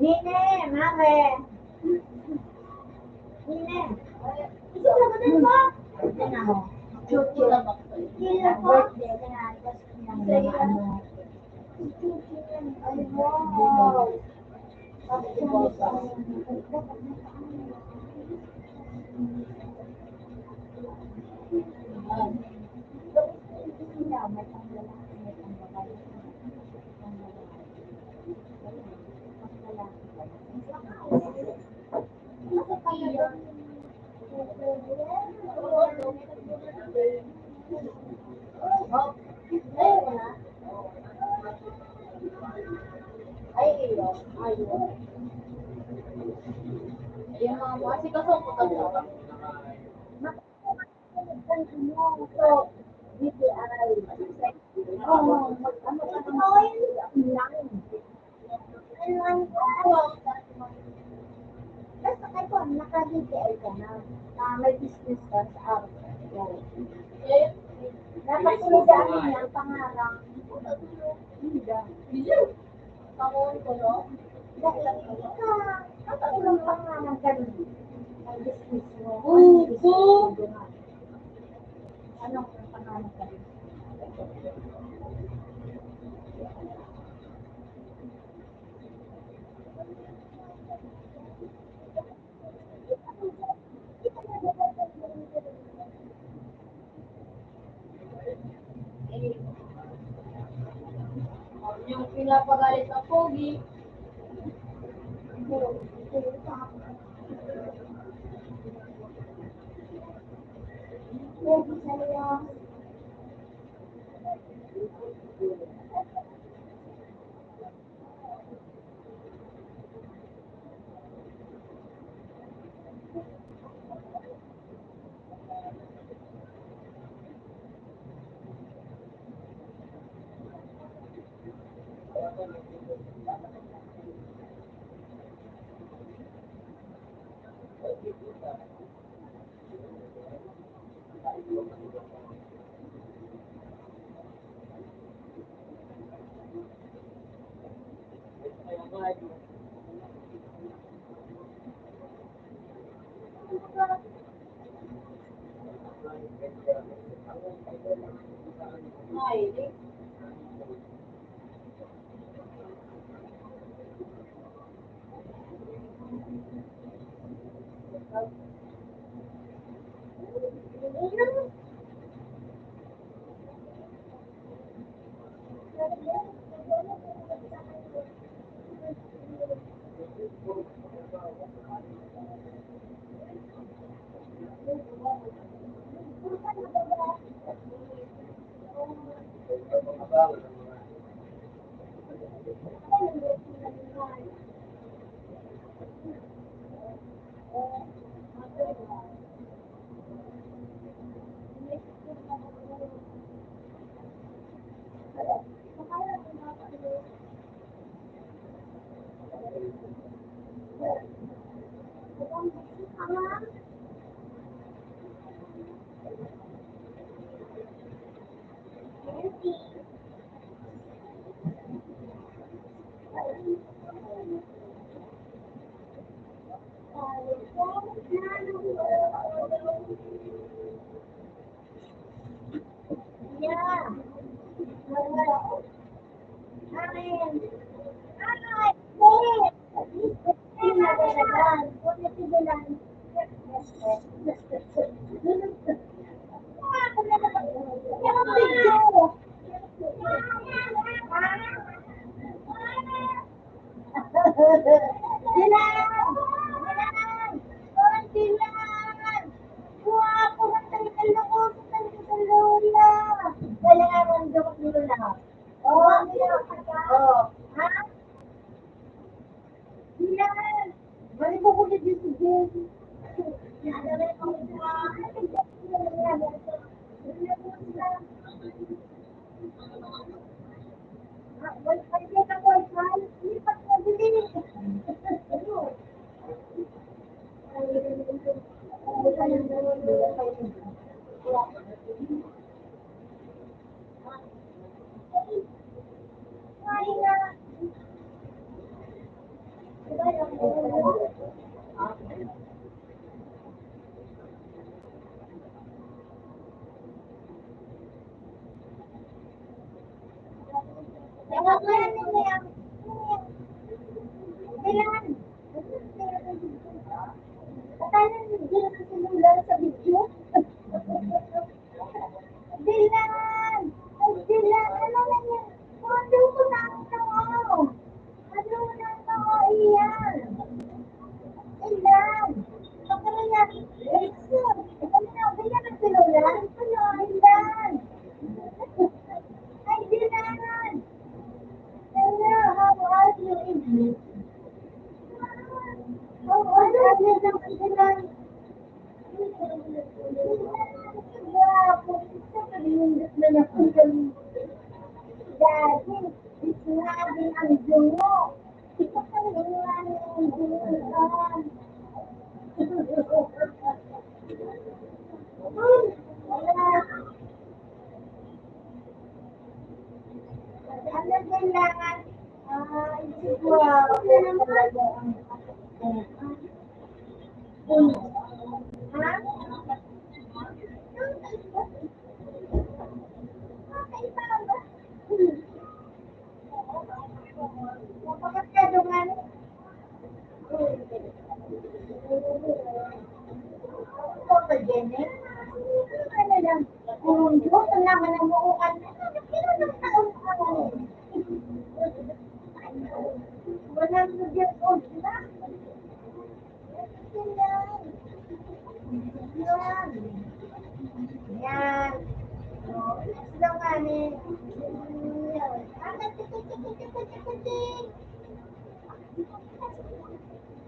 Nine, mare. Nine. Ito na ba din ba? Ito na mo. Chuchu. Birthday ka na. Ay, wow. Naka-DTI ka na. May business ka sa araw. Dapat sinagaan niya ang pangarang. Hindi. Pangon ko, no? Dahil katulong pangarang ka rin. Ang business mo. Anong pangarang ka rin? Yung pinapagalit na pogi. Pogi sa'yo. Yeah. Amin. Dilan! Dilan! Orang Dilan! Guwapo ng talagang loob ng talagang lola. Kaya nga nandun ko dito na. Oo, oo. Ha? Dilan! Balik mo ko dito si Jen. Dilan! Paano hindi na sinula sa video? Dilan! Ay, Dilan! Ano na yan? Ano ko na ang tao? Ano na ang tao iyan? Dilan! Baka na yan? Lexon! Ano na? Dilan ang sinula? Ano? Dilan! Ay, Dilan! Hello, how are you, English? How are you, Dilan? Dati, sinabi ang dungo. Ito ka naman ang dungo. Ano kailangan? Siguro talaga ang ha? Napakakadungan. Ito ba, Jenny? Ano lang? Kung Diyos ang naman ang muukan, ilang taon ka ngayon? 100 years old na? Yan. Yan. Yan. Lang kami.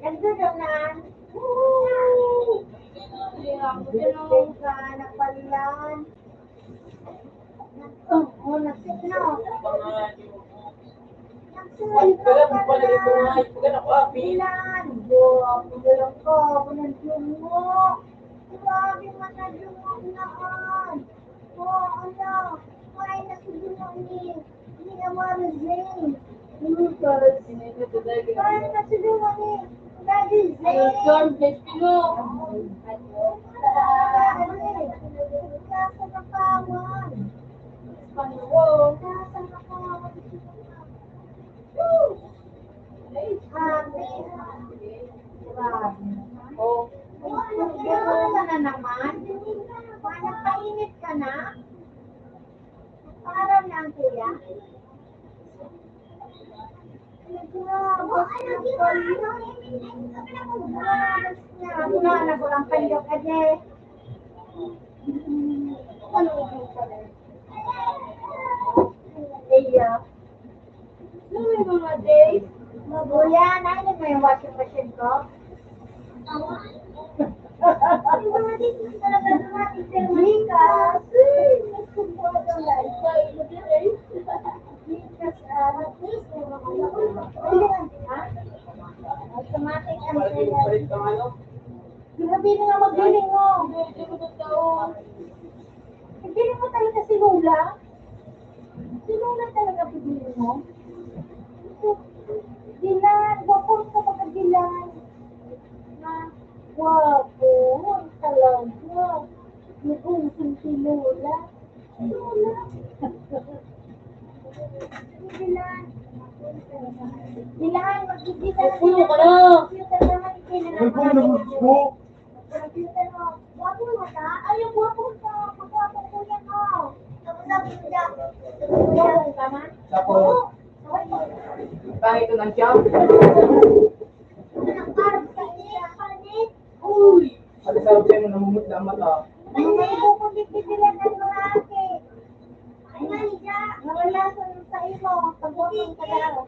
Nagdudunan. Woo! Birthday ka na pala. Oh, nagsit na. Ilan? Bilang ko, walang dungo. Grabe man na dungo naan. Oh, ano? Kaya na si dungo ni Amara Zane. Kaya na si dungo ni Daddy Zane. Nasa nakawan. Nasa nakawan. Oh, gano'n na naman. Nagpainit ka na? Para lang, kuya. Wala na ko lang pandok ka, Je. Ano ko iya. Ano yung mga days? Kuya, nainig mo yung washing machine ko? Yung mga days mo talaga dumating sa Mika. Automatic ang sa'yo. Grabe na nga magiling mo. Magiling mo talaga si Lola? Si Lola talaga pagbiling mo? Dilan, wapos ka pagkadilan. Ha? Kailangan magkikita na Puno ka na. computer naman Ay, kung nag-book. computer mo. Wapo mo ta? Ay, yung wapo sa magwapo ko yan mo. Tapos sabi mo dyan. Wapo ka man? Ako. Bakit ito ng siya? Nakakarap sa iya. Panit. Uy! Ano sa sabi mo namumutla ang mata? Ay, naibukundit sila ng mga ate. Ay, nandiya. Nawala sa iyo. Pag-walking ka daw.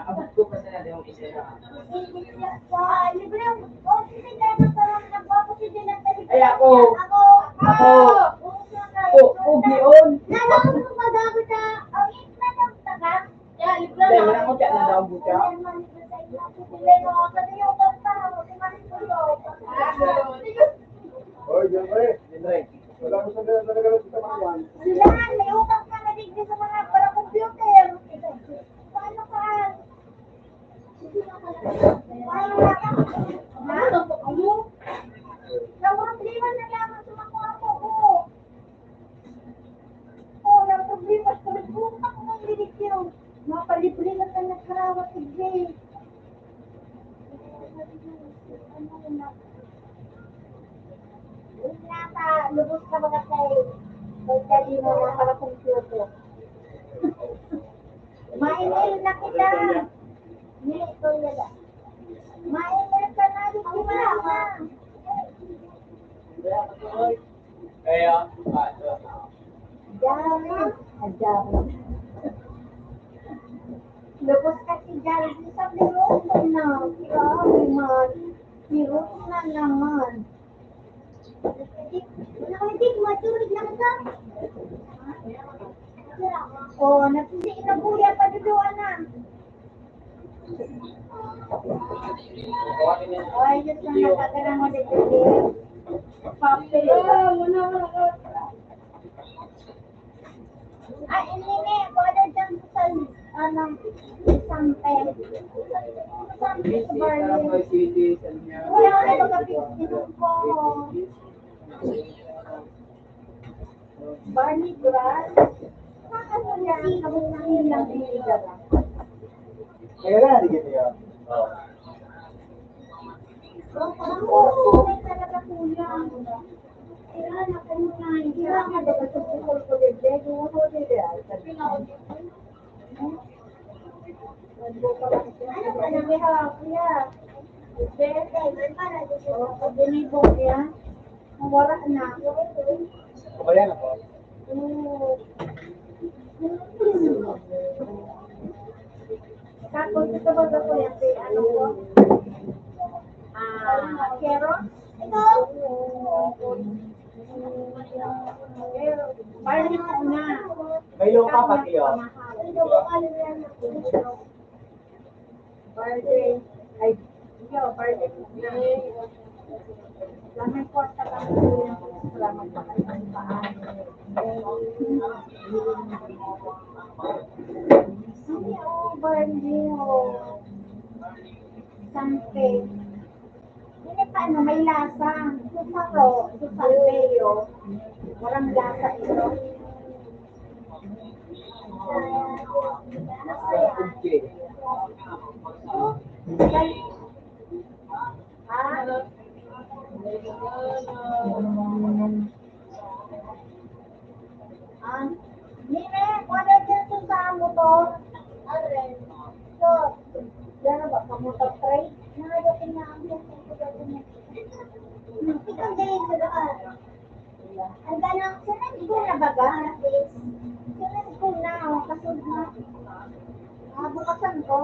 Abot ko pa sana yung isa na. Ay, ako. Ako. Pugi on. Hindi, wala ko siya na daw buka. Oy, Jeffrey. Wala ko sa nagagalit sa mga yan. Silahan, may utang ka na digdi sa mga para computer. Paano ka? Paano ka? Ano po kayo? Problema na lamang sa mga ako ko. Oh, ng problema sa nagbuka ko ng lilikyo. Mapalibre na ka nagkarawat digdi. Nasa, lubos ka mga kayo. Pagdali mo na para computer. Ma-email na kita. Hindi, ito yun. Ma-email ka na. Hindi mo na. Kaya, Jared. Jared. Lubos ka si Jared. Sabi mo na. Grabe man. Hirot na naman. Nakalig, matulig lang ka. Oh, napili na kuya, paduduan na. Ay, Diyos na nakagana mo dito. Papel. Ay, hindi, wala dyan sa sampe. Sampe sa barley. Wala ko na kapit ko. Barney grass? Ano yan? Kabot na ilang biligan. Kaya na, di kita yan. Oo, may talaga kuya. Kaya nakanunay. Kaya nga dapat sa pukul ko din. Kung ako din yan. Sabi nga ako din. Ano ka na kaya kuya? Pag binibo niya, mawara na. Kabayan ako. Tapos ito ba ko yan? Ano ko? Carrot? Ito? Barley ko na. May yung ka pati yun. Barley. Ay, barley ko na. Lamang ko sa pangkulang. Salamat sa kanyang paan. Barley, Sampe. Hindi pa ano, may lasa. Susaro, susalveo. Walang lasa ito. Nine, wala dyan sa motor. So, yan na ba, sa motor trade? Nakadating na ang ikaw din sa daan. Ang ganang, sunod ko na baga? Sunod ko na, kasunod na. Bukasan ko.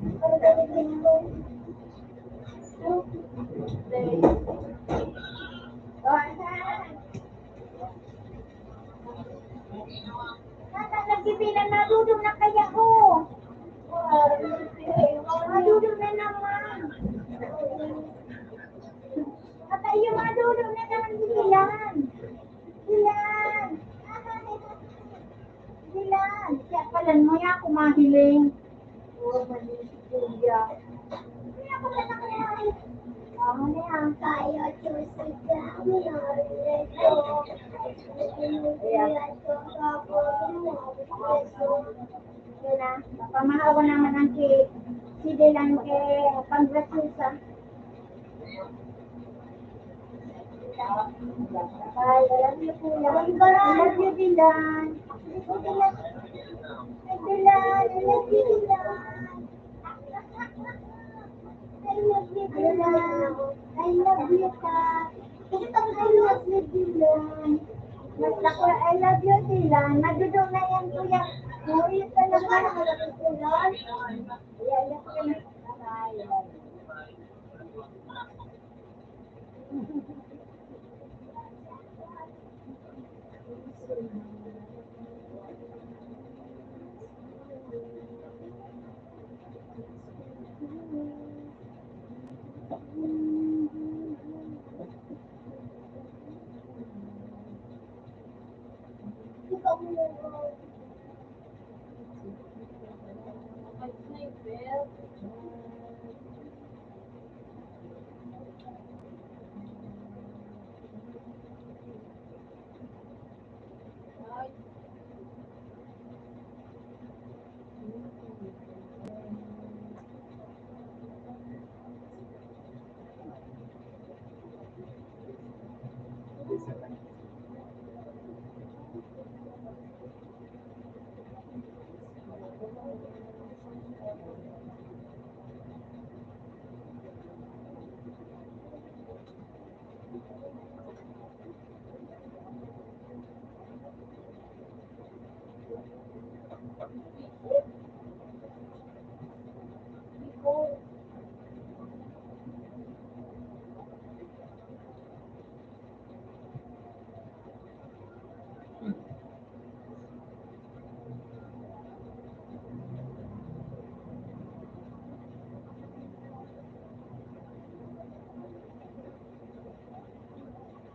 Pero galitin ko. Nagbibilang nadudong na kaya ko. Nadudong na naman. At yung nadudong na naman bilang. Bilang. Bilang. Kaya pala mo yan kumahiling. Mali si Kuya. Kaya pala na kaya. Ano na yan? Kaya, Chusika. Yun na, pamahawa naman ang si Dylan kay Pangrasusa. I love you, Dylan. I love you, Dylan. Dylan, I love you, Dylan. I love you, Dylan. I love you, Kat. I love you, Dylan. Basta ko, I love you, Dylan. Nadudong na yan, kuya. Uwi ka naman. Dylan. Iyayak ko na. Ikaw mo na.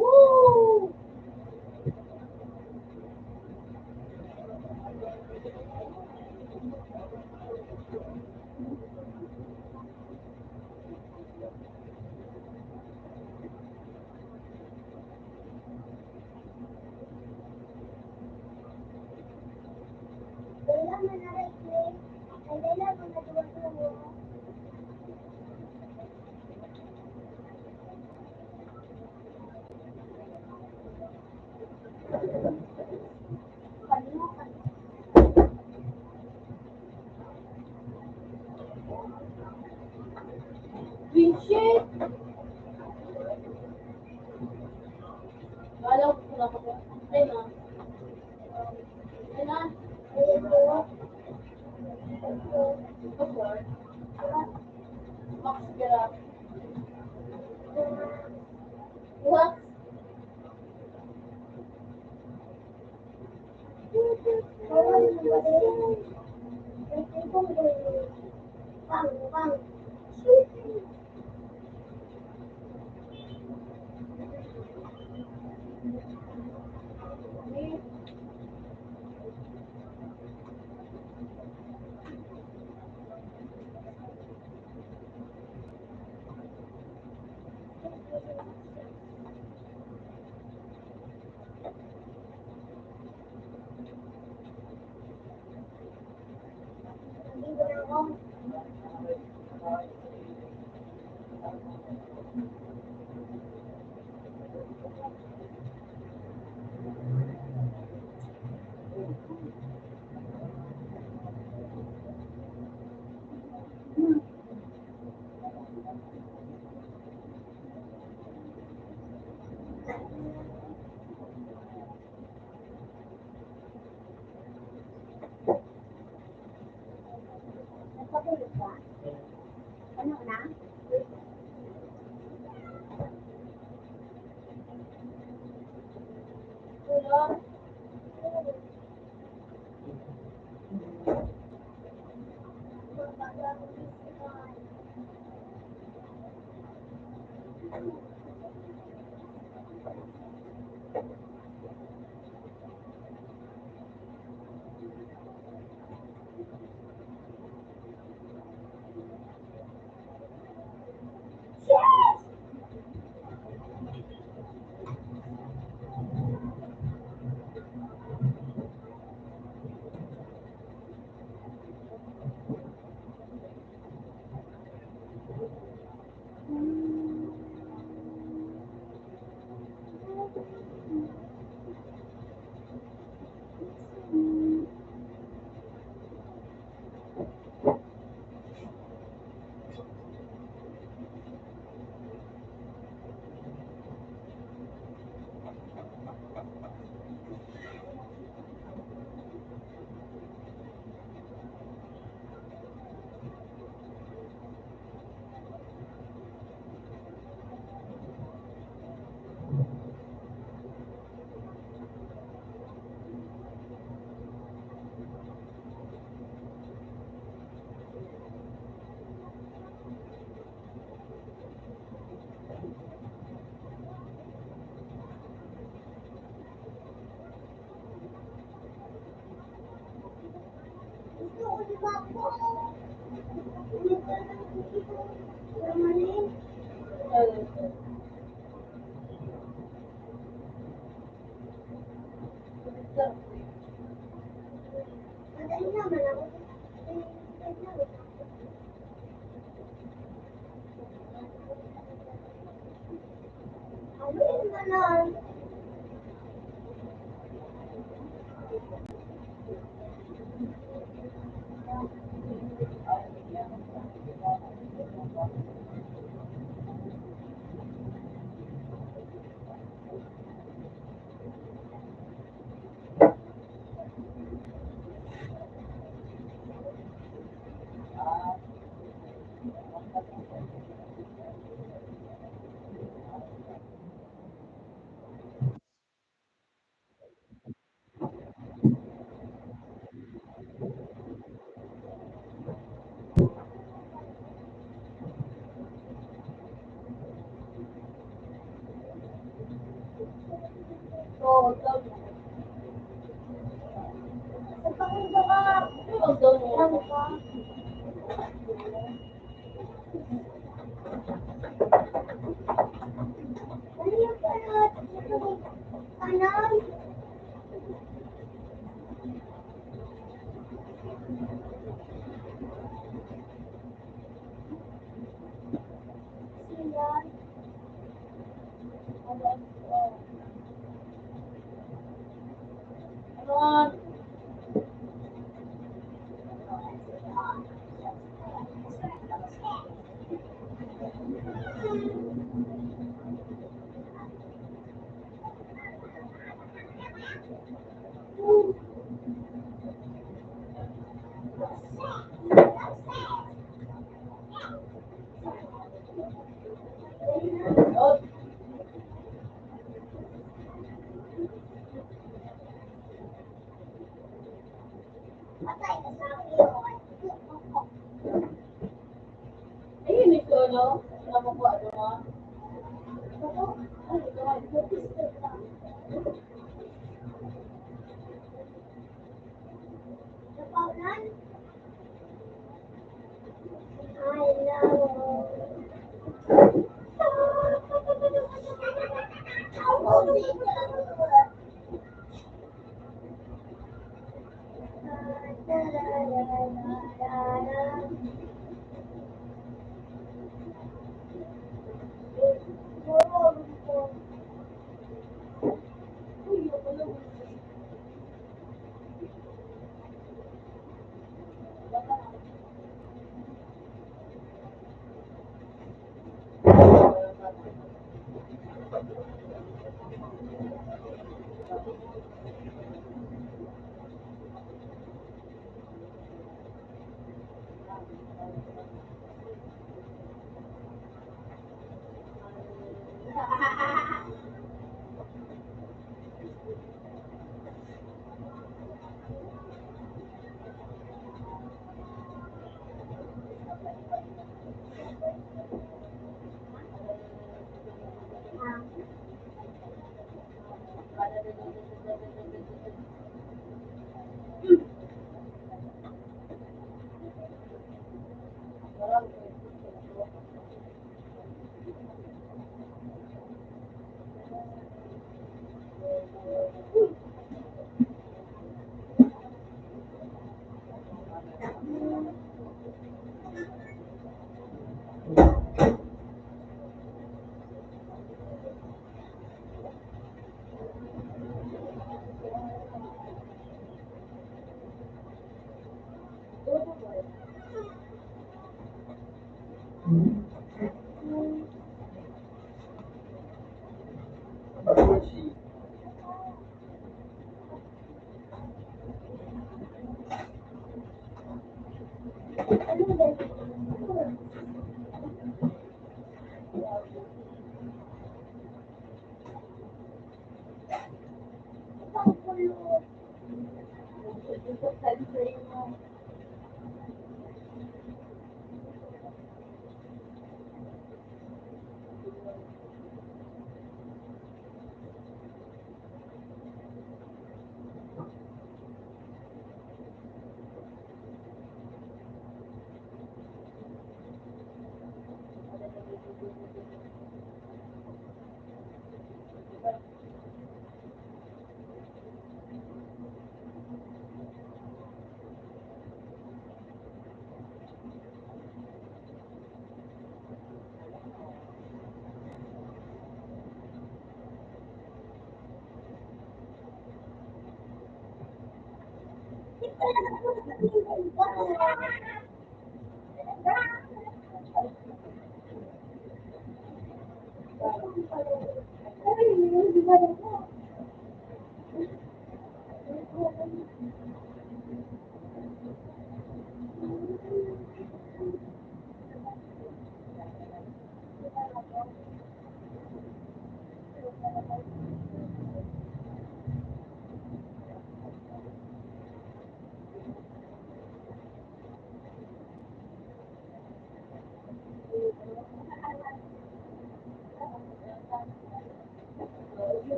Woo! Kailangan na rin, kailangan na duwa-duwa. Vincent! Alam ko na ako. Ay na. Ay na. Ay na. Max Gara. What? Nagpatuloy ka? Ano na? Tulog? Yes!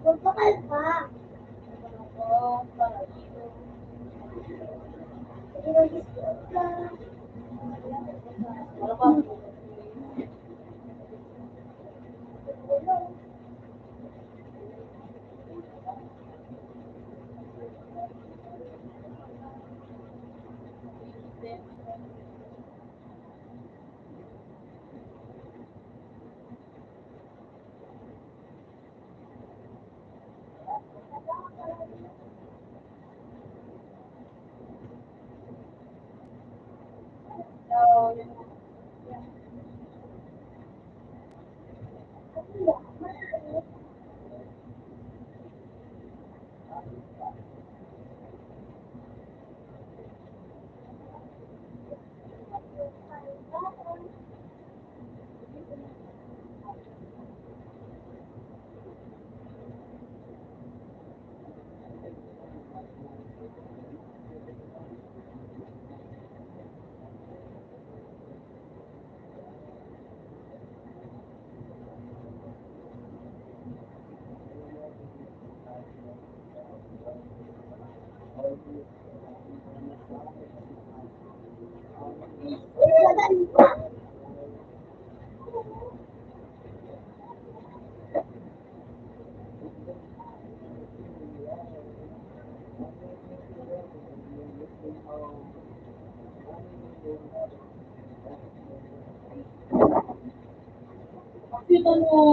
Magpakal pa. Kita mo.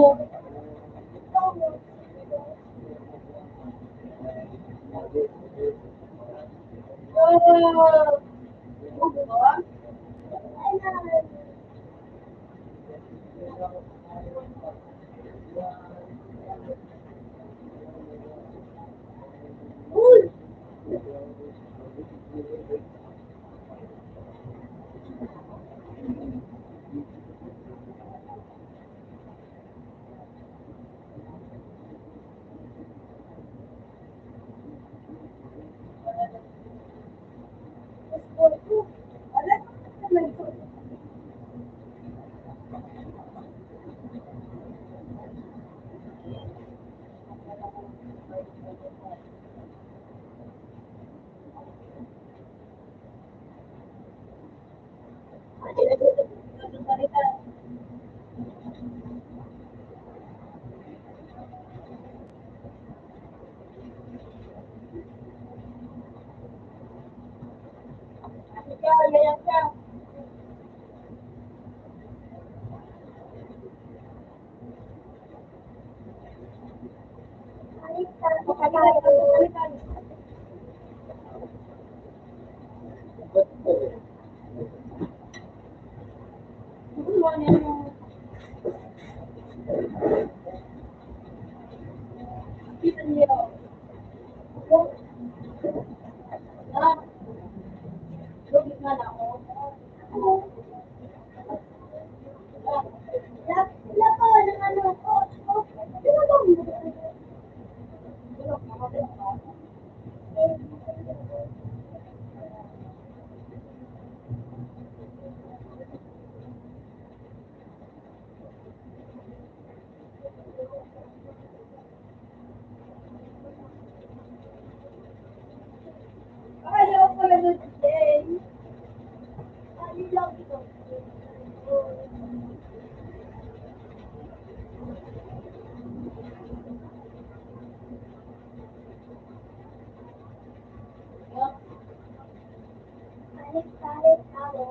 Palit-palit ako.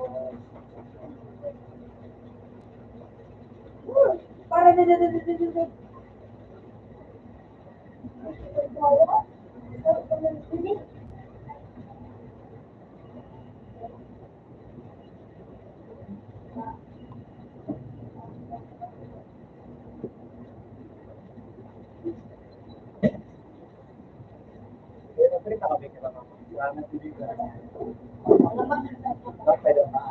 Para na. Magsalita kami kay mama. Wala nang bibigyan. Bakit pwede ba?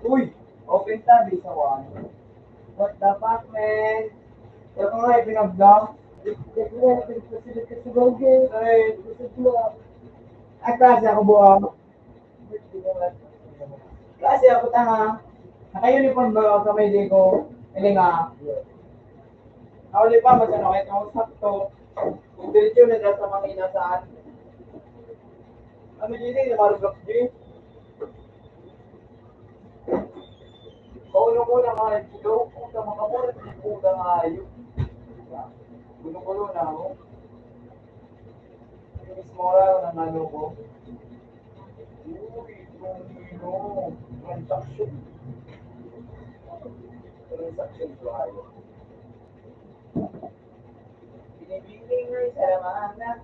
Uy! Open tab sa one. What the fuck, man? Wala ka nga ipinag-vlog? Pinagpasilip ka sa Google. Ay, ay, klase ako buwang. Klase ako tanga. Naka-uniform ba ako sa may di ko? Hindi nga. Nauli pa, magkano kahit ako sakto. Kung diretso na dyan sa mga inasaan. Ano dito, yung marugap dito? Kauno-kuna nga, ito, kung sa mga mura, hindi ko nga ayun. Kuno-kuno na ako. Yung mismo araw ng ano ko. Uy, kung transaction. Transaction tayo. Binibiling nga sa mga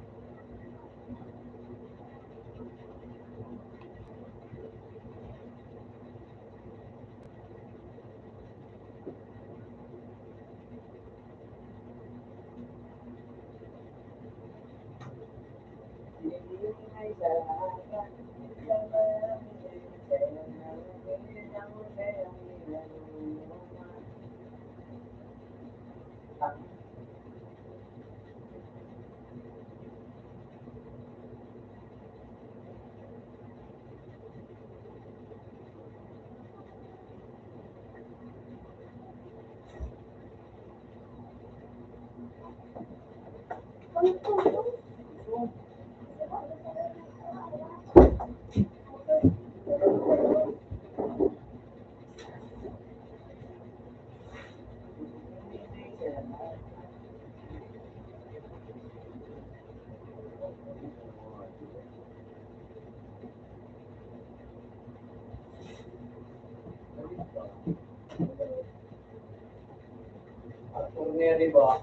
Ordinary ba?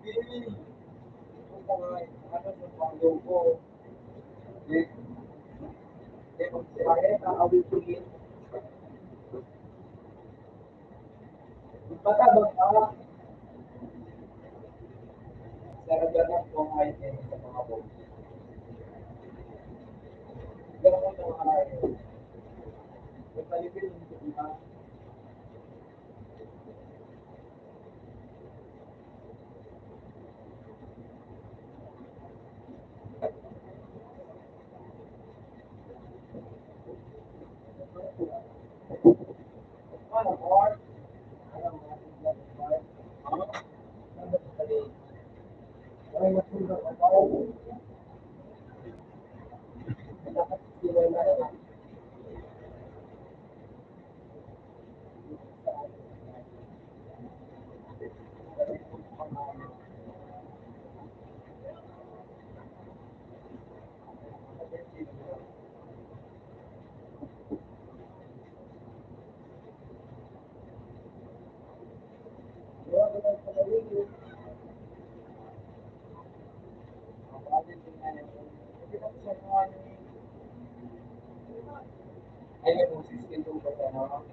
Punta nga, ano sa pangyo ko. Hindi, magsasabi, kakawin ko yun. Magpatabag ka. Sarap-sarap kung ayun sa mga boss. Ganun mo sa mga ayun. Magpalipin yung mga ano, or, ano, ay, matulog ako. Dapat sila na ay, may boses ito ba ano?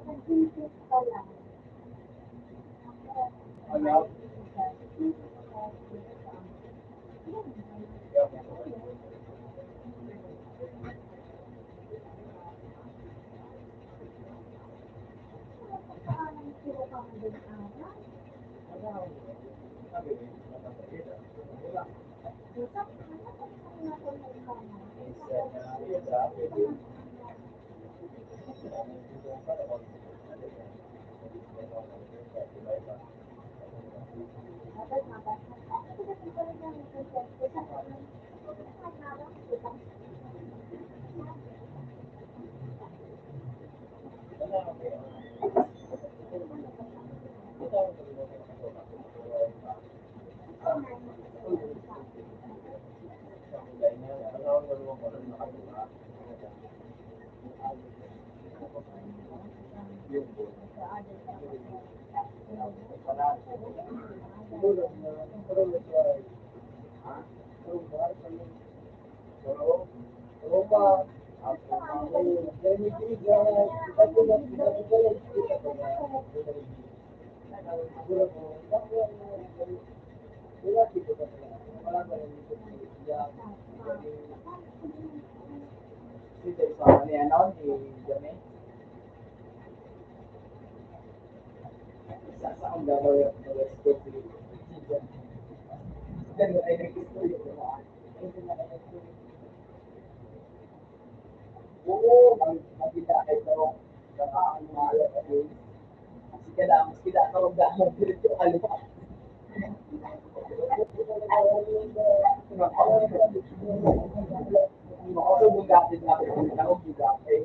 Nag-visit ka lang. Ano? Dito sa ni ano ni Jame. Sa ang gawin ng rescue dito. Then ay nag-story ko na. Oo, magkita ito. Saka ang mahal ka din. Mas kita tawag dahil dito kalwa. Ako bugatin na ako bugatin.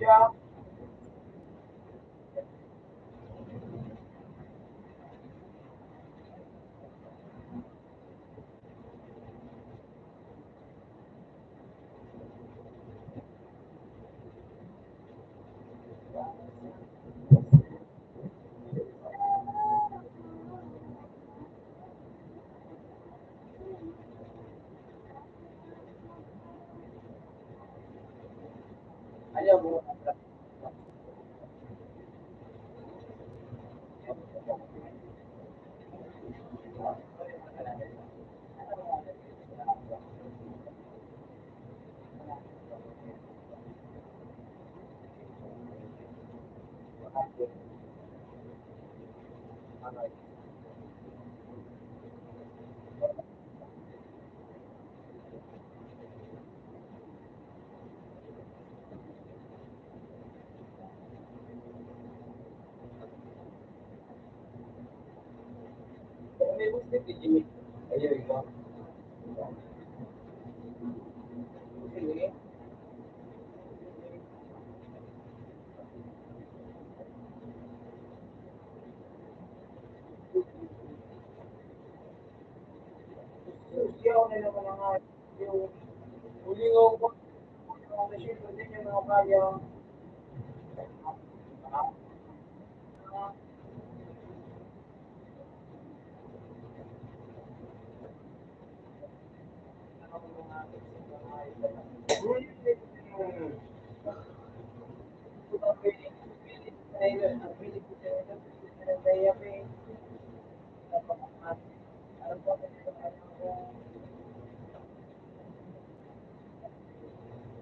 Jack. Ayaw mo. May gusto si Jimmy. Ayaw ikaw. Sige. Susi ako na naman ang yung hulingaw ko. Yung nasyento din yung mga kaya.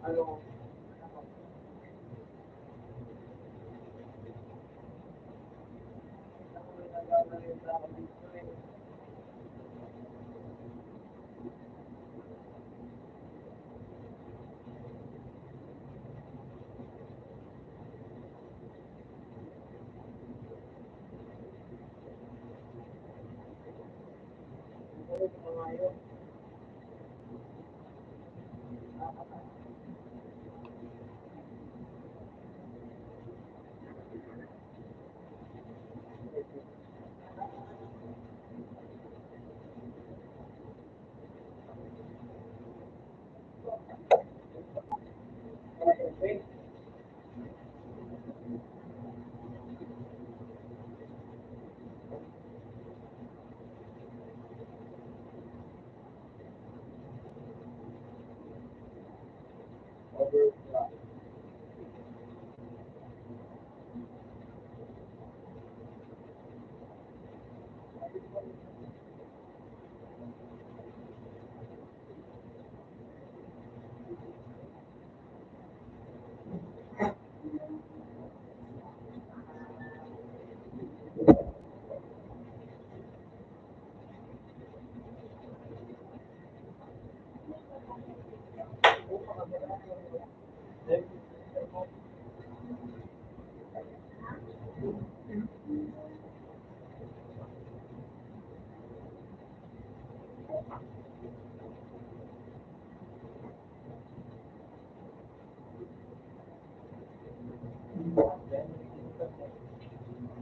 Ano?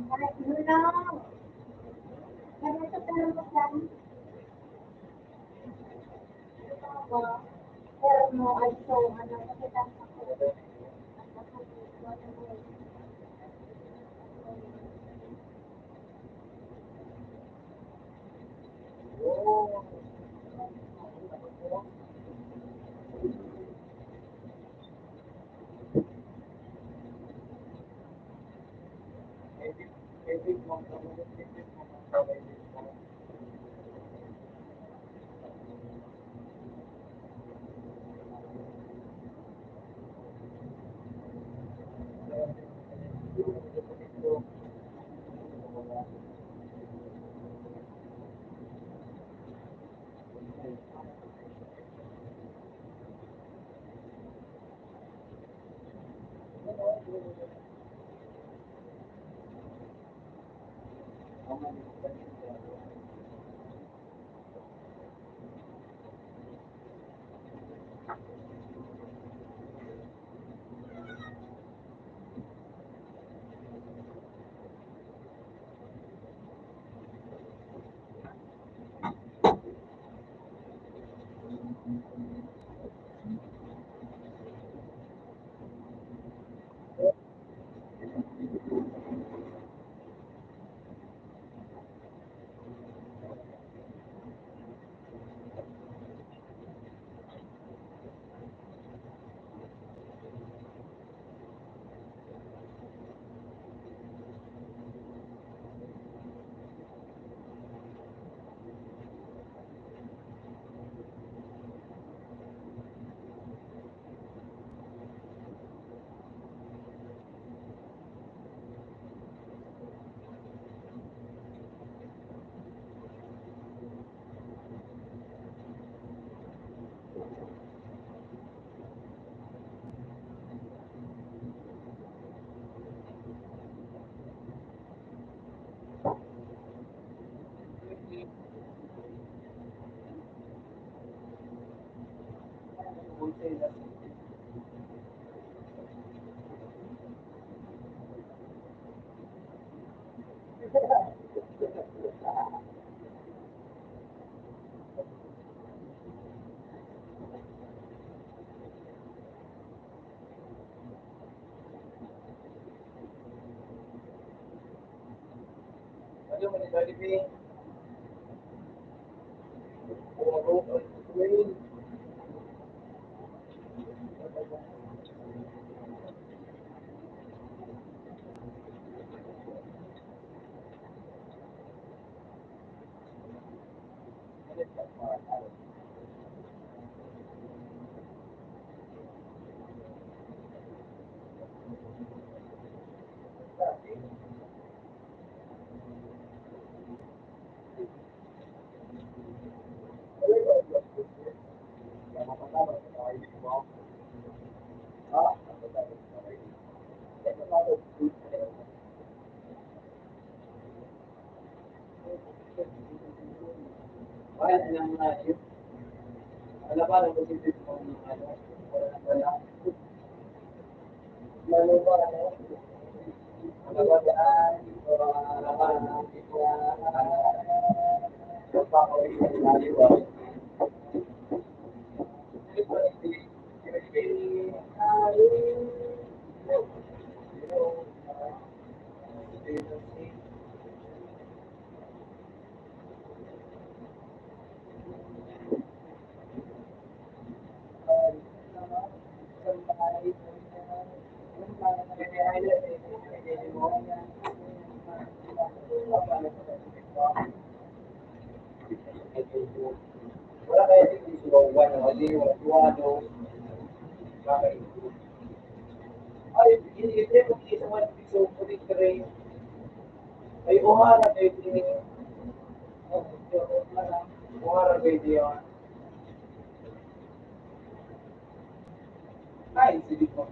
Kahit yun lang. Ganito talaga lang. Ako, pero mo ay so, ano, kasi tapos ako. Ano mo ni Jollibee? Wala na mga yun. Wala ba nang positive mo ng ano? Wala. Lalo ba ano? Wala ba daan? Wala ba nang wala kaya hindi sila wala wali wala bakit ay hindi ko kita man piso pulit kare ay ohara kay tini ohara kay dia ay sige po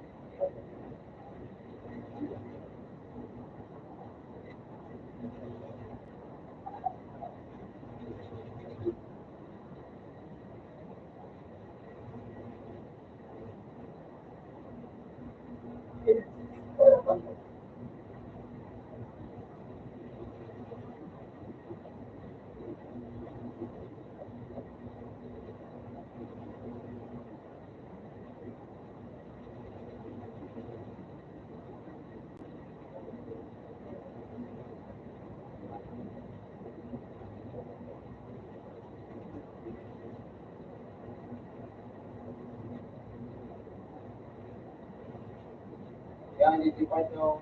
yan hindi pa ito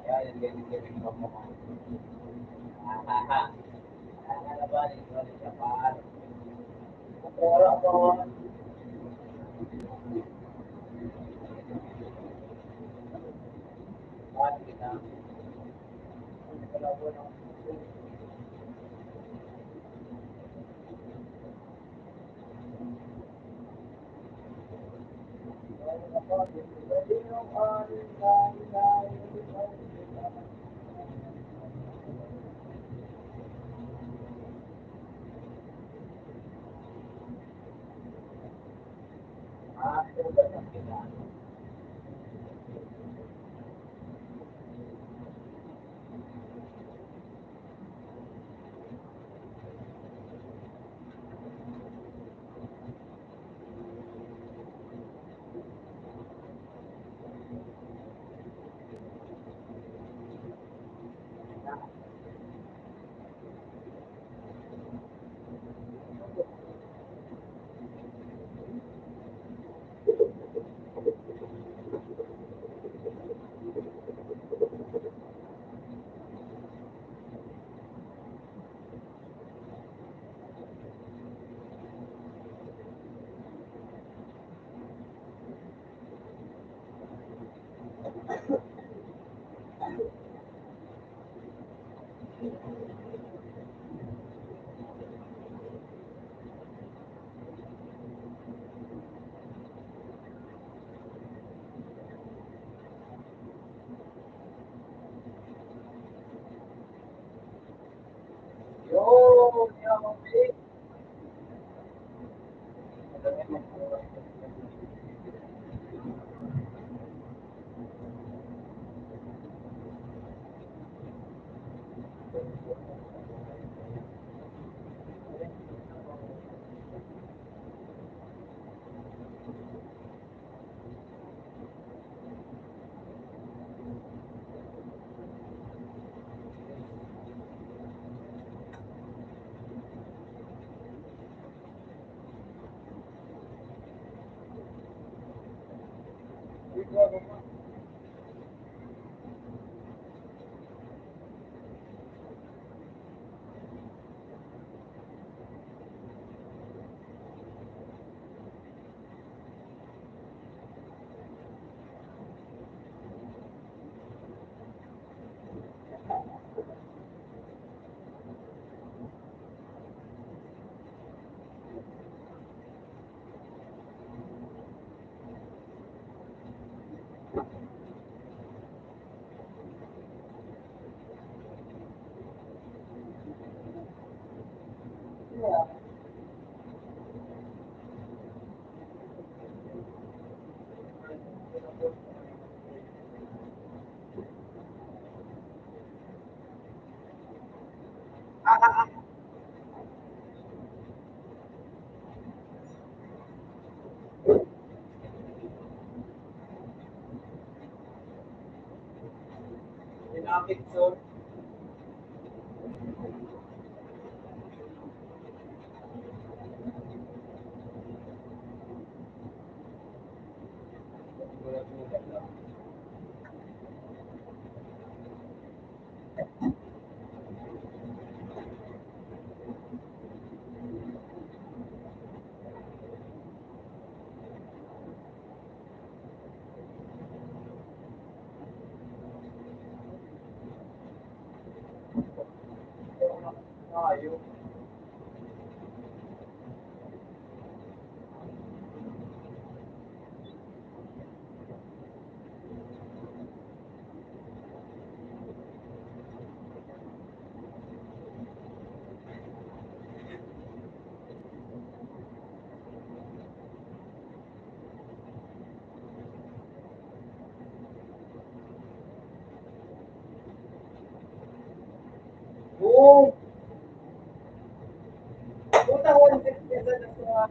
yan yung ganyan ganyan mo hahaha ano ba ito ni Japan wala ko bakit kita wala ko na yo, yo, Inakit, sir. Gulat-gulat lang. Ayaw. Oo. Puta ko yung pizza na sa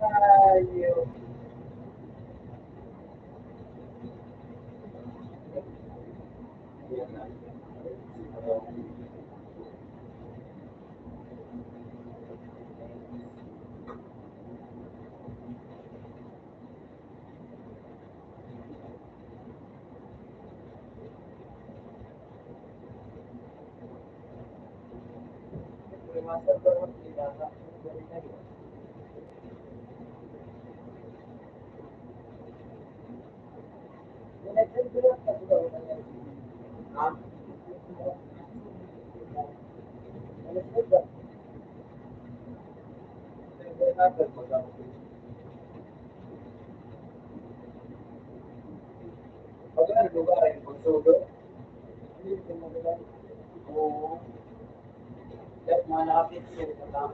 ayaw. Yan na. Master ko naman kinaka. Ha? Pag nagbuba rin, magsulo. Oo. Dahil malapit siya sa tao.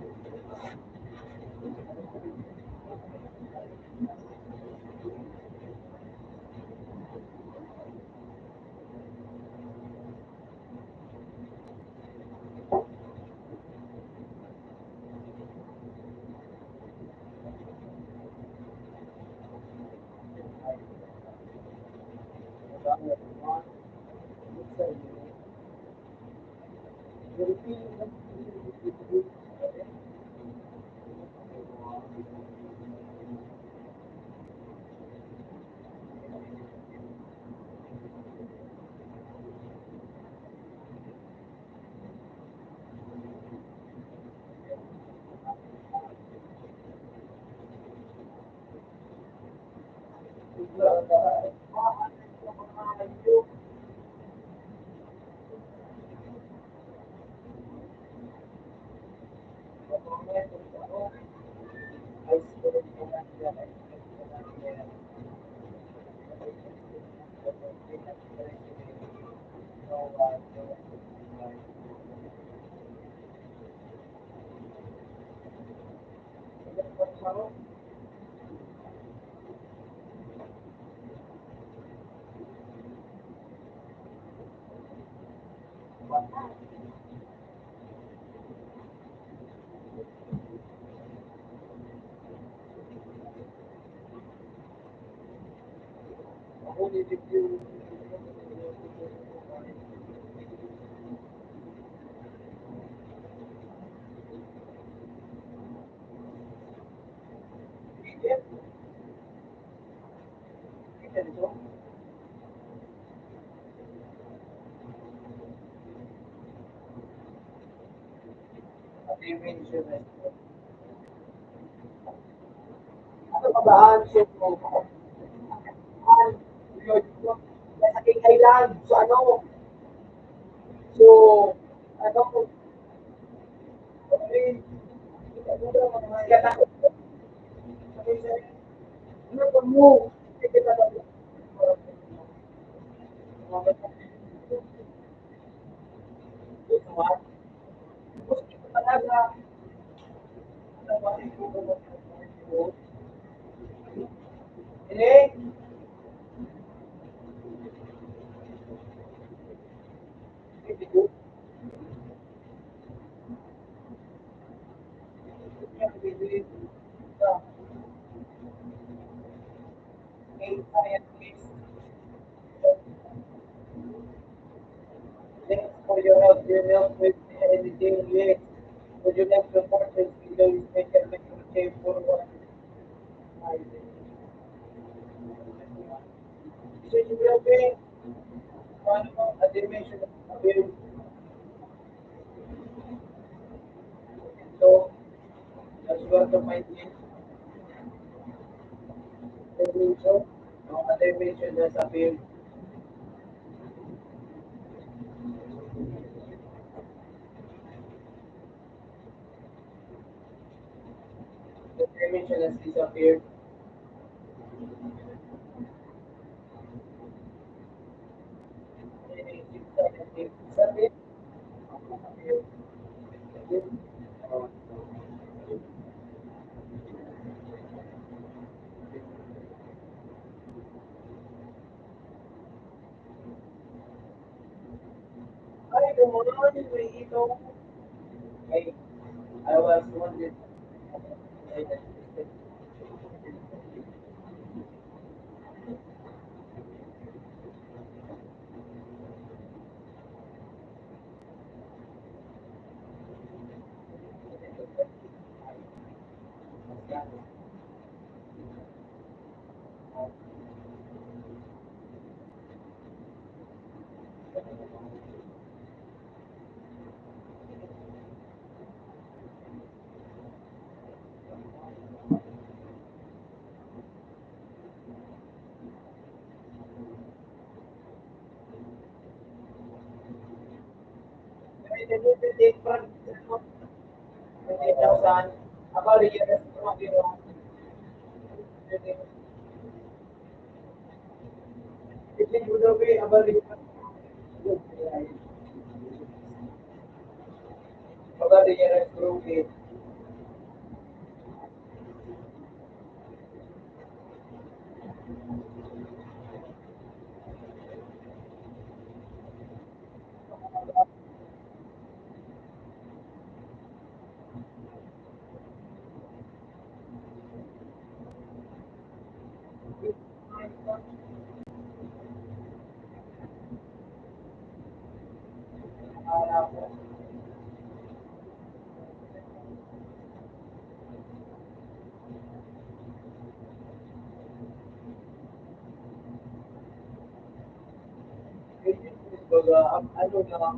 dimension na ito. Ano ka ba, Ansel mo? Nasa King Island. So, ano? So, ano? Okay. Kaya ano ba mo? Sige, talaga. Talaga. Eh, Thanks for your help with editing. Yes. Would you like to support this video? You can make a shape for what I did. So you will be one a dimension of view. So that's what the mind is. Dimension. No, a dimension that's a view. The dimension has disappeared. Disappeared. Ay, gumunon, may ito. Ay, I was wondering. May nilipid pa 20,000. About a year, it would be about a year group. Ano na,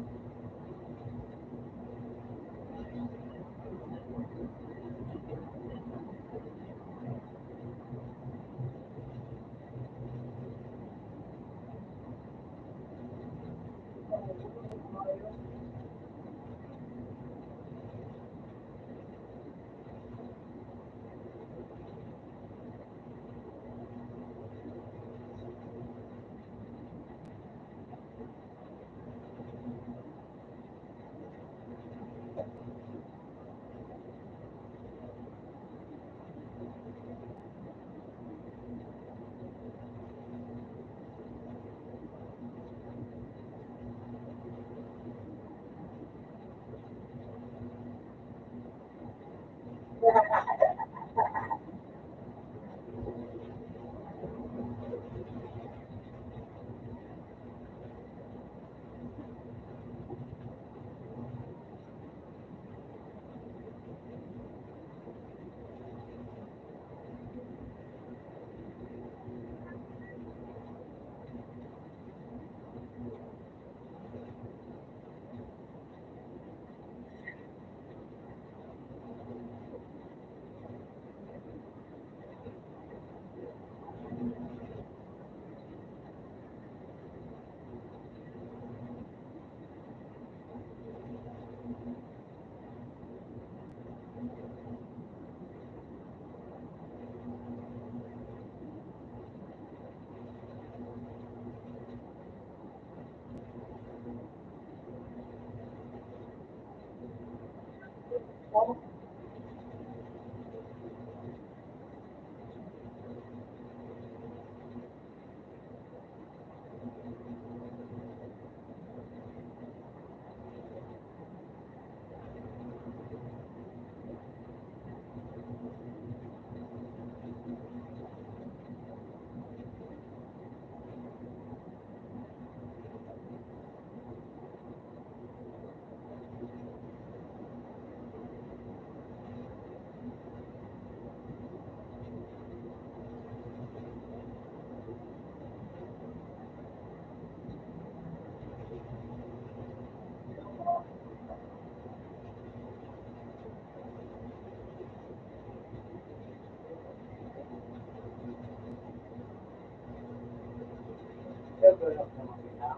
Siyempre, lang naman kita.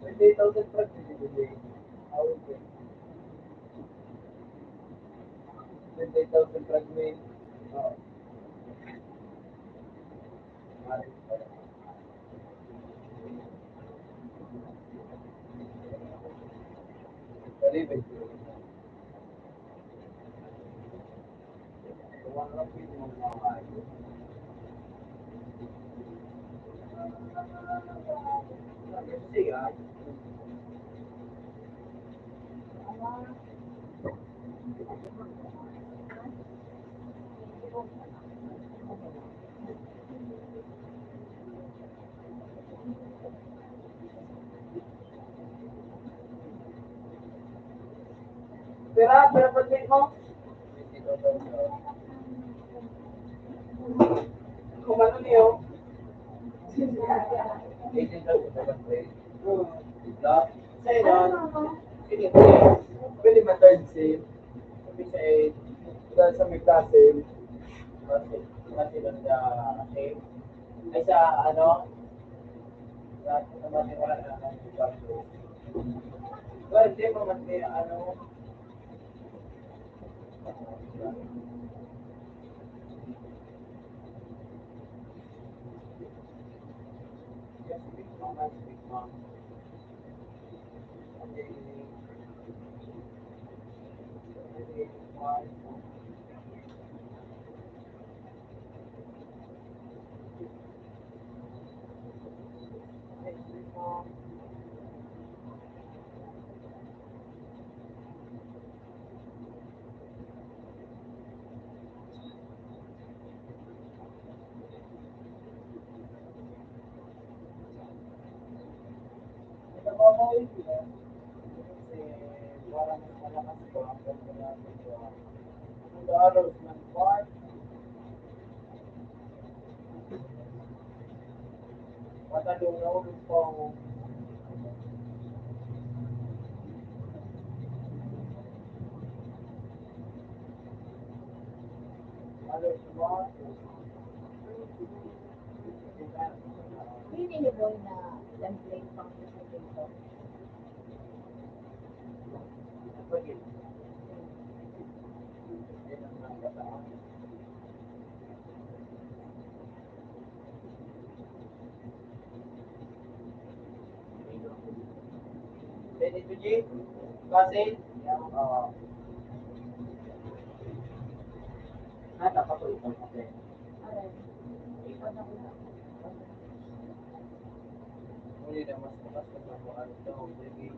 28,000 plus bibili. Awin ko. 28,000 plus may. Oo. Maris pa rin. Palibig. Tuwan lang din yung mga kayo. Sige ah. Pera pati mo? Kung ano niyo? 18,000 pa ba? Sa'yo nun? Sige, pwede ba third sale? Sabi sa 8. Dahil sa may klase. Kasi doon sa shape. Ay sa ano? Sa naman wala na ang bago. Well, hindi mo man ano. Yes, big mama, big mom. Matalungaw po. Hindi ni Boy na template pang dito. Ready to G? Kasi? Dapat ko ito kasi. Aray. Ikaw na una. Muli na mas makas na mga ito. Sige.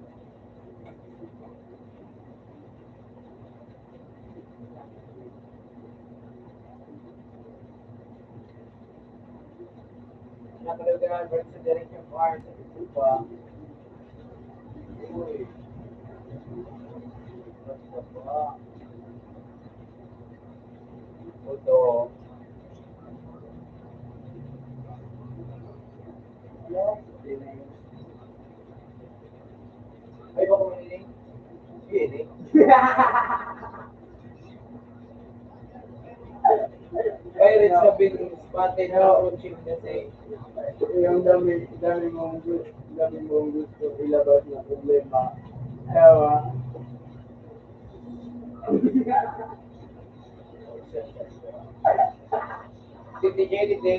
Nakalagaan ba sa direction R sa Kuba? Uy. Basta ba? Ito. Ay, baka maniling? Sige, ay, rin sabihin spotted na coaching kasi. Yung dami mong gusto ilabas na problema. Ewa. Titi J, titi.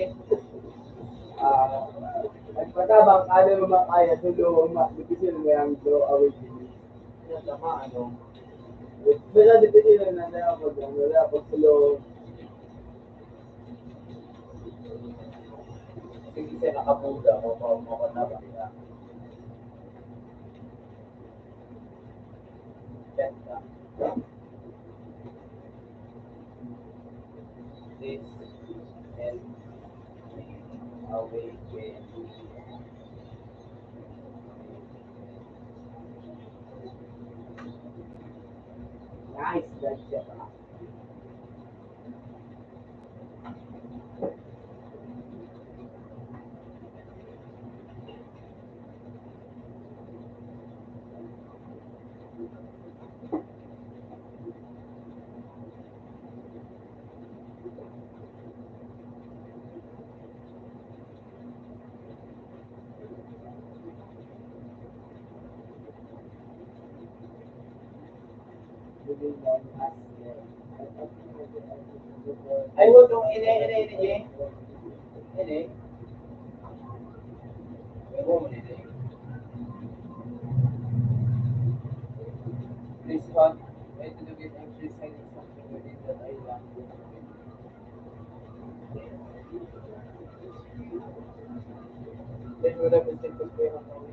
Matabang, ano mo makaya, tulo, mabibisil mo yung do, away din. Yan tama, ano. Wala dibisil na ako dyan, wala ako tulo. Sige siya nakabuga, mapataba niya. Ganda. This and awaken. Nice, that's it. Ay, huwag nung ini. Ini. Ay, huwag mo ini. Please, God, try to do it every second something within that I want. Then, wala ko sa pagkaya ng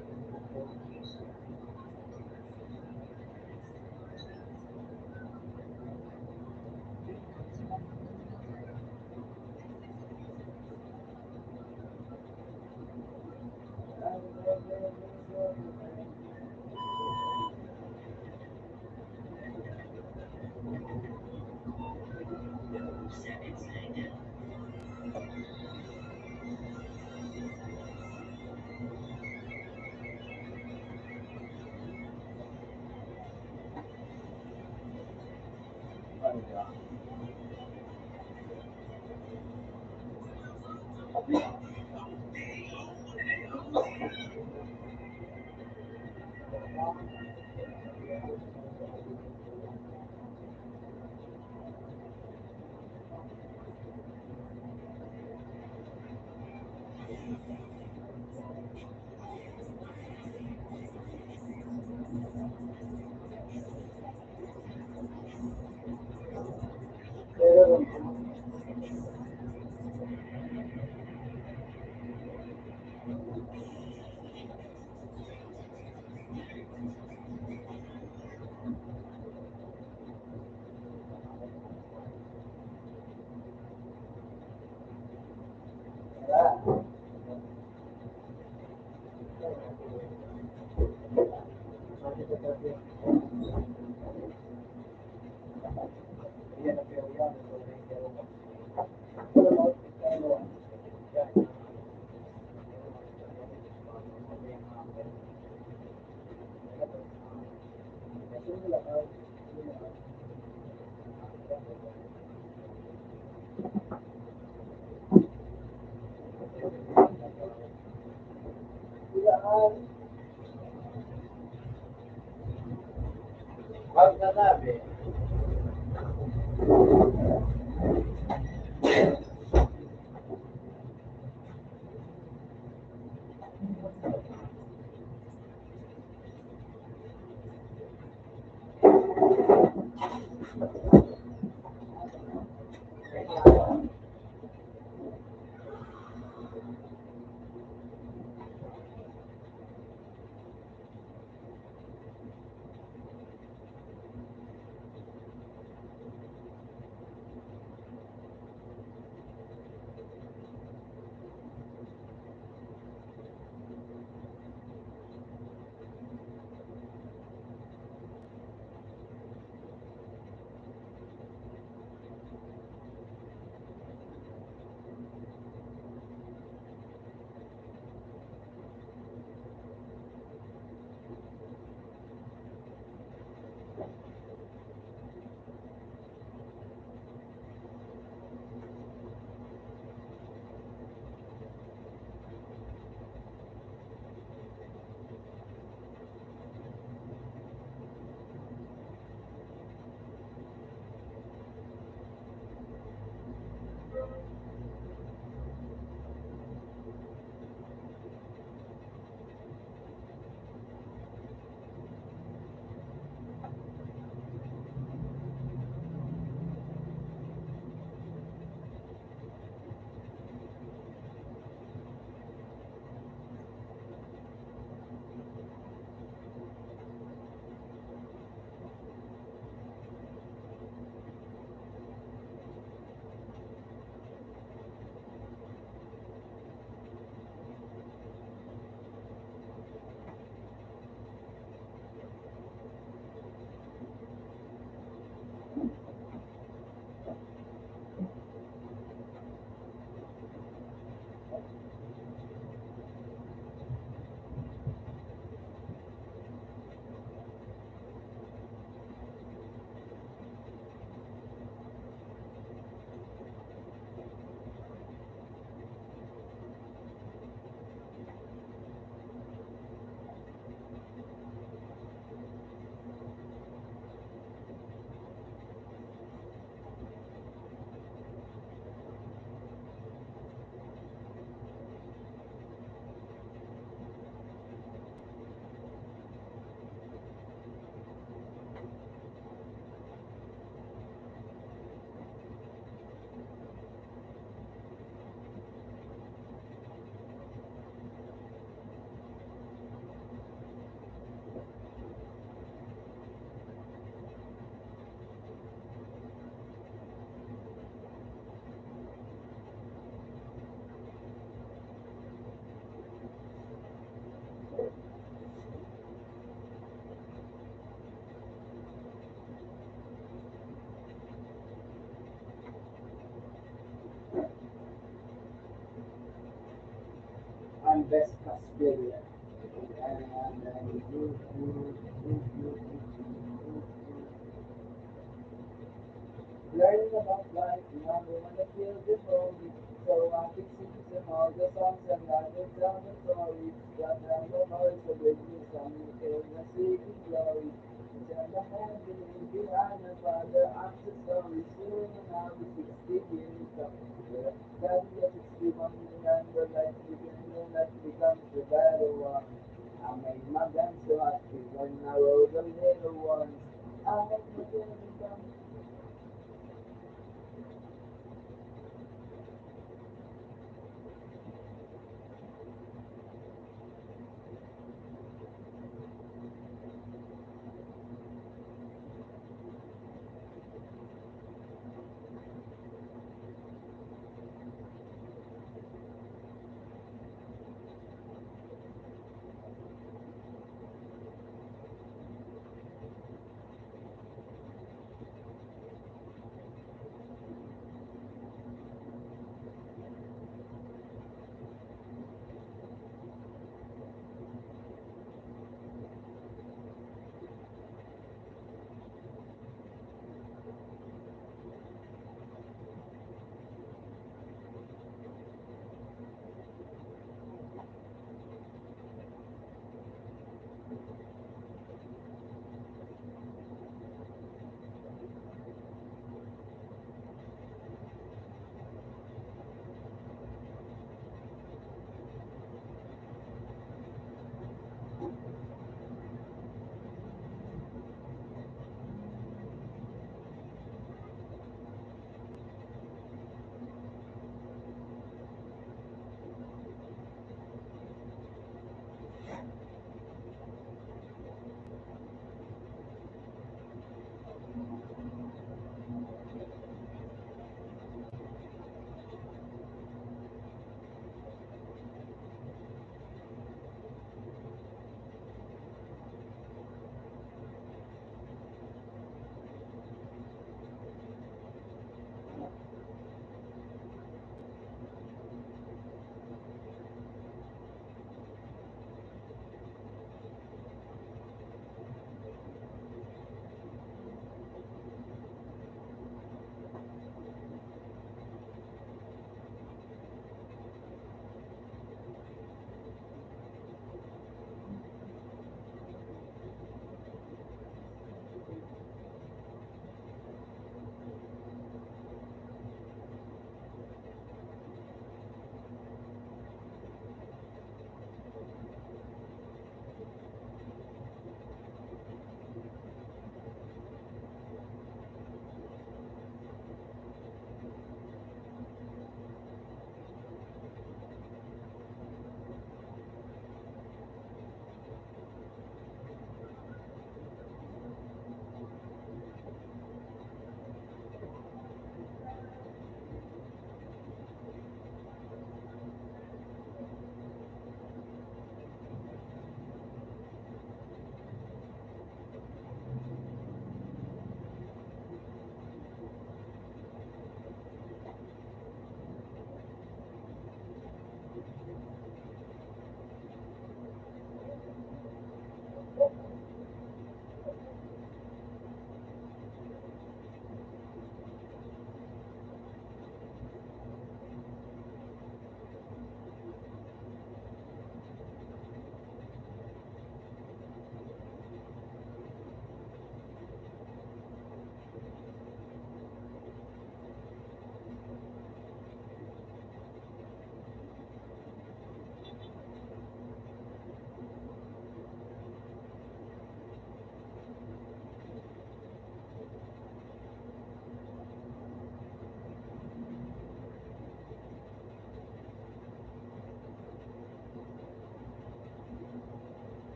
Pero, Yan ang pero yan. Wag na sabi. ang best cosplayer. Learning about life, never wanna feel the lonely. So I can sing some all the songs and I will tell the stories. Got down the voice of the new song, you can see the glory. Tell the hand behind the father, I'm so sorry. Soon I'll be 60 years old. Then you're 61 and the life begins, the life becomes the better one. I made my gun so happy when I rode the little ones. I made my gun.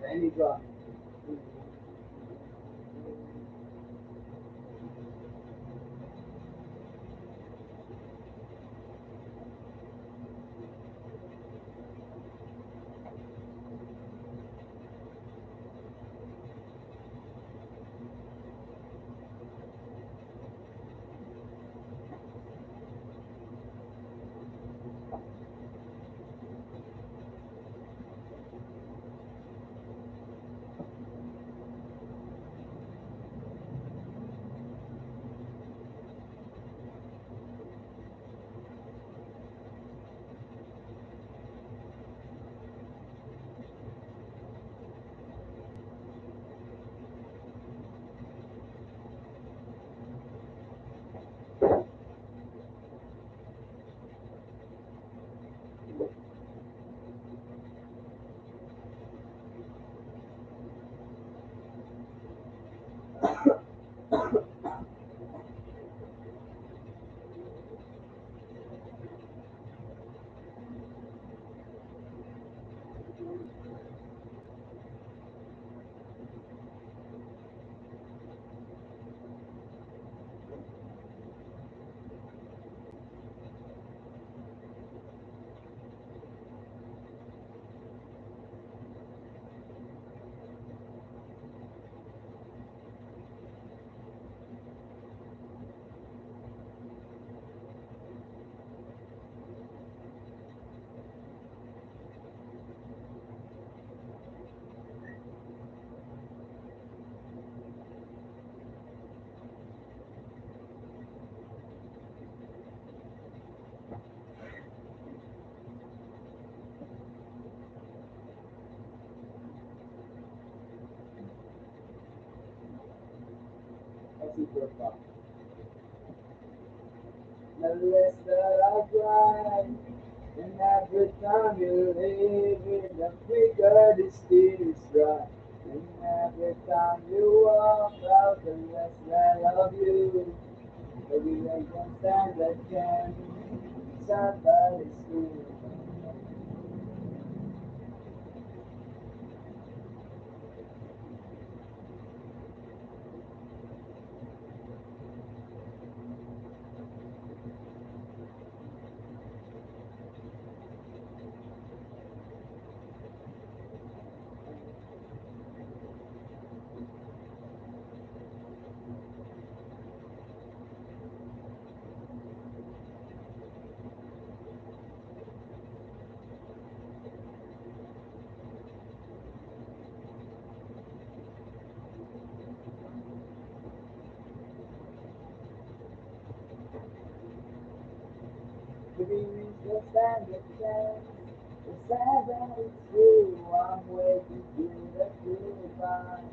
Any drop. That's super fun. The less that I cry, and every time you leave it, the quicker this tears dry. And every time you walk out, the less that I love you. Maybe I can stand that chance. Somebody's screaming. Maybe we can stand that chance. It's sad that it's true. I'm waiting to the goodbye.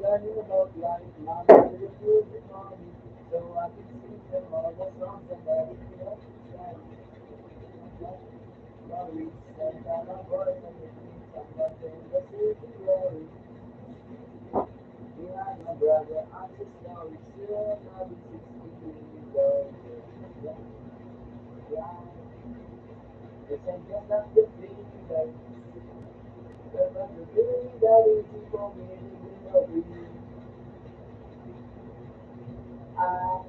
Learning about life, mama did it good this morning, so I can sing them all the songs and everything else is right. Glory, send down a voice and it means somebody in the city glory. Behind my brother, I'm just sorry, still I'll be 16 years old. Yeah, yeah, it's just like the feeling that, but the feeling that is for me, it will be. I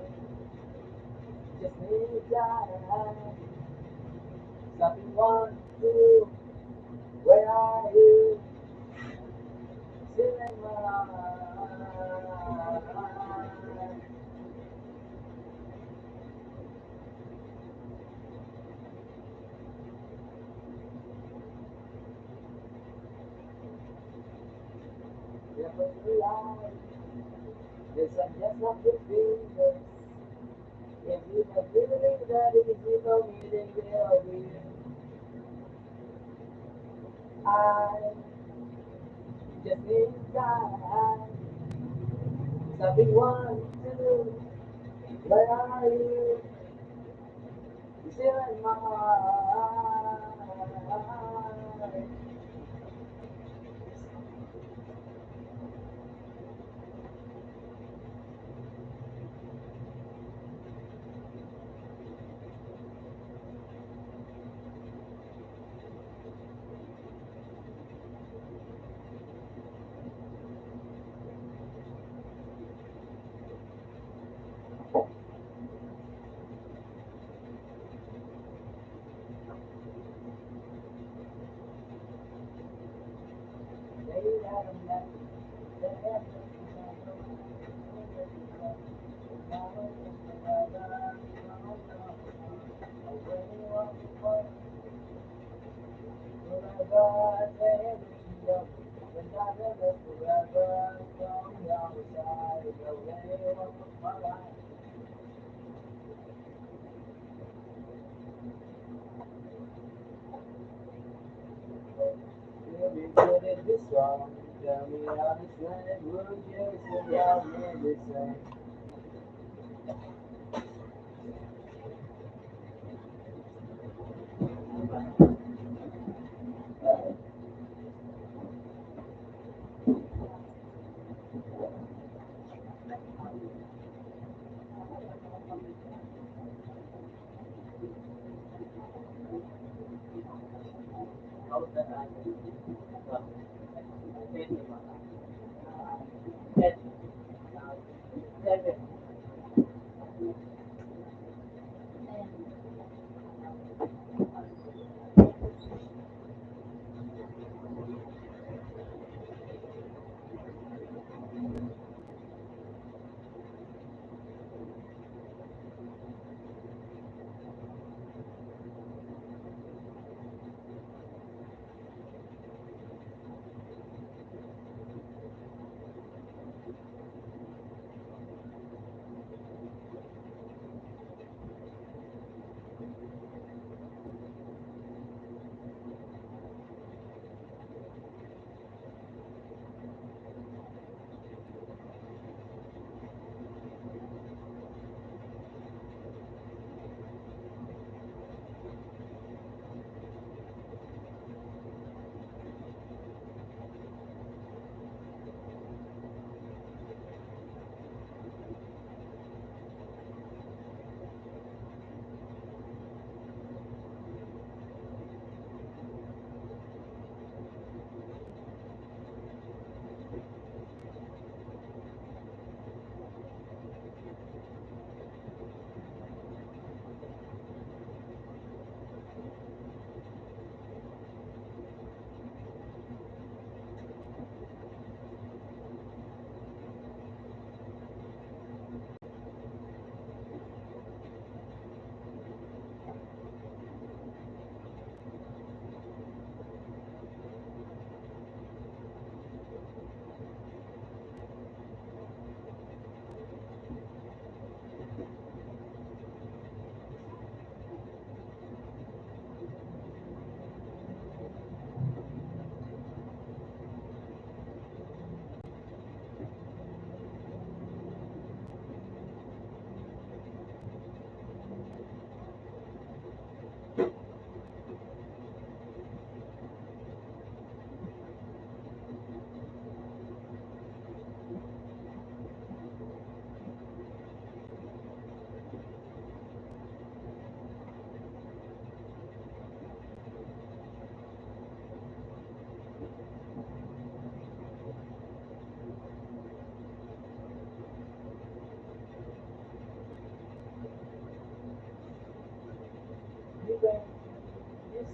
just need time. Something one, two, where are you? Still in my mind. Never realize this I'm just not the fingers. If you have feeling that it is for me, then will be. I just need time. Something one, two, where are you? Still in my mind. This song, tell me honestly, would you still love me the same? How can I?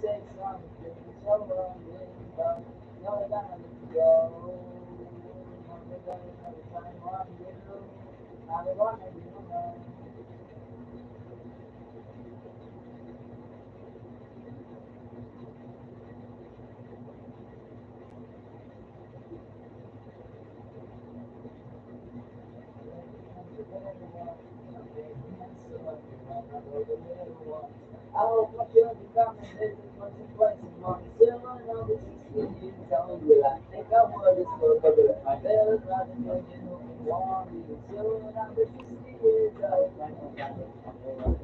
say something, someone will come. Never gonna let you go. Never gonna have a time on you. I wanna be alone. I hope my children come and visit once or twice a month. Still, I know this is 16 years old. Will I think I would just go cover my belly, not a million who can warm me. Still, when I'm 16 years old, I know nothing. I know nothing.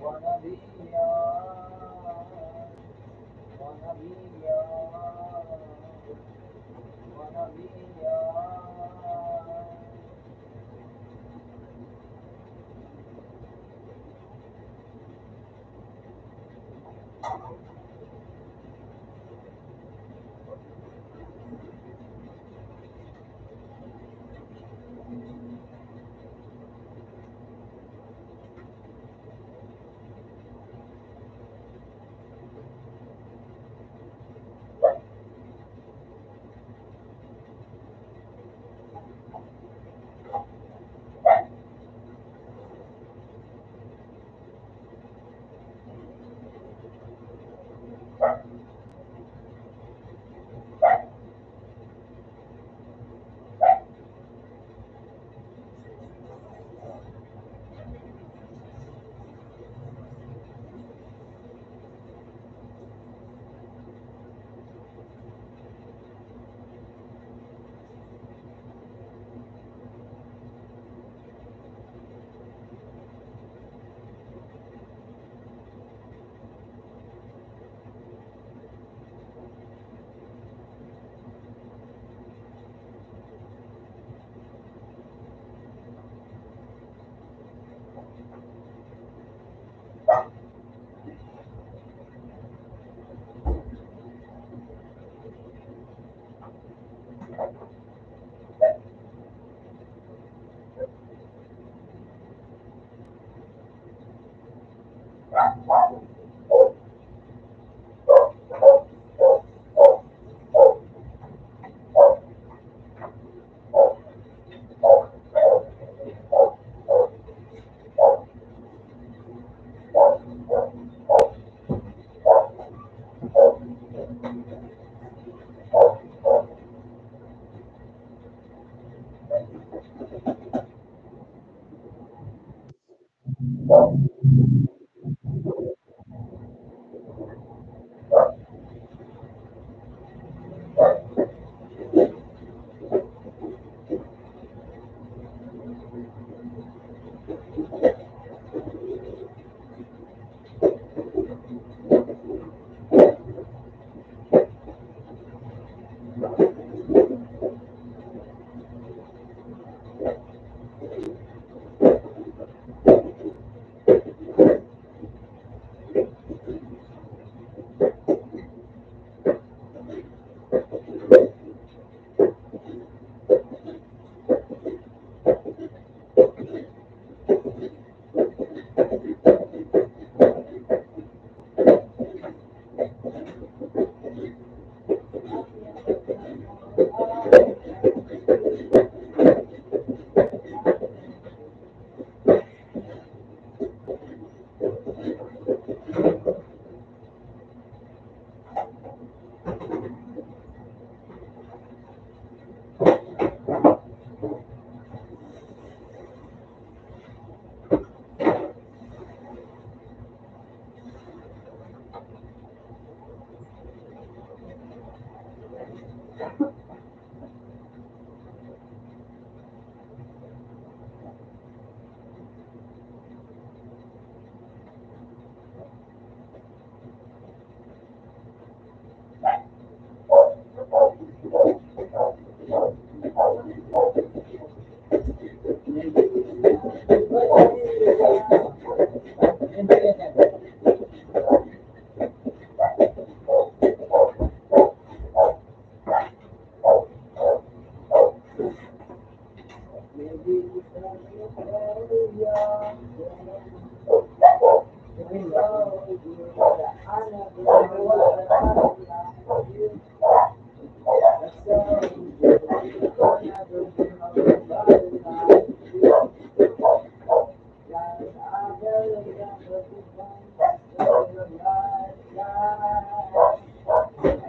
Wanna be yours. Wanna be yours, wanna be yours.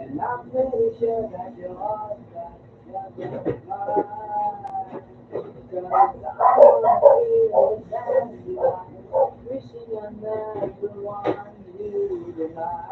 And I'm pretty sure that you're all that you're mine. Cause I wanna feel the dance tonight, wishing I never want you tonight.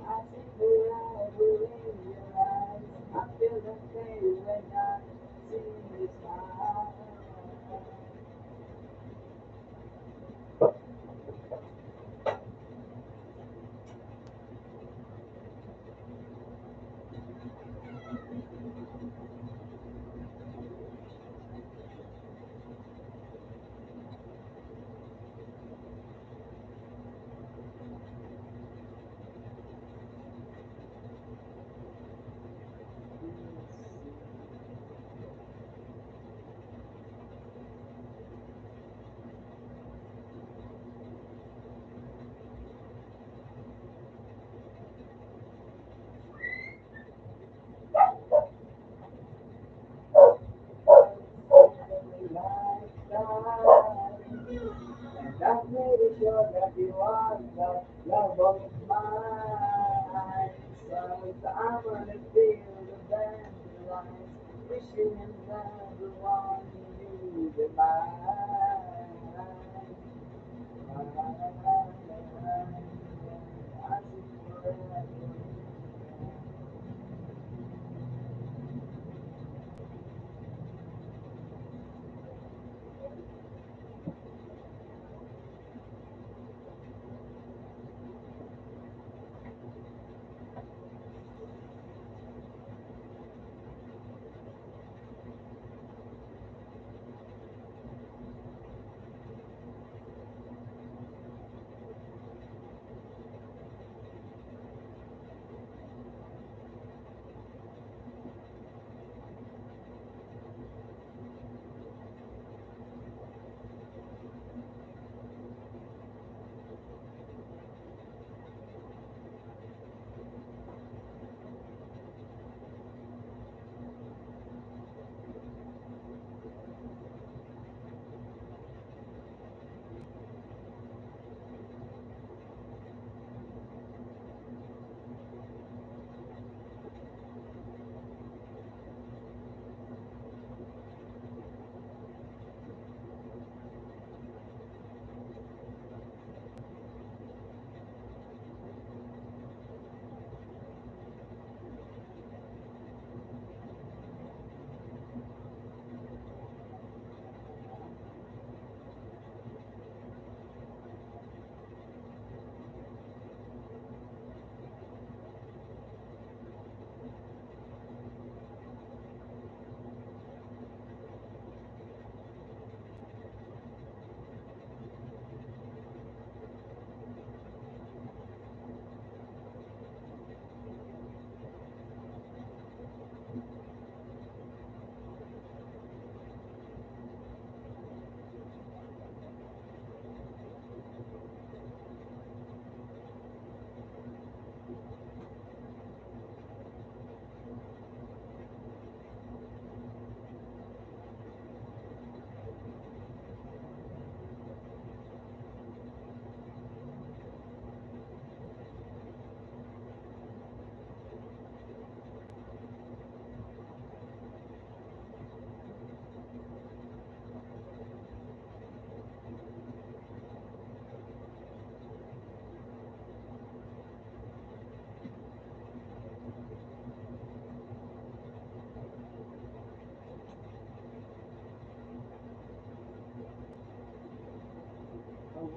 I see forever in your eyes. I feel the pain when I see you smile. And I'm pretty sure that you are the love of mine. So I'm gonna feel the dandelions, wishing and never wanting you to mine. I see forever.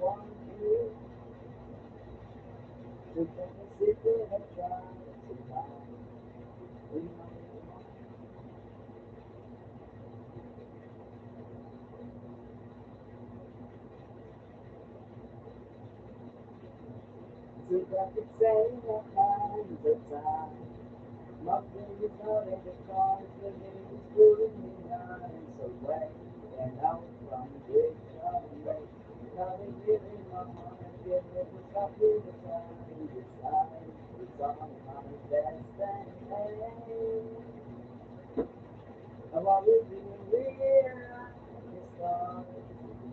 want you to come and sit there and try tonight. We know you want to come and say all kinds of time. Nothing is not in the cards, the name is pulling me eyes away and out from this way. Nothing here in my heart, get never stop in the time. Decide it's on my destiny. I've always been real, it's gone.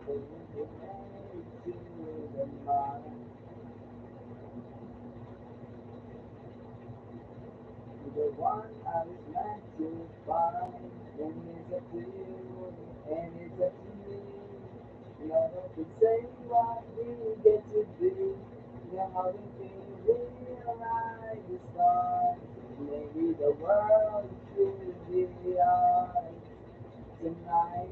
Bringing me to the mind. The one I was meant to find, and it's up to you, and it's up to me. None of the say what we get to do. Now how we can realize the stars. Maybe the world should be ours tonight.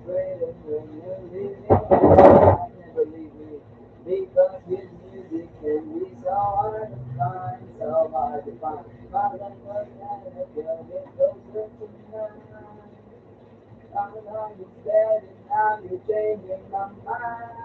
When you're living, never leave me. Because his music can be so hard to find, so Now you're changing my mind.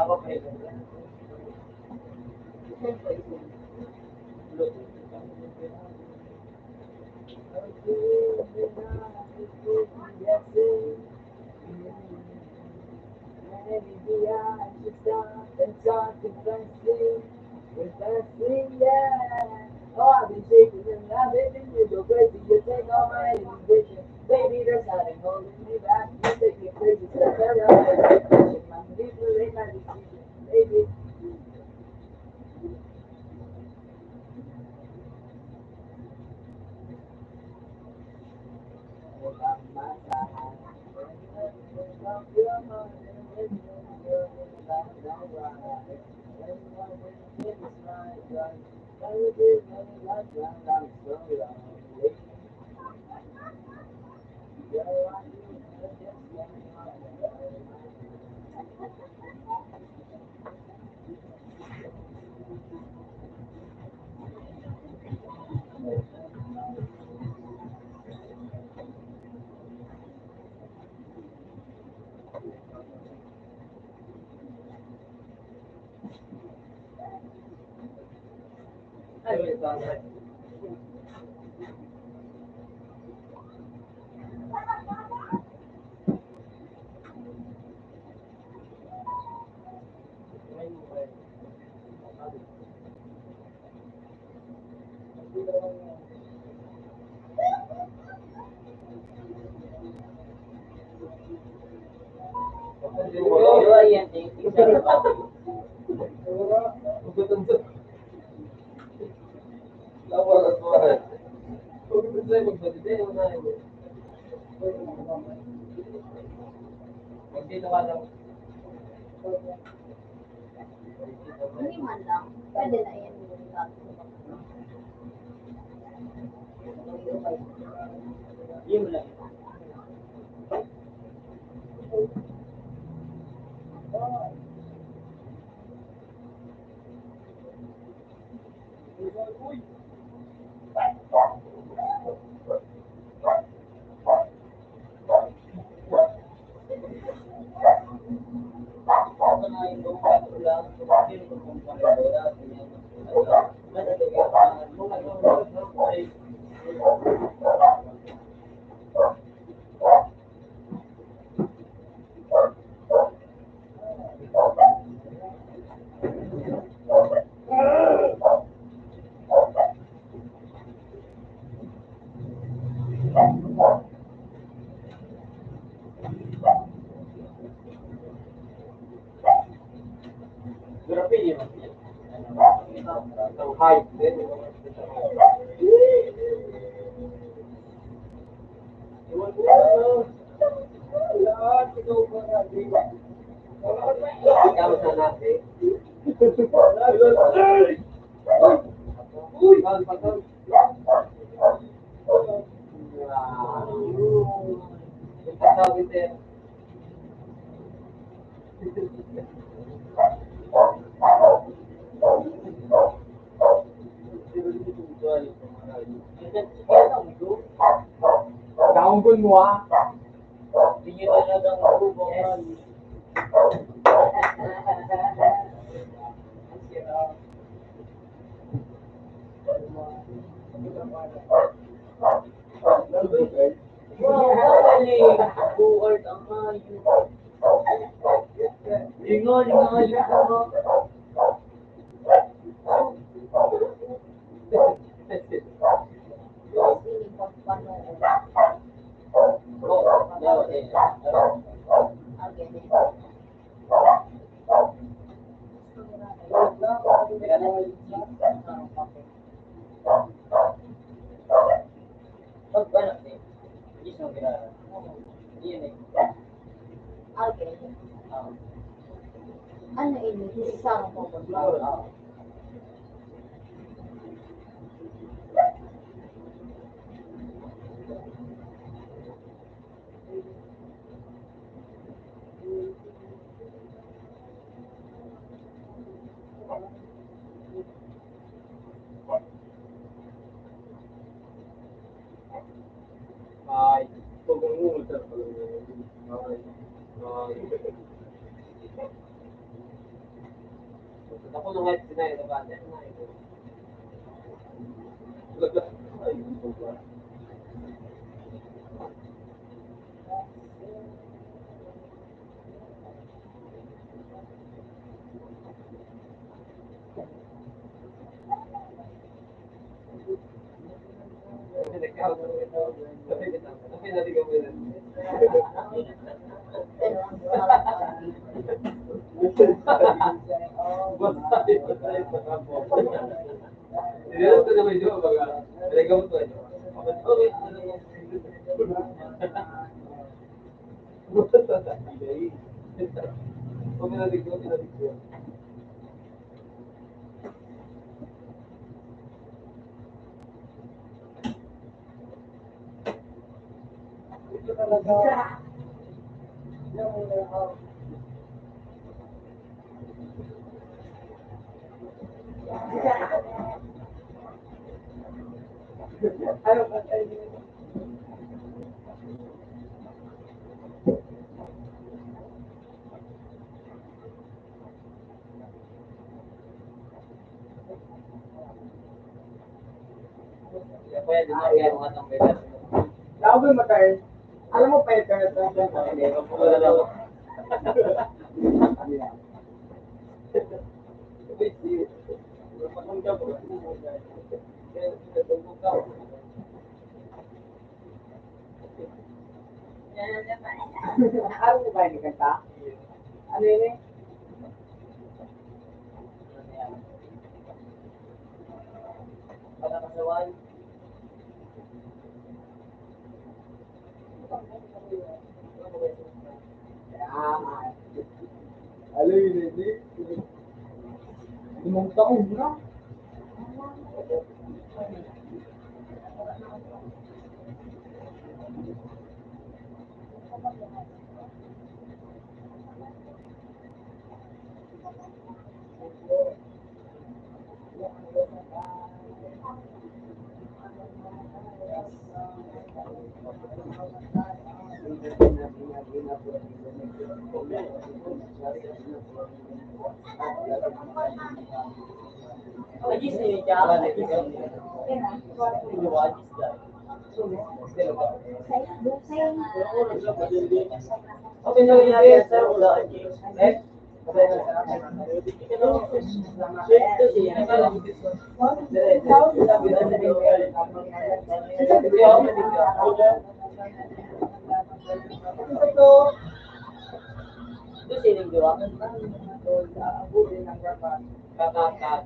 Ako kayo. Maybe I should stop and talk confessing, yeah. Oh, I've been shaking and I've been thinking you go crazy. You take all my inhibition. Baby, there's nothing holding me back. You take me crazy, step around. My manipulate my decision, baby. Magdito ka lang. Hindi man lang. Pwede na yan. Yun lang. Grabe yun. Ang hype din. Iwan ko ano. Lahat, ikaw ba nga, di ba? Ikaw sa natin. Uy! Patol. Yung patawid eh. Kaungkol mo ah. Hindi nyo talagang hubong. Galing. Buward ang mayo. Lingon mo. Ano ini? Isang mo ba? Ay, pag-uulta pa lang. Ako nung kahit sinay na ba? Ay, Ano ba tayo? Pwede na kaya mga tambayas. Laban mo tayo. Alam mo pa ito na ito. Hindi, wala lang. Alam mo ba yung kanta? Ano yun eh? Pagkakasaway. Alam yun hindi. Limang taon na. Ajis na yun siya. Okay na yun yan, sir. Wala, Ajis. Next. Ito sining diwa. Kakakat.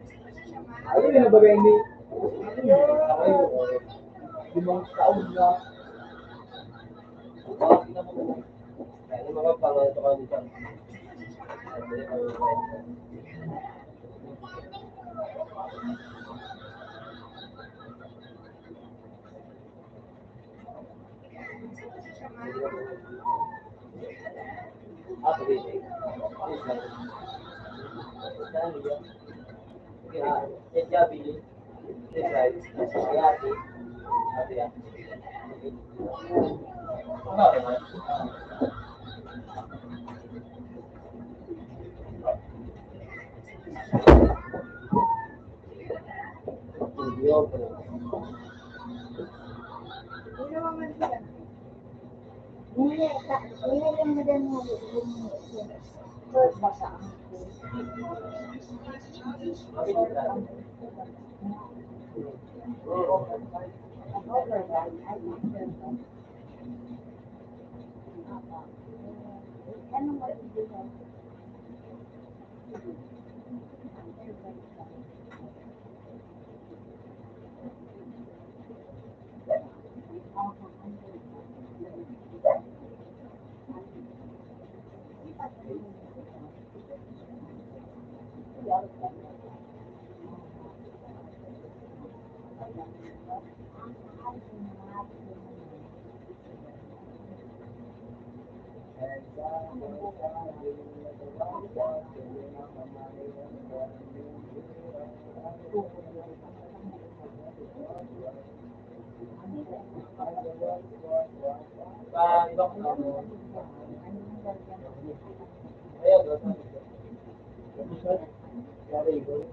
Alam yun na ba hindi? Limang taon na. Ano mga pangalan ka dito? Yan gabi. This side. Ate. Ate yan. Ano naman? Nilagyan mo din mo yung first basa. Anong maibigan? Ibang ano. Ayan, very good.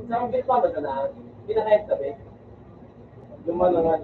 Isang bit pa ba na? Pinakahit sabi? Lumano nga.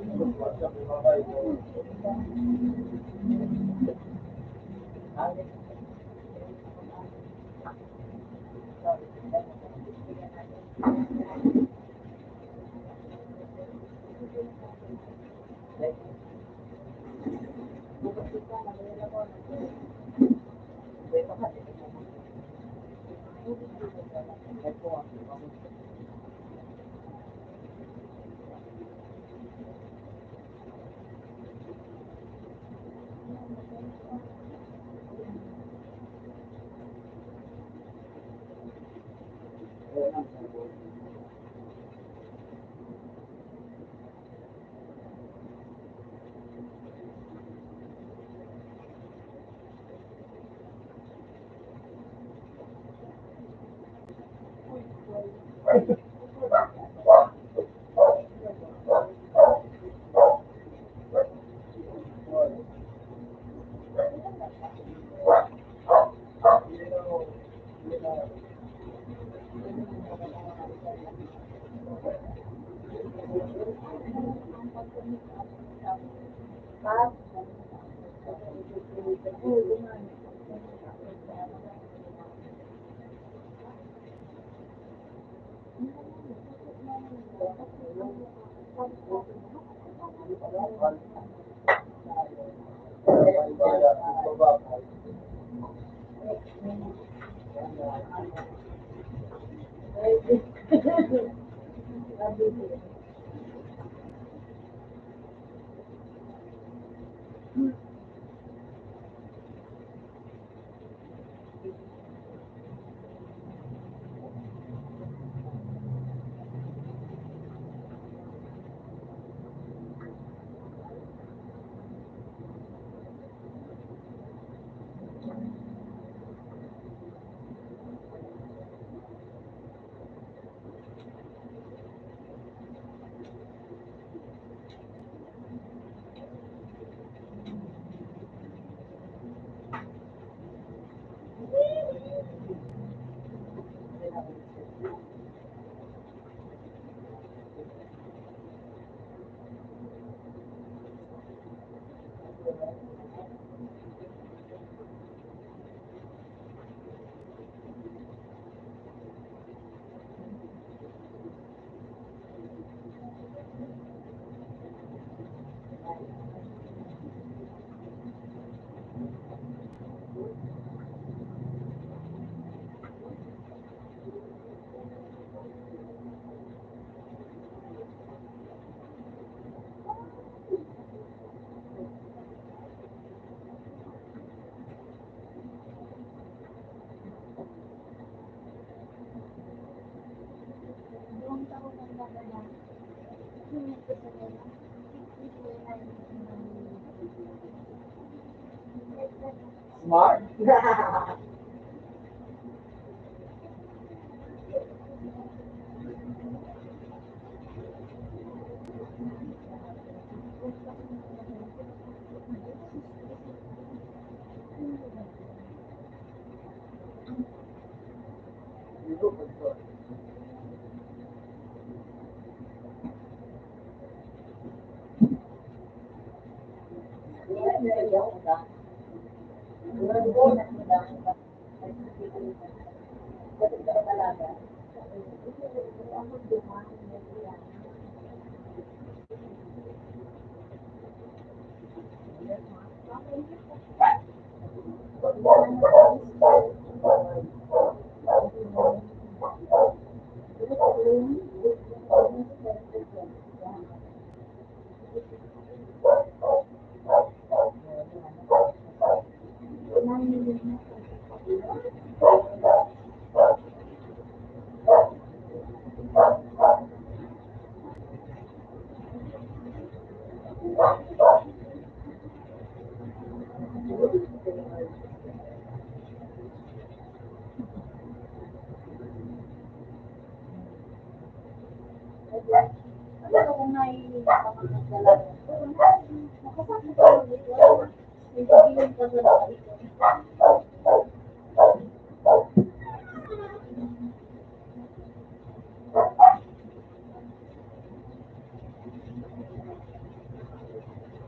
Smart?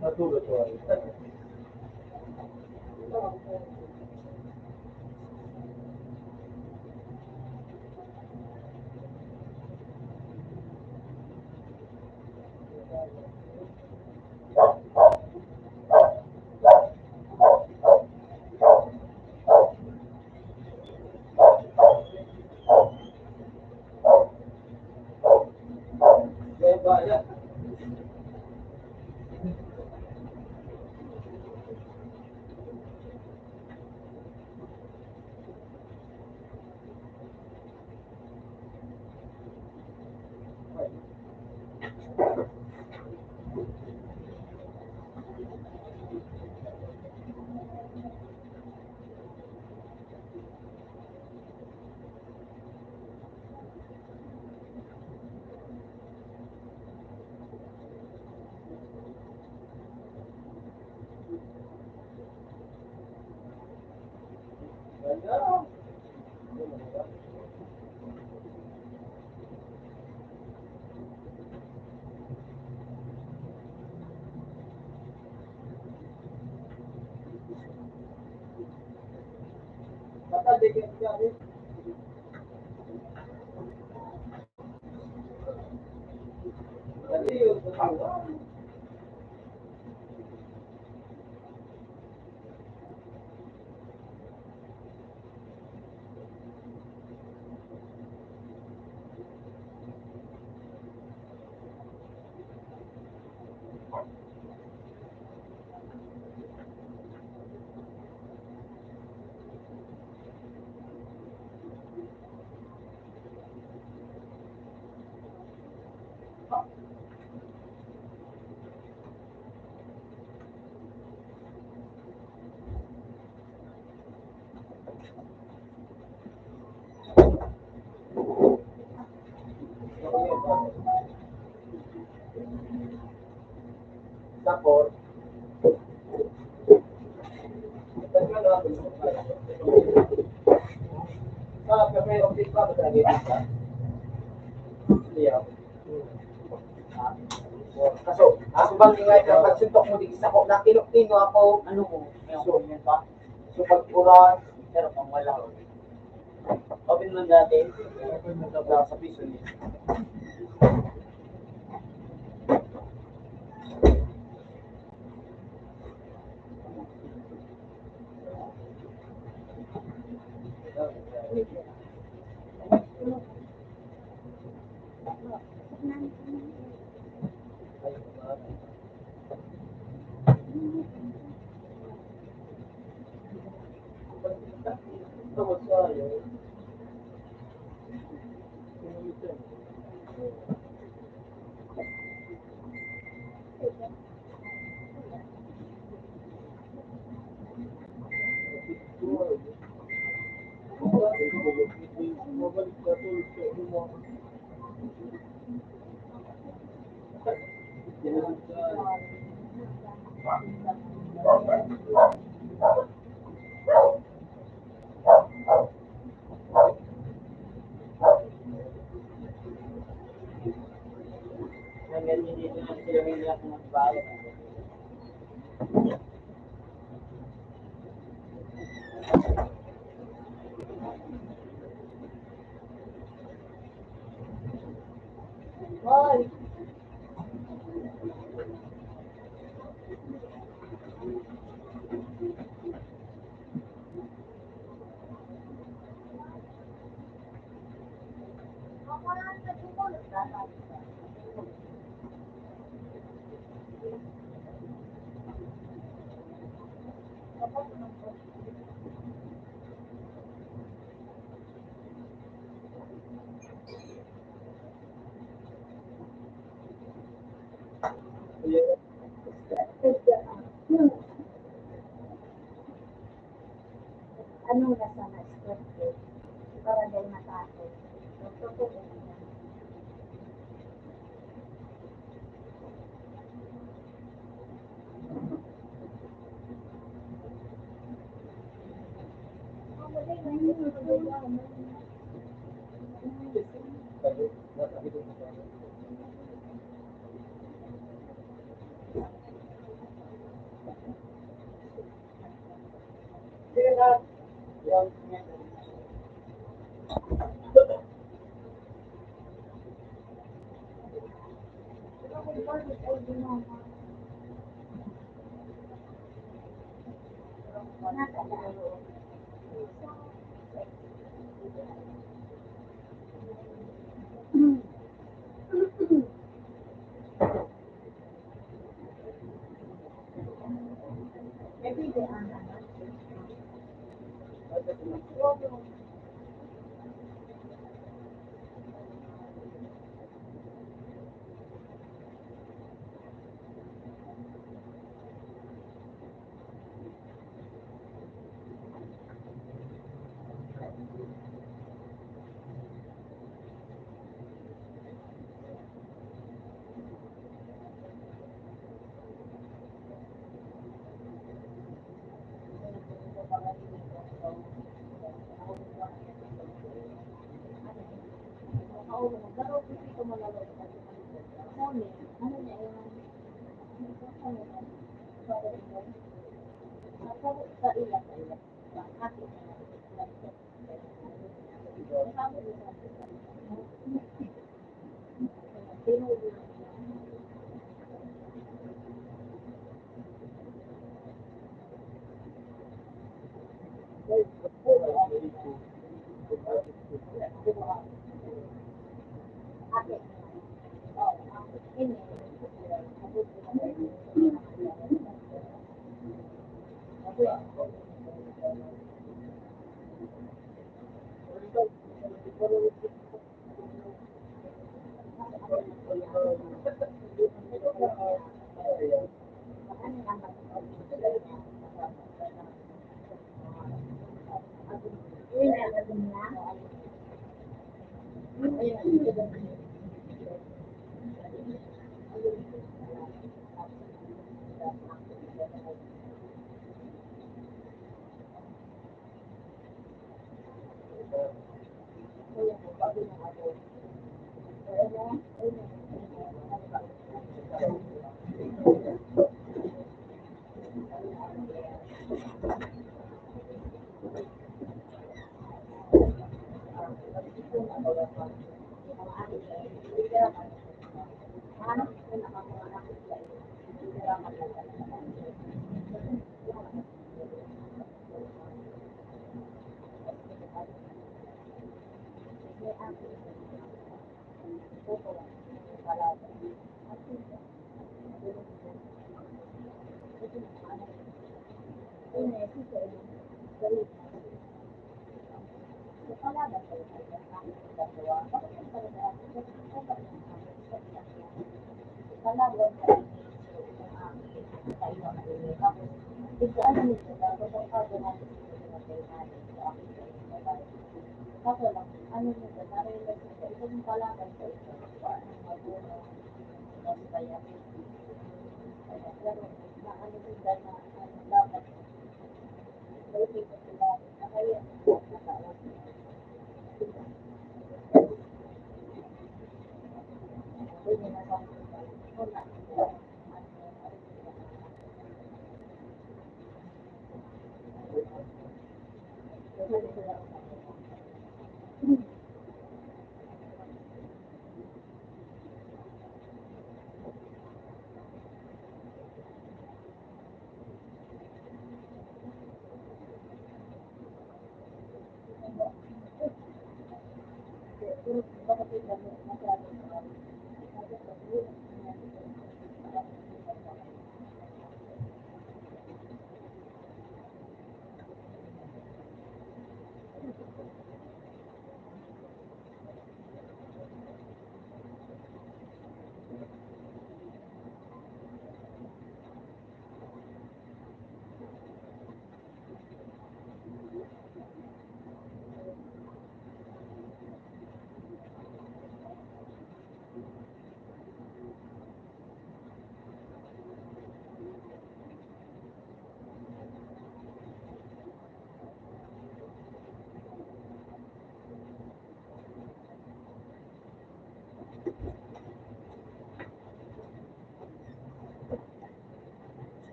Natulog ko. Kaya Tapos, kape okay pa ba talaga dito? Iya. Kaso, ako bang ingay na pagsuntok mo di isa ko, nakilok-kino ako, ano mo, so, so pagpuran, pero pang wala. Open mo natin, sa piso niya. Hoy! Ako na nagpupulot na tayo. Ano na sana scripted para dahil matakot. Sa ilan.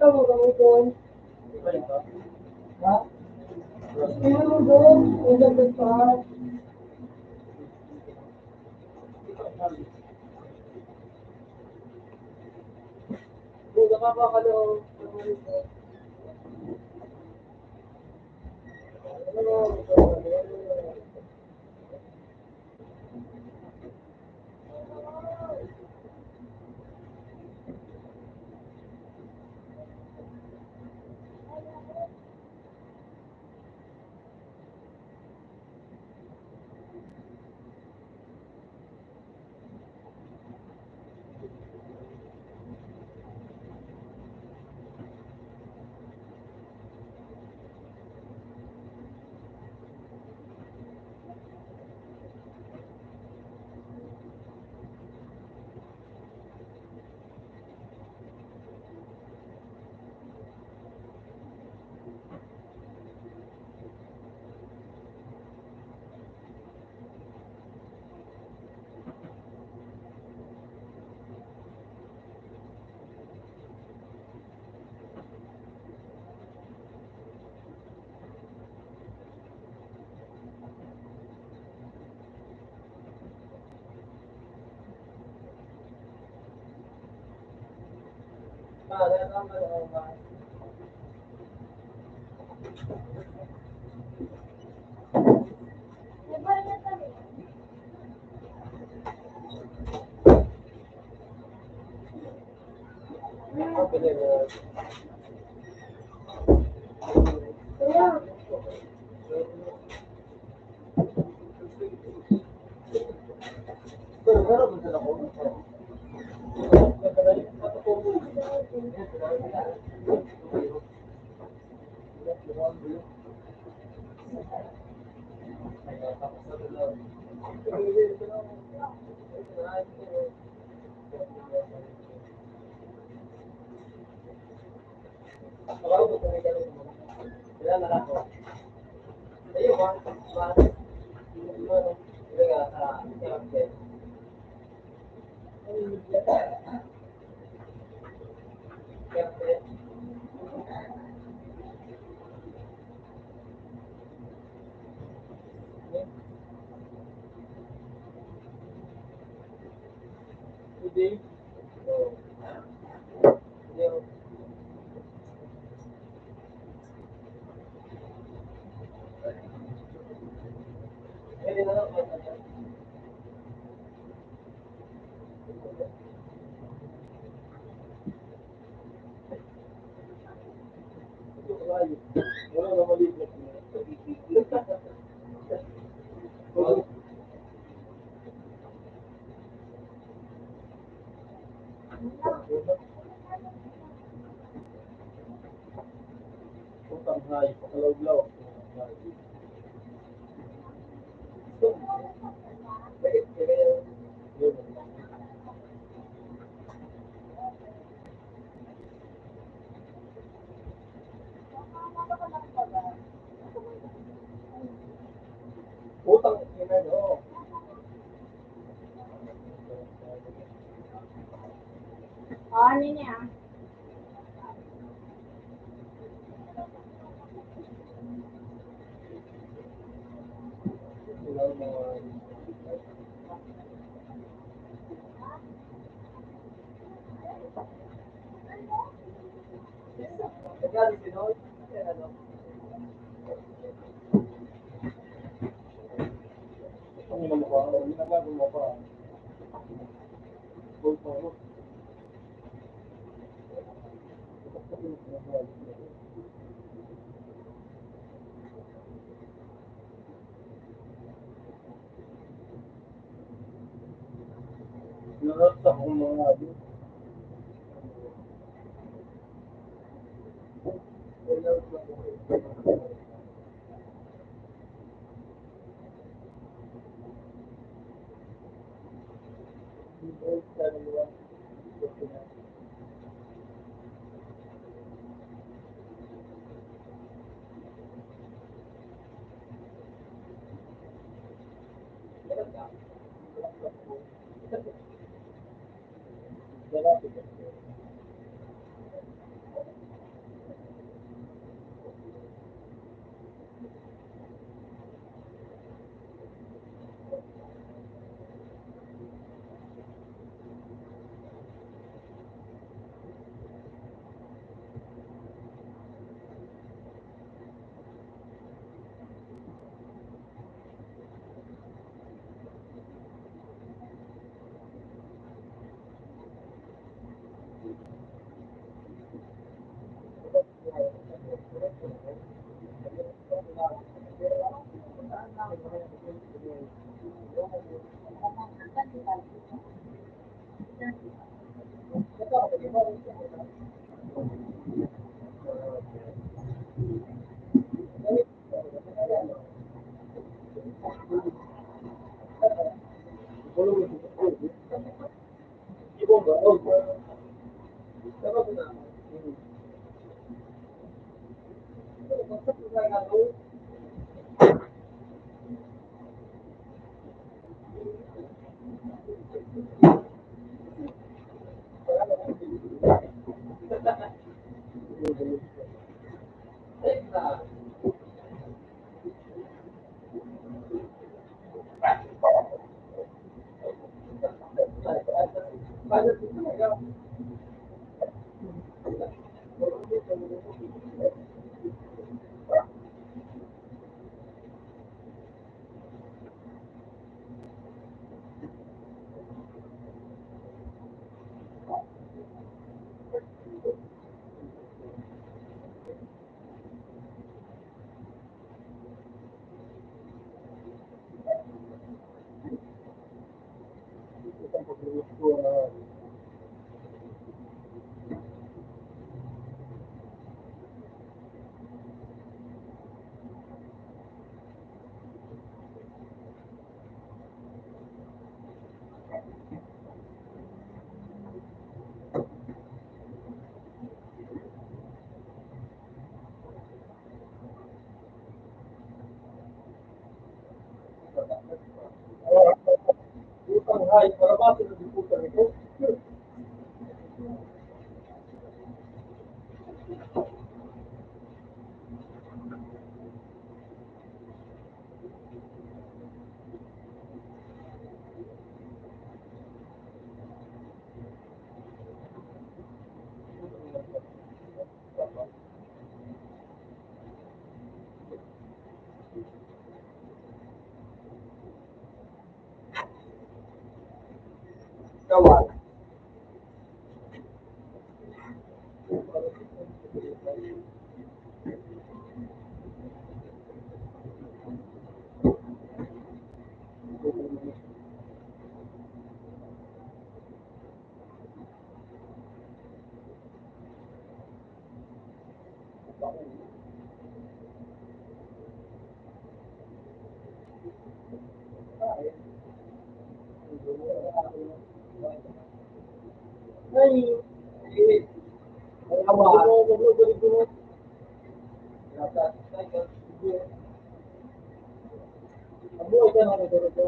Ikaw mo kami doon. Ha? Ikaw mo doon. Ang ganda pa. Kung nakakakalo. May bal na tayo. Kaya, Utang ina nyo. ano niya? Nasa akong mga yun. Ay, para ba ito ng puta nito? Kawan. Ay, kawan. Abuhay ka na ito.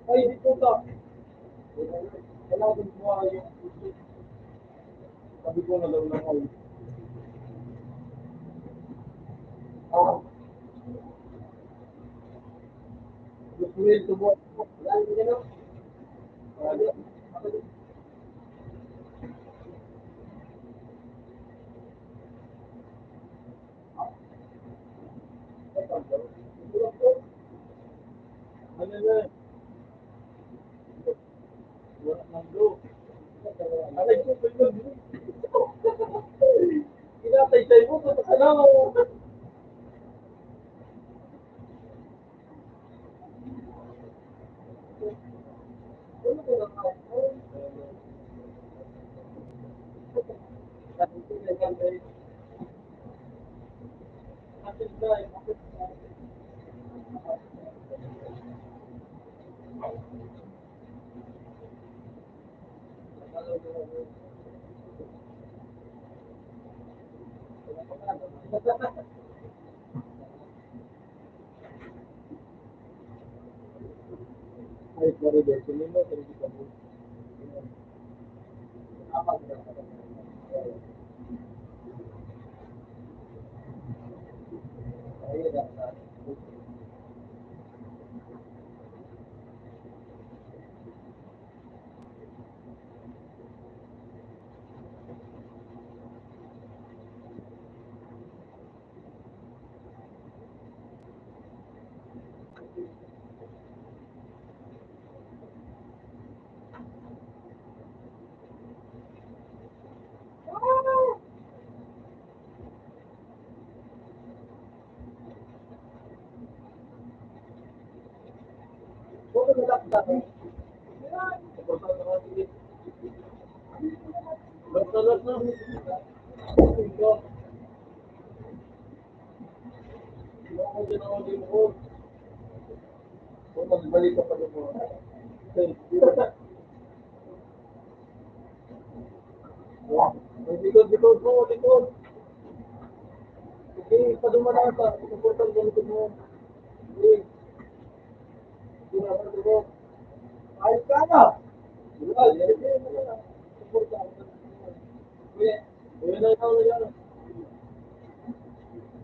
Ay, di po ka. Kailangan mo yung sabi ko na lang lang ay. Gusto rin tubuhan. Wala yung gano'n. Ano na? Wala nang do. Alay ko pa yun. Kinatay-tay mo. Ano? Ay, sorry, Beto. Hindi mo, hindi ka mo. Balik ka pa rin mo. Likod, likod mo, likod. Okay, paduma na ka. Supportan mo, likod mo. Okay. Hindi na ako ito. Ayos ka na. Wala, yan na. Supportan. Okay. Ayun na ikaw na yan.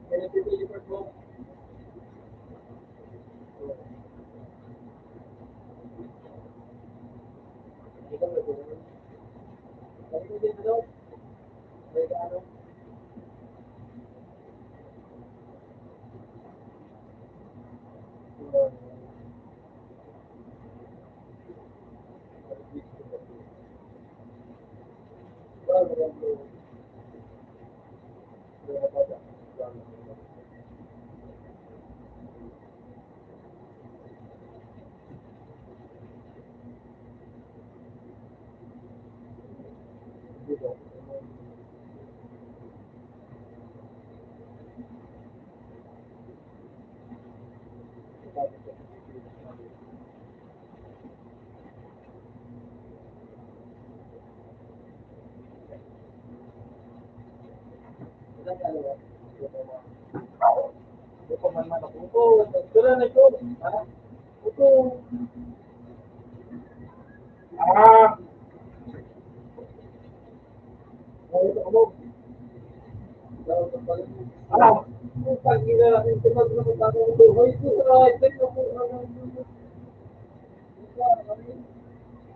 Kaya pipili pa mo. Ikaw na ito. Kaya ko din daw. Kaya ka ano. Ah, alam, pag gina natin tumag na magkakaroon ng buhay, ito sa right na po,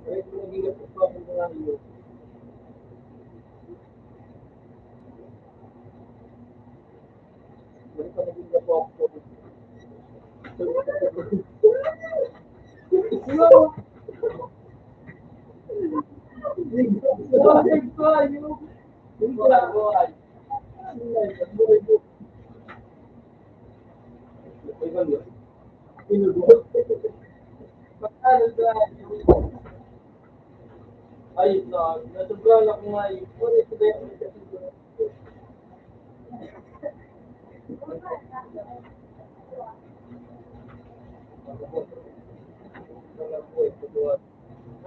ay, ito naging po ako mga iyo. Balik ka naging po ako. Ayos na, nasubra na ko nga yun. Ano ito ba yung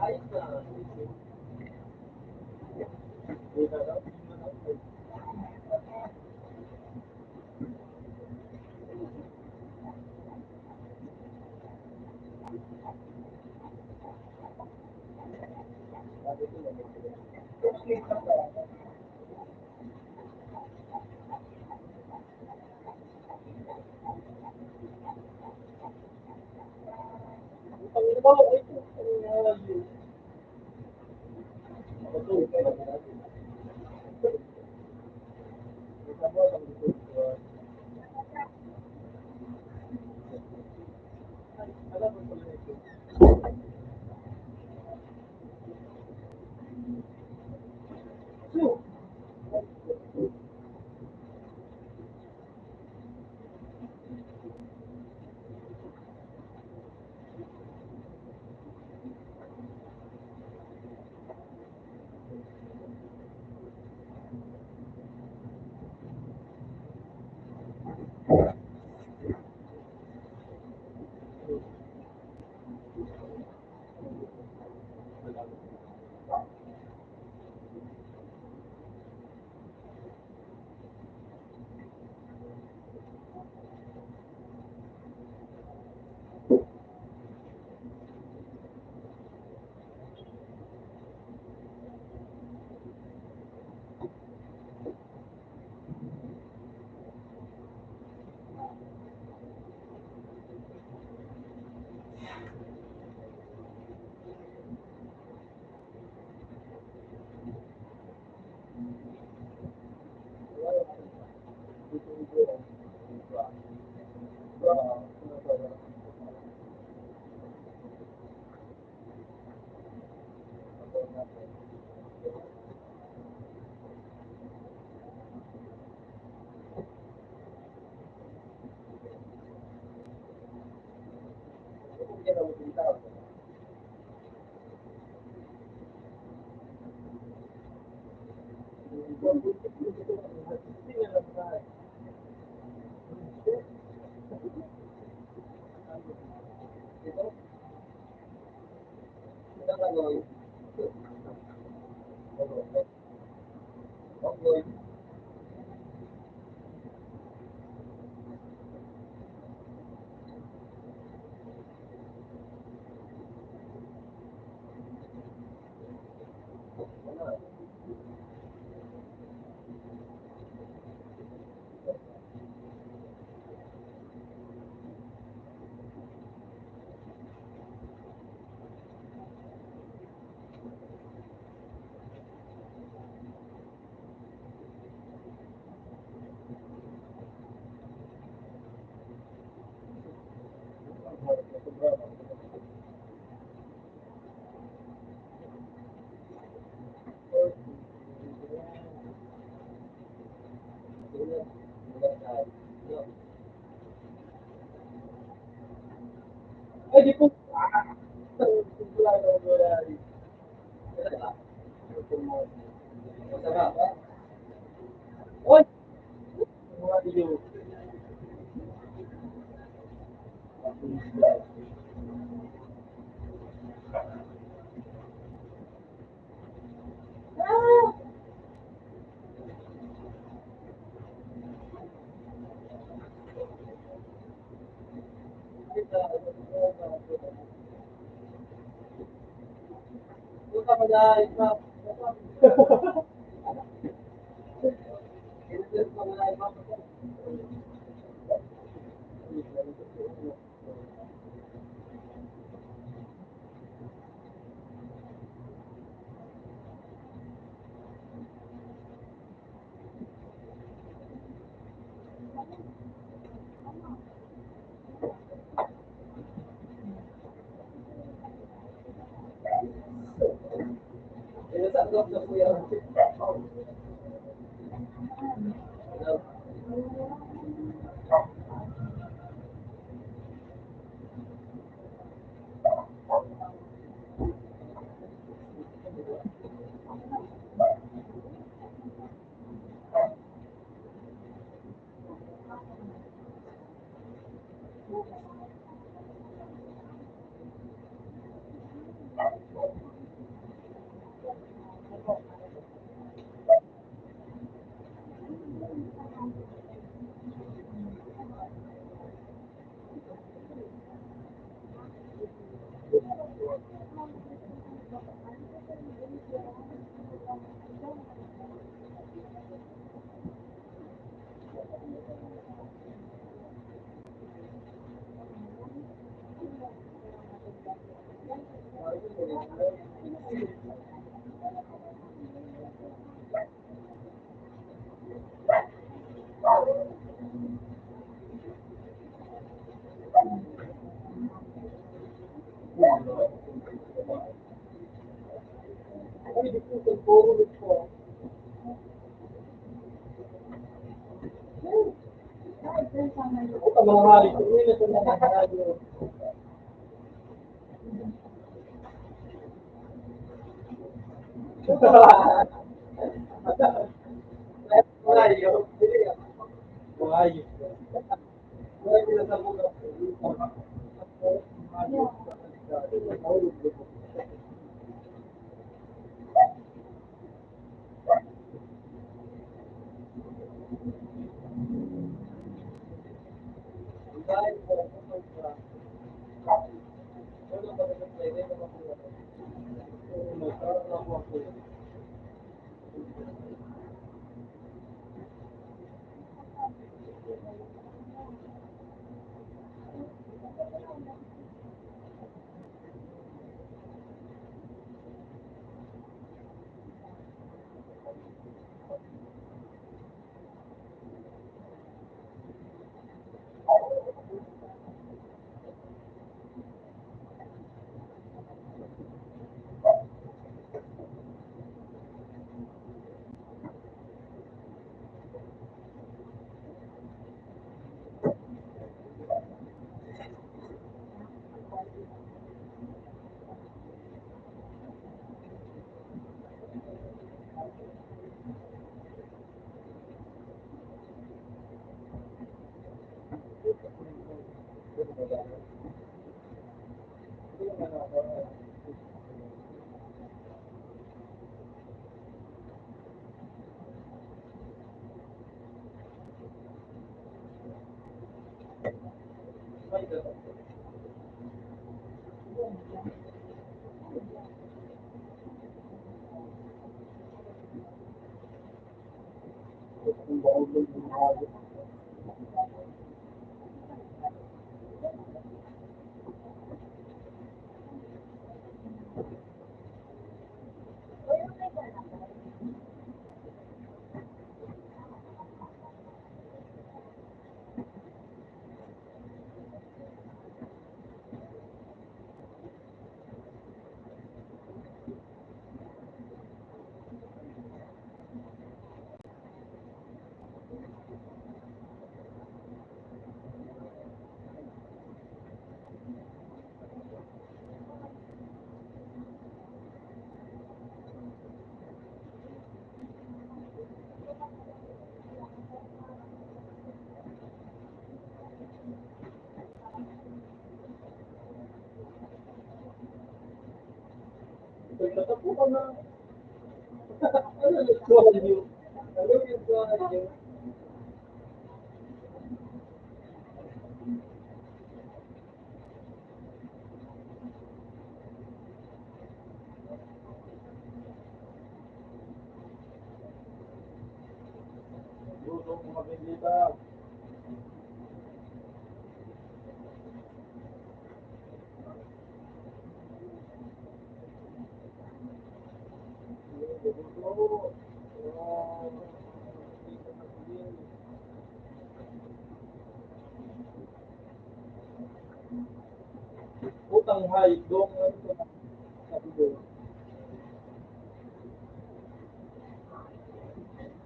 ayos na. Ang ino mo, ito. Hindi na mo Ay, di po. Masarap. Oy! Mga iyo. Ah! Puta mo na, isa. Saan na po yan? Puta mga hari. Uwi na ito na radyo. Radyo. Radyo. Radyo na Natapukan na. Ano yung value? Ano yung value? Gusto mga bendita. Utang hayop dong. Sabi doon.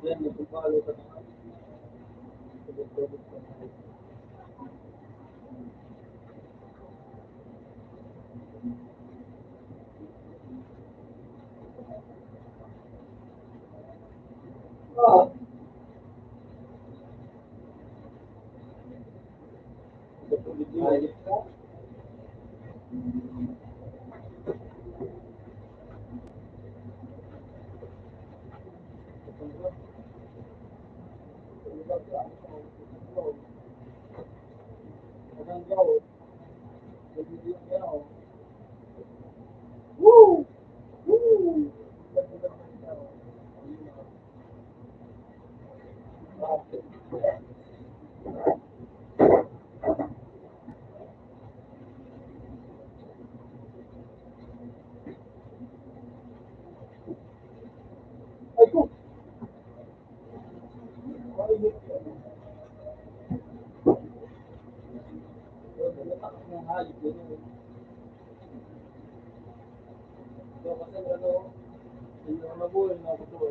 Yan, yung palo sa mga. Ah, hayop ka. Woo! Woo! Ay, ko. Hayop yun. So, kasi ano, yung mga buhay na gusto ko,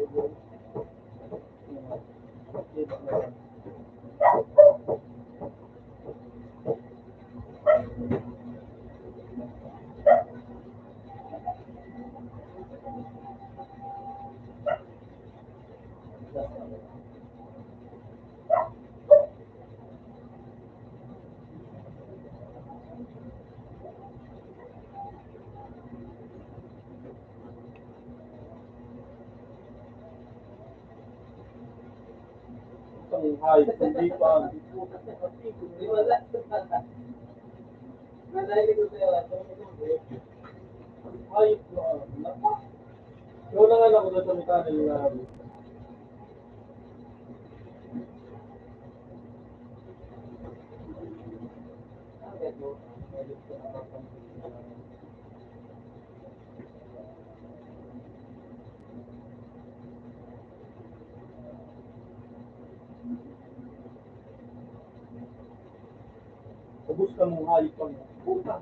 isang hayop, hindi pa. Di wala. Nalaili ko sa'yo, hayop na. Ikaw na nga lang ako doon sa mukha na ubus ka mong hayop pa mo. Puta.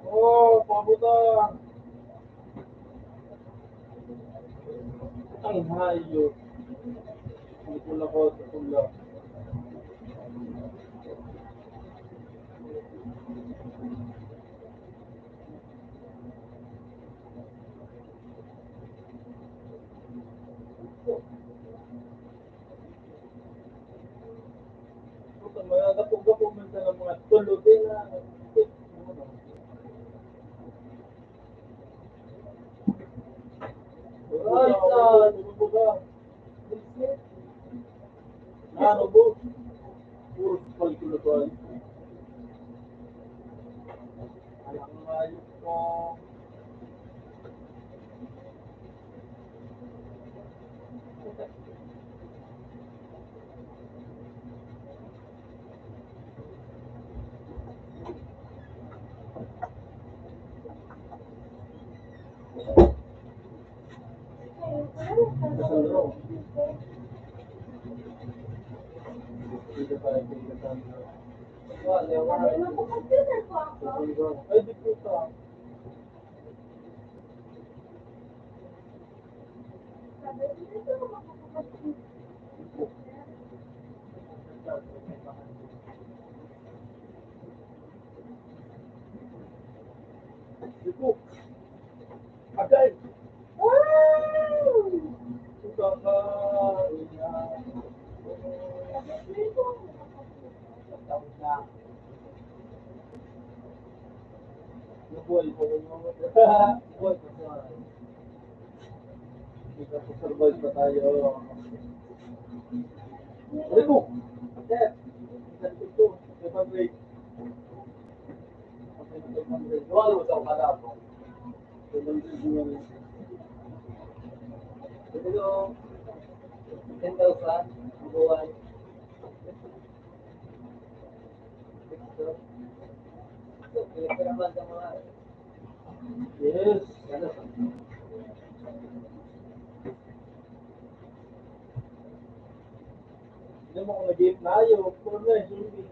Oh, pabuta. Ang hayop. Ang pula ko sa pula. mga tulo din na. Right na, tumubuga. Ano po? Puro kalkulo ko. Alang ayos ko. Sabi mo, computer po ako. Ay, di po ka. Sabi mo, dito ako magkakapagputer. Di po. Agay. Wow! Puta ka. Sabi mo, dito ako magkakapagputer. Tapos na. Nabuhay po ko mga. Buhay pa sa. Survive pa tayo. Ano po? Sir. Sir, ito. 500. Wala mo sa ukala po. 700 yun. Ito. 10,000. Buhay. Yes. Hindi mo kung nag-game na ayaw. Puro na eh. Hindi.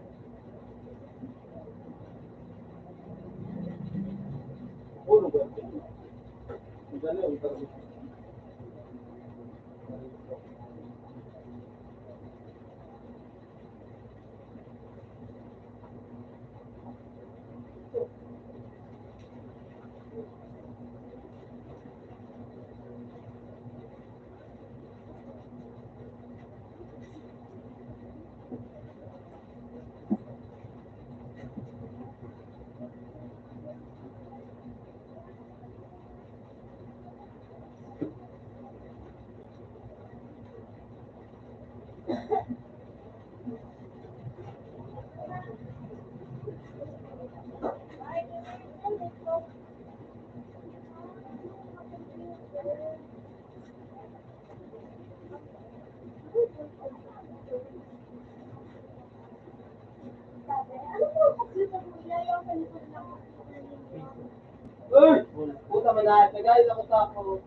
Puro ba? Ang galing. Ang galing. Sabi, ano po ang computer mo? Ilayaw ka nito ng computer ninyo. Uy! Puta manahit. Nagalit ako sa ako.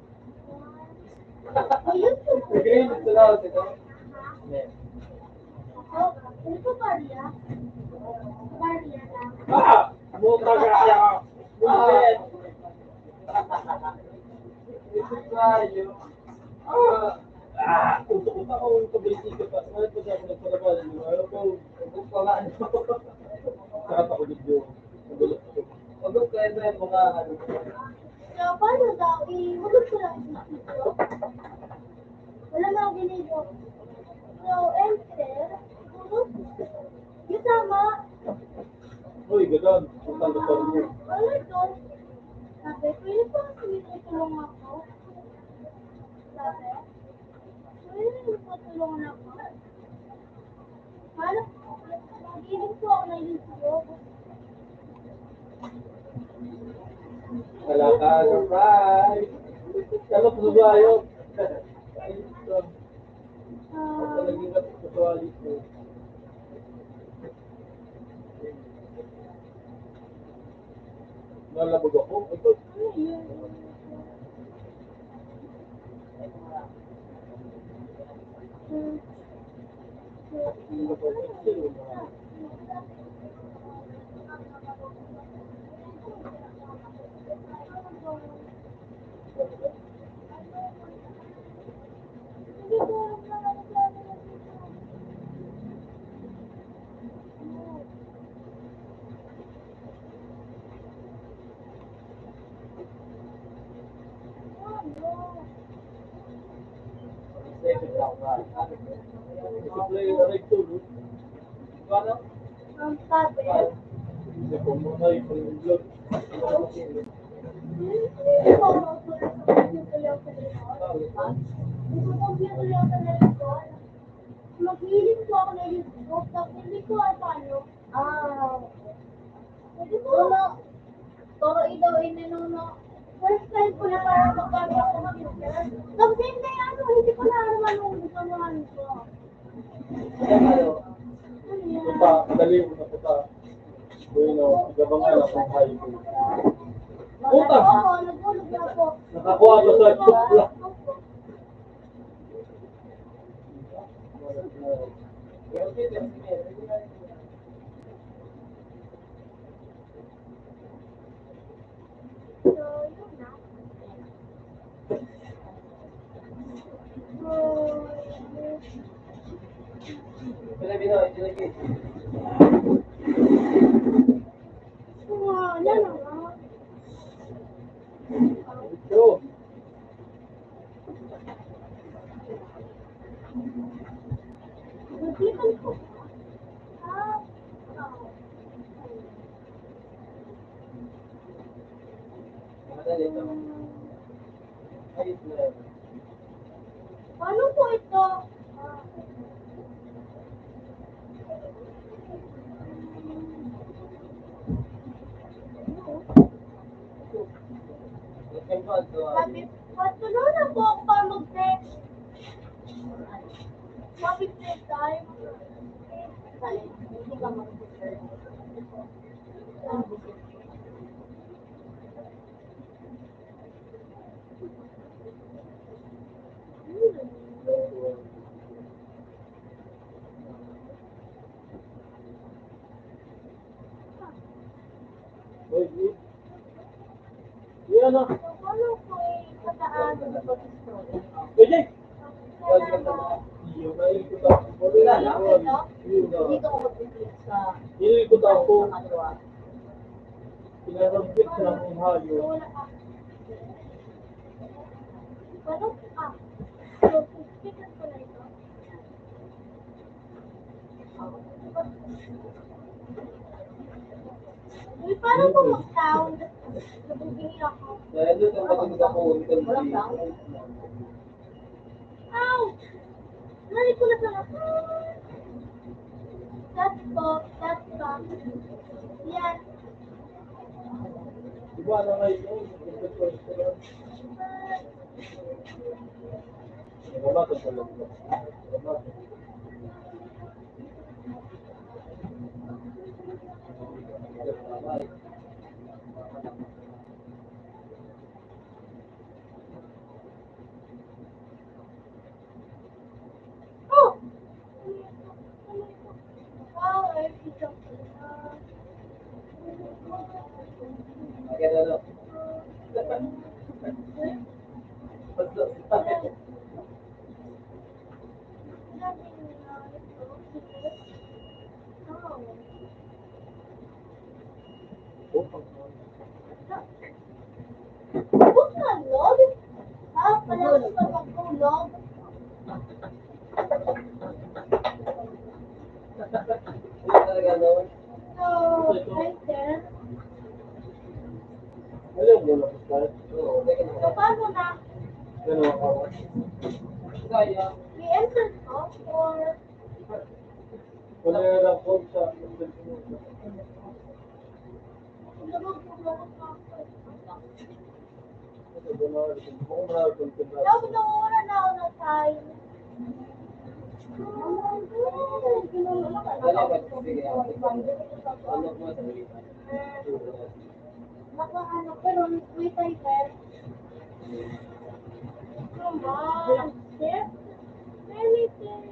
Ayun po. Nag-grade ito lang. Ito. Hindi. Ako, ano po Maria? Maria lang. Ah! Puta ka kaya ka. Bullshit! Ito tayo. Uto ko pa kung kabilis ka pa. Ano pa siya nagpalabas? Ano ko? Huwag pa nga. Sarap ako dito. Magulat ko. Huwag kayo na yung mga ano. So, paano daw? Ihulog ko lang yung video. Wala na akong ginilo. So, enter. Ihulog. Yung tama. Uy, gano'n. Punta ka pa rin mo. Ano ito? Sabi, pwede po kasi tulong ako. Sabi, pwede po tulungan ako. Paano? Mag-inig po ako ng YouTube. Wala ka, surprise! Kalap sa bayo. Ayos ka. At talagang kapitali ko. Nalabog ako. Ito. Ano yun? Hindi ko pa rin. Hindi ko alam na ano plano na dito. Ano? Second lang ba? Ito play right to. Ano? Ang sabi. Hindi ko muna yung pag-vlog. Hindi ko computer lang sa likod. Hindi ko computer lang sa likod. Mag-healing po ako na YouTube. Tapos hindi ko paano. Hindi ko. Toro daw inanuno. First time ko na parang magkakaroon ako ng computer. Tapos hindi ko na naman gusto naman ko. Ano yan? Punta, dali mo na punta. Gabangan ako ng high school. Puta! Nagulog na ako. Nakakuha ko sa tukla. So, yun na. Yan na nga. Ito. Nagklikan ko. Paano po ito? Sabi, patulungan po ako para mag-text. Sabi, play time. Hindi ka mag-text. Yan na. Paano ko ipataan? Pwede. Naikot ako. Wala na. Dito ako mag-click sa Naikot ako. kaliwa. Pinarambit sa ng hayo. Wala ka. Paano? So, click ko na ito. Uy, paano ko mag-sound? Nabubingin ako. Dahil doon ang patinig ako. Walang sound? Ow! Narinig ko na sa That's po. Yan. Diba na ngayon? Nagamaton sa loob. Nagamaton. Oh! Wow, ito. Agad ano? Huwag na, log. Pala ko pa magtulog. So, right there. Alam mo na po So, paano na? Ganun ako. I-enter ko or Wala na lang po sa lumag ko na ako. Ano Tapos nawawala na ako ng time. Nakaano, pero may timer. Come on. Yes. Anything.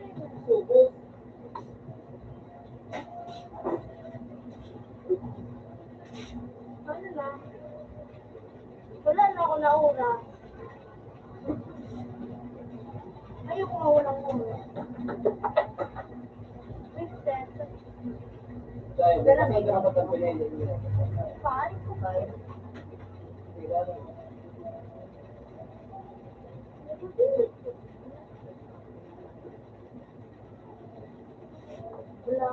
Ano na? Wala na ako naura. Ayoko nga walang muna. Reset. Paano ko ba yun? Wala.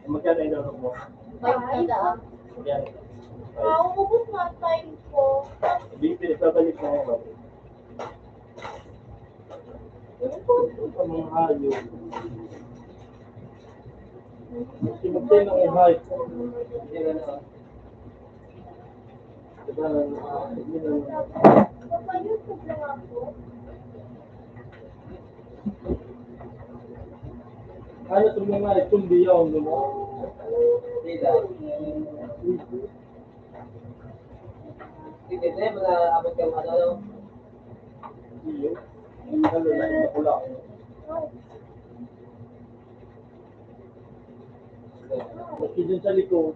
Magkano inarok mo? 500. Yan. Ubus na time ko. Babalik na ako. Ano po ito mga hayo? Sinagtay ng i-height. Hindi na na. Diba, hindi na na. Papa-YouTube lang ako. Ano ito mga tumbi yun, di ba? Hindi Hindi na, mag-aabot ka mga ano? Iyo. Ano na, nakula. Kasi dyan sa likod,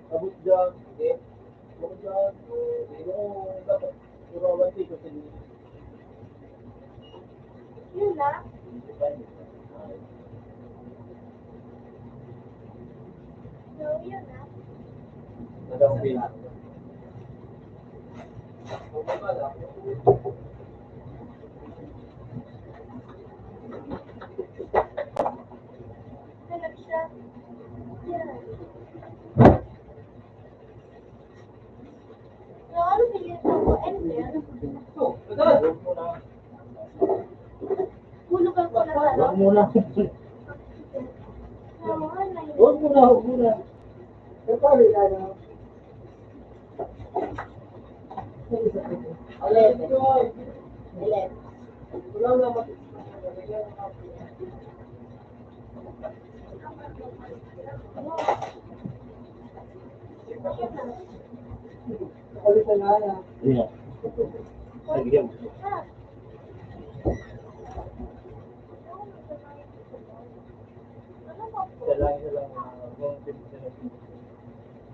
abot dyan, hindi. Abot dyan, hindi mo dapat surawan dito sa likod. Yun na. So, yun na. Nadang pila. Hanap siya. Yan. So, ano bilhin ko? Enter. Huwag mo na. Hulugan ko na Huwag lang. mo na. Huwag mo na, huwag mo na. Kapali na na. Ulit. Ulit. Wala naman. Kapalitan na na. Iya. Lagyan mo. Isa lang. Kung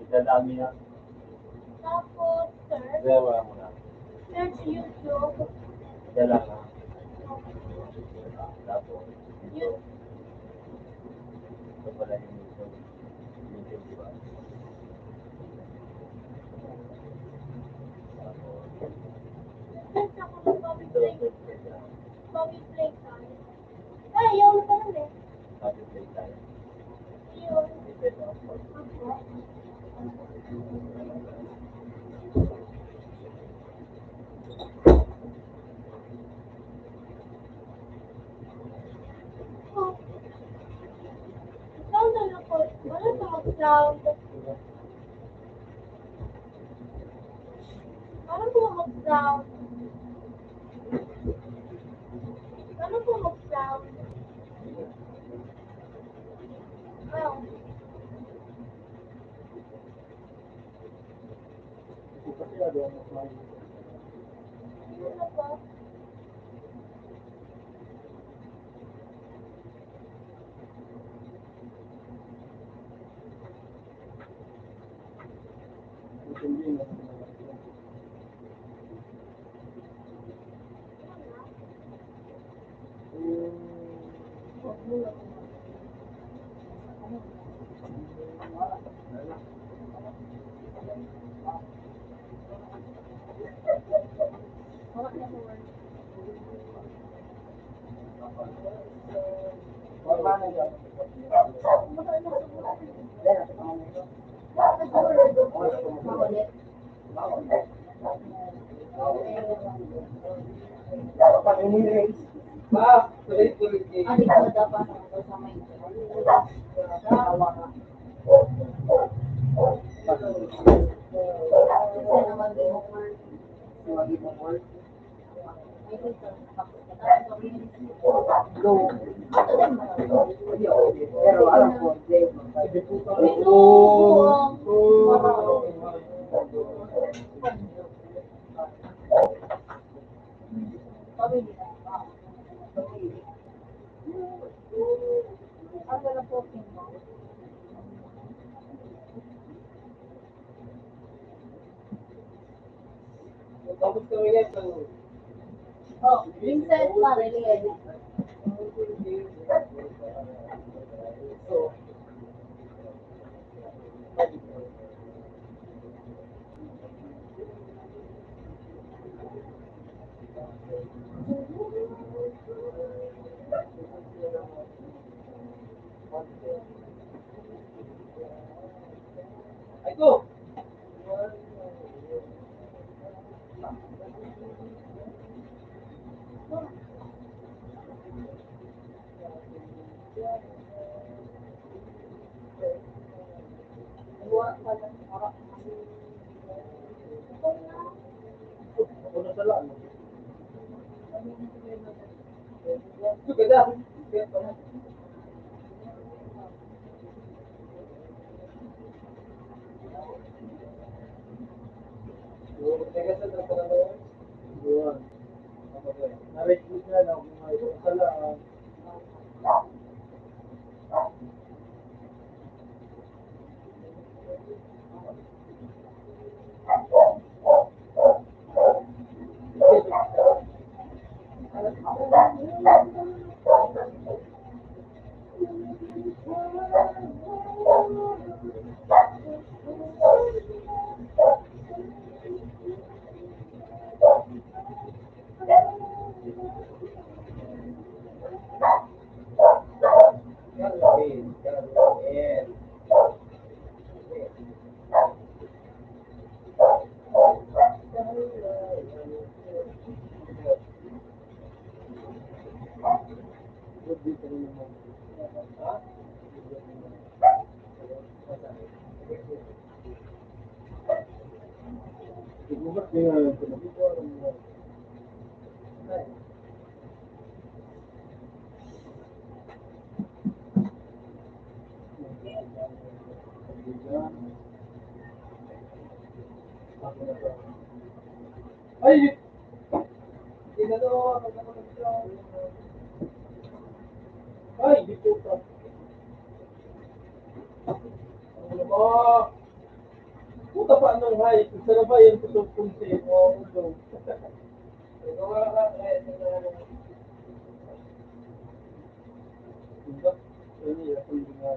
itadami na. Tapos, search. Kaya wala mo na. Search YouTube. Isa lang na. Tapos, YouTube. ito pala yung YouTube. YouTube, di ba? Search ako ng Bobby Play. Bobby Play tayo. Ay, yun pa rin eh. Happy play tayo. Yun. Depende on sport. Oh. Sound na lang ko. Wala sa mag-sound. Parang po mag-sound. Parang po mag-sound. Ayaw. Kasi ano, mas mahal. Yun na ba? Hindi na. Makulit. Adik mo dapat ako sa may tawa ka. Kasi naman di mo work. May dito. Tapos sabihin, go. Ato din mo. Pero alam ko, Tapos kami na ito. Oh, Vincent Marilyn. So, Ay, go! Ako na sa lang. Ito ganda. Teka sa trabaho. Buwan. Na-recruit na lang kung may sa lang. Ay! Ginano, ay, di po ka. Ano ba? Puta pa anong hay? Isa na ba yung tutong sa iyo? Ito. Ito nga ka, ito na. Diba? Ini, ako yung nga.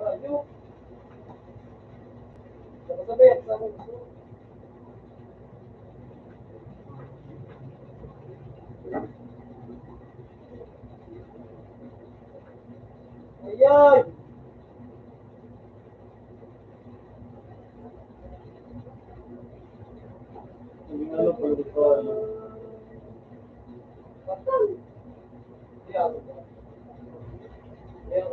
Ayun. Sabay, sabay. Ayan! Hindi nga lang pala dito. Batal. Ayan. Ayan.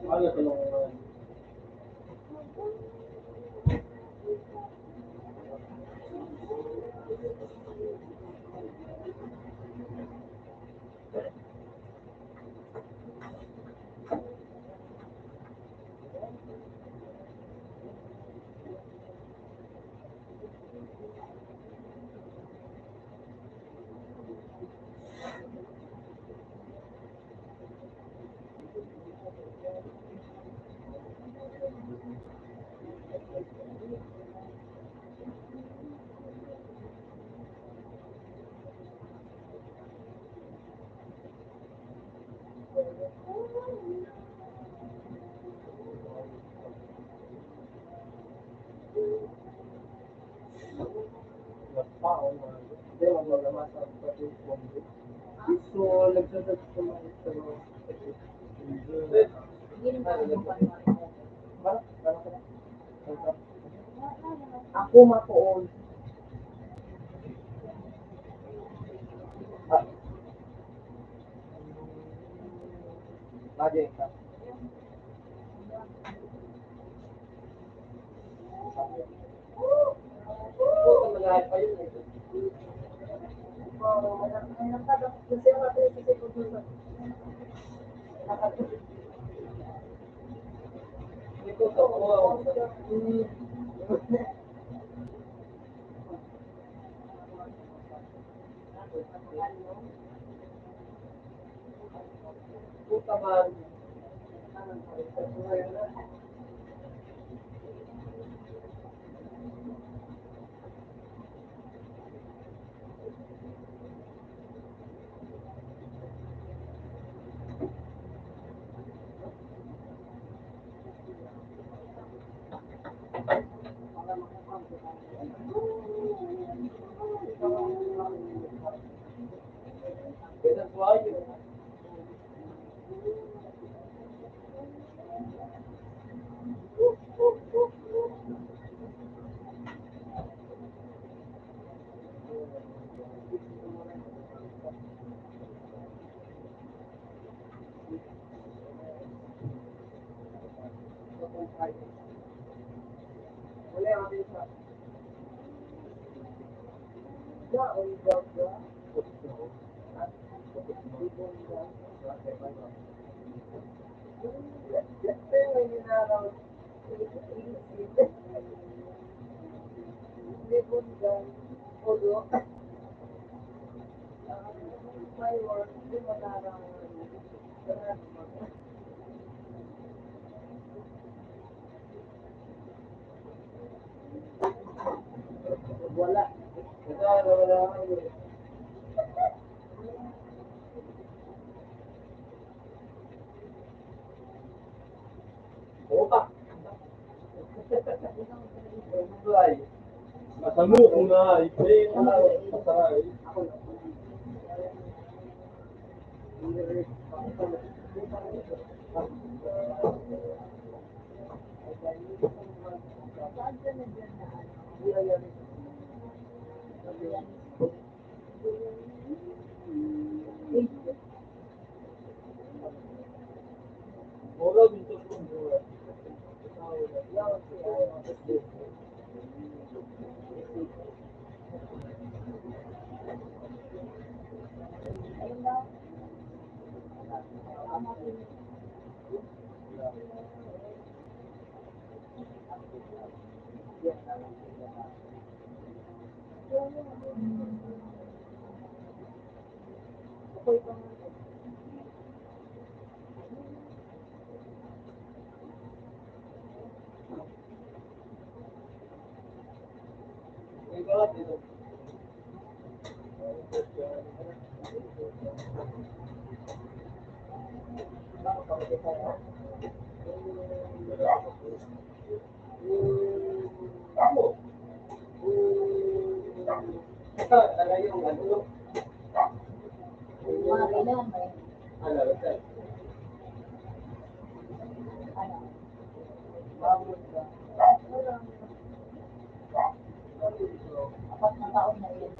Ano ito lang? So, nagsasabi ko mga ito. Ako matuon. Magic. Malayo pa yun eh. Oo, walang tadak. Kasi yung mga kasi pupuso. Hindi ko ito, wow. Puta man. That's why you. Wala yung ating sa. Wala. Wala. Opa. Masamo ko na. Iplay na. Patay. Mura dito po. Mga kailangan ba yun? Apat na taon na yun.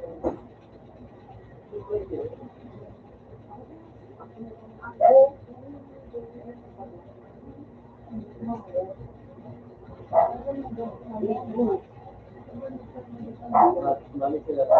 Mali sila sa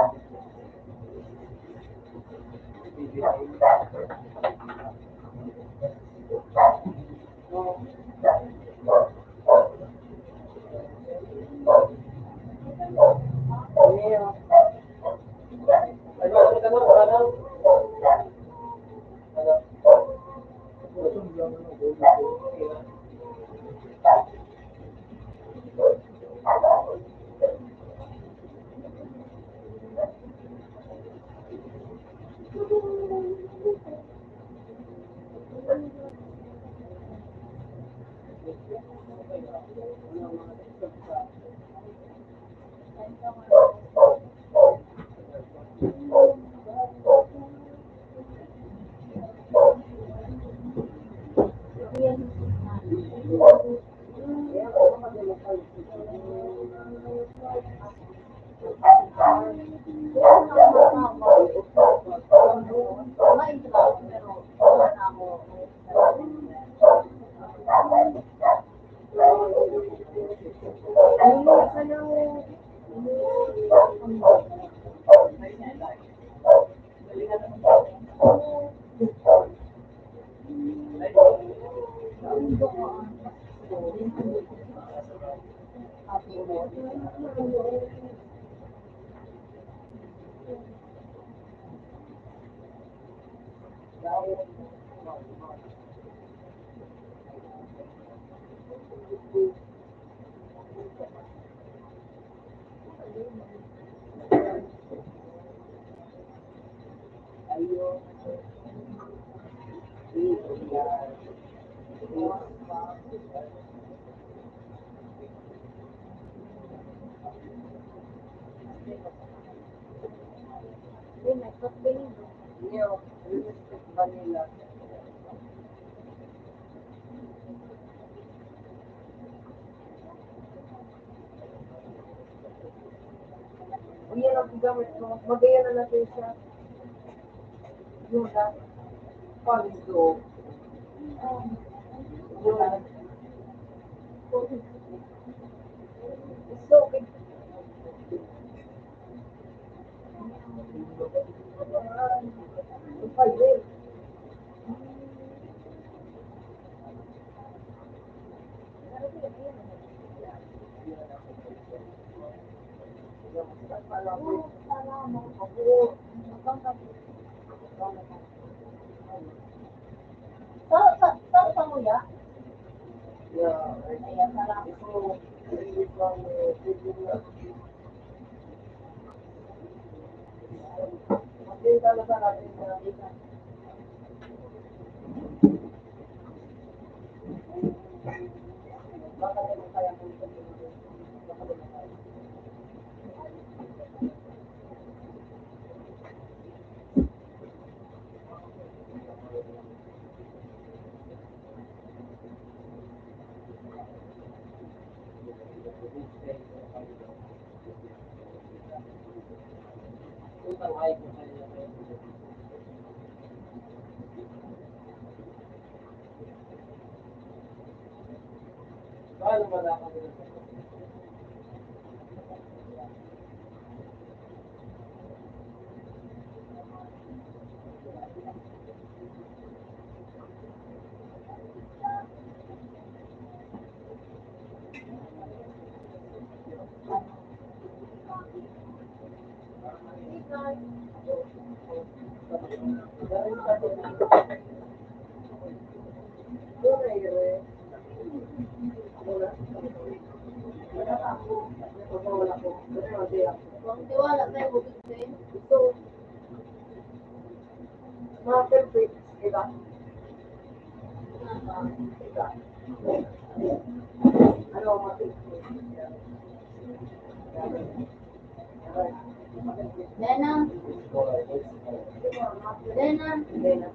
Ano May pagbiling. Iyo, realistic vanilla. Yan ang gamit ko. Magaya na natin siya. Yun na. Pag-go. Yun na. So, pag-go. Sa muya? Yeah. Ayan, salamat. So, hindi lang, hindi talaga natin na baka naman kaya kung baka naman kaya. Paano malaman nila? Dahil sa atin, yun ay wala. Wala ko. Kasi hindi ako. Kung tiwala tayo, bubig din. Ito, mga perfect, diba? Diba? Ano ang mga Lena? Lena? Lena.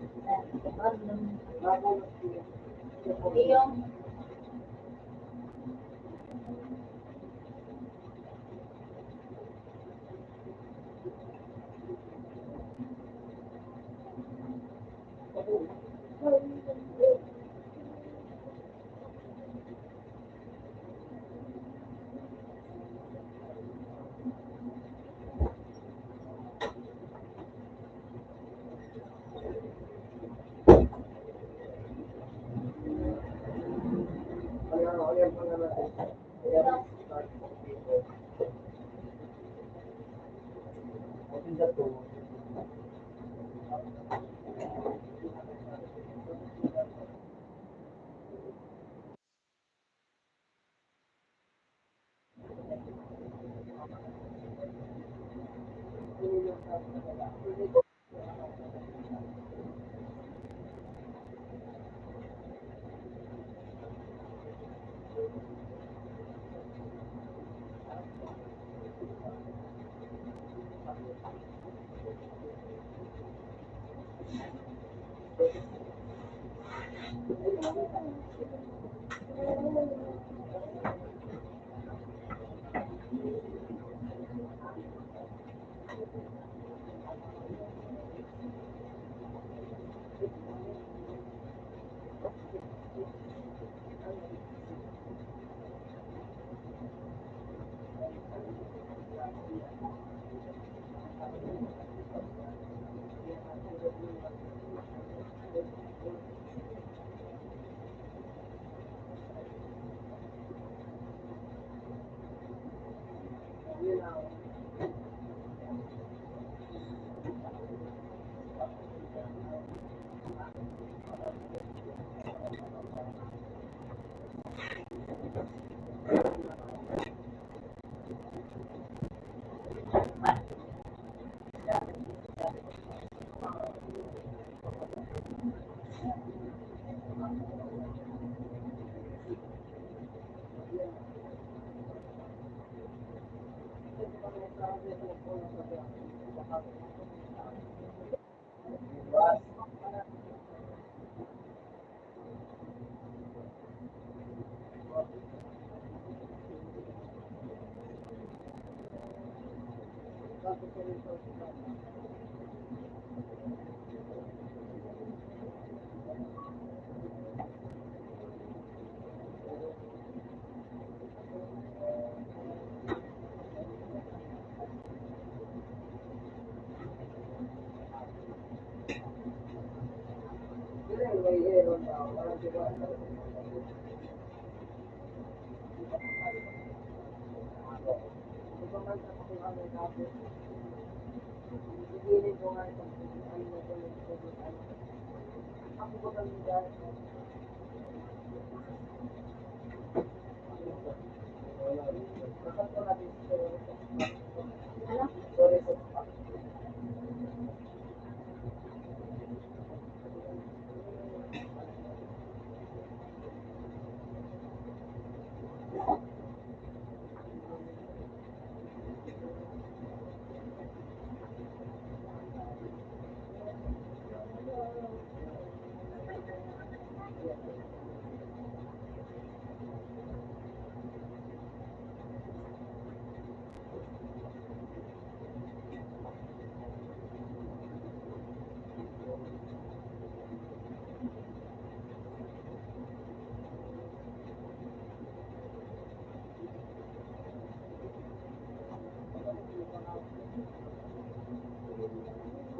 Iyong?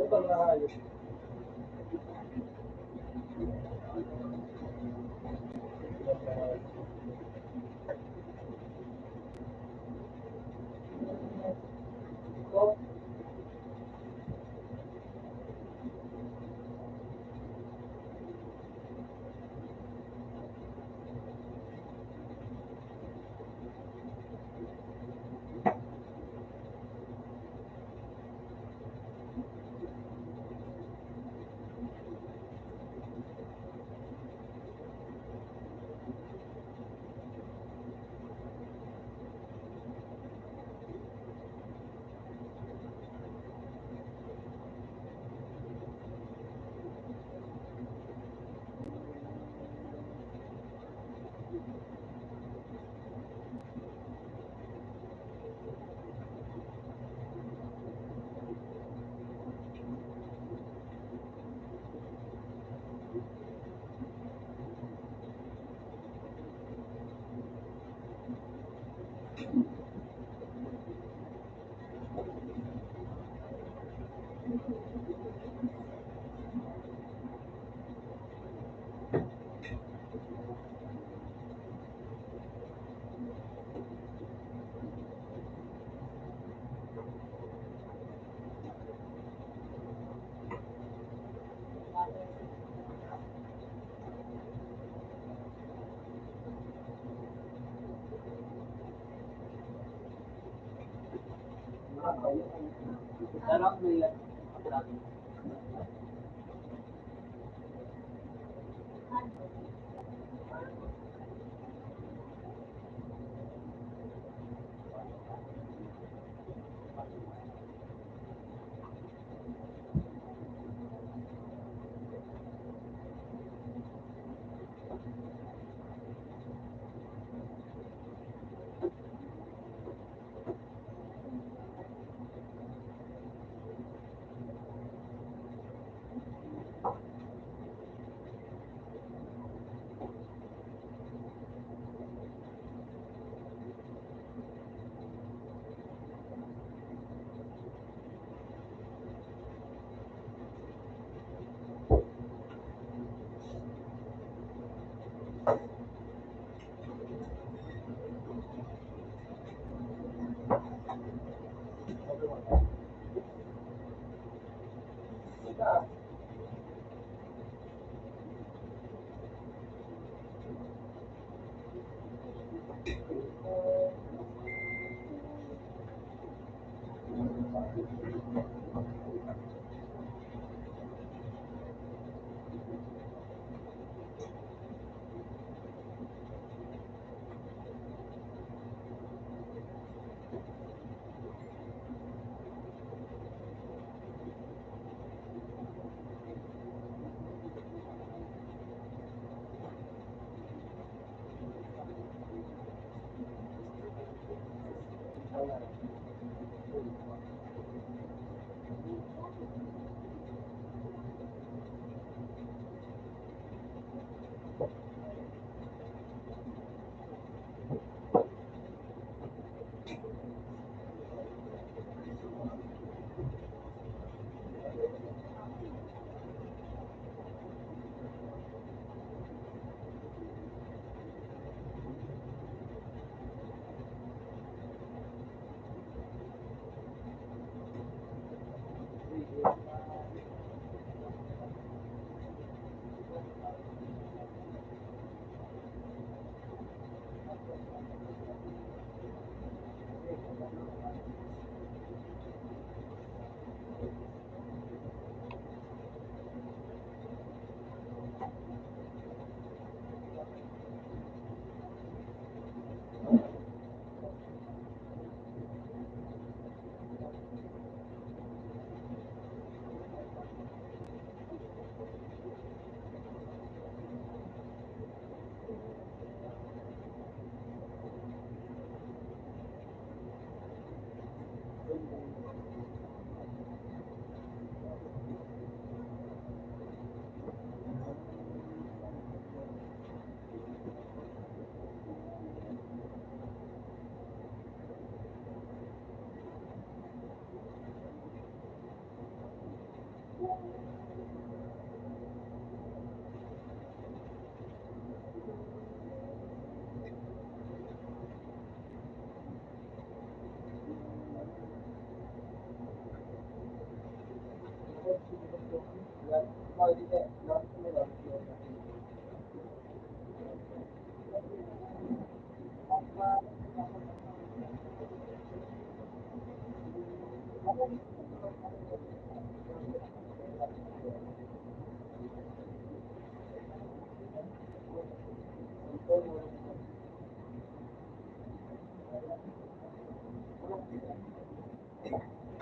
Utang na hayop. Sarap na yan.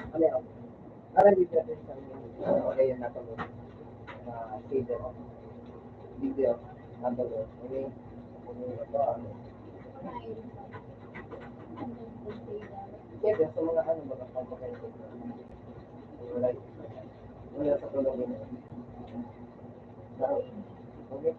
Ano yan? Parang dito natin sa okay yung nasa mo na shader video number 1. Okay? Ito ano? Siyempre, sa mga ano, mga comprehensive wala wala sa tulong yun. Okay?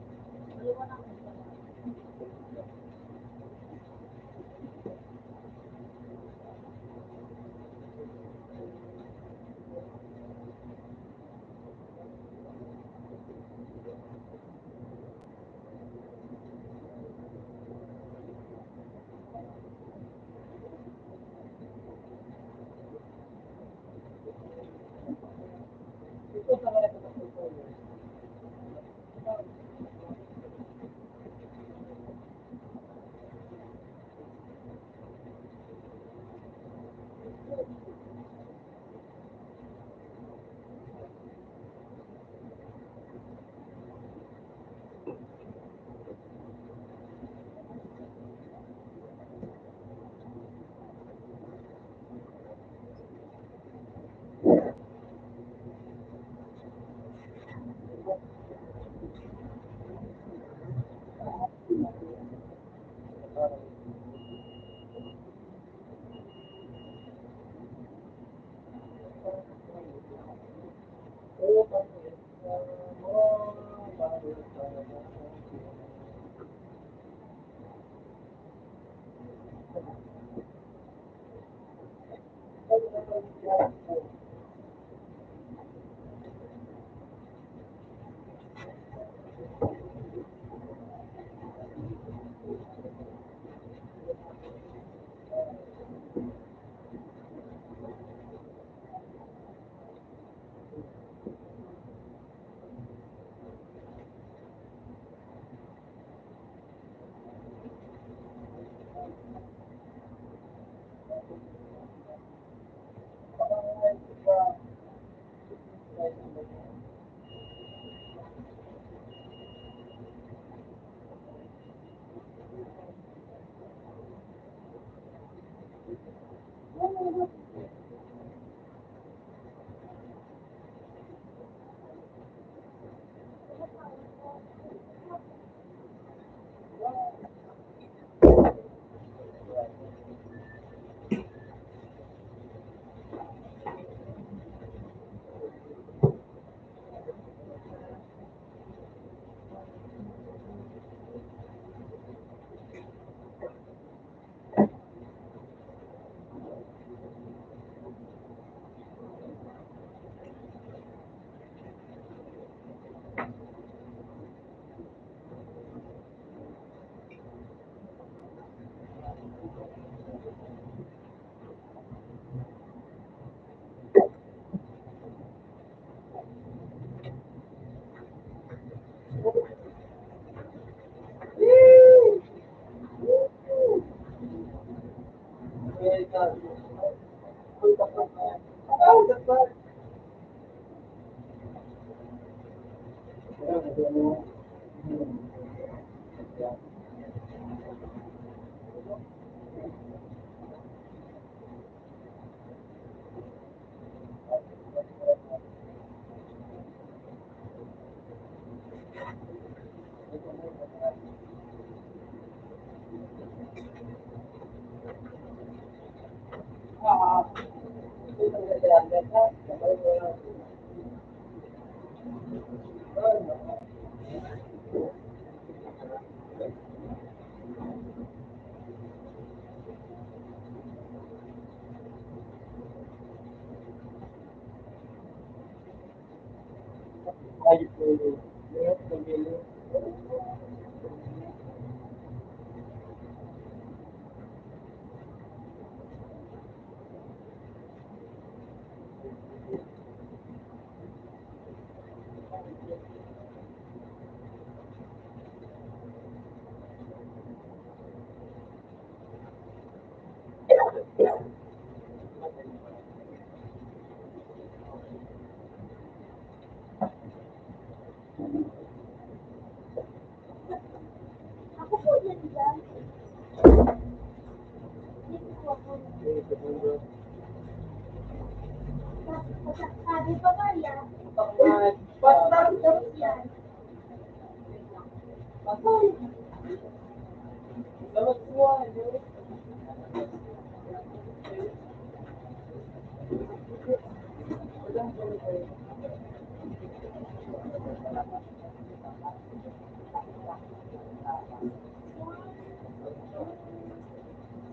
Ito sa mga ito sa tulong. Ako po yan dyan. Dito po ako. Sabi pa ba yan? Tapos yan.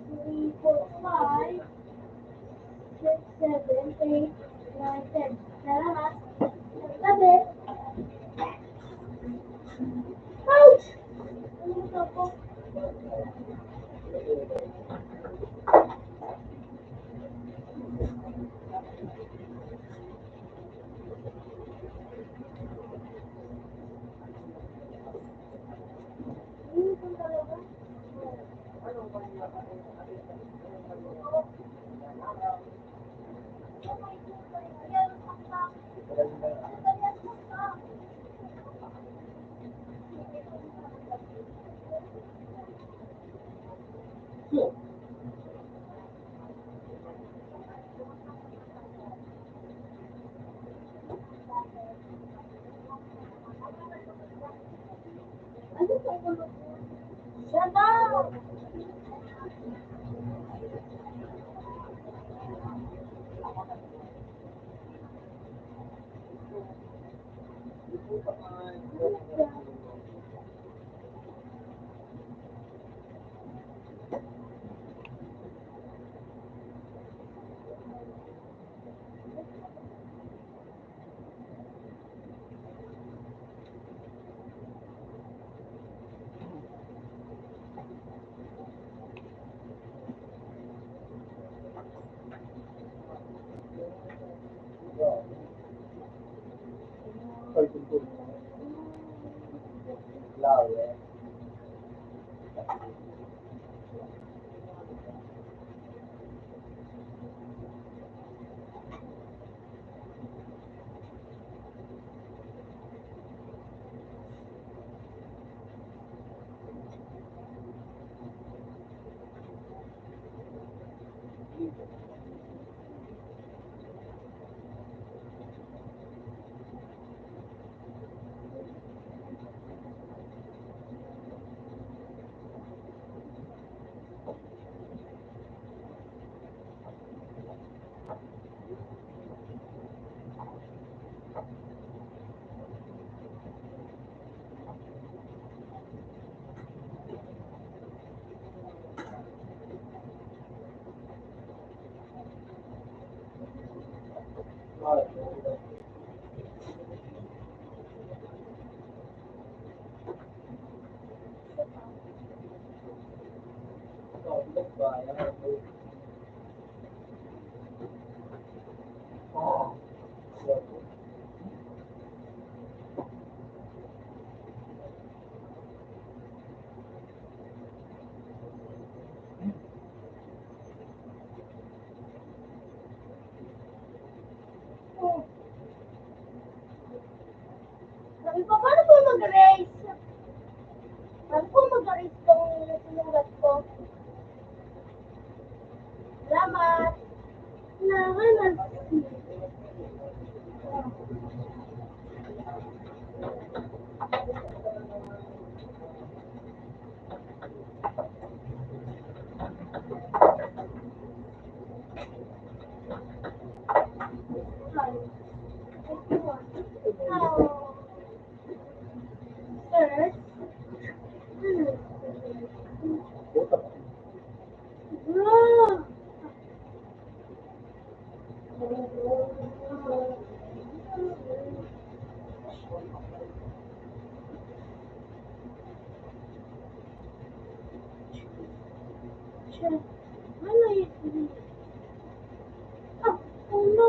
Three, four, five, six, seven, eight, nine, 10. Salamat. Sabi. Ouch! Ano ito po? Ito talaga. Sabi ko, paano po mag-raise? Paano po mag-raise kung sinulat ko? Salamat. Salamat. Sir? Bro! Sure. Ano yun? Ah, oh no.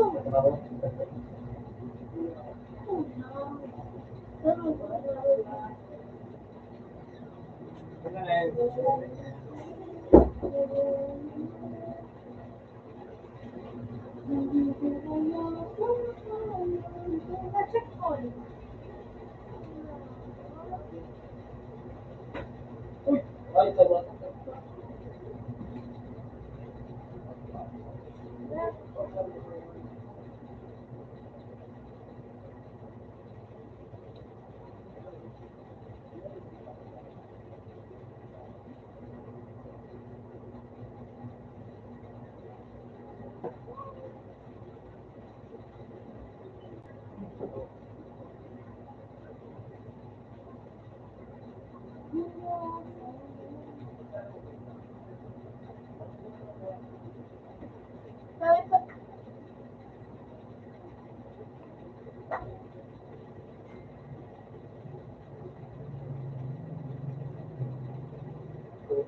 Oh no. Check ko. Uy! Ay, tama.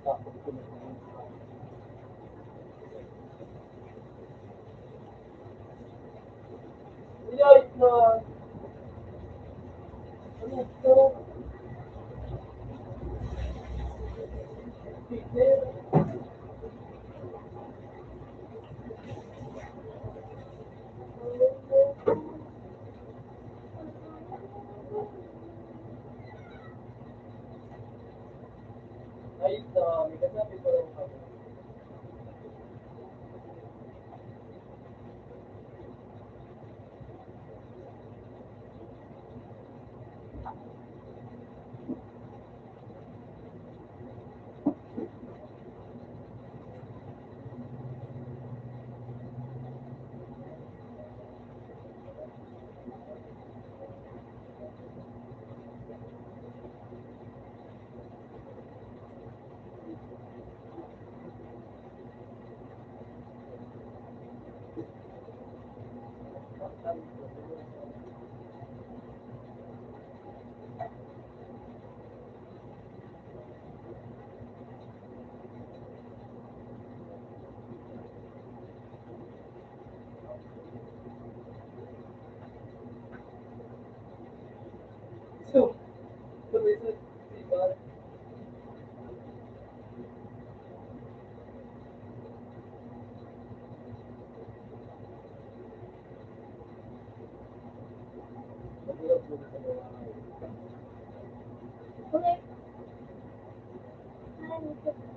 Sabi ko, Ay, na. Ano ito? Ay, may kasabi ko lang ako. So, tuloy sa diba? Magulat mo sa mga okay. Ano ito?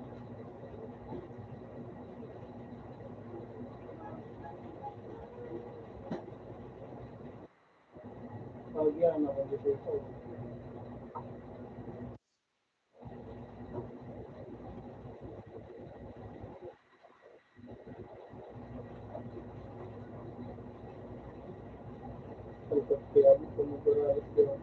tawag yan, ako dito ito. Kaya mo kumuguralit yun.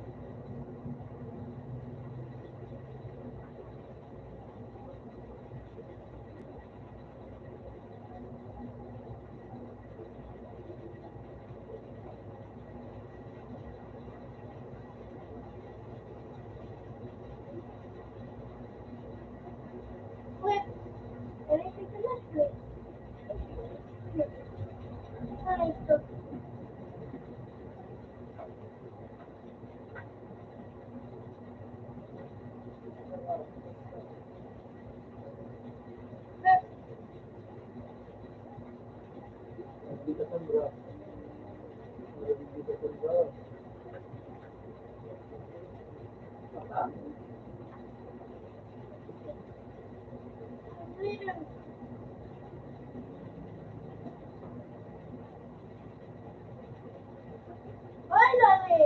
Ay, lari!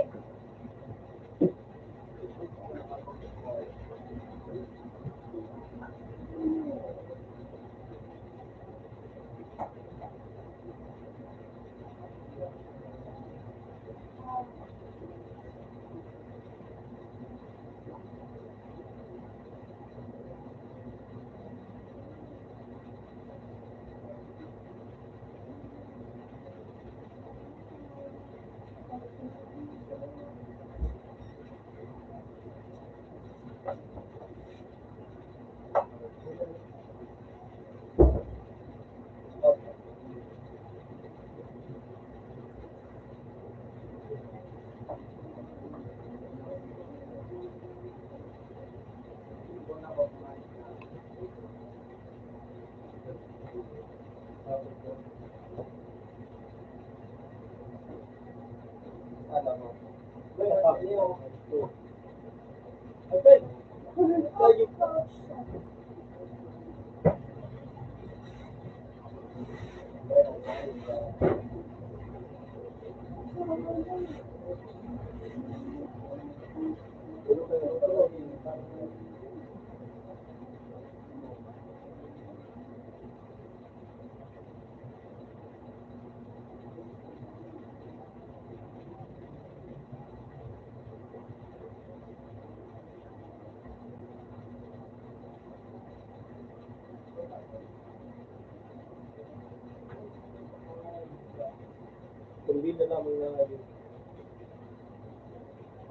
Hindi na naman na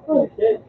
Oh, shit.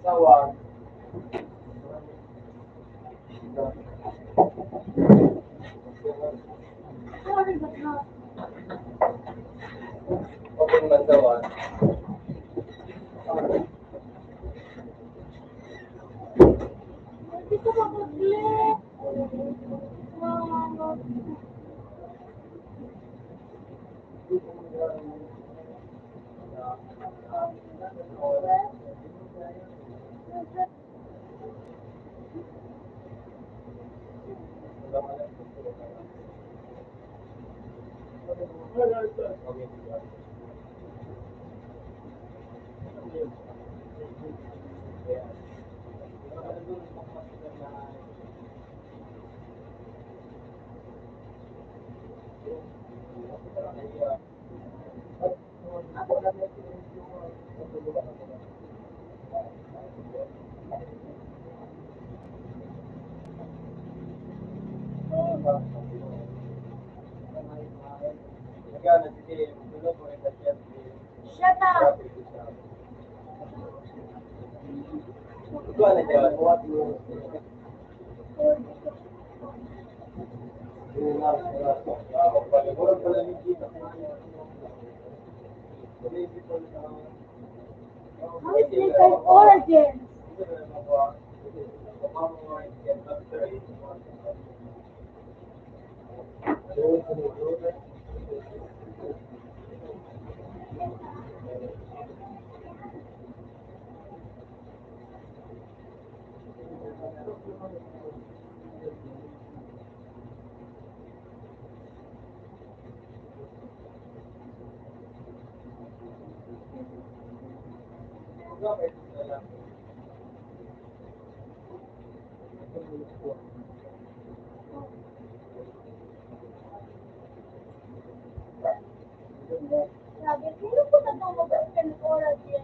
Isawan. sorry, but not. Okay naman sawan. Hindi ko makaklik. Wow. Shut up. How is Lakers origin? Sabi, sino po na itong origin?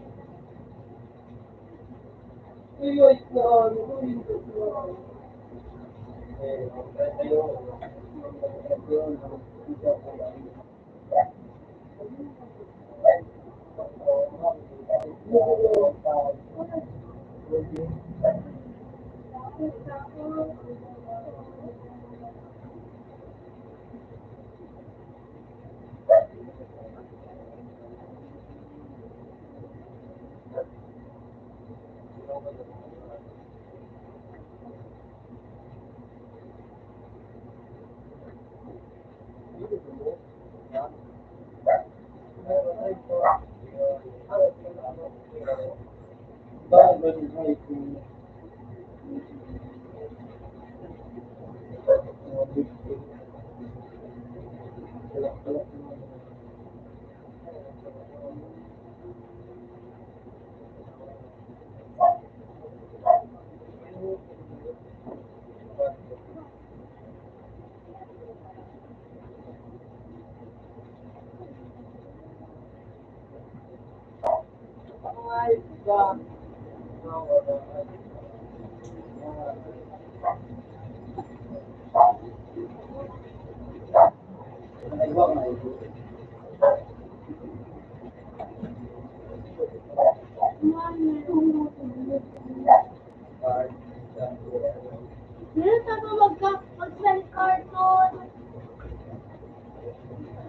Meron pa ba mag-send carton?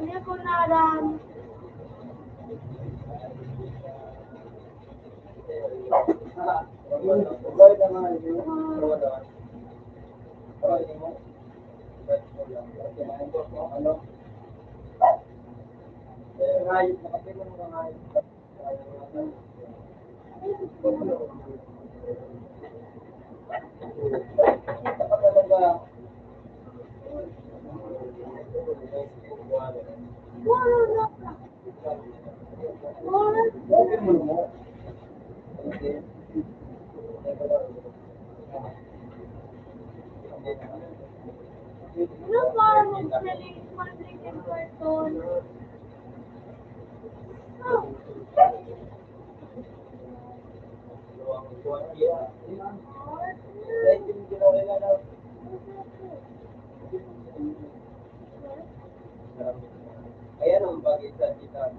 Hindi ko naram. Ano pa mag-send carton? Ayan ang bagay sa kita.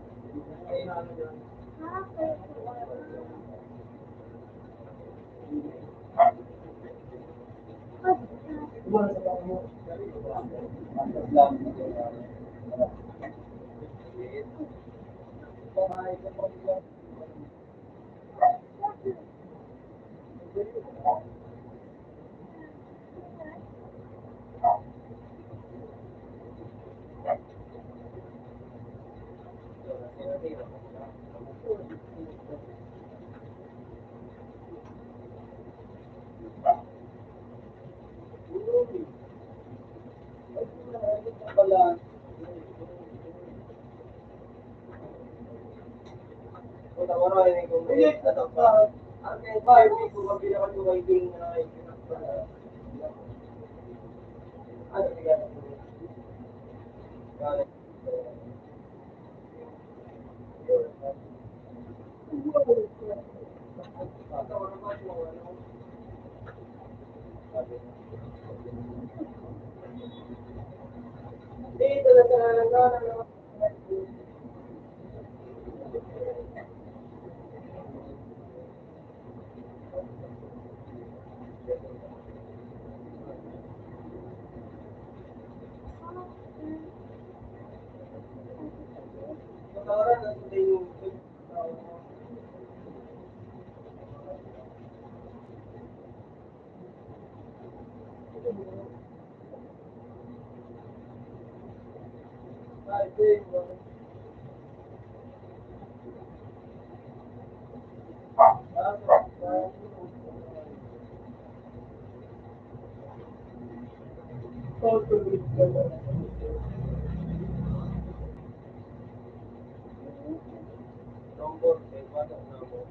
Nombor, mana nombor?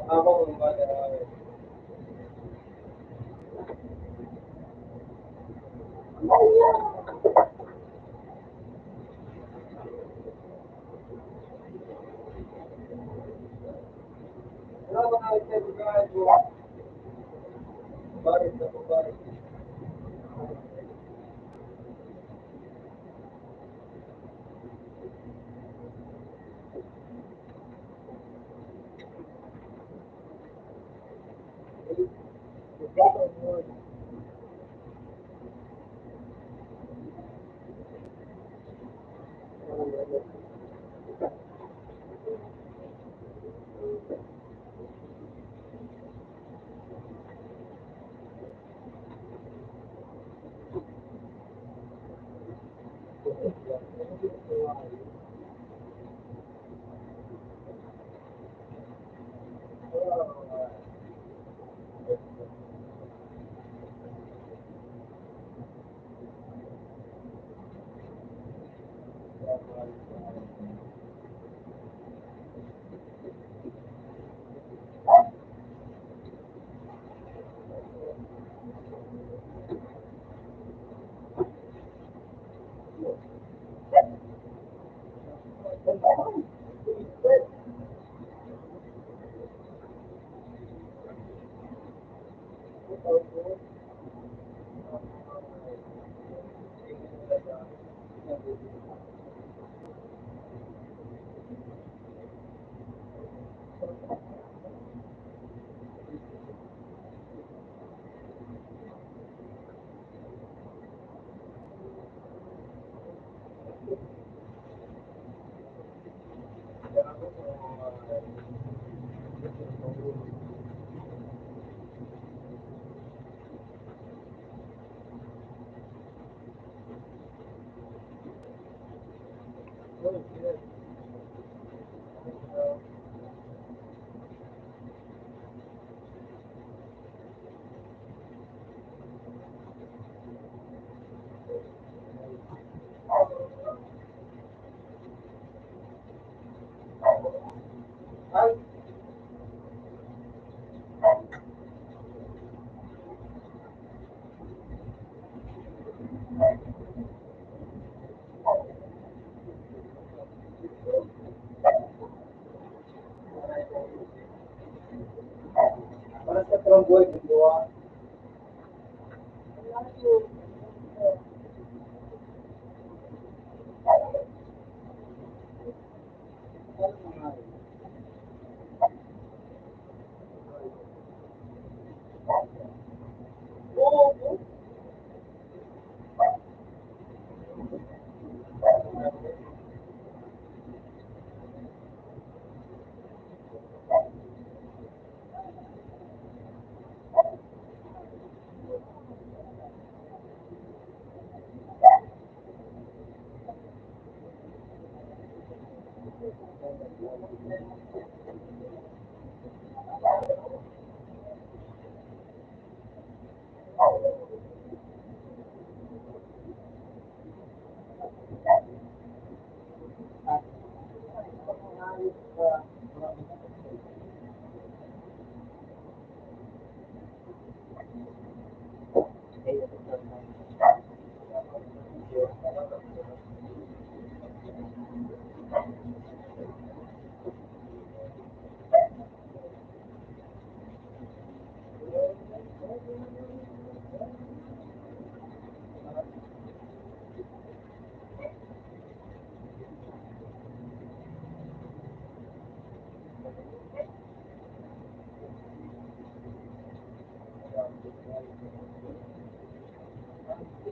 Abang mana? Baris ako, baris. Para sa tromboy, dua.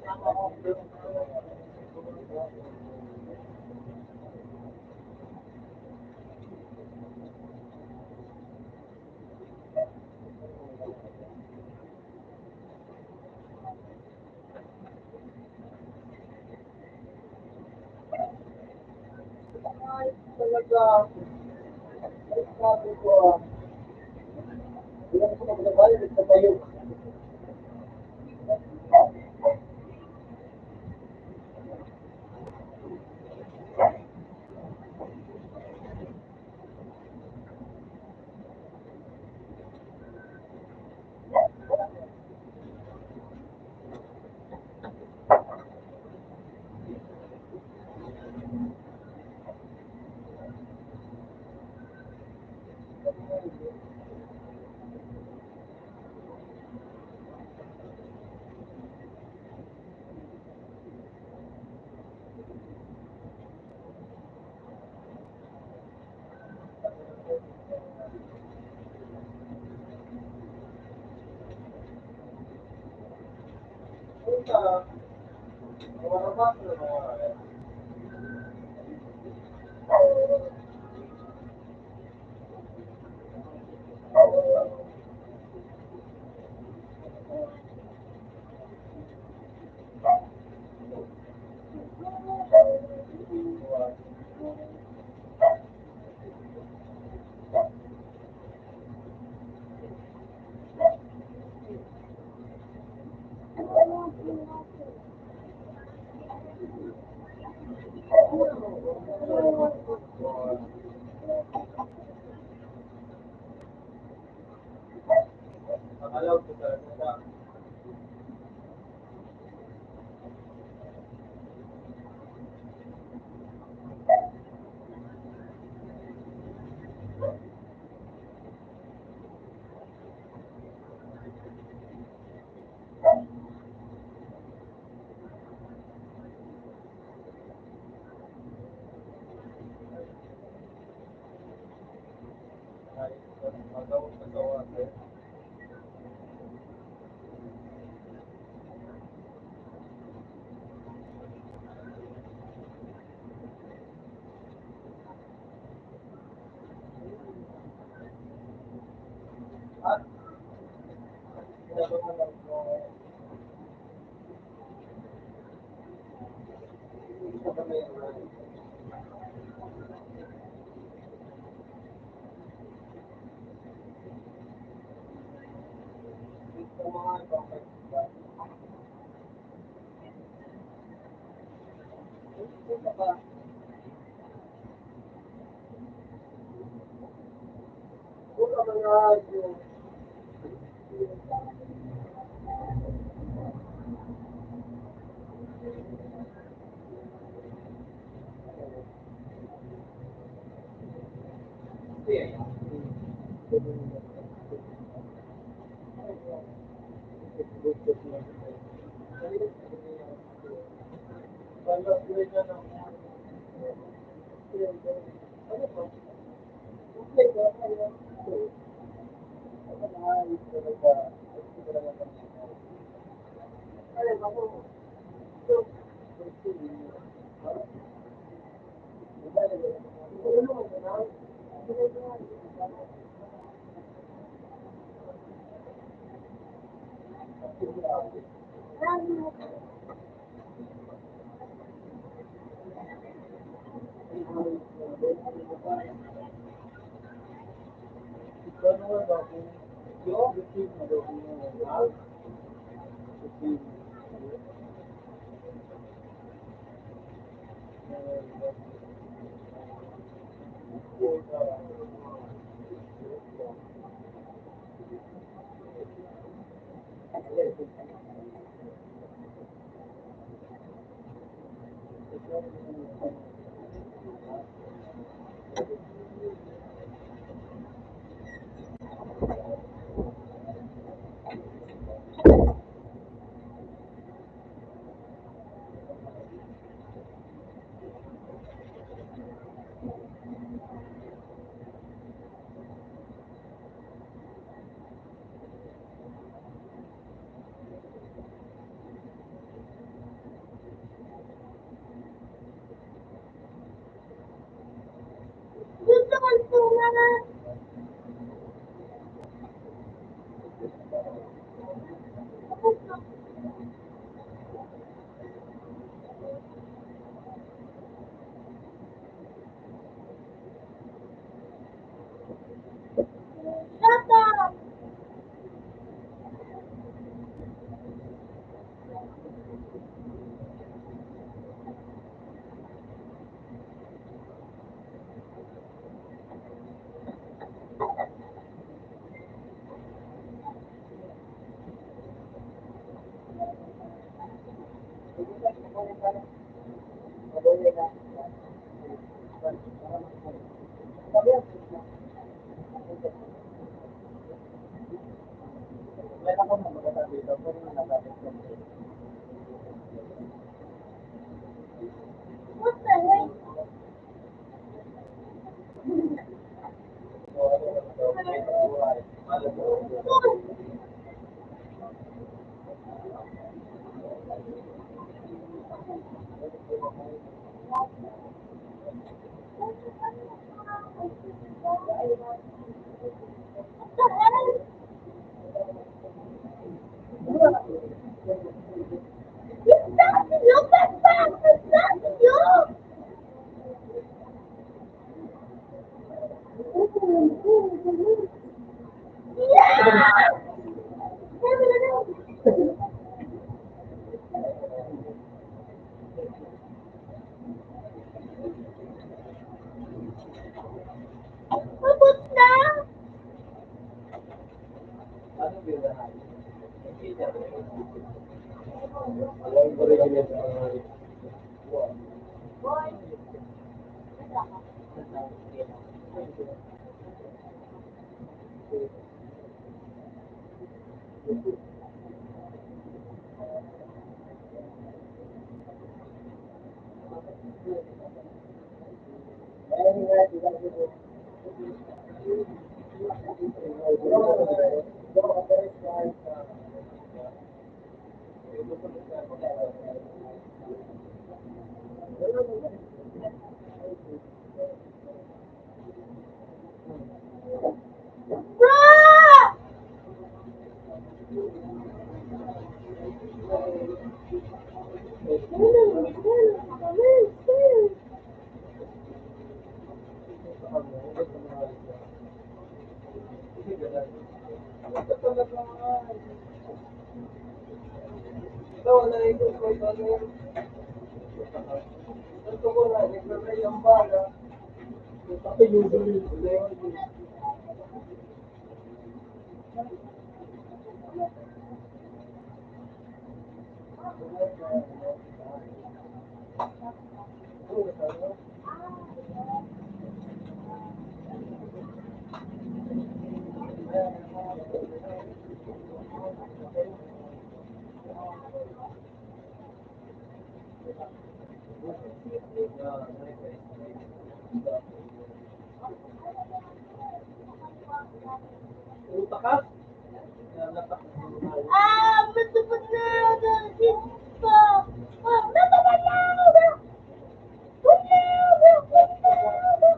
Ay, talaga. Ay, sabi ko, ilang ko magdabali, nagtatayo. Nakalaw ko talaga. At, pinapagalan ko, isa ba may ito mga ibang ito ba? Wala mga yung Shut up! What the heck? What the hell? It's not you, that's bad. It's not you. Yeah! Tapos na! Boy. Bro! Ah, betul benar dah cinta. Ah, betul benar dah. Benar dah, benar dah.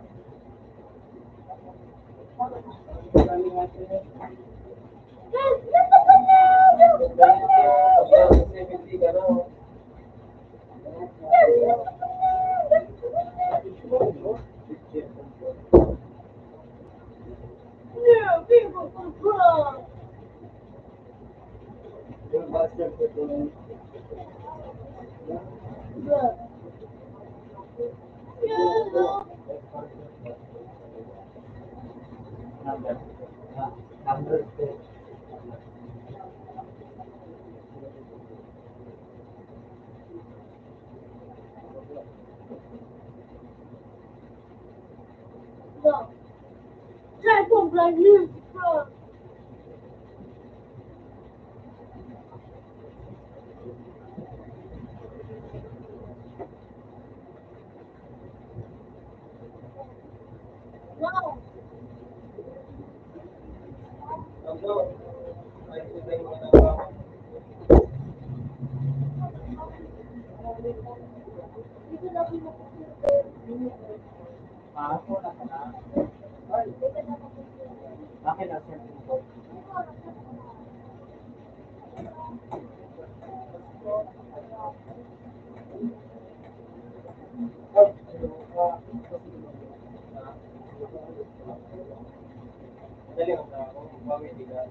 Guys, betul benar dah. Benar dah. Guys, betul benar dah. Yeah, people from Prague. Yeah. Yeah, no. No. Try to blame you, Prague. No. Dito lagi mo. Akin ang siyempre ko. Dali mo na ako, mamitigan.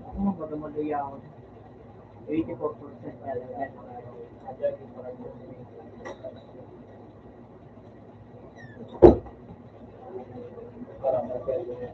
Ako mo baga maluya ako. 84% talaga. Adjusting para mo. Para mag-pwede mo.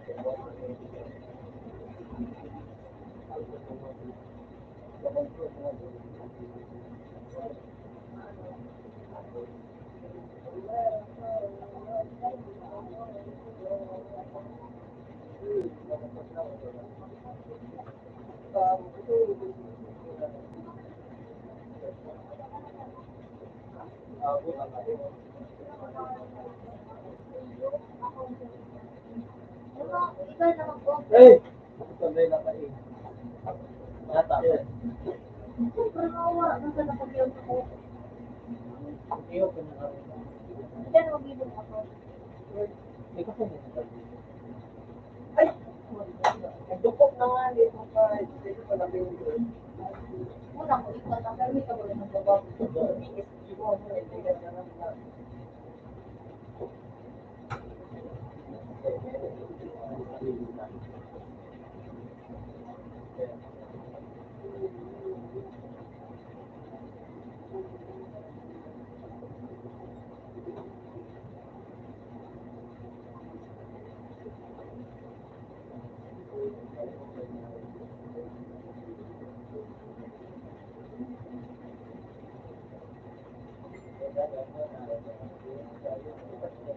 Ikaw na mag-go. Hey! Sabay na kayo. Nata. Sobrang awa. Nasa napag-iwan ako. Iyo ko na kami. Diyan mag-ibig ako. Hindi kasi nagsasabi. Ay! Nagdukot na nga dito pa. Dito pa lang yung girl. Muna ko, ikaw na. Pero may kabulan ng babaw.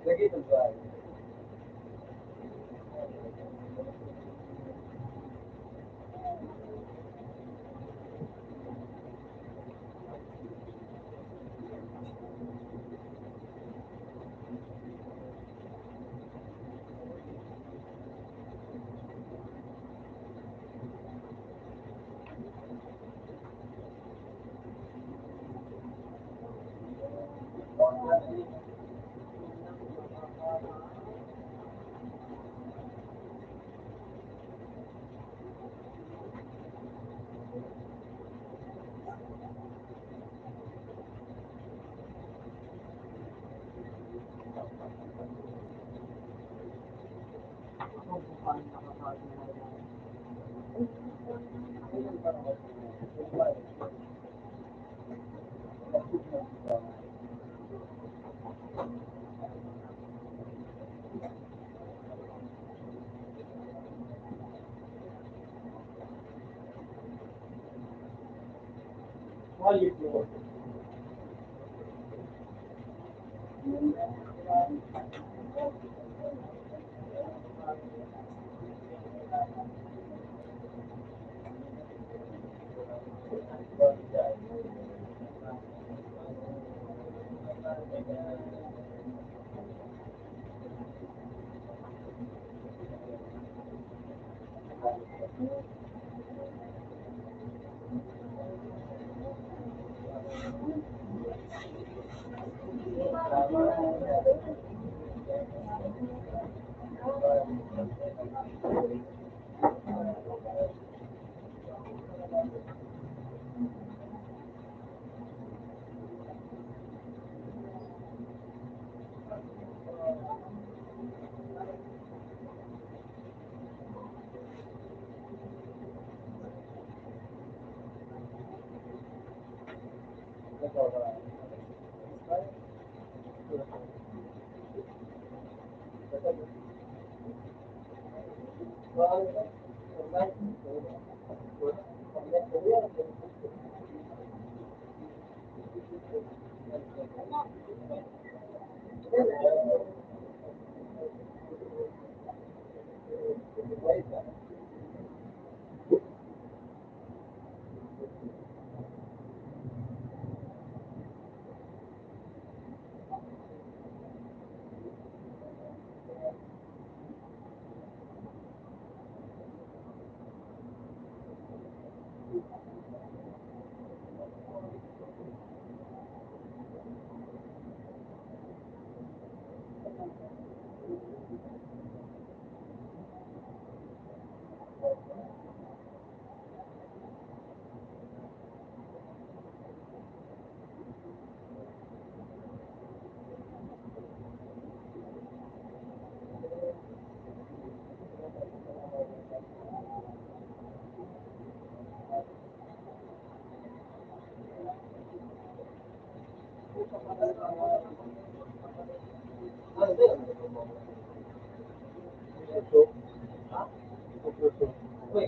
Lagi ito ba? Ako kung paano nakakawag na lang. Hollywood. Ano ba yun? Ito. Ha? Ito. Uy.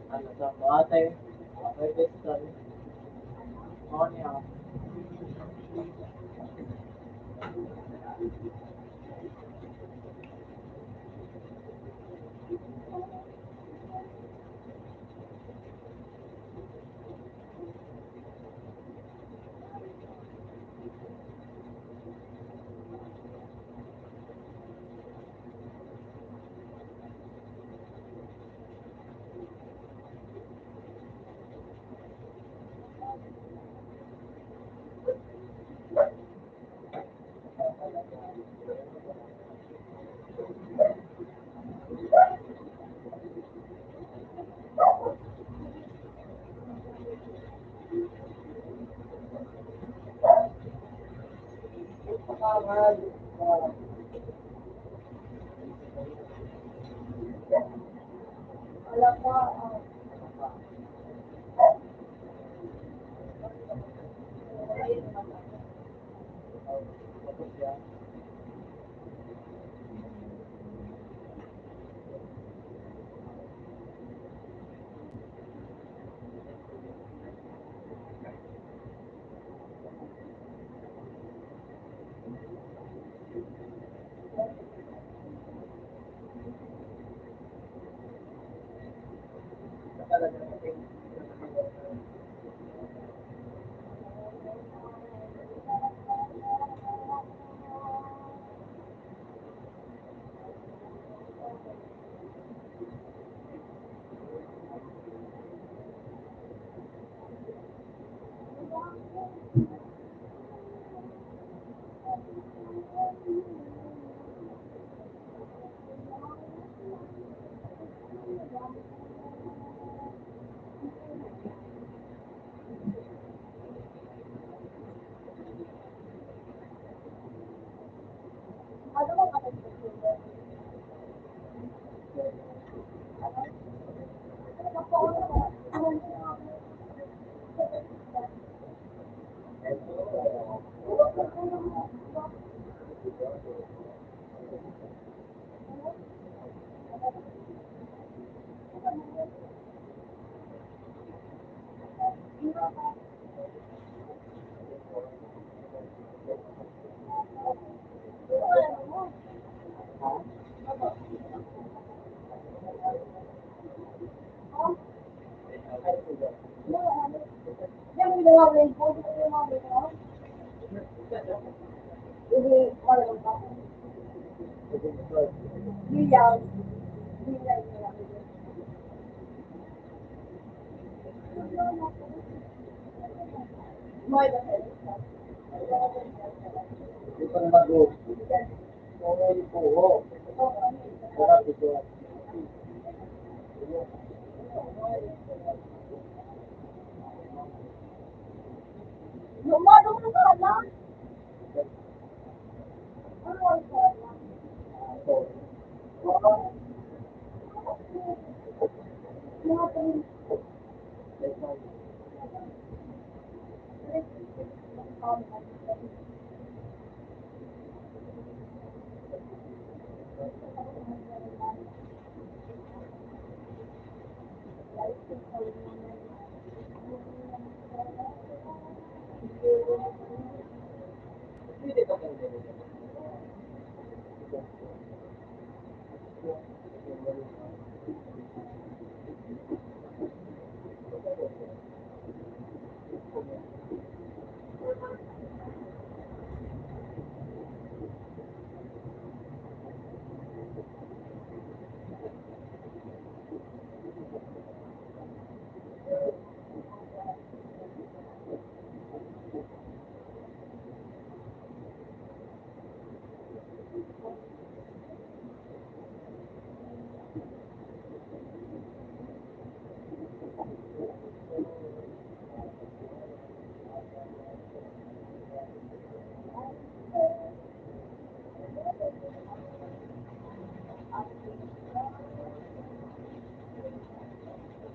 Ano sa ate? May pistol. Oo niya. Yung ginawa mo yung post ko yung mga ginawa. Hindi, wala ba? Bilang. Bilang nila. May ba? Di pa naman go. Oo, yung puho. Sarap ito. Lumadong na ka na. Hindi ka pang ganun.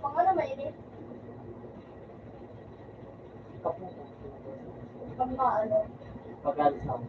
Pang ano mainit? Pang ano? Pag-alis ako.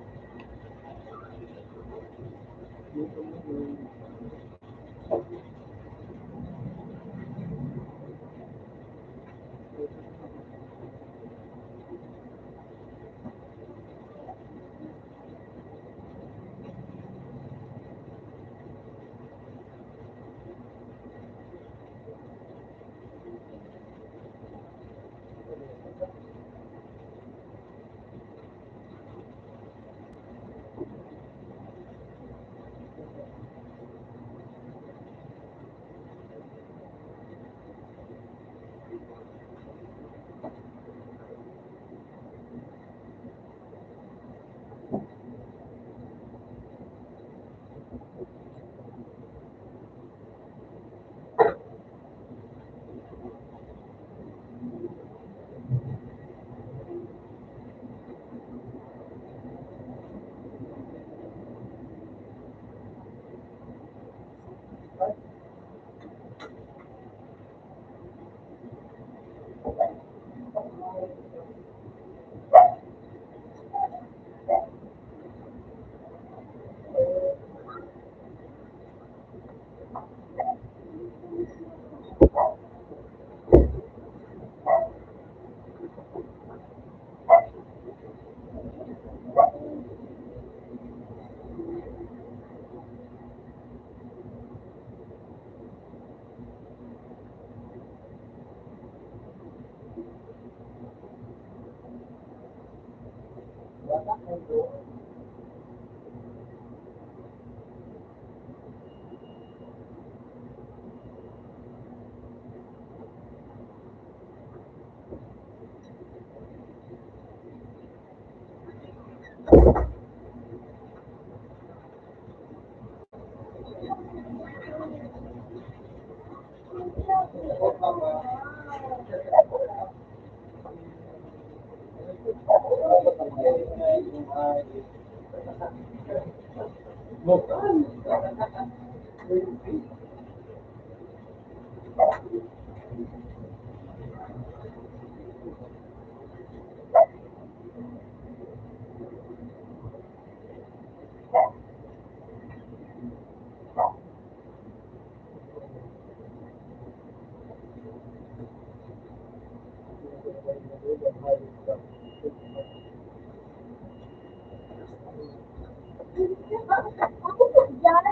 Ako po dyan.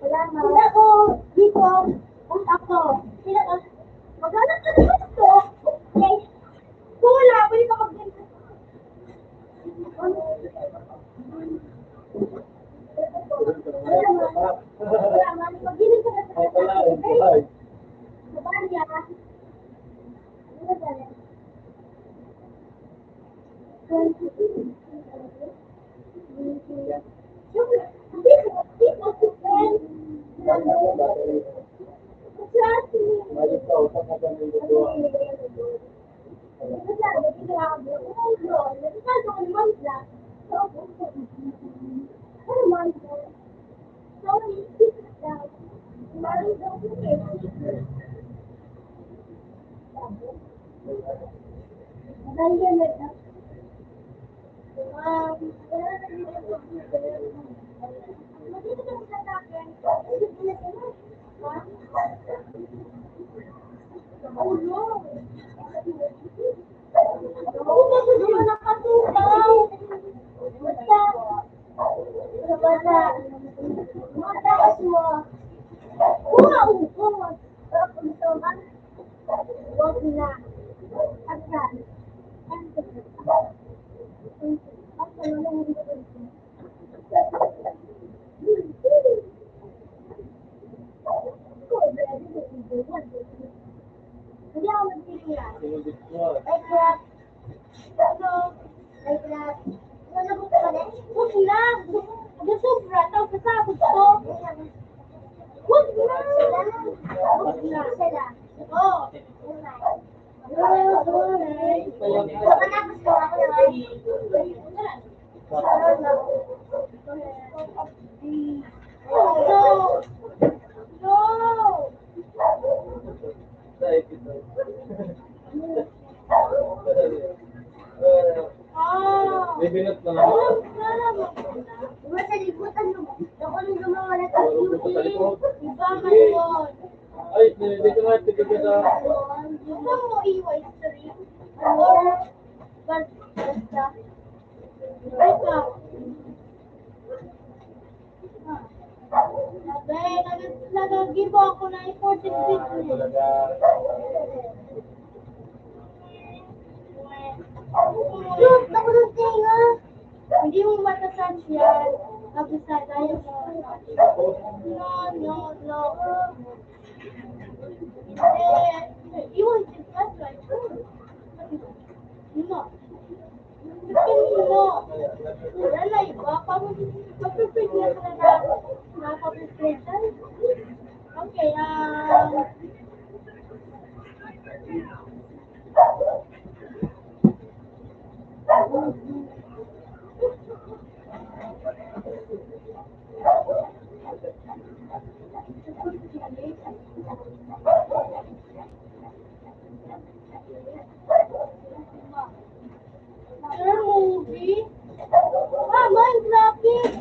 Wala na. Sila ko, dito, at ako. Sila, maghanap ka naman ito. Okay. Kung wala, pwede ka mag-ganito. Wala man. Mag-giling ka na sa okay? Sa banya. Ano ba yan? Hindi ako magtitiyan. Like that. Ano? Like that. Ano ko pa rin? Huwag lang. Gusto ko ba? Ito, kasabot ko. Huwag lang. Huwag lang. Sila. Oo. Pagkatapos ko ako naman. No. No. Bibinot na lang. Diba sa libutan mo? Ako nung gumawa na sa beauty. Iba man yun. Ay, dito nga, tigil sa... Gusto mo iwa history? Or basta? Ay ka. Sabi, nag-give ako na important business. Talaga. Look, ako ng tinga. Hindi mo matatouch yan. Kabisa tayo. No. Hindi. You want to touch right? No. No. Wala na iba. Mag-prepare na ka na nakapag-prepare. Okay, movie? Mine graphic.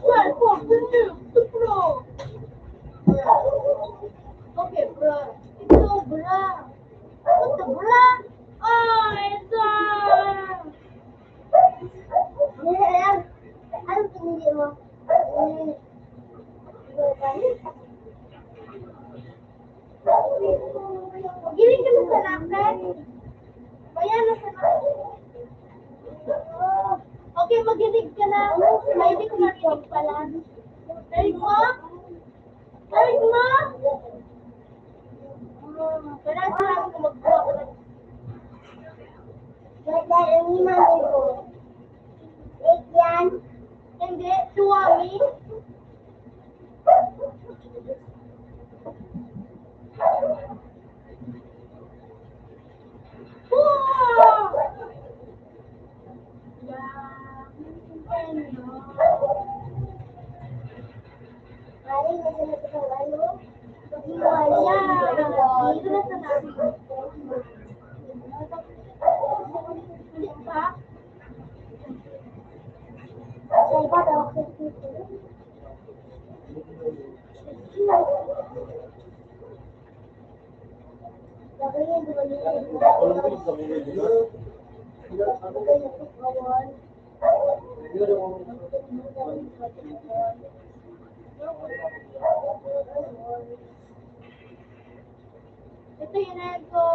Well, continue. Bro. Okay, bro. Ito, bro. What the bro? Oh, ito. Anong pinili mo? Giling ka na sa lakad. Bayan na sa lakad. Okay, magilig ka na. Ay, hindi ko marinig pala. Marinig mo? Marinig mo? Kailangan ko lang magbuwa. Dahil ang himali ko. Yan. Hindi, suwami. Ay, nasa Gagawin, di ba yun? Ito yung red ko.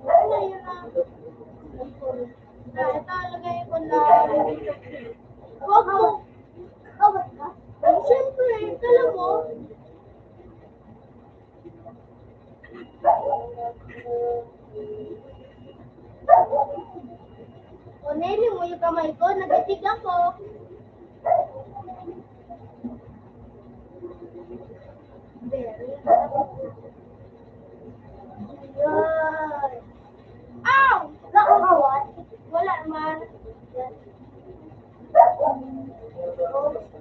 Ano yun na? Ito lagay ko na. Huwag mo. Kawat ka? Siyempre, alam mo. O, Nelly mo yung kamay ko. Nagatig ako. Very. Yan. Ow! Nakakawat? Wala man.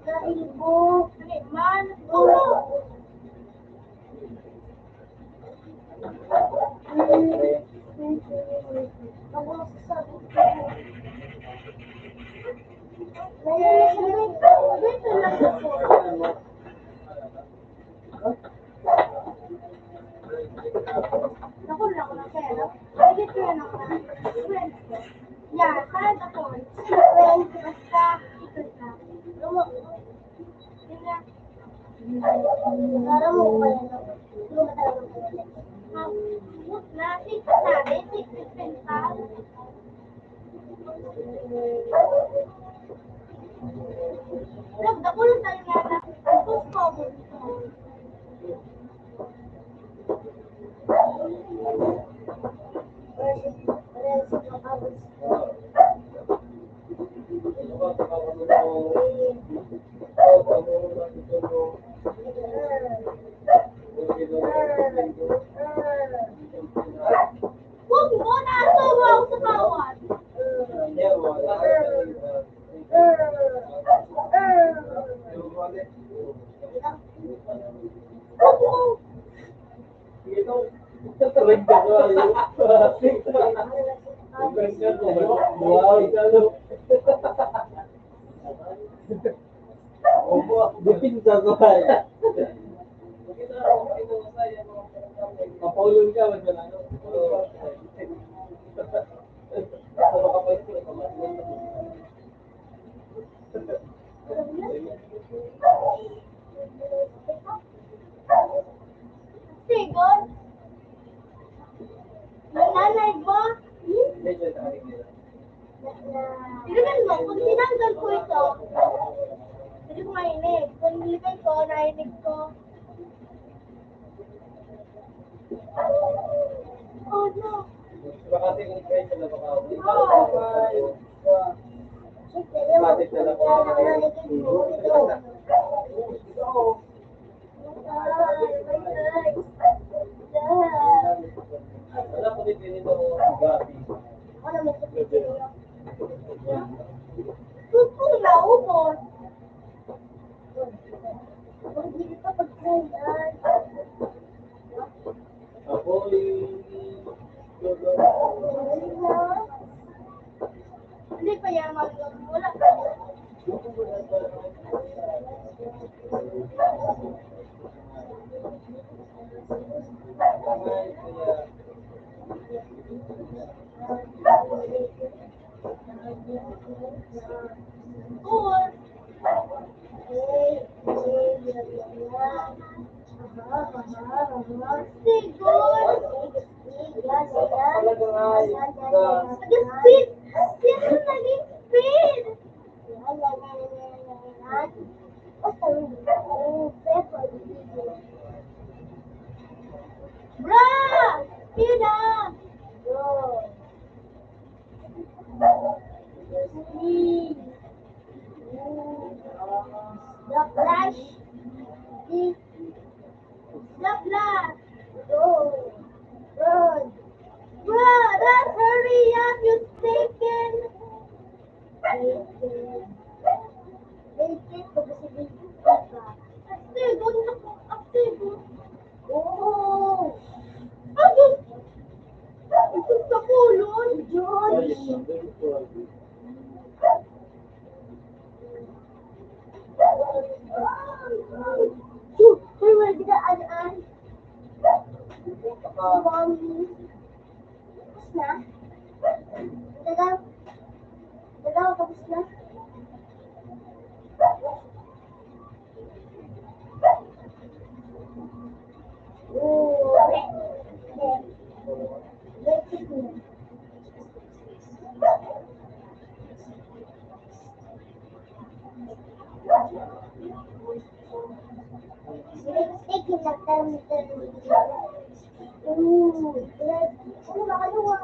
Naibo. Ano man? Ulo. Ako masasabi ko. Dito lang ako. Naku lang ako ng pera. Lagit ko yan ako ng friends ko. Yan, kahit ako. Friends, basta ito na. Yun na. Para mo ko yan. Hindi mo talaga ko yan. Huwag na. Tignan natin. Tignan pa. Look, nakulo tayo nga na. Tapos ko. Huwag mo na asawa ako sa bawat. Huwag mo. Dipinsa ko ay. Mapulong ka, wag na ano. Sigon? Nanay mo? Tignan mo, kung tinanggal ko ito, hindi ko mainig. Kung nilagay ko, nainig ko. Oh no. Baka tingin kayo sa labakaw. Siyempre, yung nainig mo ito. Alam ko din dito gabi. Ano mo sa pipili? Tutong na ubos. Hindi ka pag-trayan. Ako Hindi pa yan mag- wala pa. Or, Sigon! Nag-speed! Sino nag-speed? Bra! Sino? The Flash. The Flash. Go. Run. Brother, hurry up, you taken. Oh. Ano? Ito sa kulon, George. Uy, wala kita, Mommy. Tapos na? Dalaw. Dalaw, tapos na? Ooh. Let's see. Sige, nagtanong. Ooh. Ano makalawa?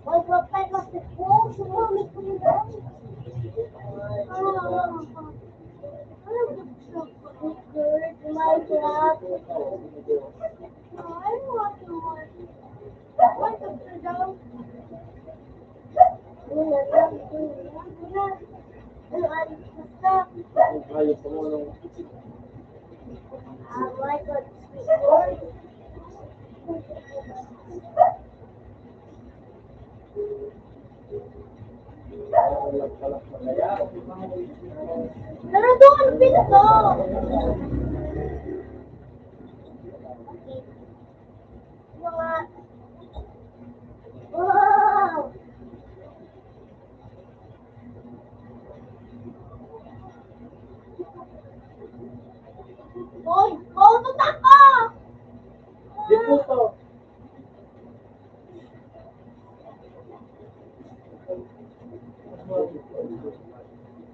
Wag pa kasi po. Sumamit ko na lang. Minecraft. I want to watch. What the dog? Ayos mo nung palak na kaya. Pero doon, pinto! Mga... Wow! Hoy! Mautot ako! Di po to.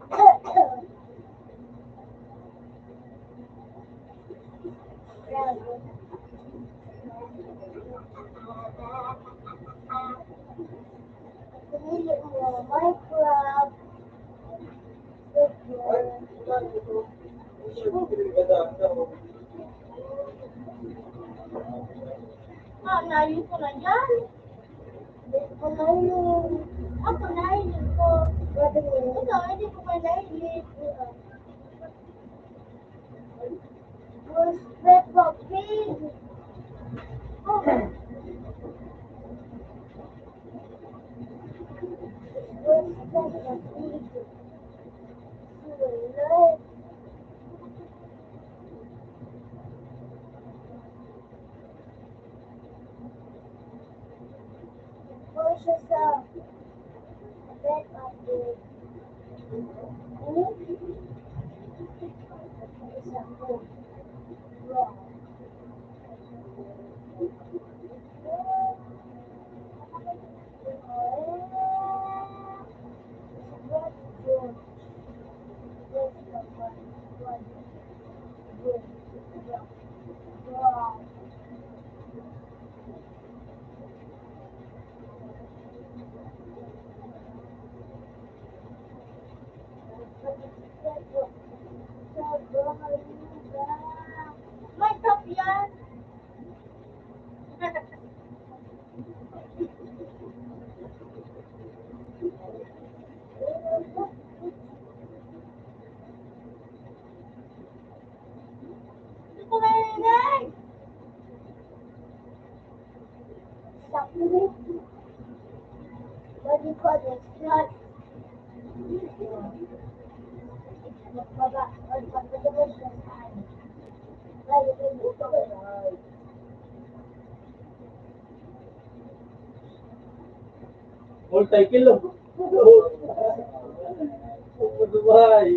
Minecraft. Naayos ko na yan. Ako naayos ko. Ito, hindi ko pa naayos. Was Peppa Pig. Oh. Was Peppa Pig. Wala. Siya sa Peppa Pig. Isa ko. Wow. Wow. May top yan. Hindi ko narinig. Stop it. What do you call this? Not. Baba. Pagkatapos na saan. Ay, ito ko. Multi-kilo. Dubai.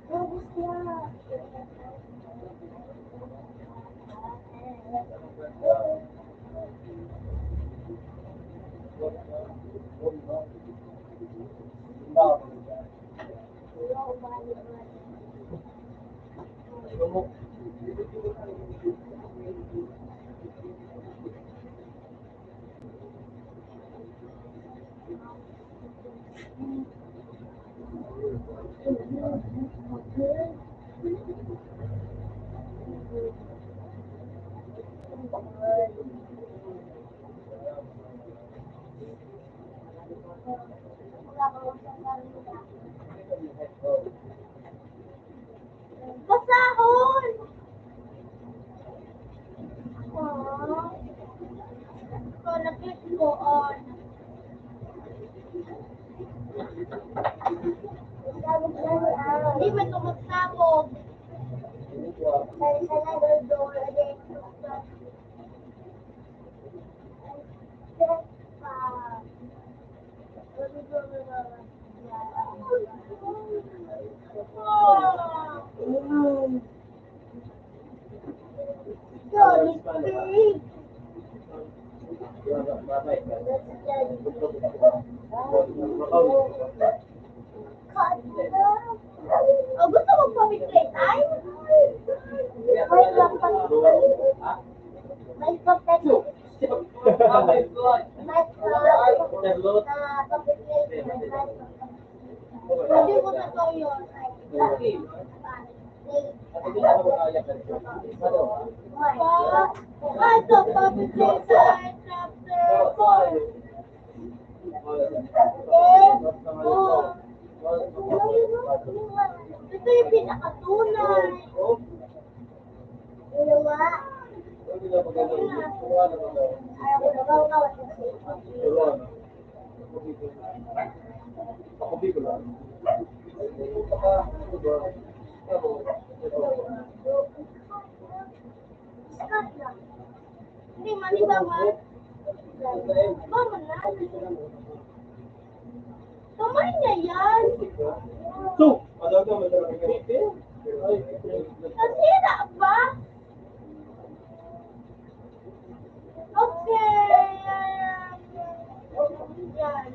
Tapos na. Basahon! Oh. So, nag-click ko on. Hindi man ito magsabog. Oh, gusto mo pa-play time? May pagkakas. Hindi mo totoo yun. Ito, public playtime, chapter 4. Ito yung pinakatunay. Ayaw ko na Ako Bicol lang. Hindi, manibaman. Ba man na? Kamay niya yan. So, ano ka masarap ka rin? Nasira ba? Okay. Yan.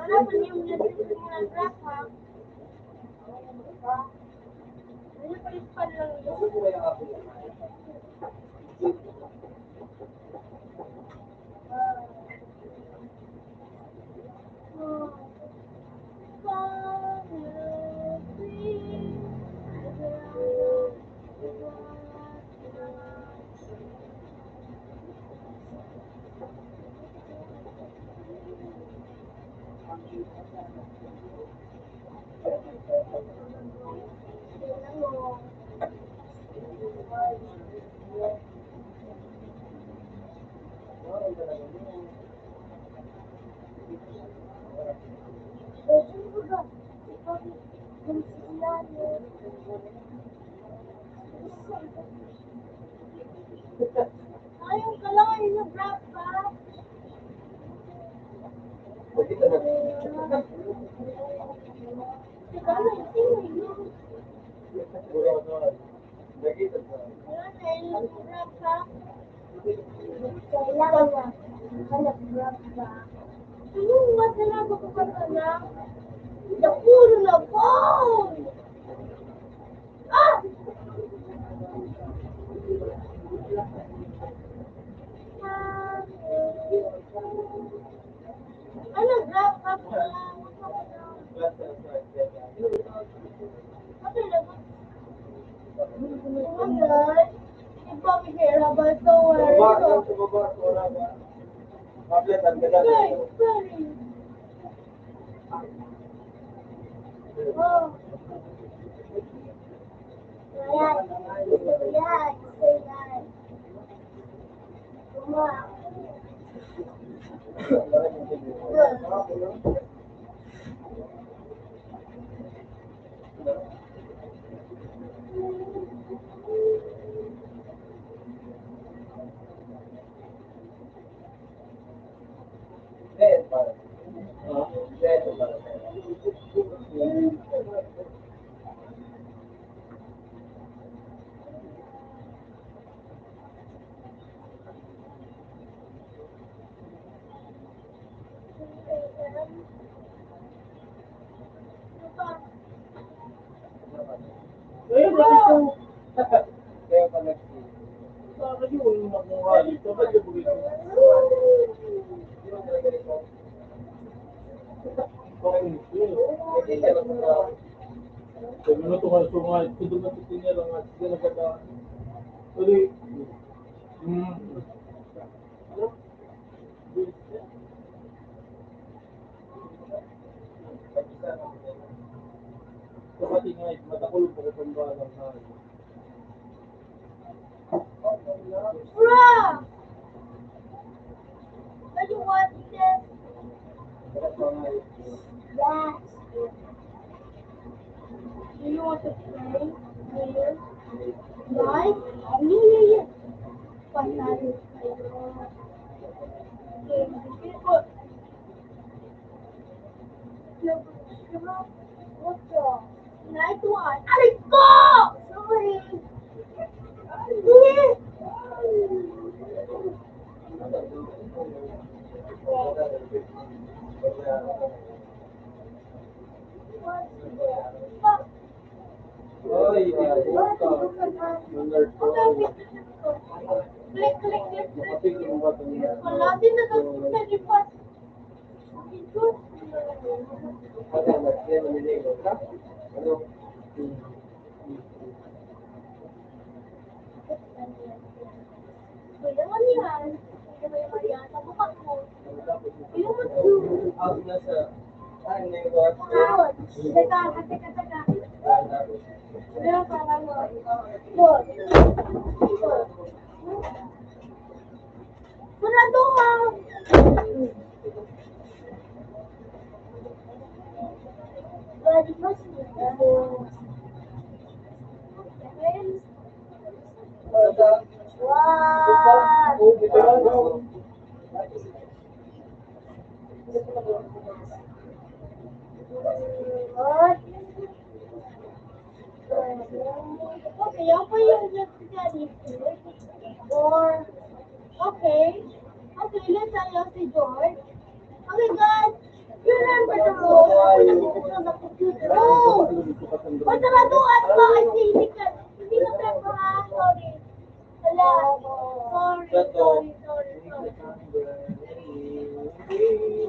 Ano pa yung mga graph, ha? Ano pa yung pan lang yun? Ayun ka lang, yung graph, ha? Ano graph ka pa? Ano lagot? Oh my God. Iba kikira ba ito? Guys, sorry. Oh. Ayan. Ayan. Ayan. Tuma. ko. Kaya pa nag-see. Bakit yung nakuha dito? Bakit yung bugito? Di ba talaga ito? Hindi siya lang sa... Sabi mo tungal sungal, kudu na titingnan lang at sila nagkata. Uli. Kapati nga, matakulong po ko pambalang na. Bruh! Do you want this? Yes. Do you want to play? Here? Guys? Yeah. Patay. What's wrong? Night one. Aray ko! Sorry. Oy, Click. Wala din na nag-lipat. Ano? Wala man yan. Wala yan. Sa mukha mo. Yung mag-do. Out na sa... Ano na yung what? Teka. Wala para mo. Good. Sarado ka. Pwede mo siya. Wow! Oh, ito lang. Okay, ako yung or okay, let's ayaw si George. Okay, guys, you remember the rule? Ako nagpupunta ng computer. Oh! Mataraduan pa kasi hindi ka prepare ha. Sorry. Wala. Sorry.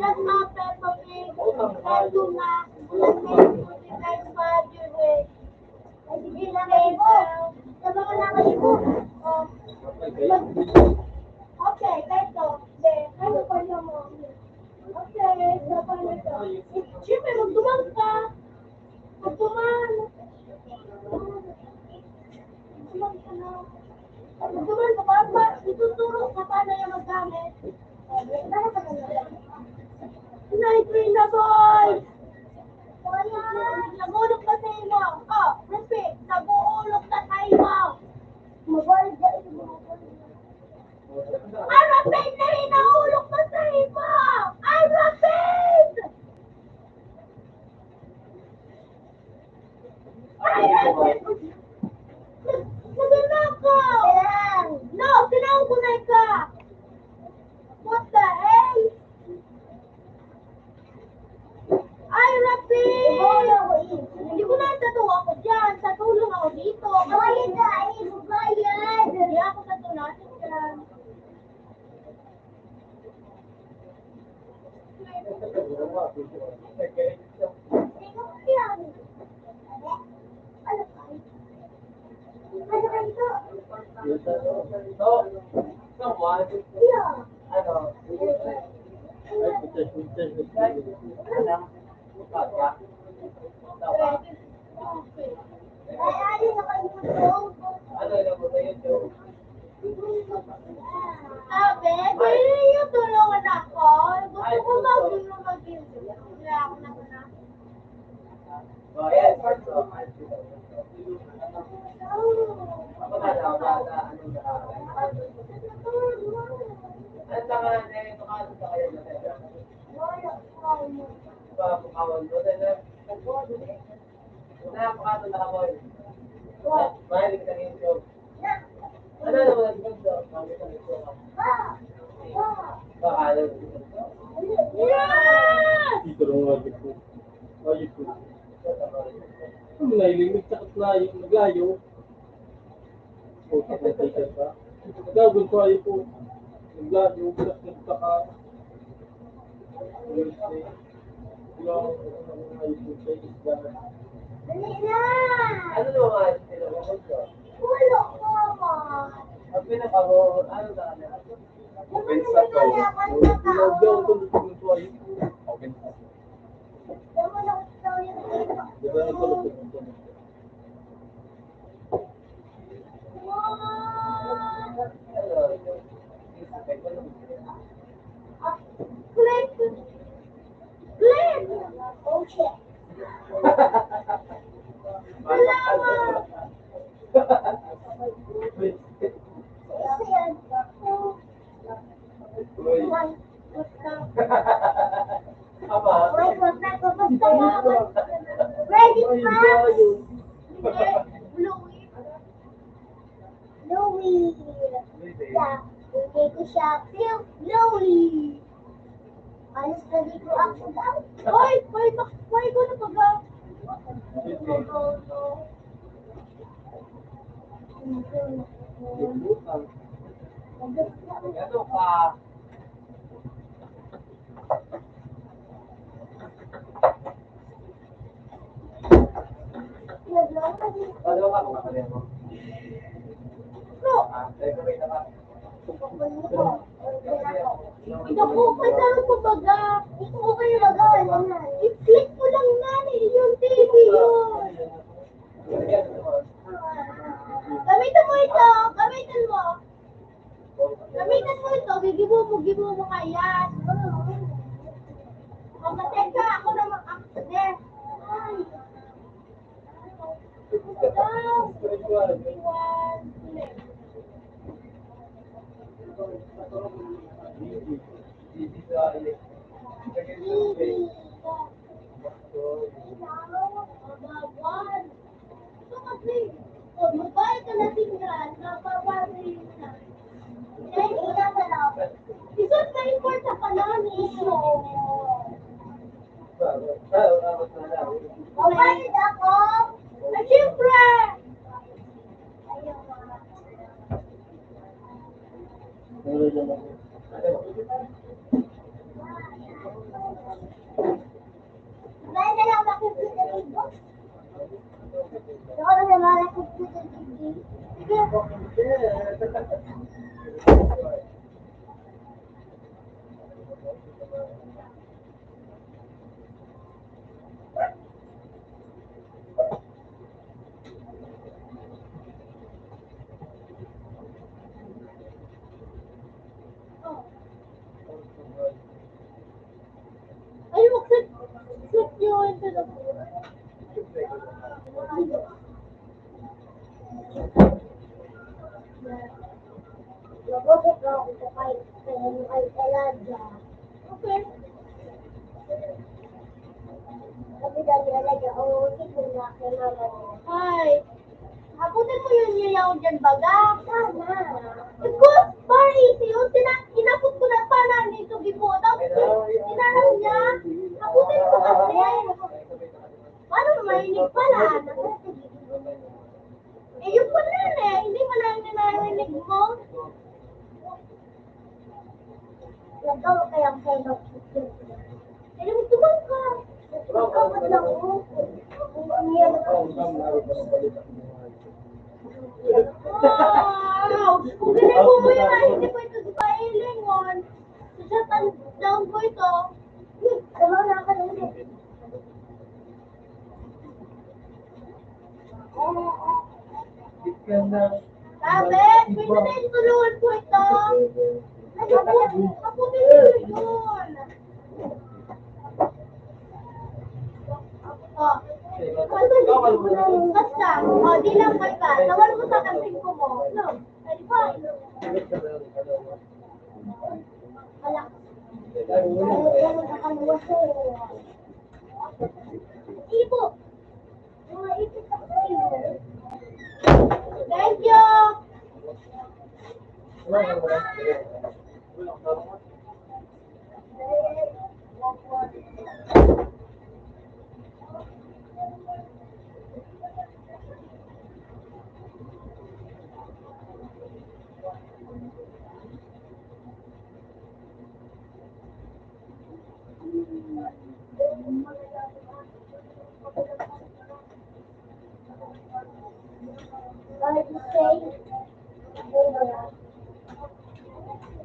Shut up, Peppa Pig. Let's do na. Let's make it next 5 years. Sige na kayo. Sabaw na kayo po. Okay, ganito. Ano pa niyo mo? Okay, sabaw na ito. Siyempre, magdumang ka. Magduman ka na. Magduman ka ba? Ituturo ka paano yung maggamit. Night train na, boy! Nagulog na sa imo. Oh, repeat. Nagulog na sa imo. Mabalik ka ito. I repeat na hinahulog na sa imo. I repeat! Naganakaw! No, tinawag ko na ka. What the hell? I repeat! Hindi ko na tatuwa ako dyan. Tatulong ako dito. Bayad na! Bayad! Hindi ako tatulasin dyan. Sabi, pwede niyo tulungan ako. Gusto ko mag-game. Wala ako na muna. Yeah! Dito lang lagi po. Lagi po. Nailimit sa naglayo. O, tapos tayo ka. Gagawin ko ay po. Naglayo, bilas nagtaka. Wednesday. Lang, ay po sa isla. Dali na! Ano naman nga sila ko? Wala ko naman. Ang pinakabo, ano na ano? Open sa to. Ginagawa ko nung ko ay po. Open sa to. Diba ito lang po. Click! Click! Oh shit! Salamat! Ayan. One, Ama. wait, wag na ko basta ready pa? Louie. Louie. Yeah, hindi ko siya feel Louie. Alas na dito ako daw. Hoy, ko na pag Ano pa? Ano ka kung kakalihan mo? No. Decorate na ka. Ito po, kasama ko baga. Ito ko kayo lagay. I-click mo lang na yung TV yun. Gamitan mo ito. Gamitan mo. Gamitan mo ito. Gibo mo kaya. Mamatay ka. Ako naman. There. Ay. Isot na import sa panani. Kapalid ako. Ay, siyempre. Dahil na lang makikita dito. Ako na naman nakikita dito. Sige. Ay, mag-click yun. Nabosok na ako sa kay Elijah. Okay. Sabi dali Elijah, tignan na kay mama niya. Hi. Hakutin mo yun niya ako dyan baga. Sana. Iko, very easy yun. Inapot ko na pa na nito gibo. Tapos, tinanap niya. Hakutin ko kasi. Paano marinig pala? Eh, yung pala eh. Hindi mo lang narinig mo. Nagawa kayang hello. Pero magtumang ka. Magkamad lang ako. Umiyan ako. Wow! Kung ginagawa mo yun, hindi ko ito sa kailingon. Sa down ko ito. Sama na ka lang din. Sabi, pwede na yung tulungan ko ito. Kaputin mo yun. Oh. Basta, di lang may ka. Tawal mo sa kamping ko mo. No, pwede pa. Wala. Ibo. Mga ipit sa kayo. Thank you.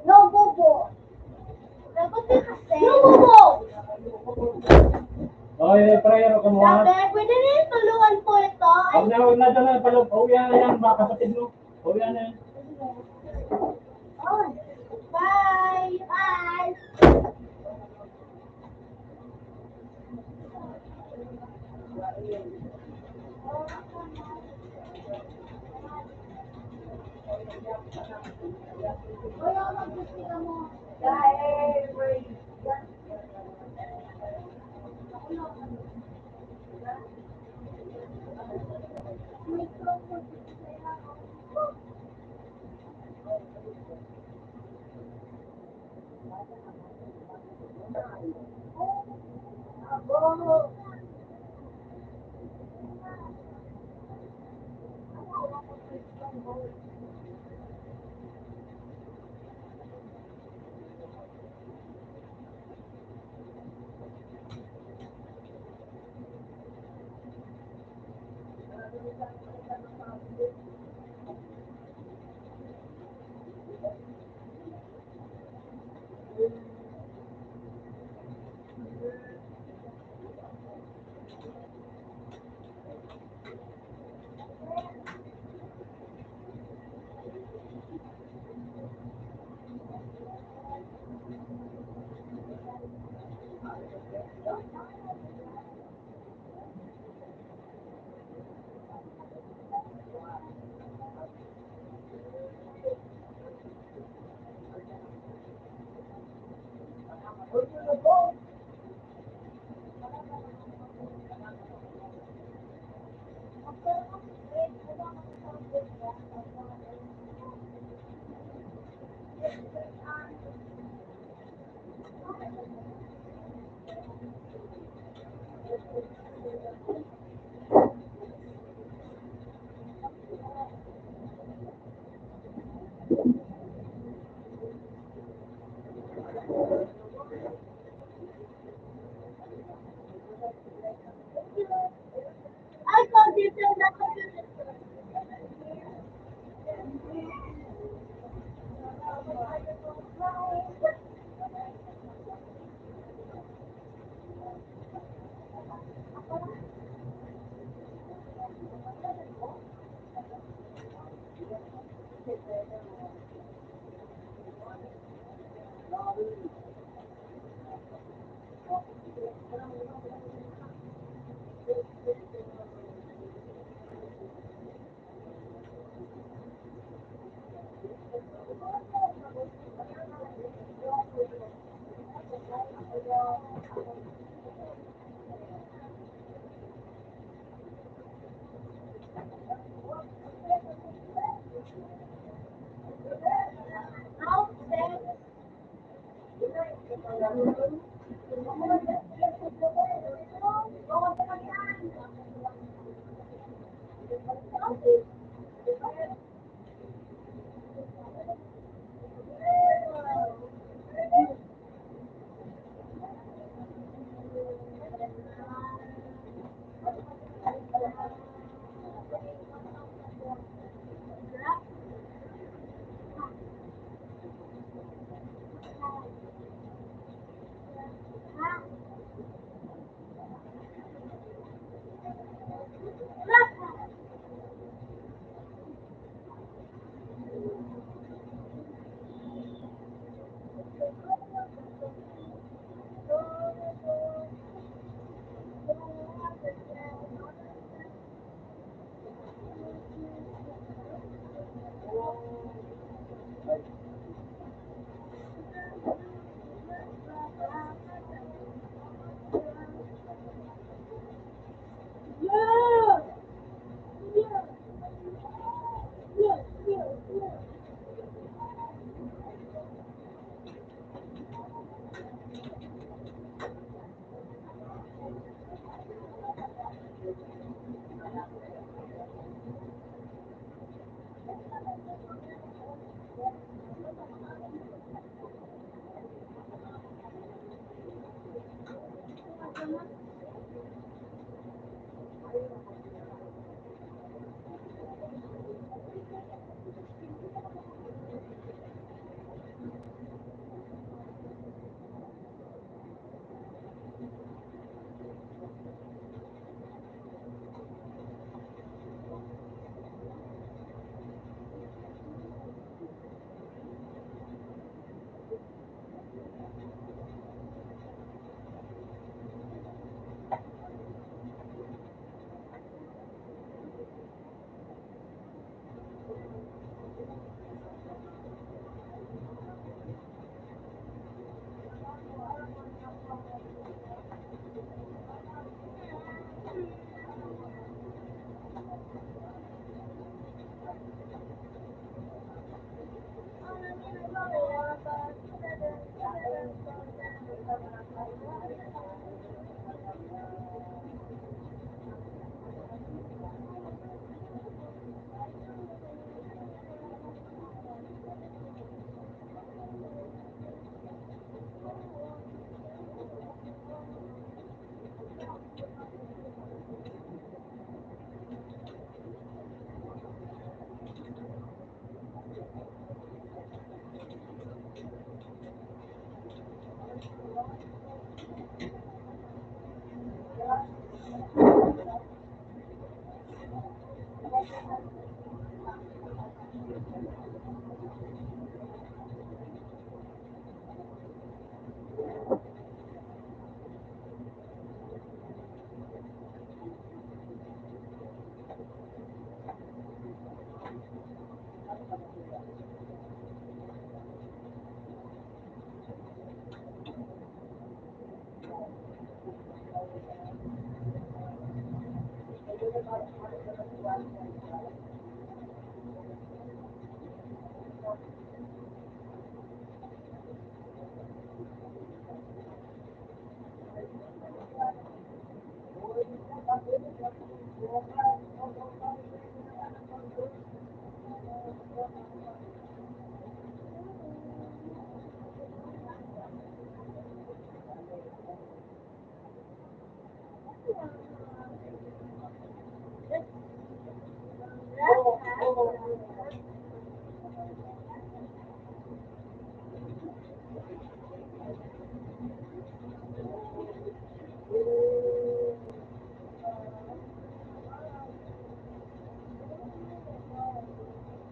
No, Bobo. Dapat din kasi. No, Bobo! Ay, prayer ako mo. Sabi, pwede rin tulungan po ito. Ay, Huwag na dyan. Pauwihan na yan, mga kapatid mo. Pauwihan na yan. oh. Bye! Bye! Wala mag-gusto mo. Dahil, ay, computer na computer.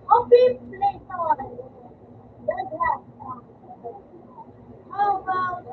Oh, fifth place naman. Dagat. How about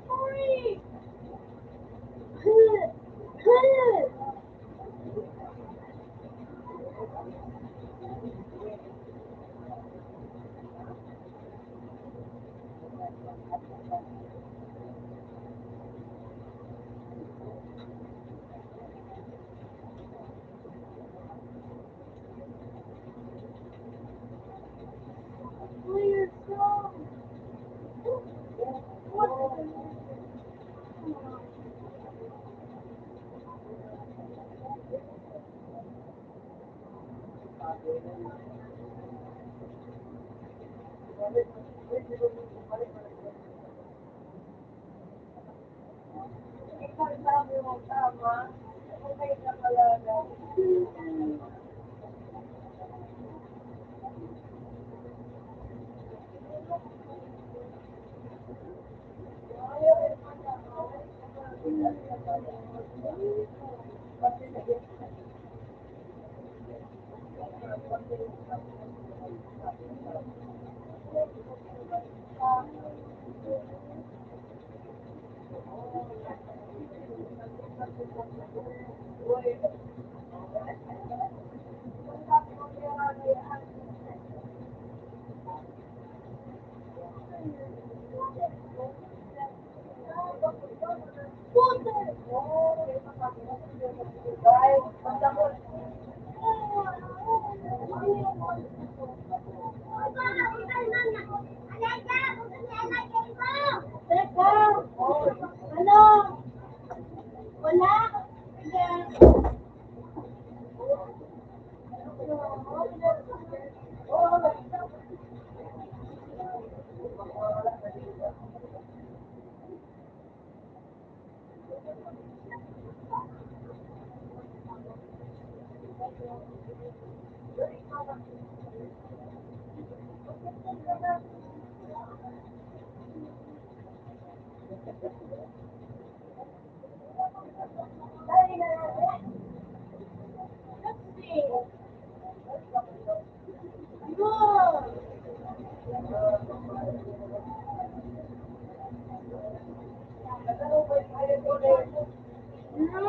Hurry! Good. Good. Clear song. Ikaw sabi mo tama. Okay na pala na. Teka, ano? Wala. Let's see. Good. No.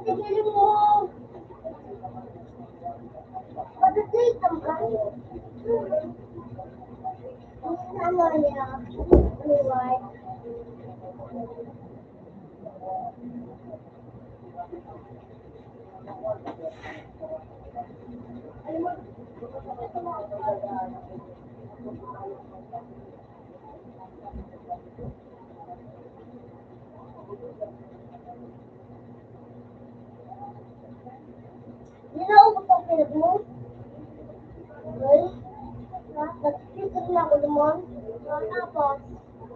Tigilin mo! Mag-date ang kayo. Ano niya? Anyway. Hindi na ubos ang pinag mo? Well, nag-skip na ako naman. Tapos,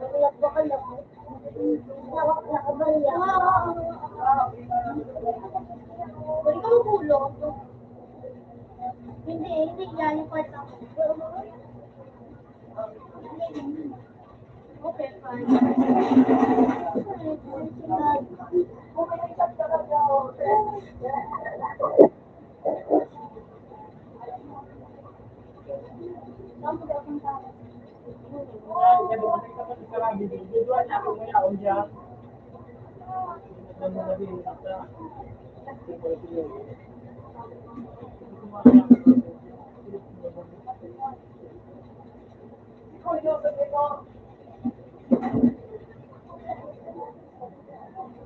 naglagbakan ako. Nakabali ako. Balik ka magulong. Hindi yan yung part ako. Okay, fine.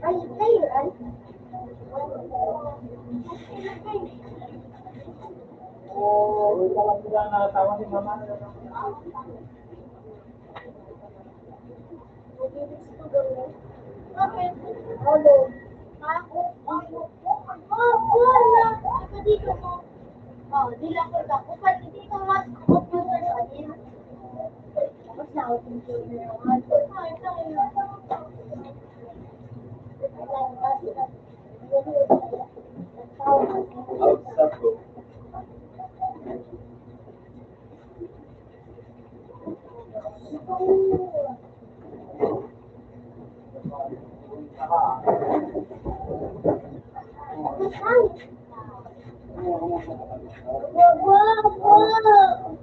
Ay, tayo, ay. Okay. Hello. Ha? Wala. Dito mo. Di lang ko lang. Kapag hindi ko mas computer sa akin. Tapos na ako computer. Ay, tayo. Outside ko. Wow!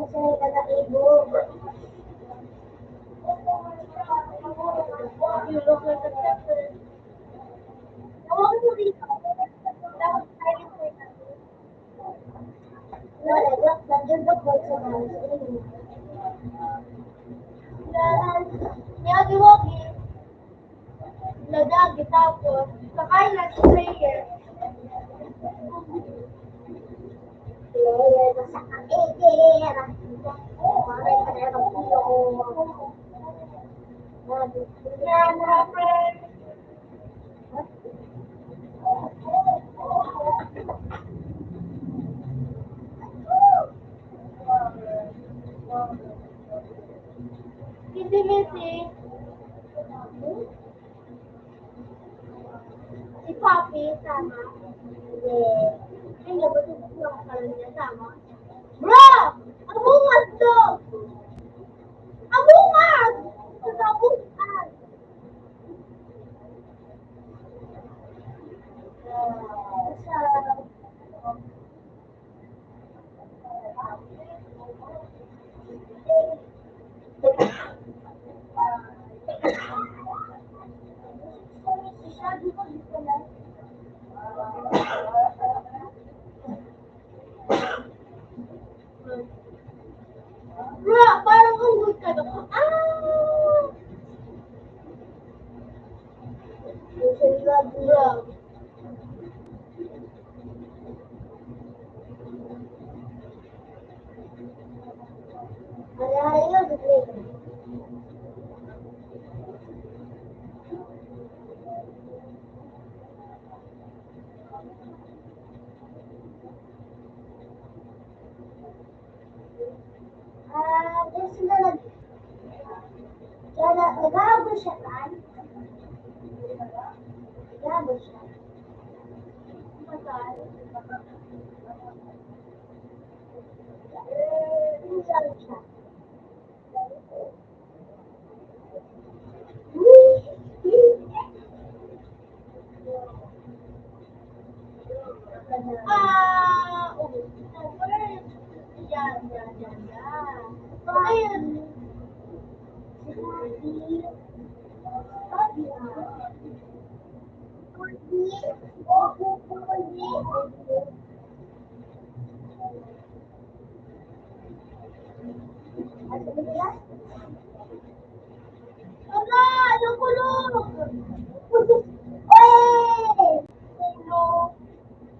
Kasi nag-ibo. You look like a pepper. Tawagin mo dito. Tawag tayo sa ito. Wala, nandiyan ba po sa mga Niyagi-wagi. Nadagi tapos. Kakain na sa player. Player na sa kakitir. Maray ka na ng pulo. Hindi Messi. Si Papi, sama. Hindi. Hindi ba ito lang niya, sama? Bro! Ang bungas to! Ang bungas! Ang bungas! Bro, parang unggoy ka doon. Ah! Bro. Hari-hari yun, sige. Doon sila nag-aabot siya kan? Nag-aabot siya. Matal. Saan siya? Yan. Ayun. Ala, anong kulog? Oy! Kulog.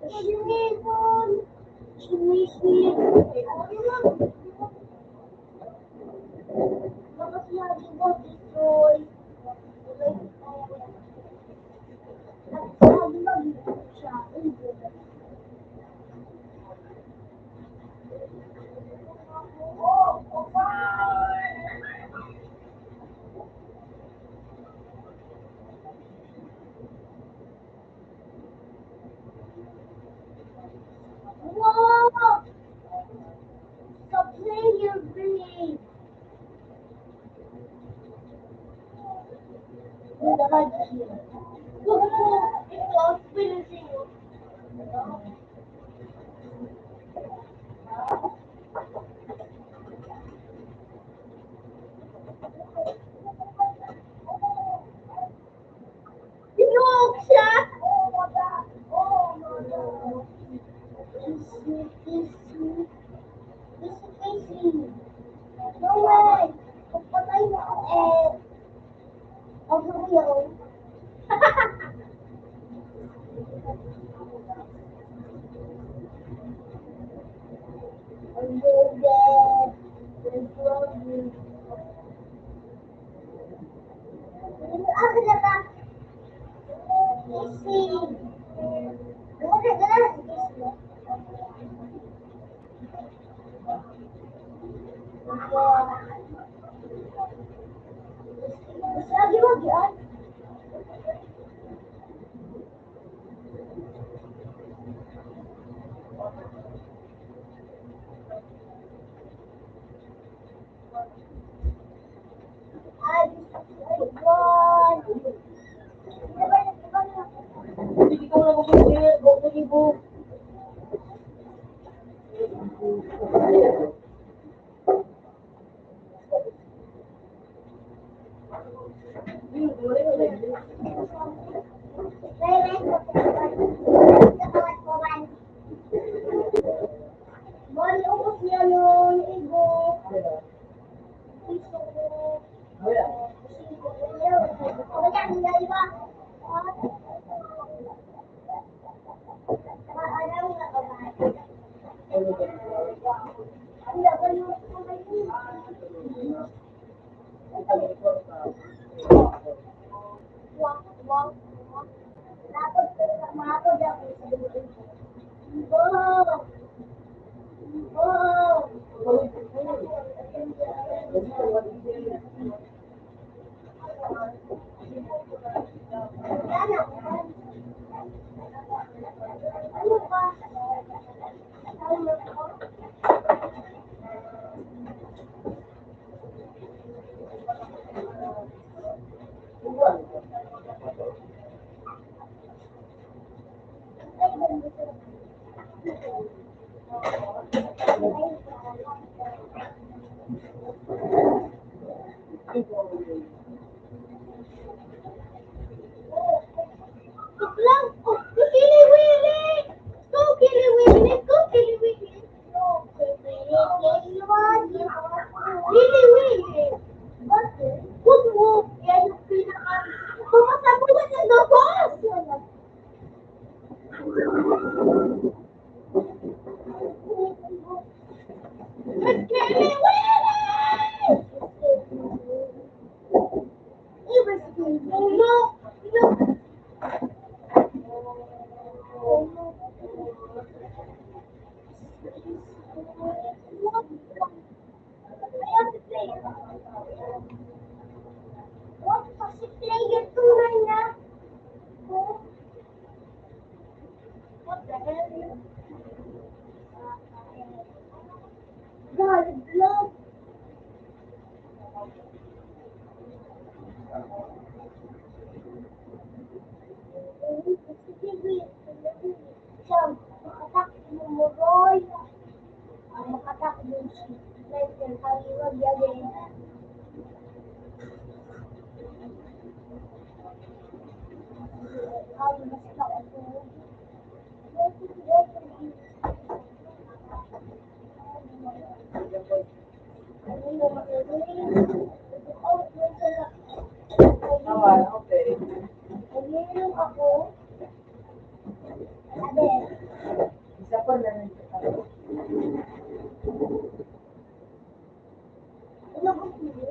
Sinipon. Sumisip. Bakit lagi mo destroy? Lagi mag siya. Wow! The player big. Ito, finishing mo. Sinuok siya? Easy. No way. Pagpatay mo ako ako yun. I'm dead. Ako na ba? Easy. Lagi mo yan? Ay, God. Hindi ko na mag-ibig. Wak, wak, wak. Tapos, mapod ako sa dulo. Oh! Oh! Ano? Ano ba? Ano ba? Lang, oh, kukili-wili! Kukili-wili! Kukili-wili! Kukili-wili! Bakit? Huwag mo! Yan yung pinaka... Pumasabuhan ng gabos! What the hell? God, love. Siyam, makatak mo Roy. Makatak mo si Michael Kaliwag yagin. Basta ako. Naman, okay. Ayun ako. Sabi, Isa pa na rin kita. ano gusto mo?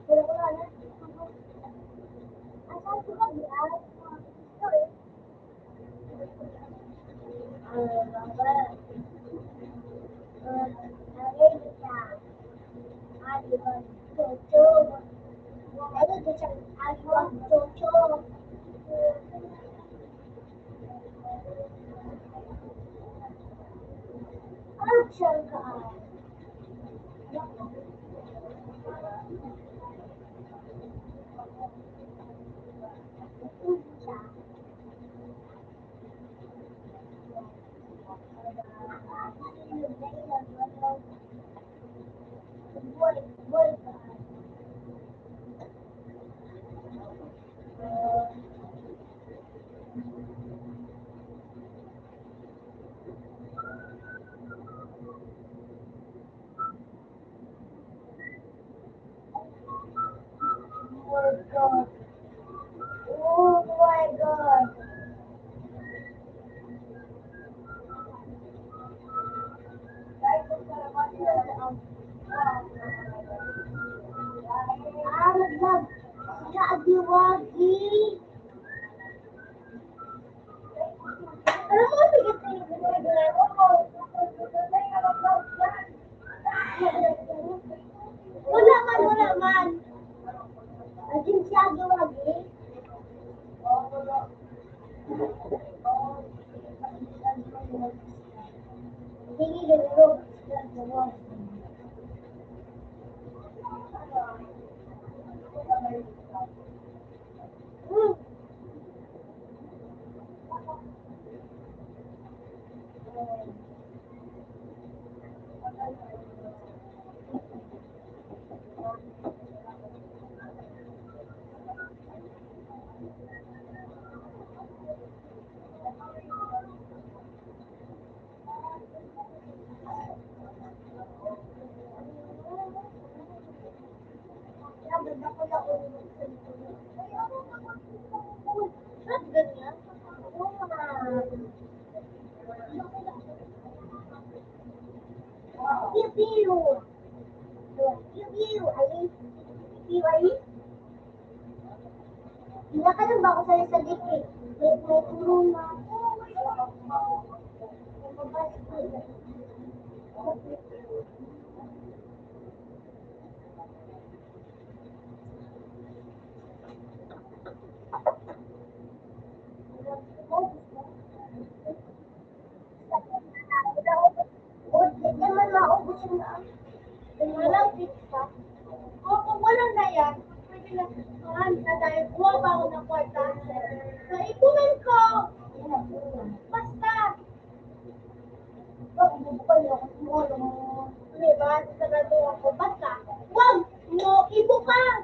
Pero wala na. Asan ko ba yan? Ito eh. Baba. Amerika. Aliwan. Chocho. Ano ito siya? Aliwan. Chocho. Action ka. Boy, boy. Oh my God. Oh my God. Araglag. Kaagdiwagi. Alam mo, sige wala man, wala man. Ajin siya agiwagi. Sige, ganun. Piu-piu. Piu-piu. Ay, piu ay. Hindi ka lang ba ako sa'yo sa dikit? May turo na ako. Hindi man maubos yung walang pizza. O kung walang na yan, pwede na na dahil kuha pa ako ng kwarta. So, ipunan ko. Basta. Diba? Sarado ako. Basta. Wag mo ibukas.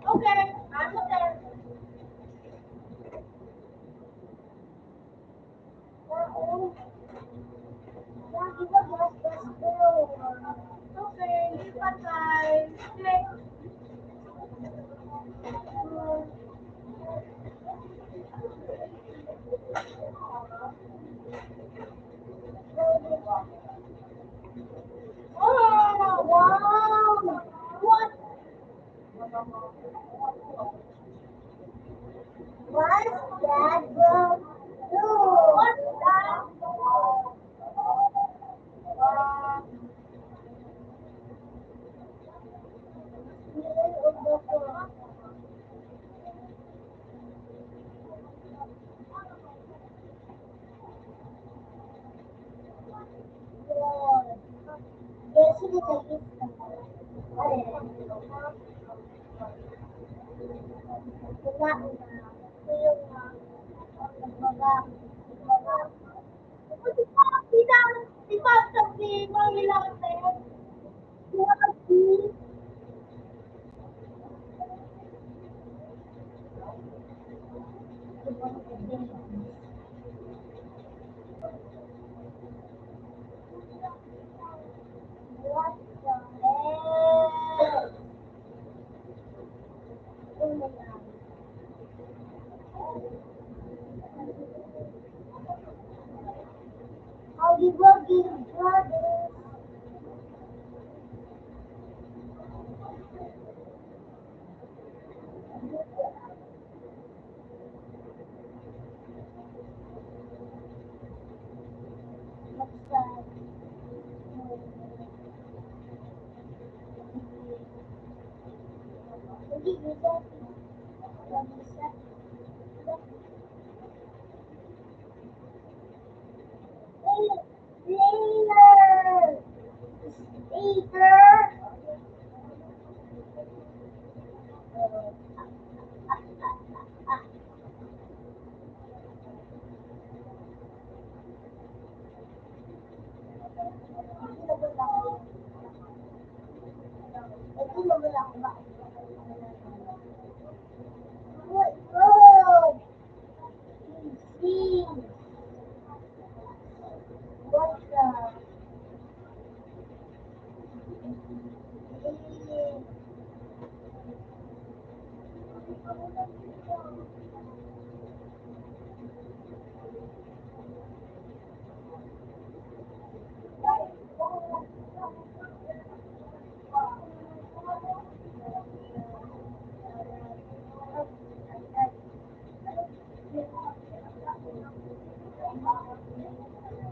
Okay. Ano sir? Okay, patay. Oh, wow! What? What's that, bro? What's that? What the hell? Howdy, Wuggy, brothers. What's that? Wuggy, is that? What is that? Hey, later! Later! Ito na wala ko ba? Oh, see. What the?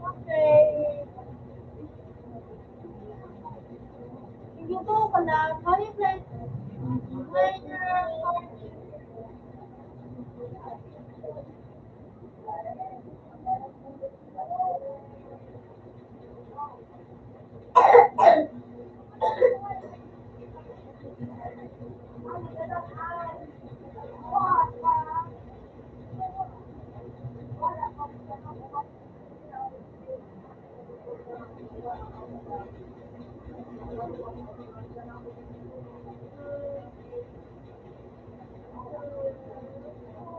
Okay. Luto ka na. Kami plate. Later.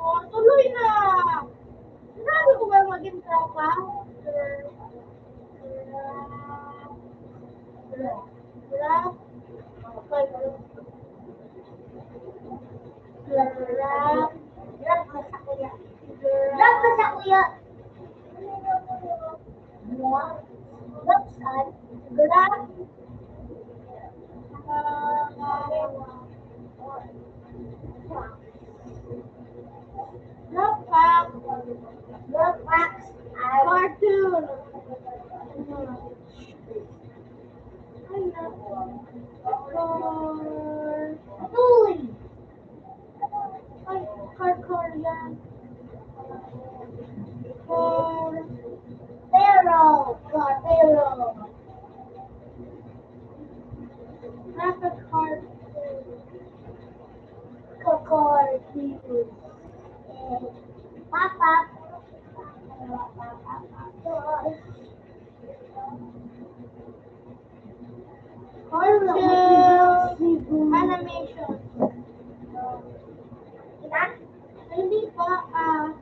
Oh, tuloy na. Sinabi ko ba maging tropa? Grab. Grab ba sa kuya? Grab ba sa kuya? Grab saan? Grab. Grab pack. Grab packs. Cartoon. Toy. Ay, car yan. Pharaoh. Pharaoh. Not a cartoon. Cartoon. Papa. Cartoon. Animation. Hindi pa, animation.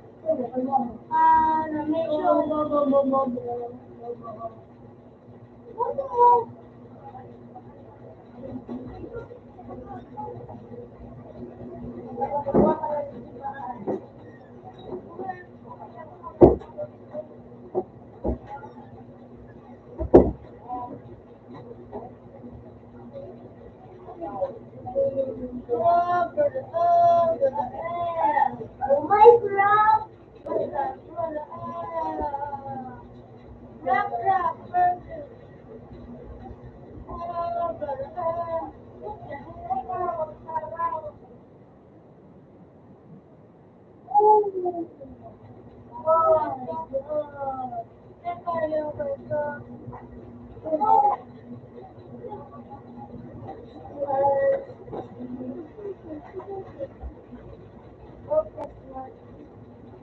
Minecraft.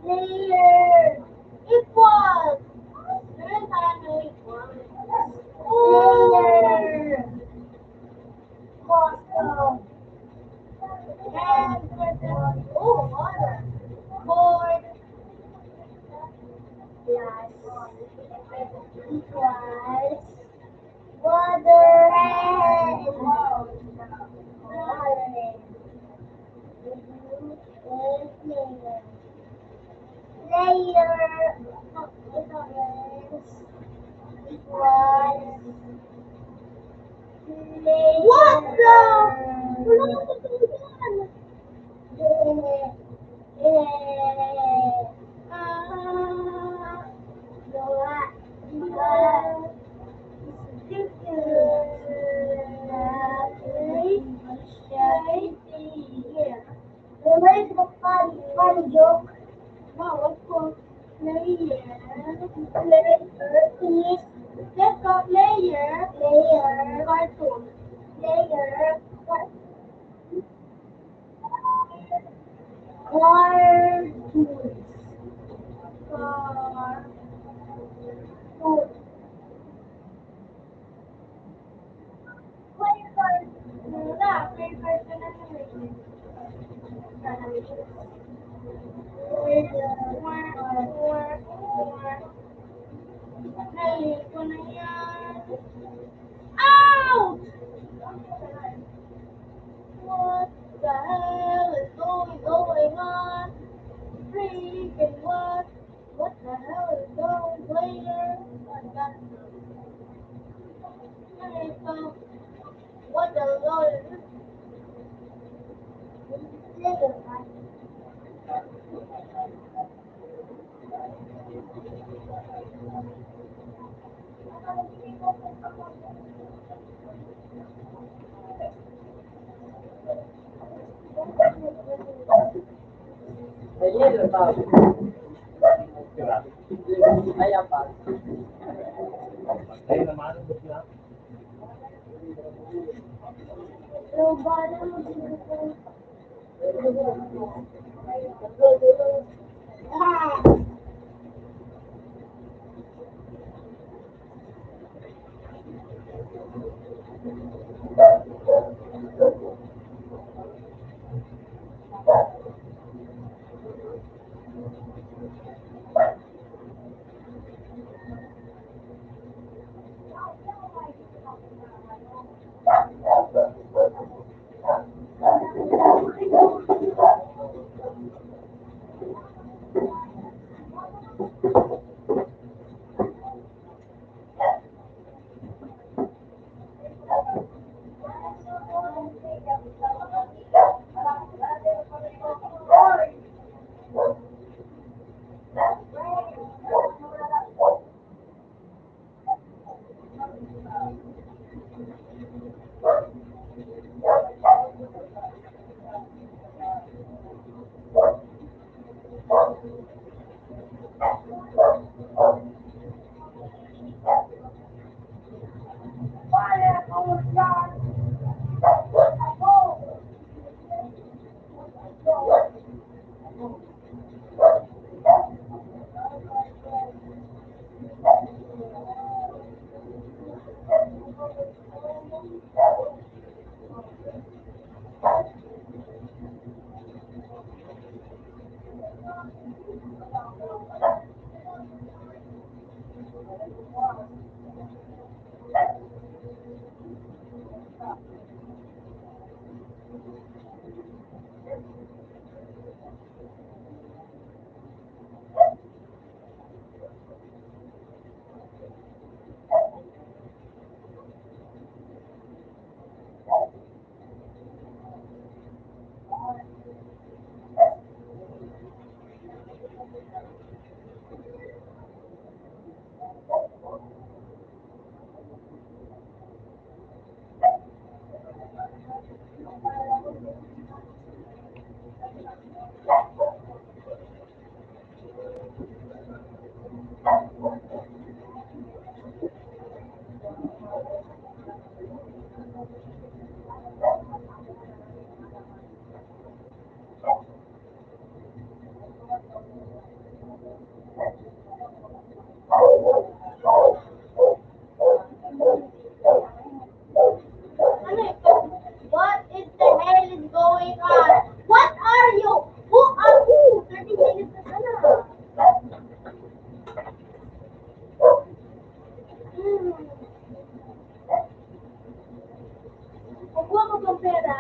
Layer. Equal. Meron tayo equal. Layer. Custom. And oh, water. Board. Plus. Equals. Water. Layer. What the? Wala nang tutunan. Where's the funny joke? No, of course. Layer. Is let's go layer. Cartoon. Layer. Cartoons. Cartoon. What is cartoon? Wala. May cartoon animation. Nalilito ko na yan. Ouch! What the hell is going on? Freaking what? What the hell is going player? Nalilito. What the hell is this? Ayun, bago. Ayan pa. Ay, naman, gusto na. Ano ito? What is the hell is going on? What are you? Who are you? 30 minutes na sana. Hmm. Kukuha ko bang pera?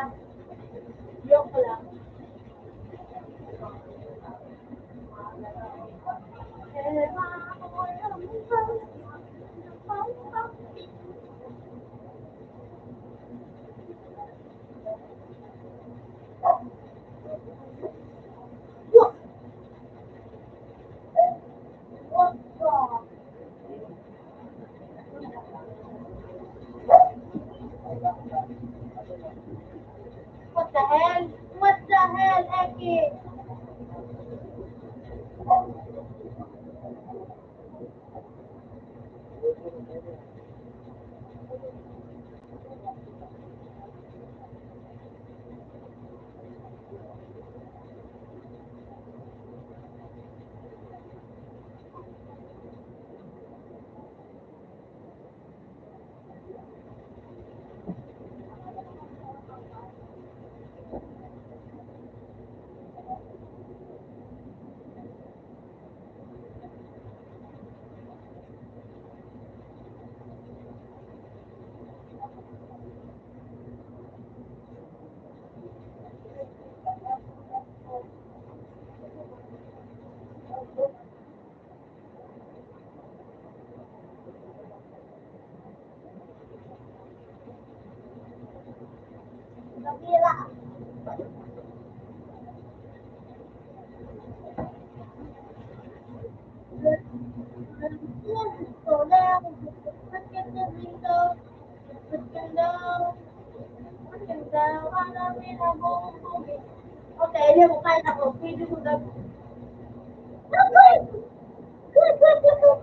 Joke lang. What? What the? What the hell? What the hell, Eki? Nakira. Go down. Look at the window. Looking down. Looking down. Alam mo na buong. Okay, hindi mo kahit ako. Pwede mo daw. Good, good, good, good, good.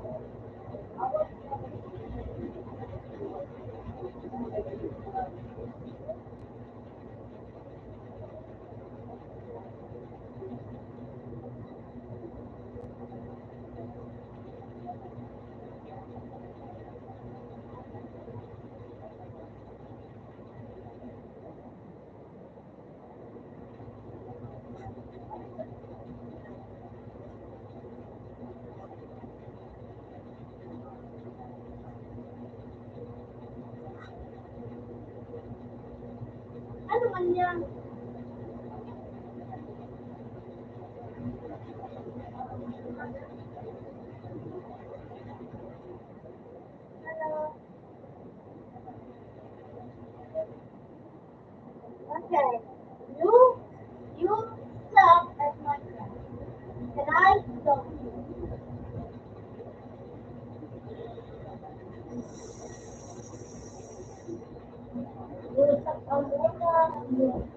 Ano man yan? Hello. Okay. You suck at Minecraft. And I don't. You suck on water.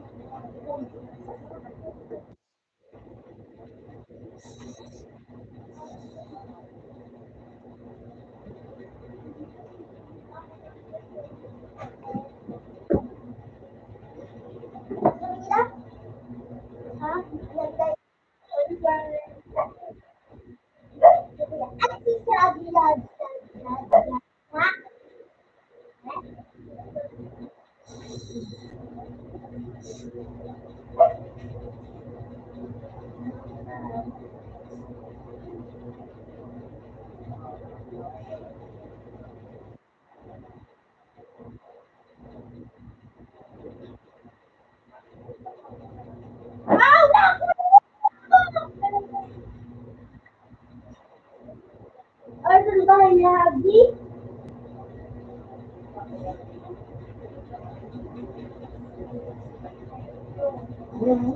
Magaling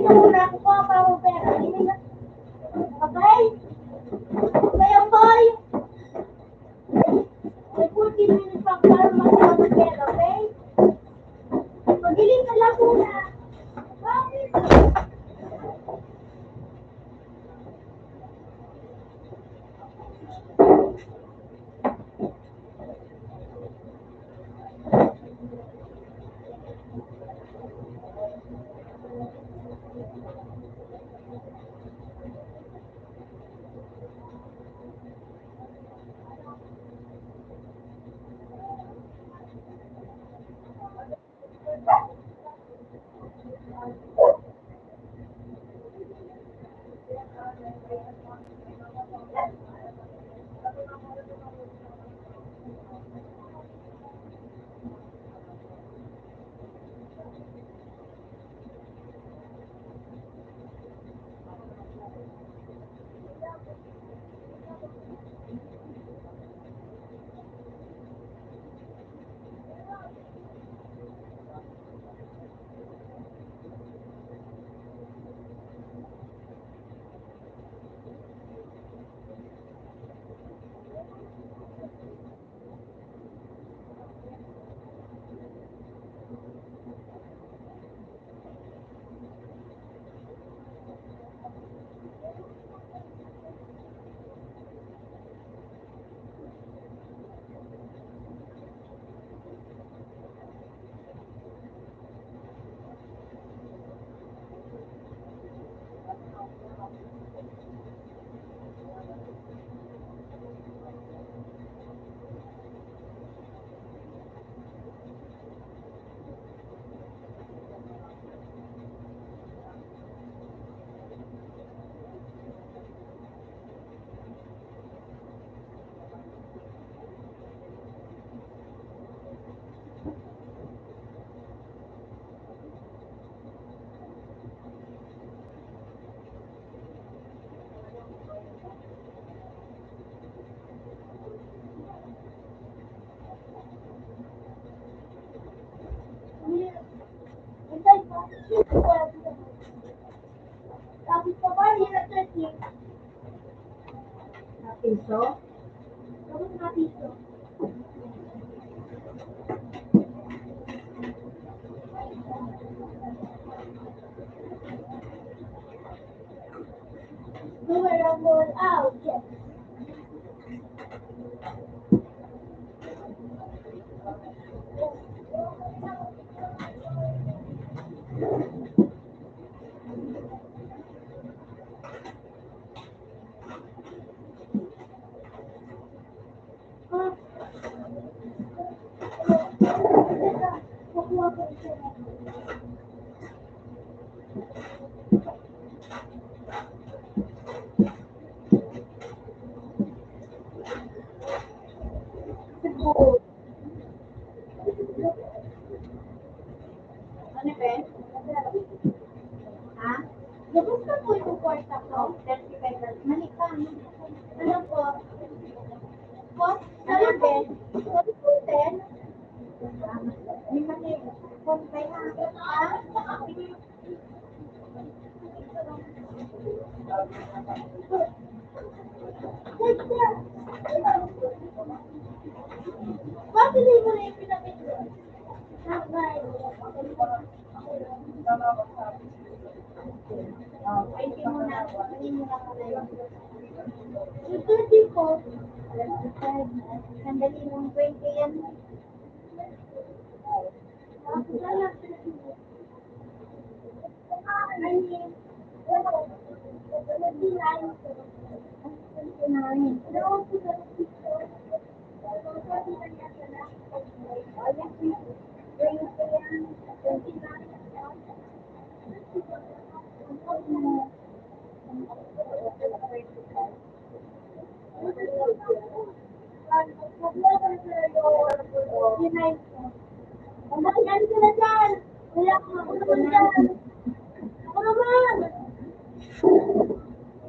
na muna ako pa ako pera. Okay? Kaya boy, may 14 minutes pa para magkakaroon ng pera, okay? Magiling ka lang muna. Bakit? Tapos pa ba, hirap na siya. Napiso? Tapos napiso. Number out. Yes. Ano ba? Ha? Gusto mo yung kwarta ko? 35 pesos. Mali ka. Ano po? Po? Sabi din. Sabi po din. May mali. Kontay na. Ha? Bakit hindi mo na yung pinapito? Ay, hindi mo na. Hindi mo na muna yun. Yung 30 po, sandali mong 20 yan. Umakyat ka na dyan! Wala ka ako naman dyan! Ako naman!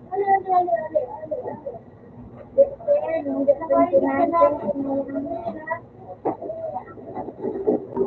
Ano?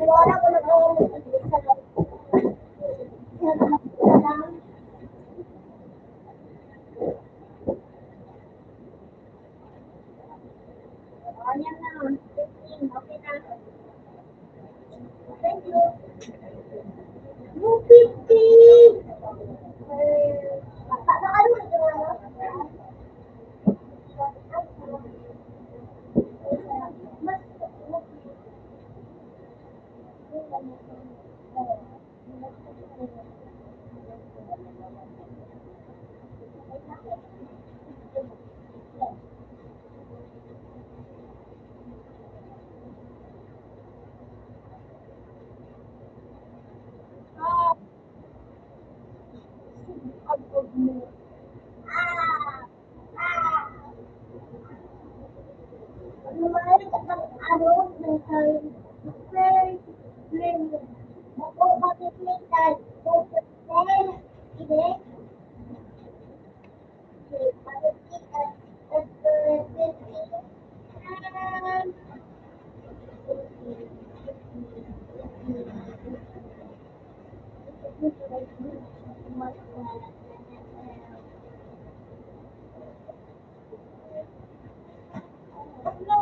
Wala ko na Ayan na. 15. Okay na. Thank you. No, 15. Ano ito, ano? Mas, lumalit at ang araw ng very slim. Ako makikita. Then, hindi. Makikita. At,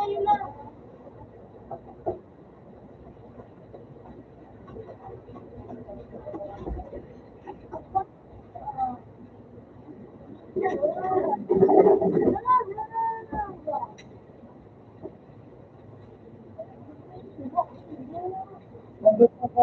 yun lang. Nandun pa po.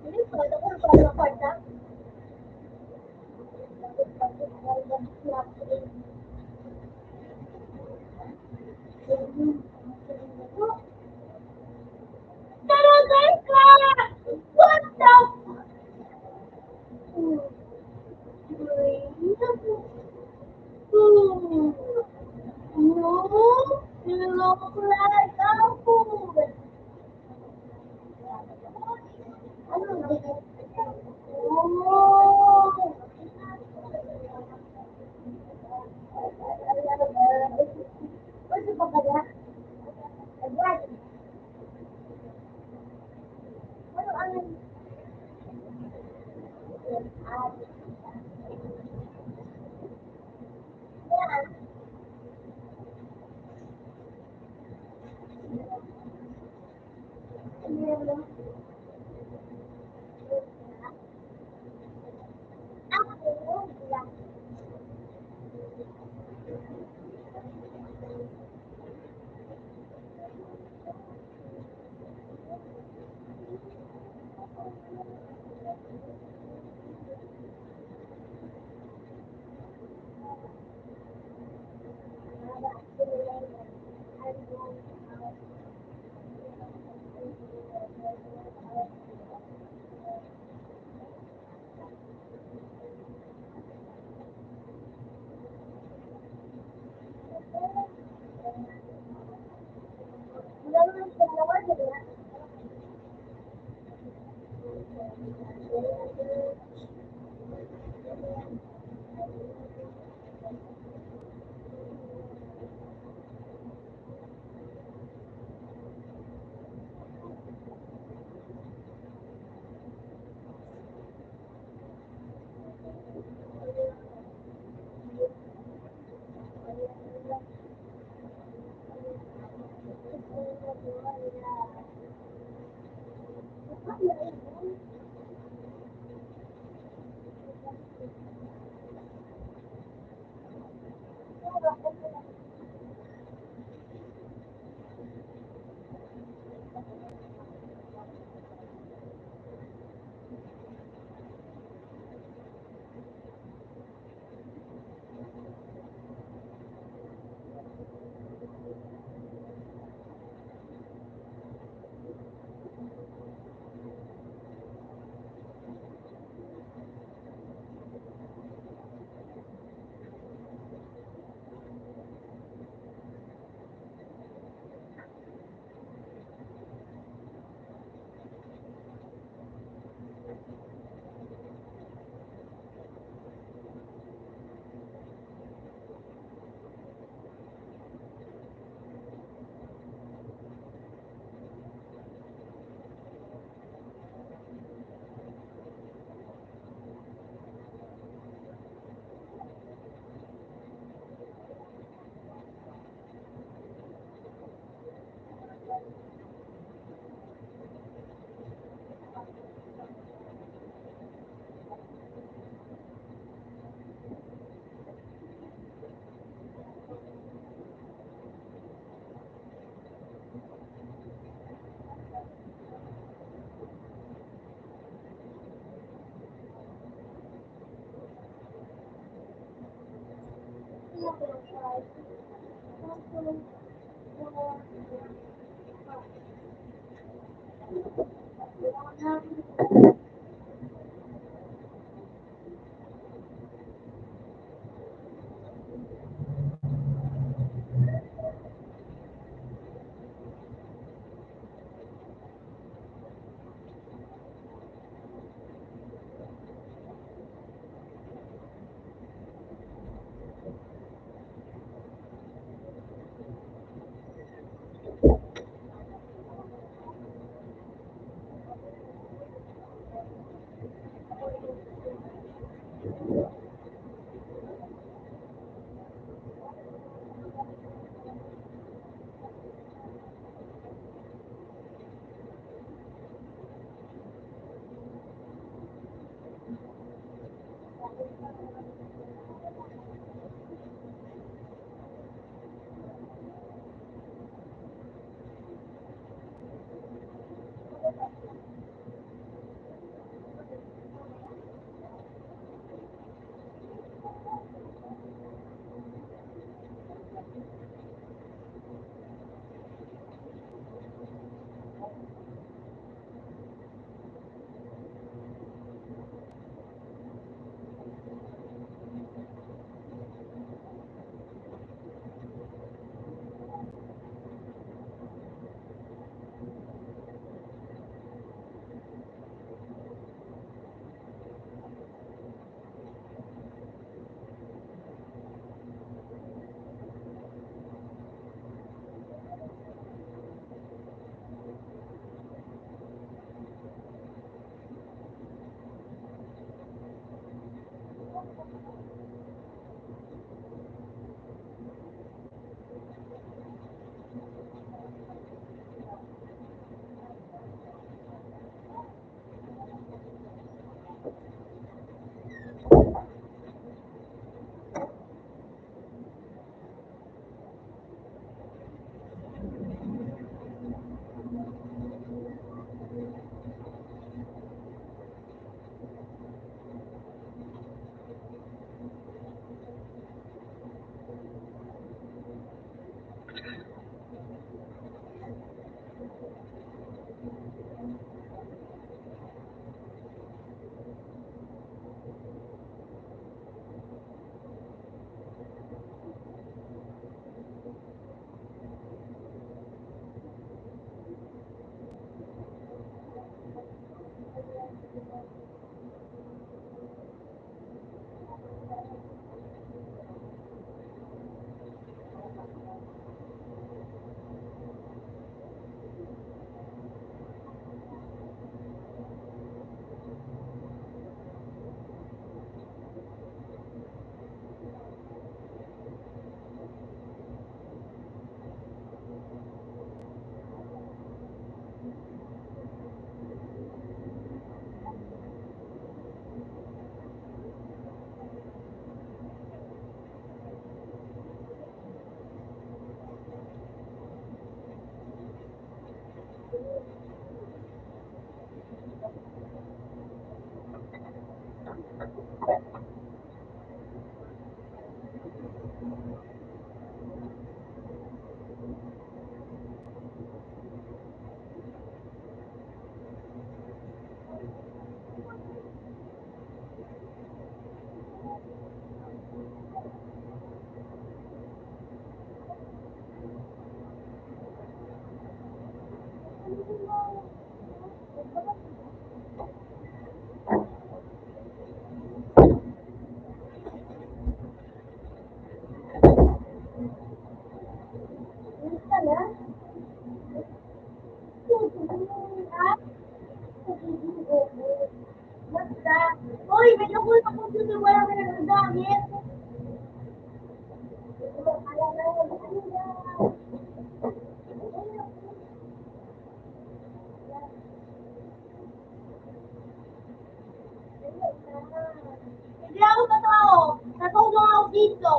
Ini kalau pada What Uy, medyo ko sa computer, wala ka na nagagamit. Hindi ako totoo. Natulong ako dito.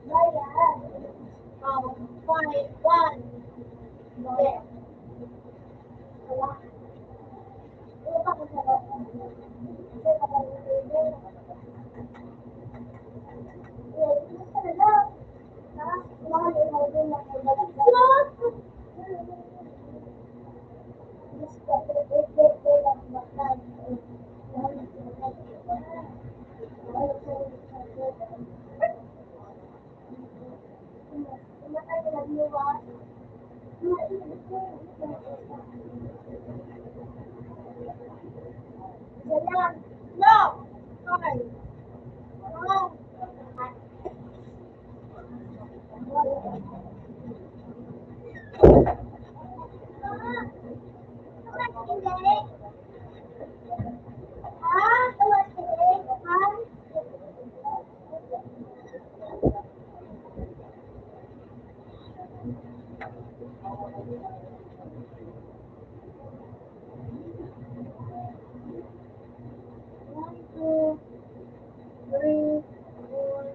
Bayan. Oh, one. Hindi. Wala. Wala pa ko sa hindi pa ko No! Sorry. No. One, two, three, four.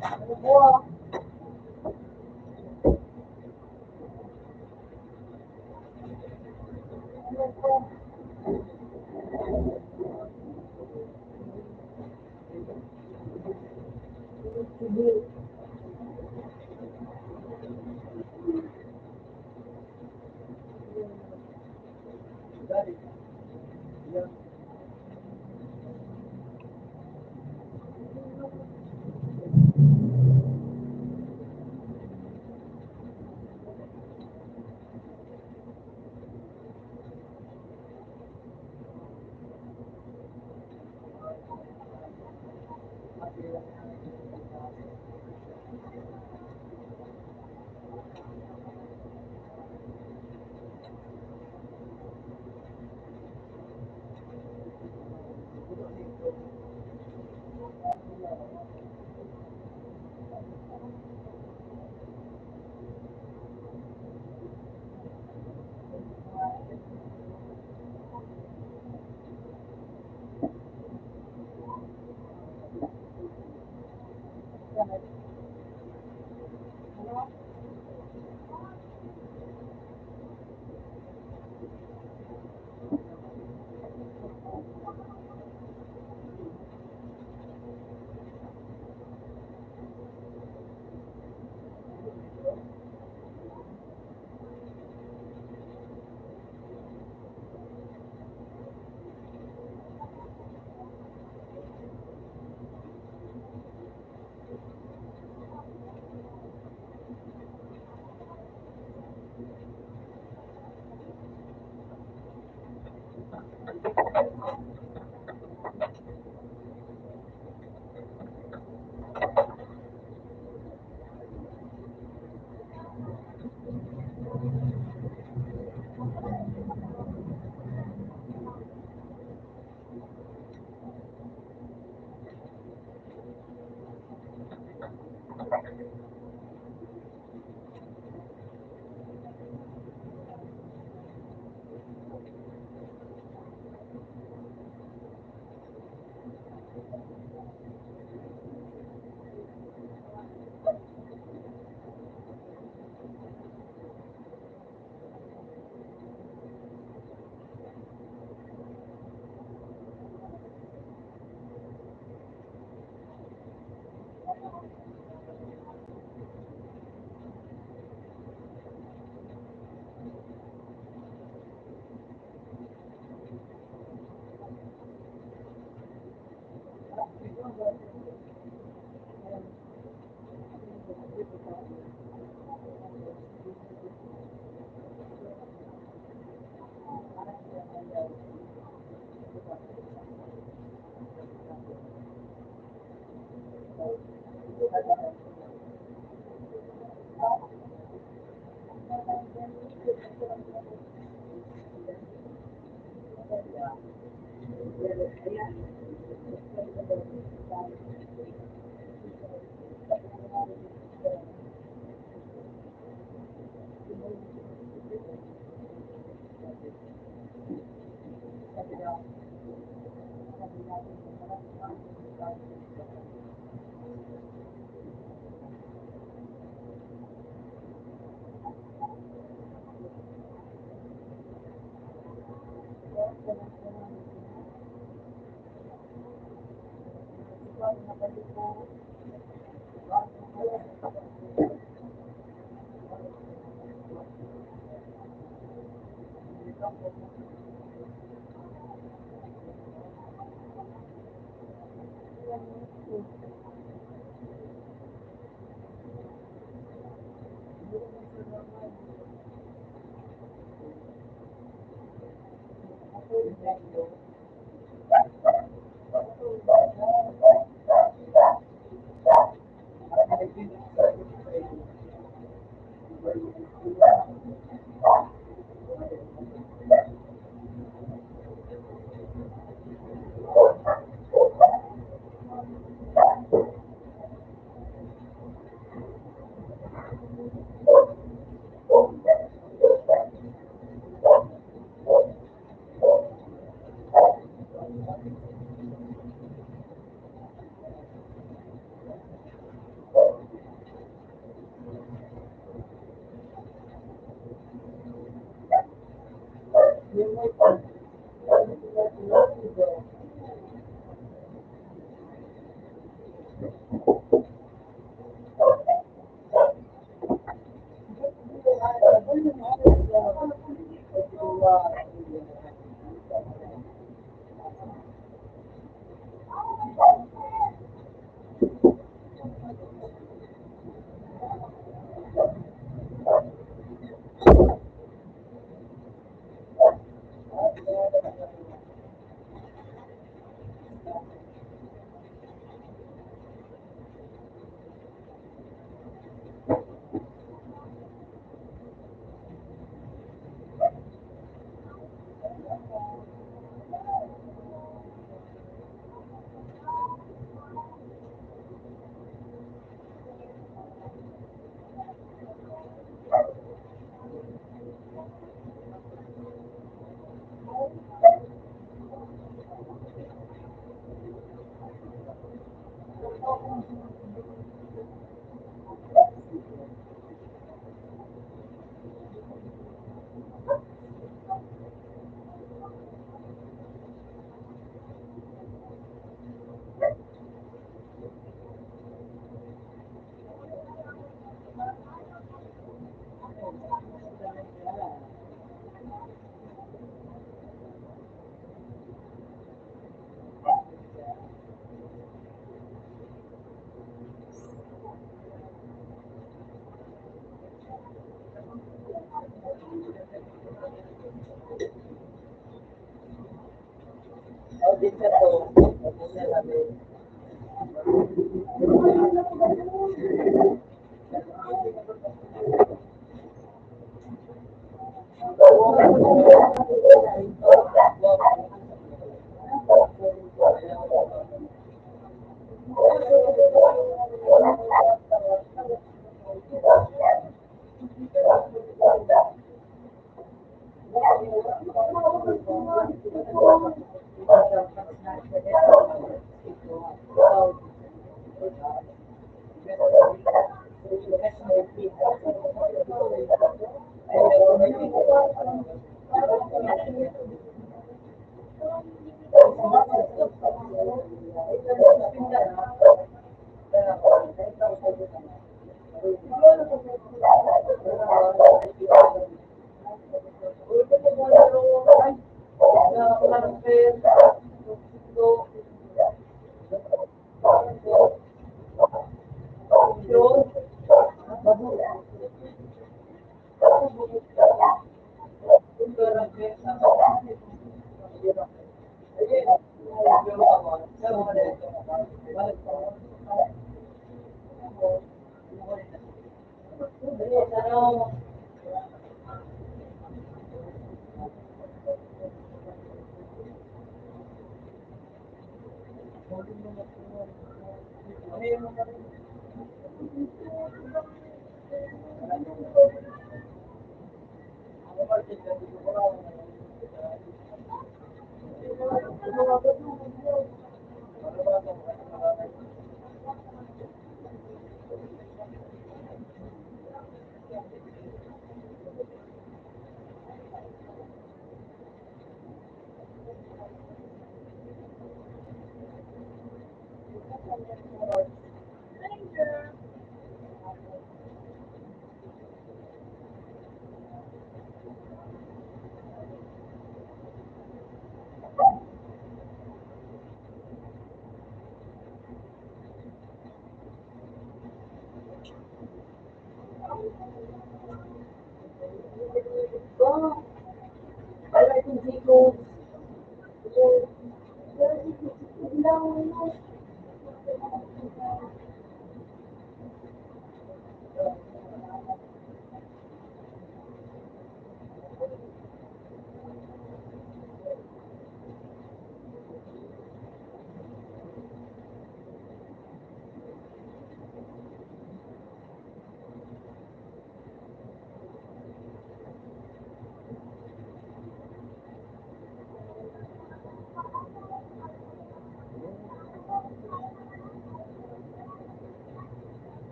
Ano po? Ano po? Sige.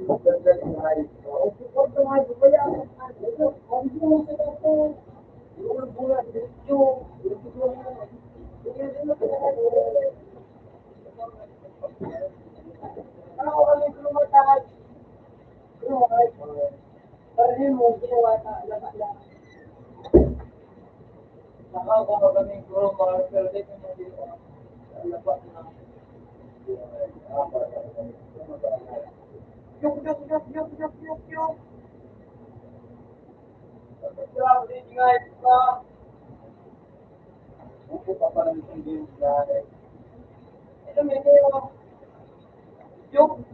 Ganda ni Mike. O, support mo nga, kaya ano, ang buong sa ito. Yung bulan, yung ako kami kumatakas. Kumatakas. Parang mo, ginawa na, lahat. Nakakawa kami kumatakas, pero dito mo ginawa. Lapat na. Yung. Grabe, guys, pa. Buko pa pala ng games guys. Ito, may yung.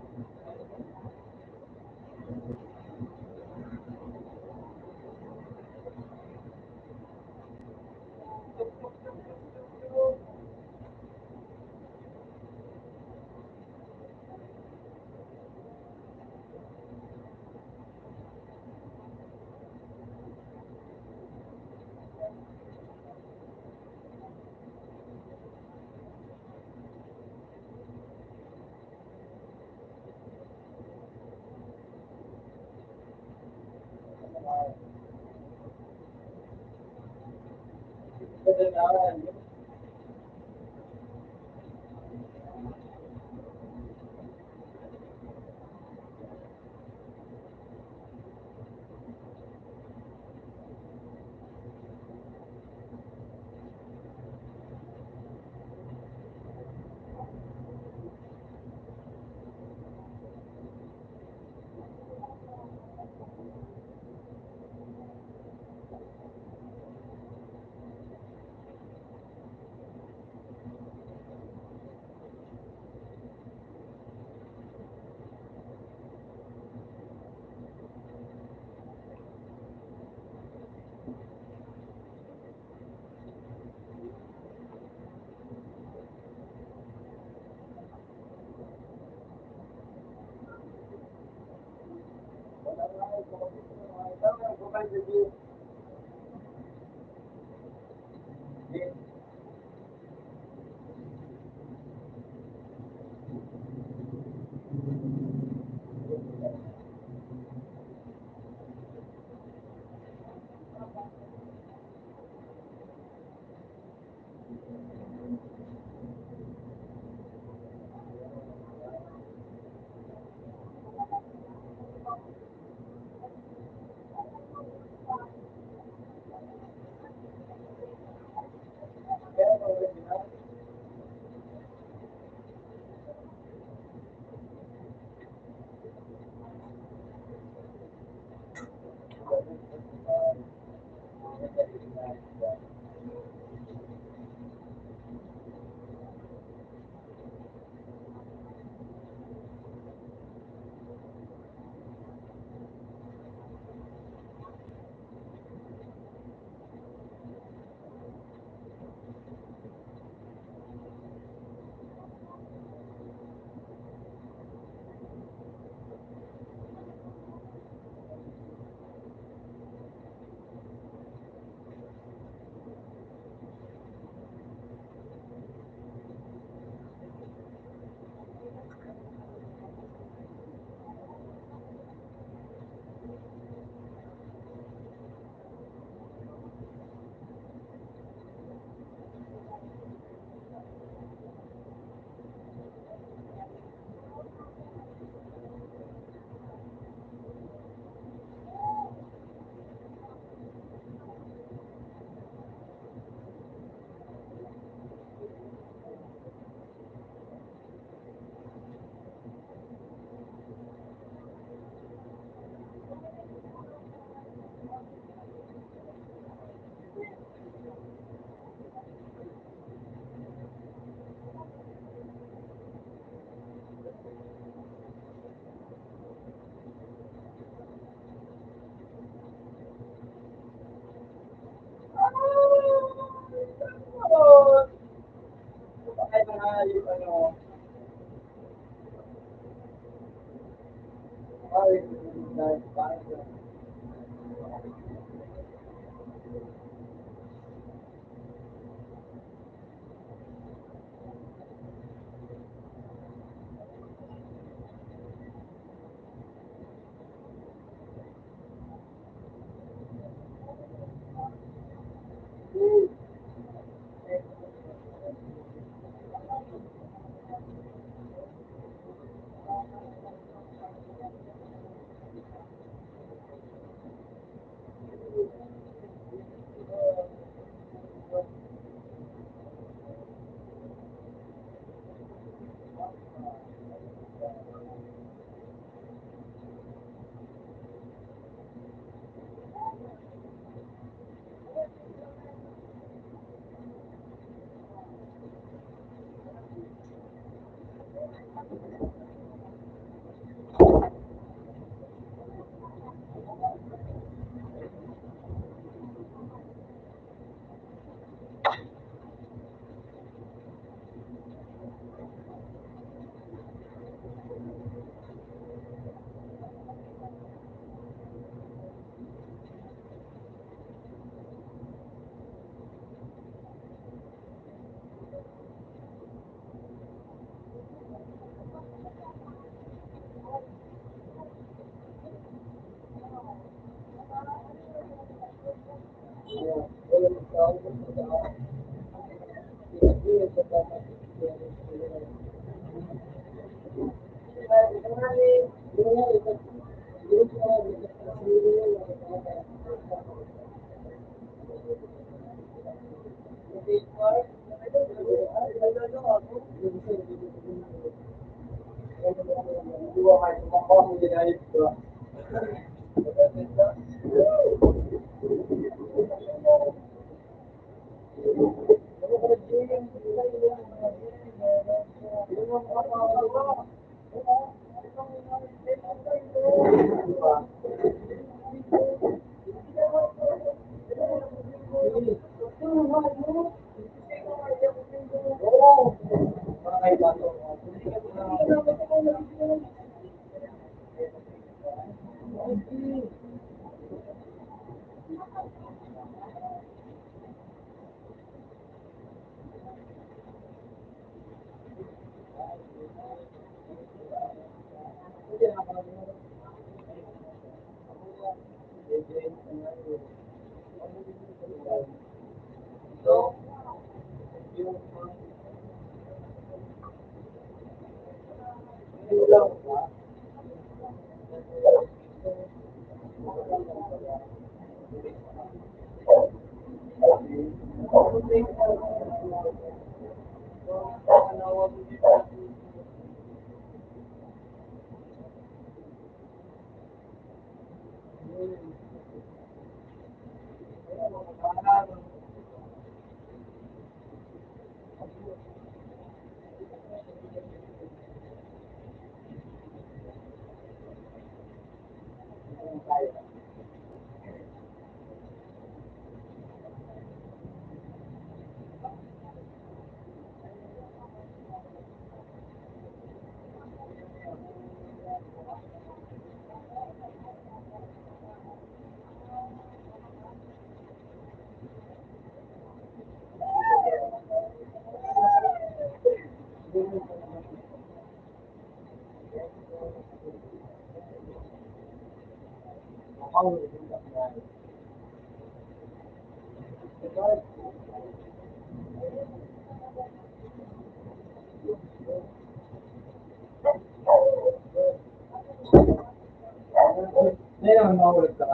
Ngayon, maulit ka.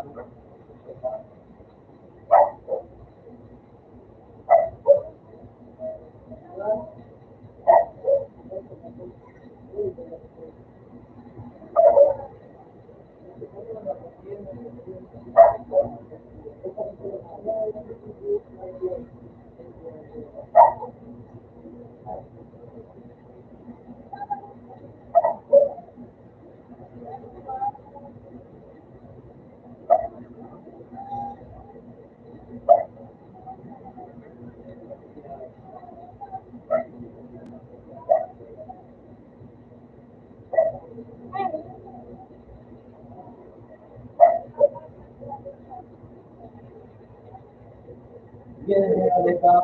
Yan, ulit ka.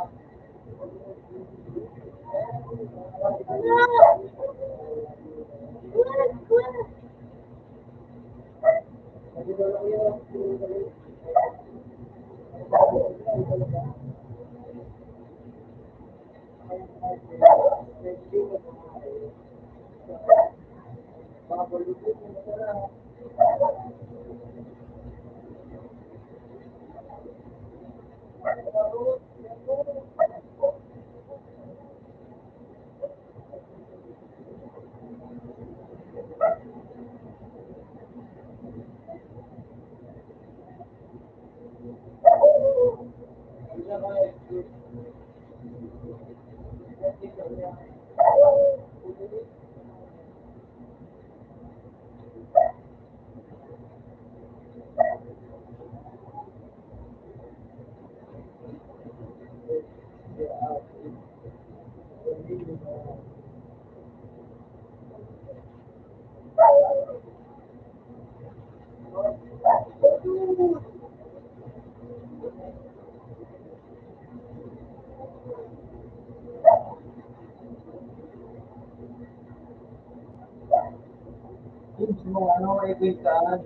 Mo, ano, ay kaitaan.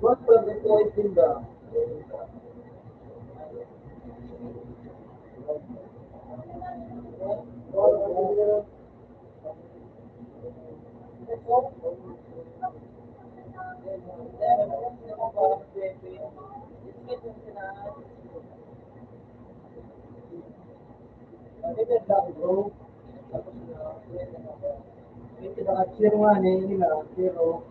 What was the point in the? Zero nga, nila, zero.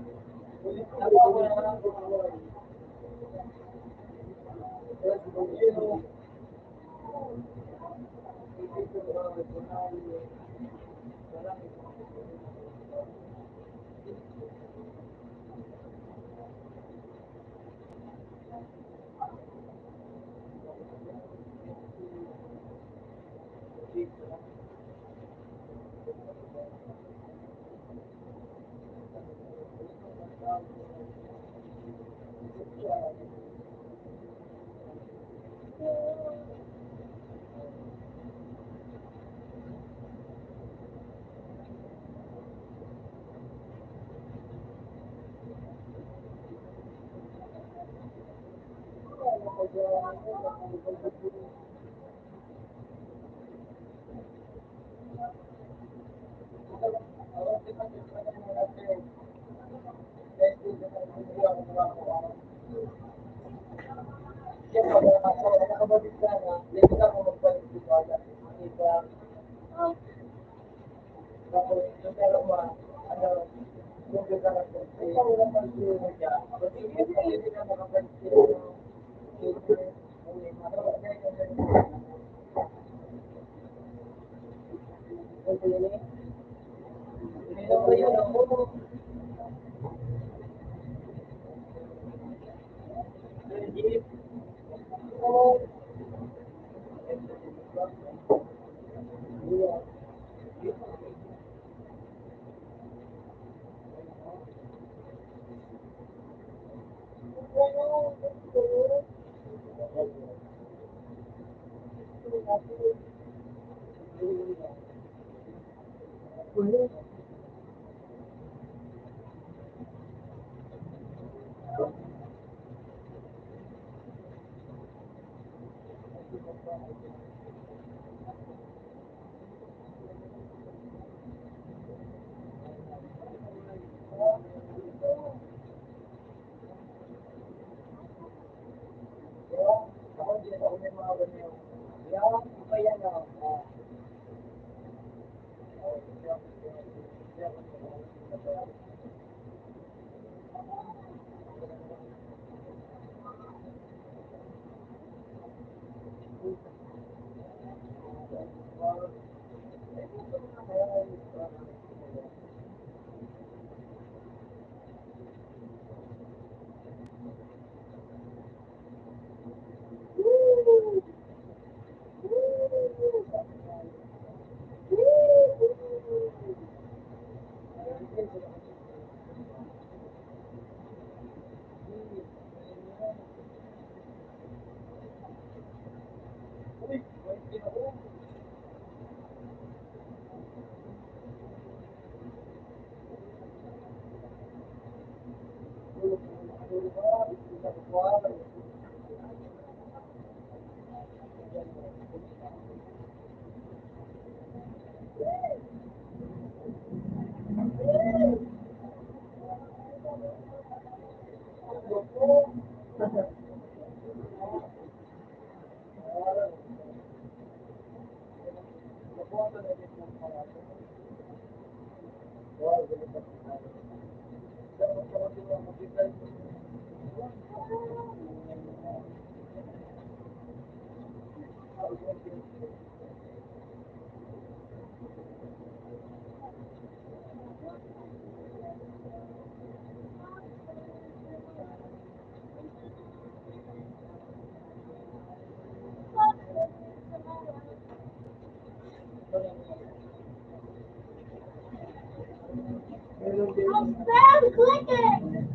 I'm very clicking.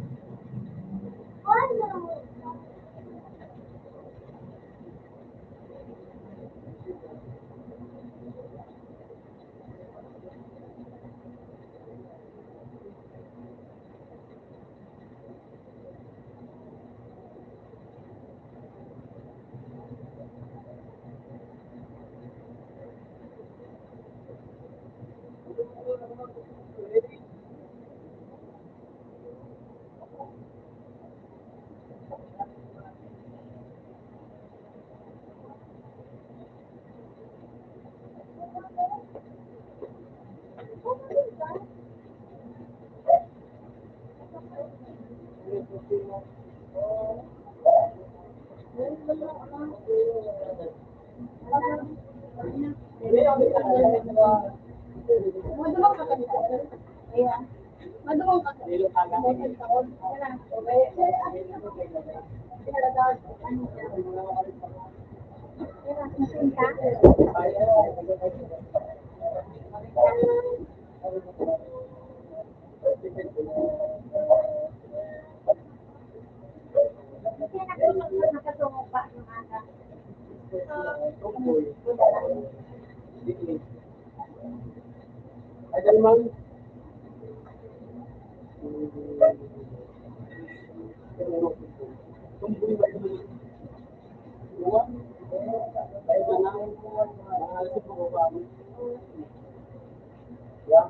I know. Madumang ka kanina. Ayan. Madumang ka kanina. Nakatungo pa yung aga. Ada mang tumbuy ba ito? Buwan? Ay manang alas po ba? Ya.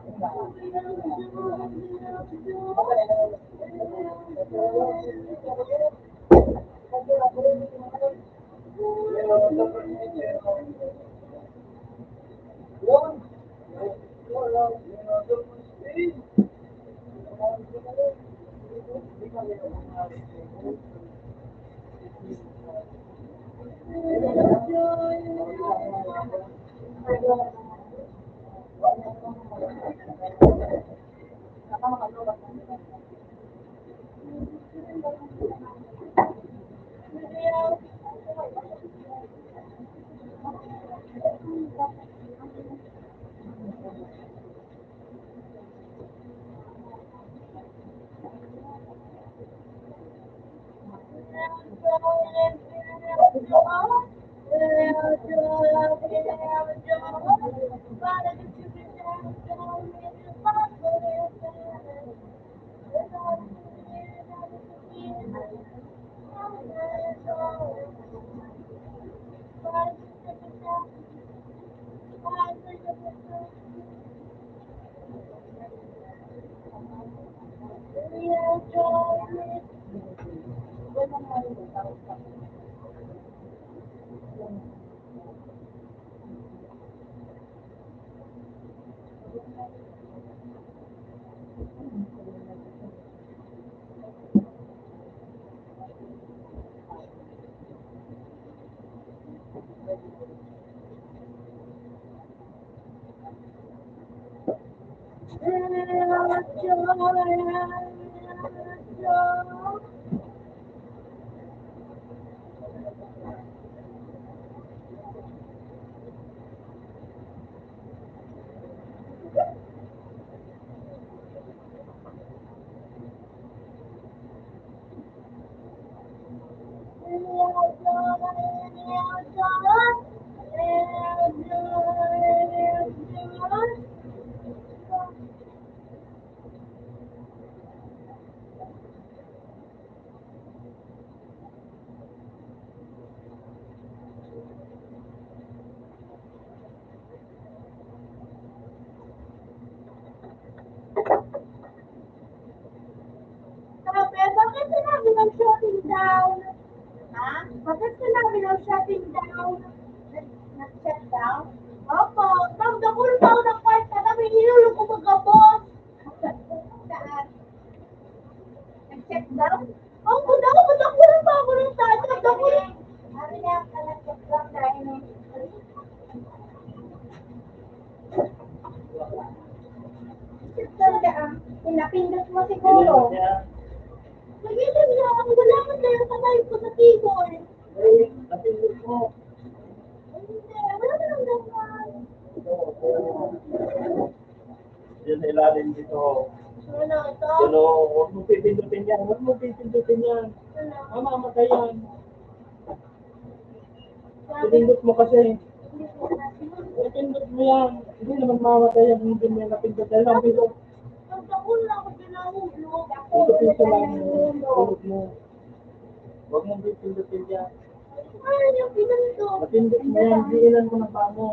Bakit sinabi ng shutting down? Ha? Bakit sinabi ng shutting down? Nag-shut down? Opo, nagdakulo pa ako ng part na kami inulong ko magkabos. Saan? Nag-shut down? Ang buda ko, nagdakulo pa ako ng saan. Nagdakulo. Ano yan ka nag-shut down dahil Oo. Ano ito? Pero huwag mo pipindutin yan. Huwag mo pipindutin yan. Ano? Mamamatay yan. Sabi, Pipindot mo kasi. hindi ko natin. Pipindot mo yan. Hindi naman mamamatay yan. Hindi mo yan napindot. Dahil lang pindot. Ang takot lang ako pinahulog. Pindot lang mo. Hulog mo. Huwag mo pipindutin yan. Ano yung pinundok? Napindot mo yan. Diinan mo ng paa mo.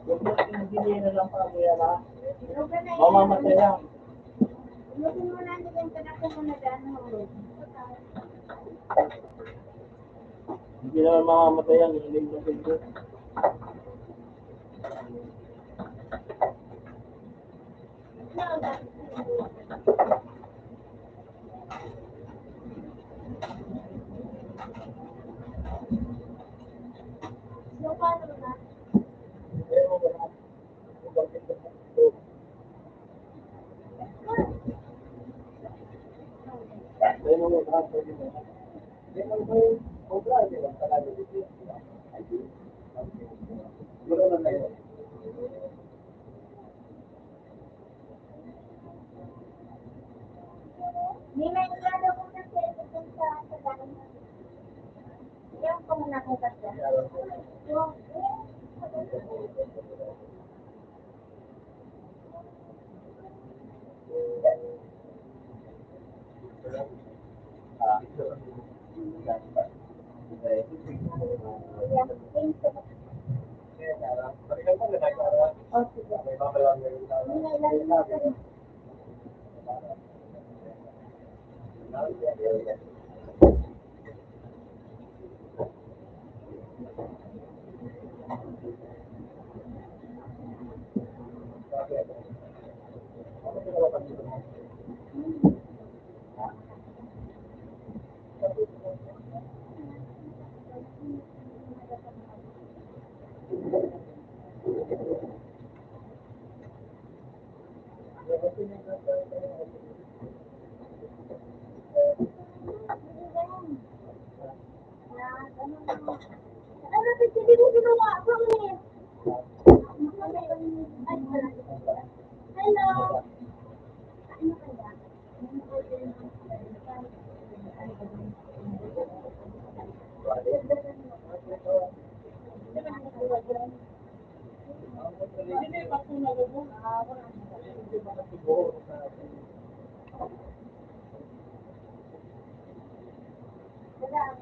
Huwag mo diinan ng paa mo yan ha. Mamamatay yan. Lugin mo na nilin ka na kung na gano'n. Hindi naman mamamatay yan. Hindi mo napindot. Yung paano na? Pero wala. Huwag kang pindot mo. Dahil mo transfer mo. Dahil mo yung obra. Di ba? Talaga dito. Gano'n lang kayo. Hindi na ilalo ko na sa dahil. Yung ko muna kung kasi. Yung, oh, sige. Hindi na ilalo na ka rin. Ano ba hindi mo ginawa ko eh? Hello. Ano kaya? Hindi, bakit na mo? Hindi ba siguro sa Wala ang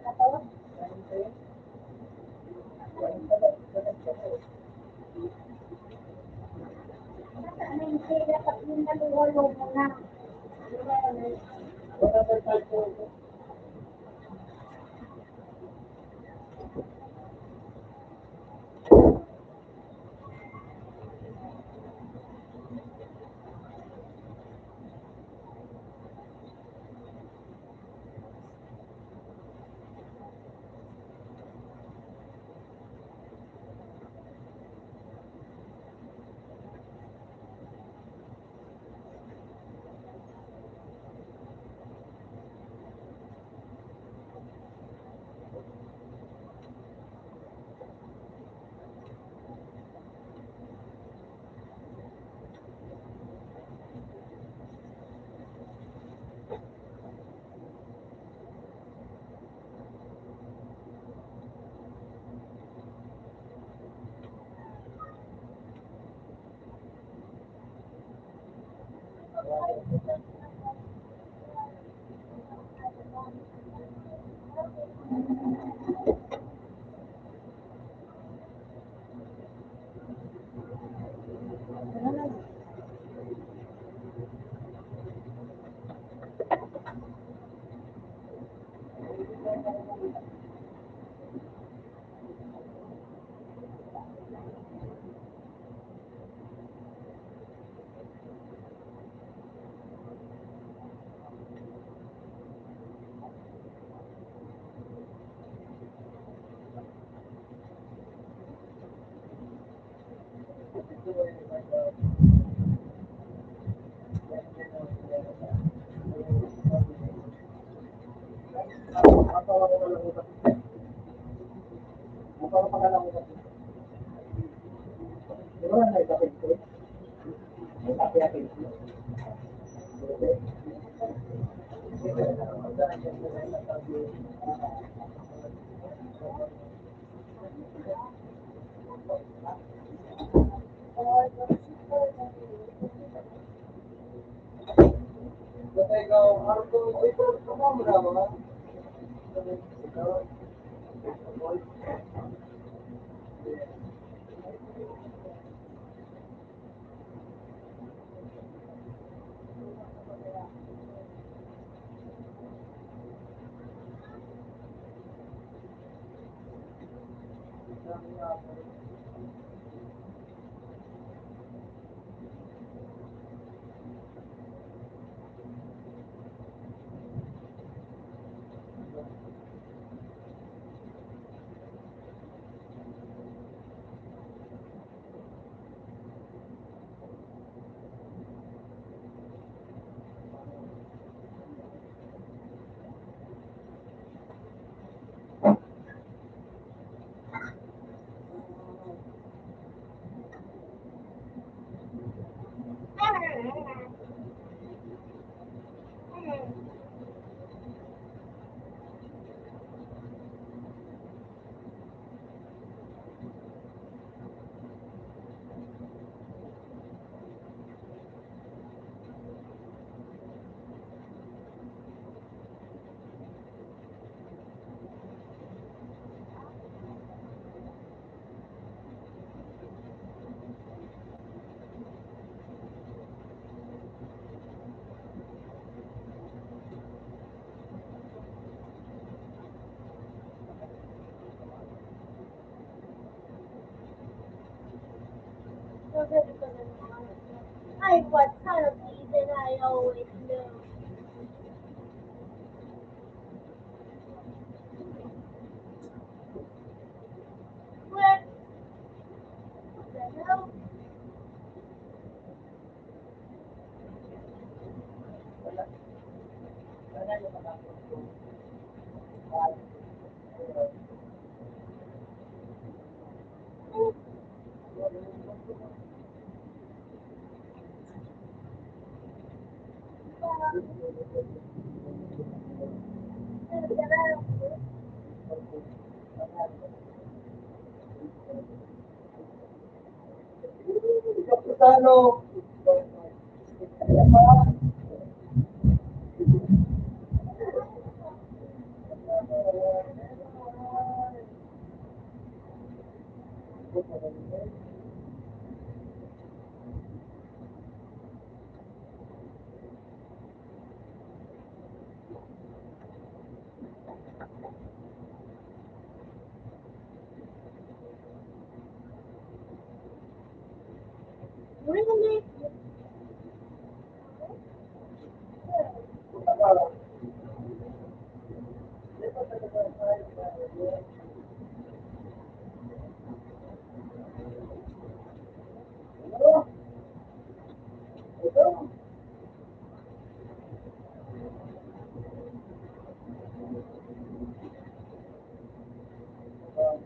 katawan. Ano yung sila pag yung naluwalo mo na? wala pa tayo. Wala na ito. Basta ikaw, Marco, ito, kumamra ba? I was kind of reason I always knew. What the hell? Kapitano, Really?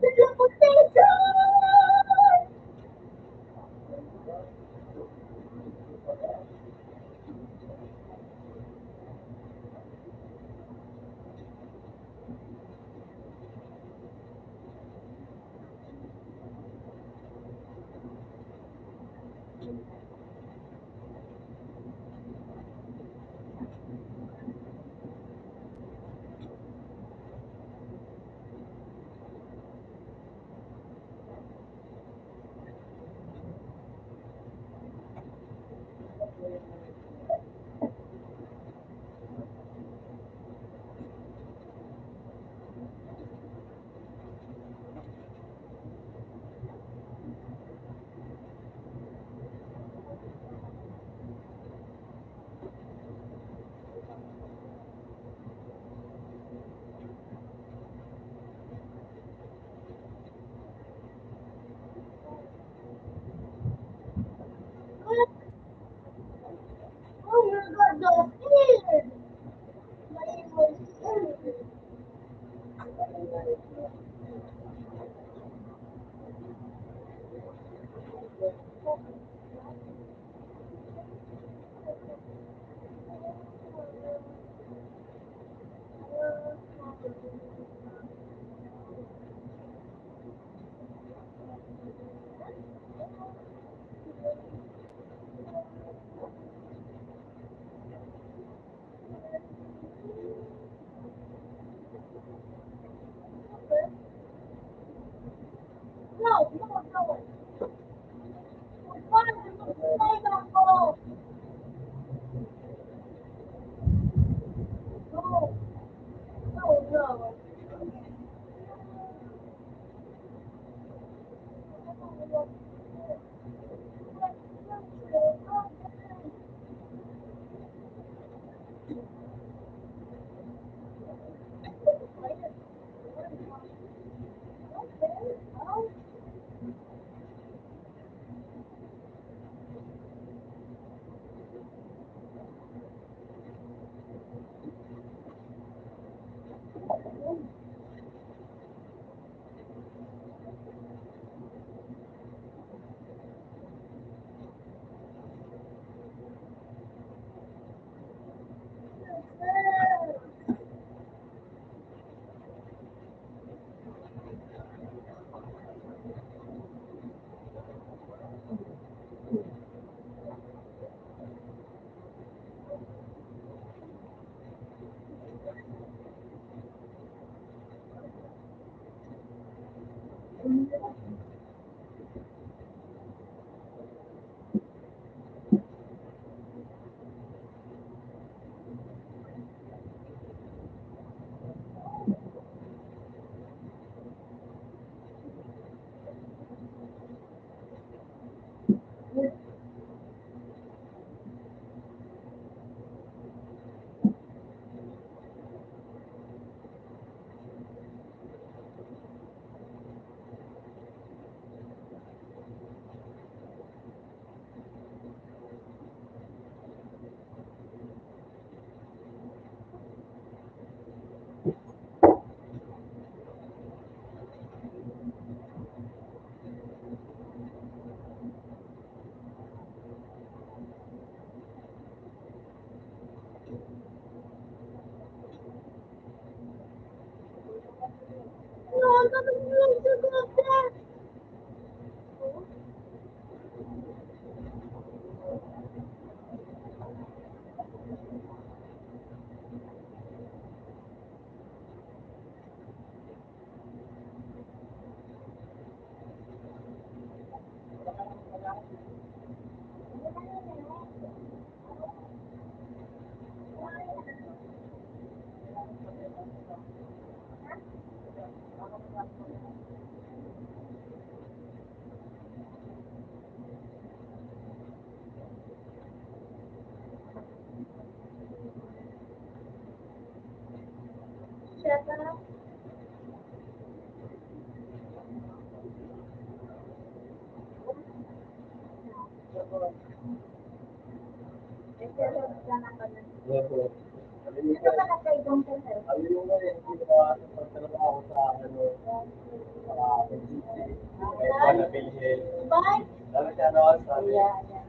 Teleportation! Shut up. Opo. Ito ka na kay Dong Sir. Ayun yung ginawa sa pagtrabaho sa PCC. May na Phil. Bye. Sabi siya, sabi. Yeah, yeah.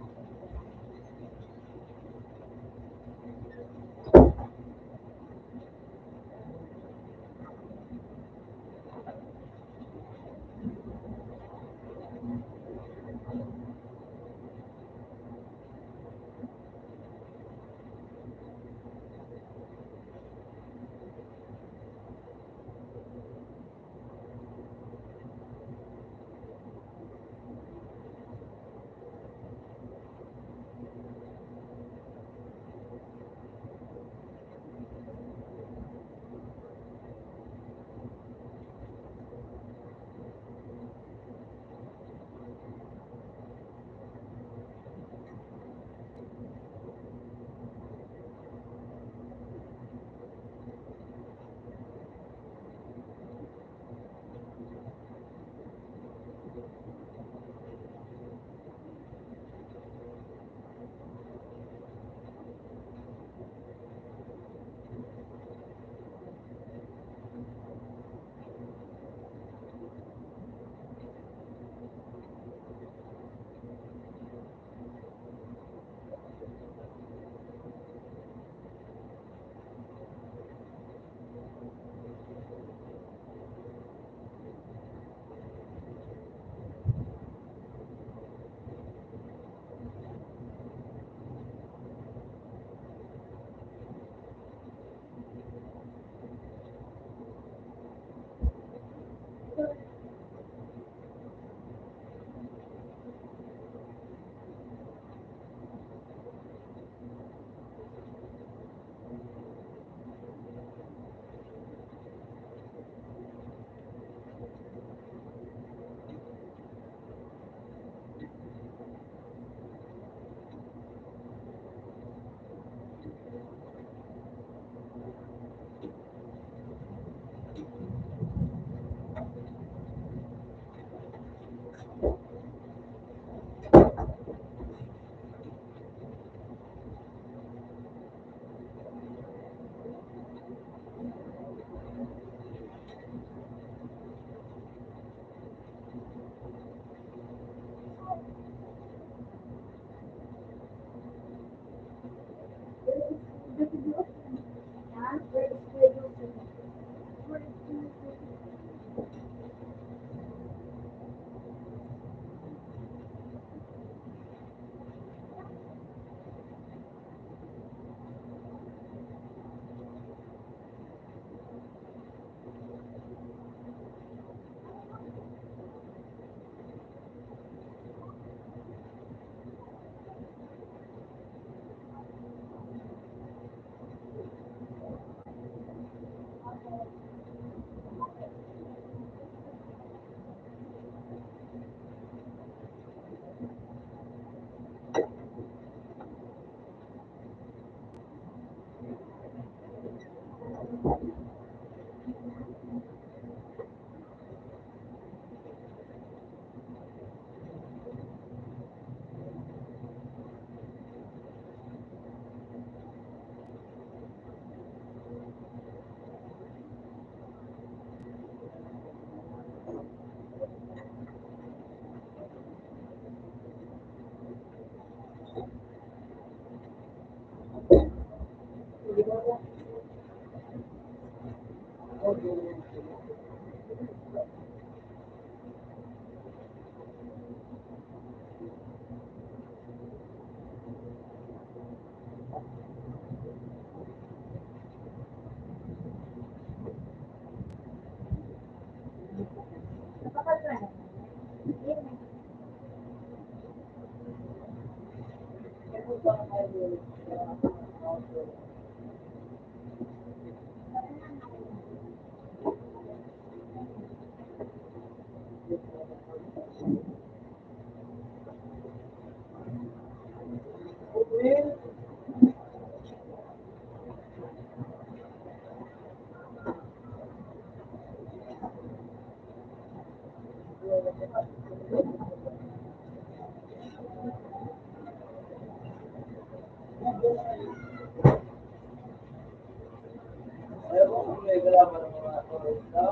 Ayaw ko kung may galaman ng mga turista.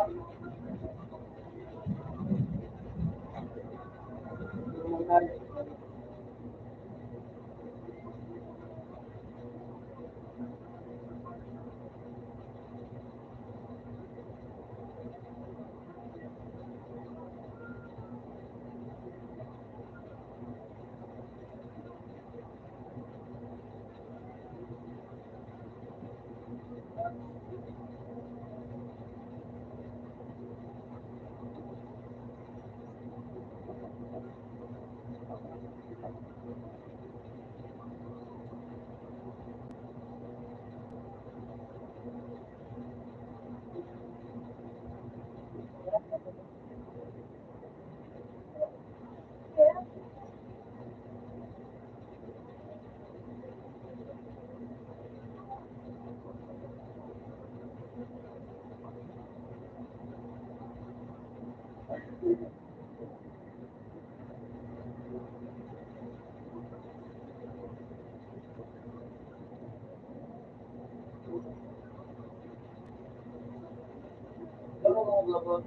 Alam mo mga gabon.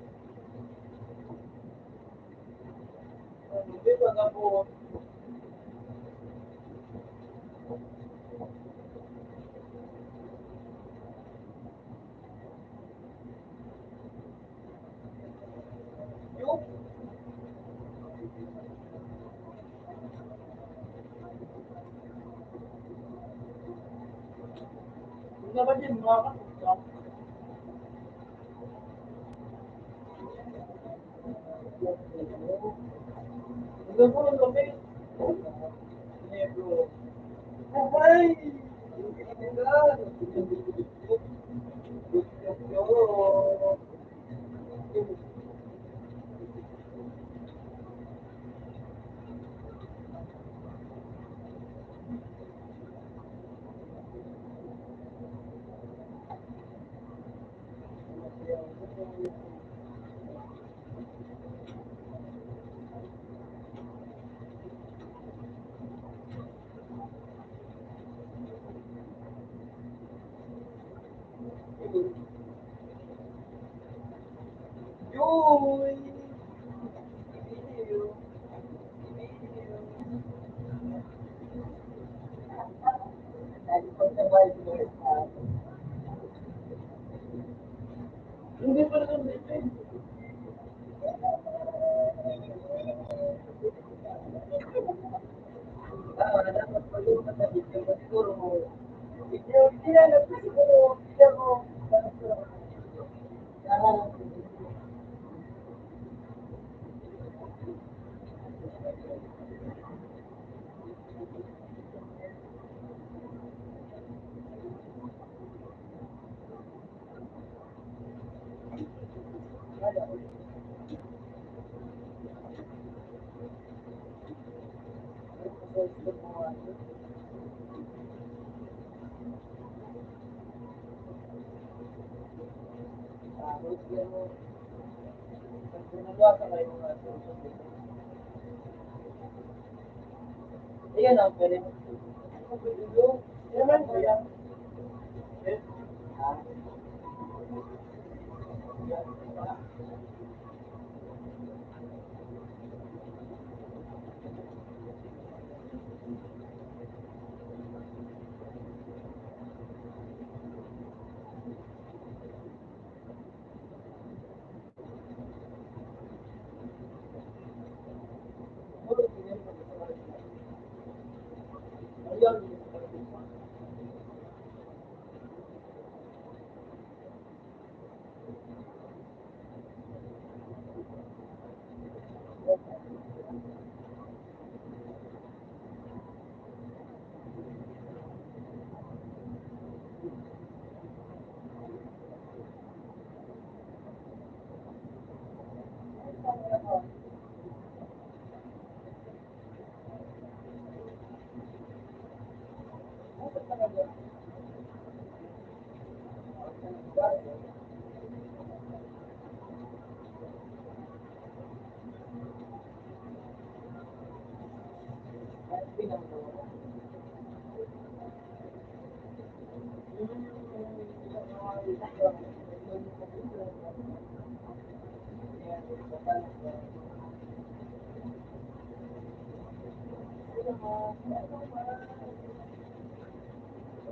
Hindi ba nga po? Yung naman din mga kapatid. Hanggang po ng gabi. Hindi bro. Ay! Yoy! Hindi pa naman dito. Dapat pag yung matapit ka siguro mo. Hindi na lang siguro. Hindi ako. Ayan ang pwede mo. Yan naman po yan.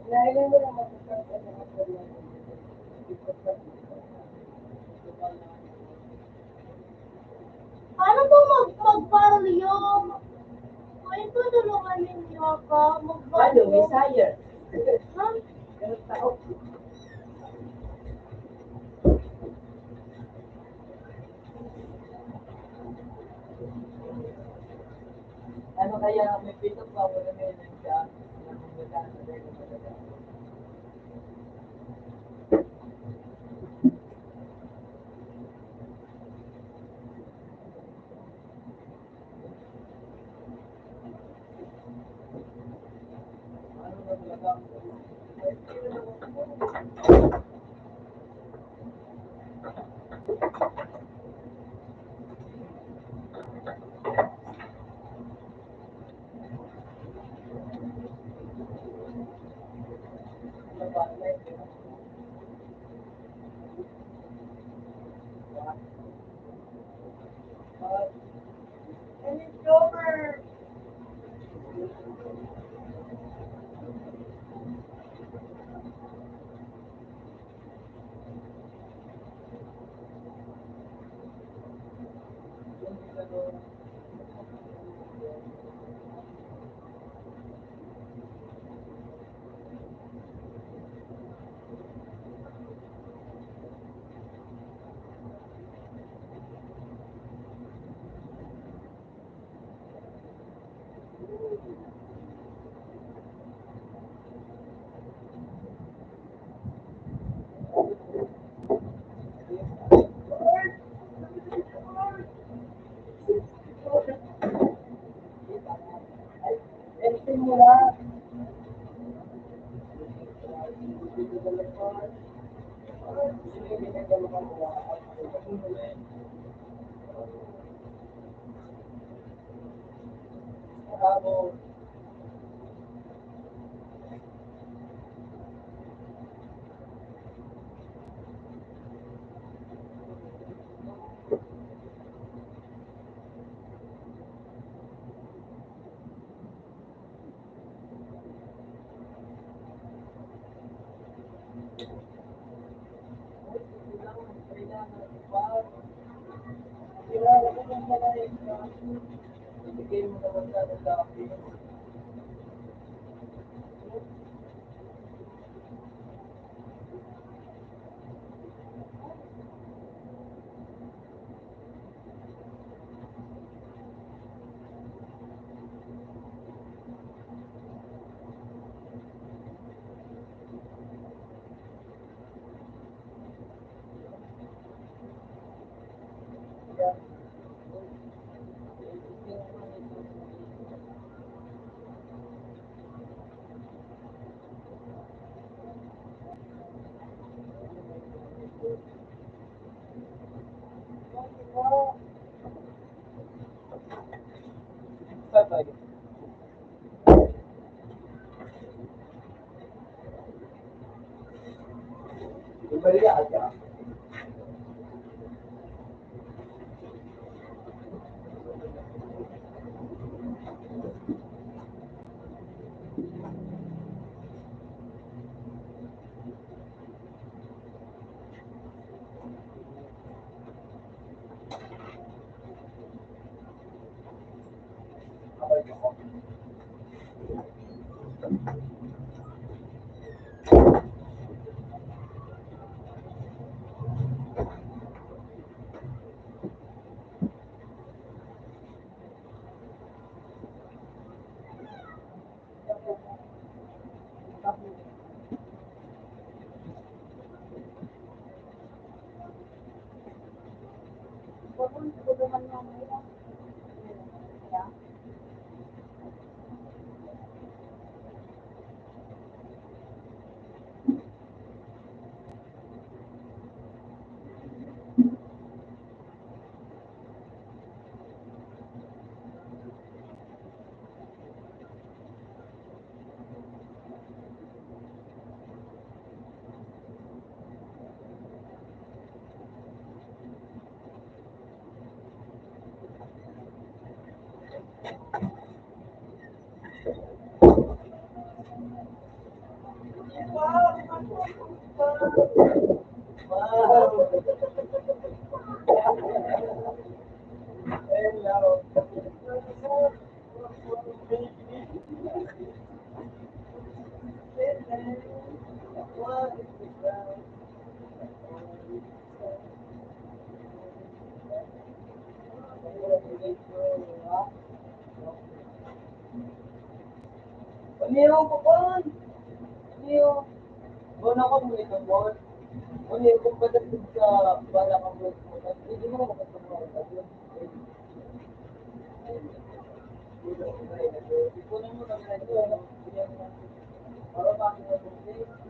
Nailan mo naman sa Paano po mag-volume? Pwede po tulungan ninyo ako mag-volume? Messiah. Ha? Ganun tao. Ano kaya may pitok pa mo na may siya ng mga And it's over. Maria aja. Tulungan niyo ako. Yeah. Paniyaw ko pa. Paniyaw. Doon ako muli ng mall. Paniyaw kung pagdating sa bala kang mall mo. Hindi mo makapagpapagawa ka doon. Ipunan mo kami na doon. Para bakit na doon.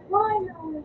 Why not?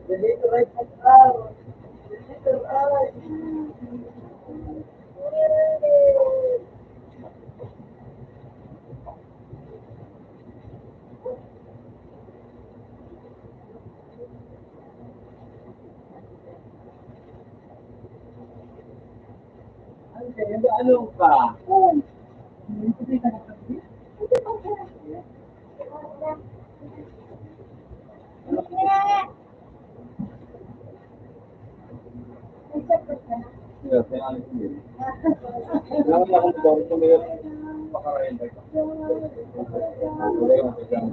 Dito right at araw. Dito ay. Ay, kaya ba ano ka? Hindi ka nakapit? Yes, may alis din. Kailangan na akong bago tuloy pakarayan ba ito? Tuloy ang pagkama.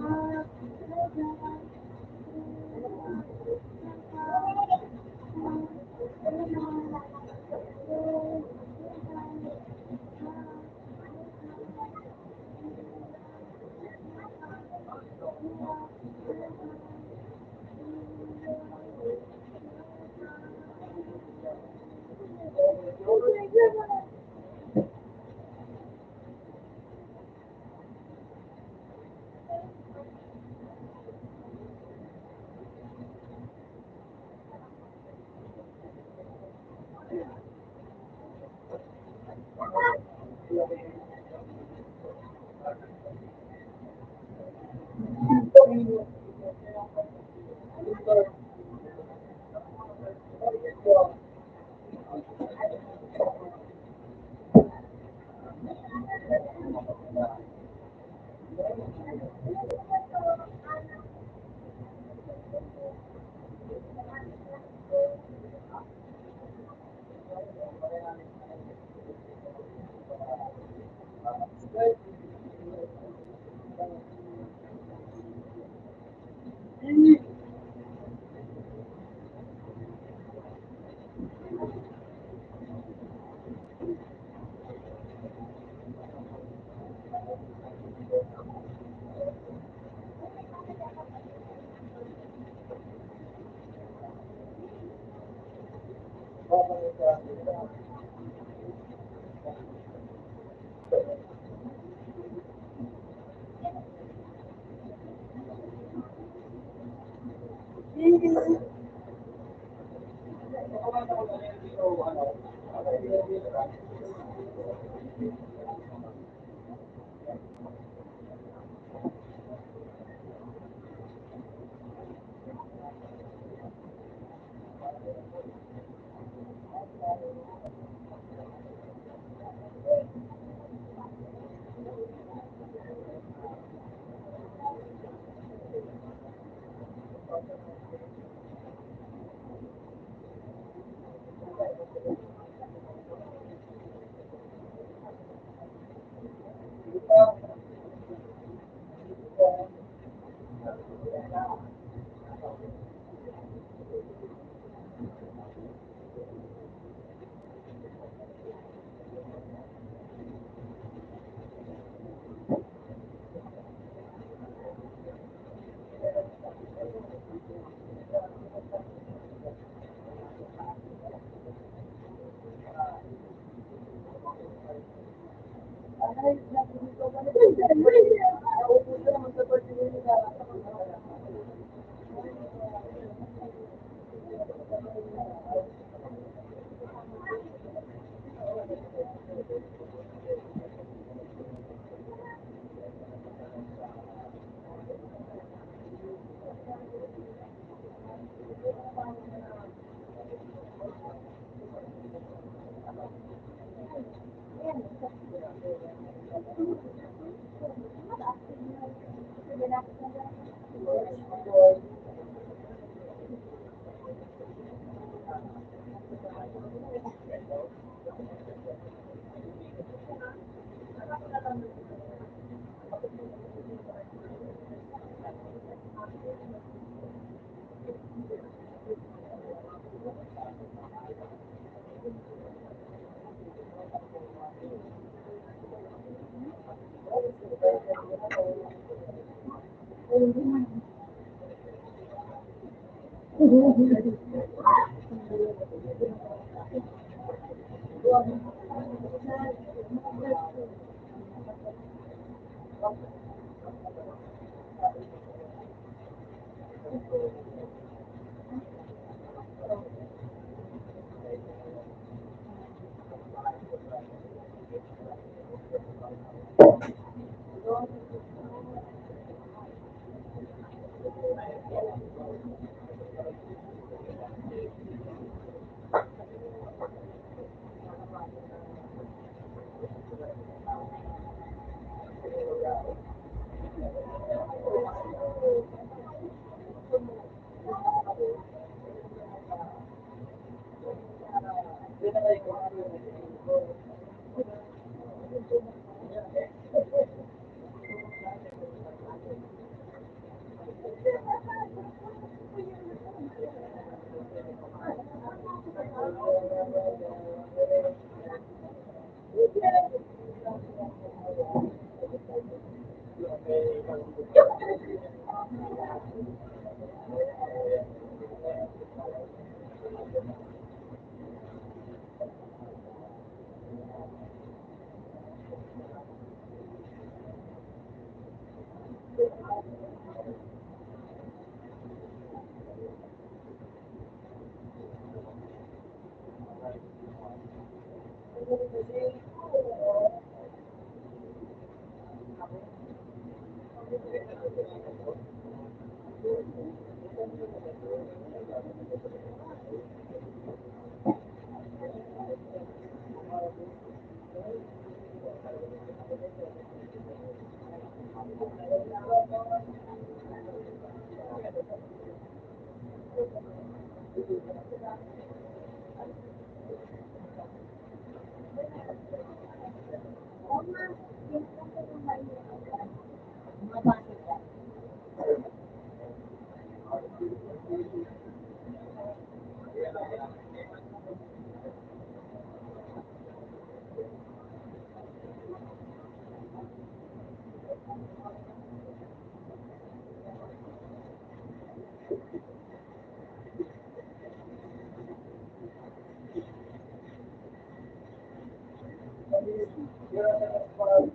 Kakalog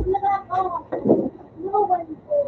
na ako. No one ko.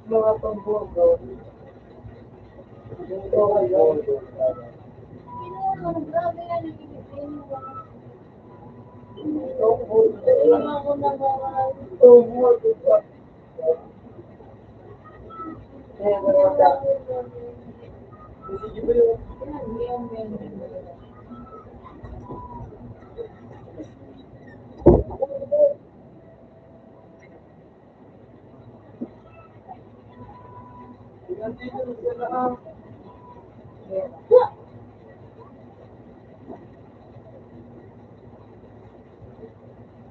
Mga pambogo. Ito kayo. Grabe yan, nagiging Ito po. Ilang ako nag-aaral. Ito po. Kaya naman. Sige ba yung nandito na sila ang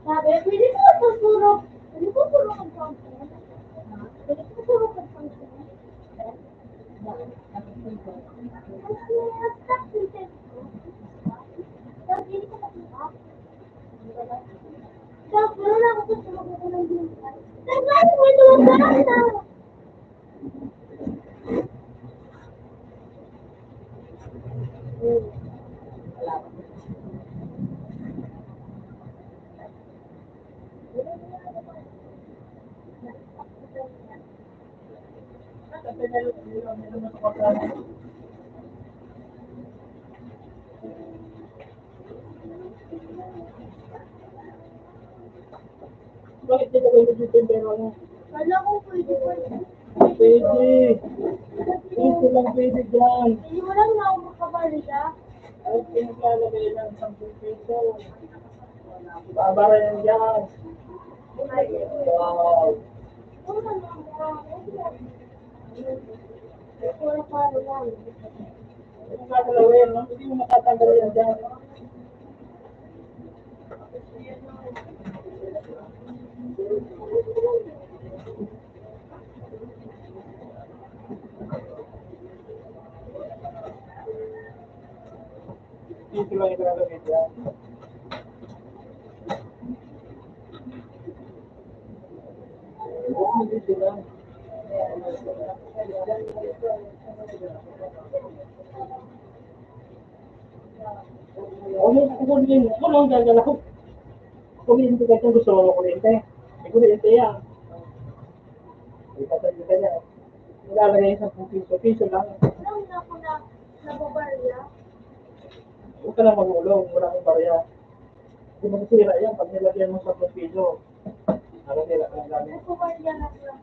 Sabi, pwede ko tuturo. Pwede ko tuturo ng content. Pwede ko tuturo ng content. Tapos, wala ako tuturo ko ng binigay. Tapos, may tuwag na. Bakit dito kayo dito yung pera mo? Kala ko pwede ko. Pwede. Dito lang pwede dyan. Hindi mo lang na ako makabalita. Ay, pinaglalagay lang 10 piso. Babara yan dyan. Wow. Wala para lang. Ito nga galawin, no? Hindi mo matatanggal yan dyan. Dito lang ilalagay dyan. Dito lang. Kukunin. Ako lang gagala ko. Kukunin ko kasi gusto mo kuryente. May kuryente yan. Ipatay ka niya. Nilalagay sa piso. Piso lang. Alam na ako na nababarya. Huwag ka lang magulong. Wala kang barya. Hindi mo sira yan. Pag nilagyan mo sa piso. Ano nila? Ang dami. Nababarya na sila.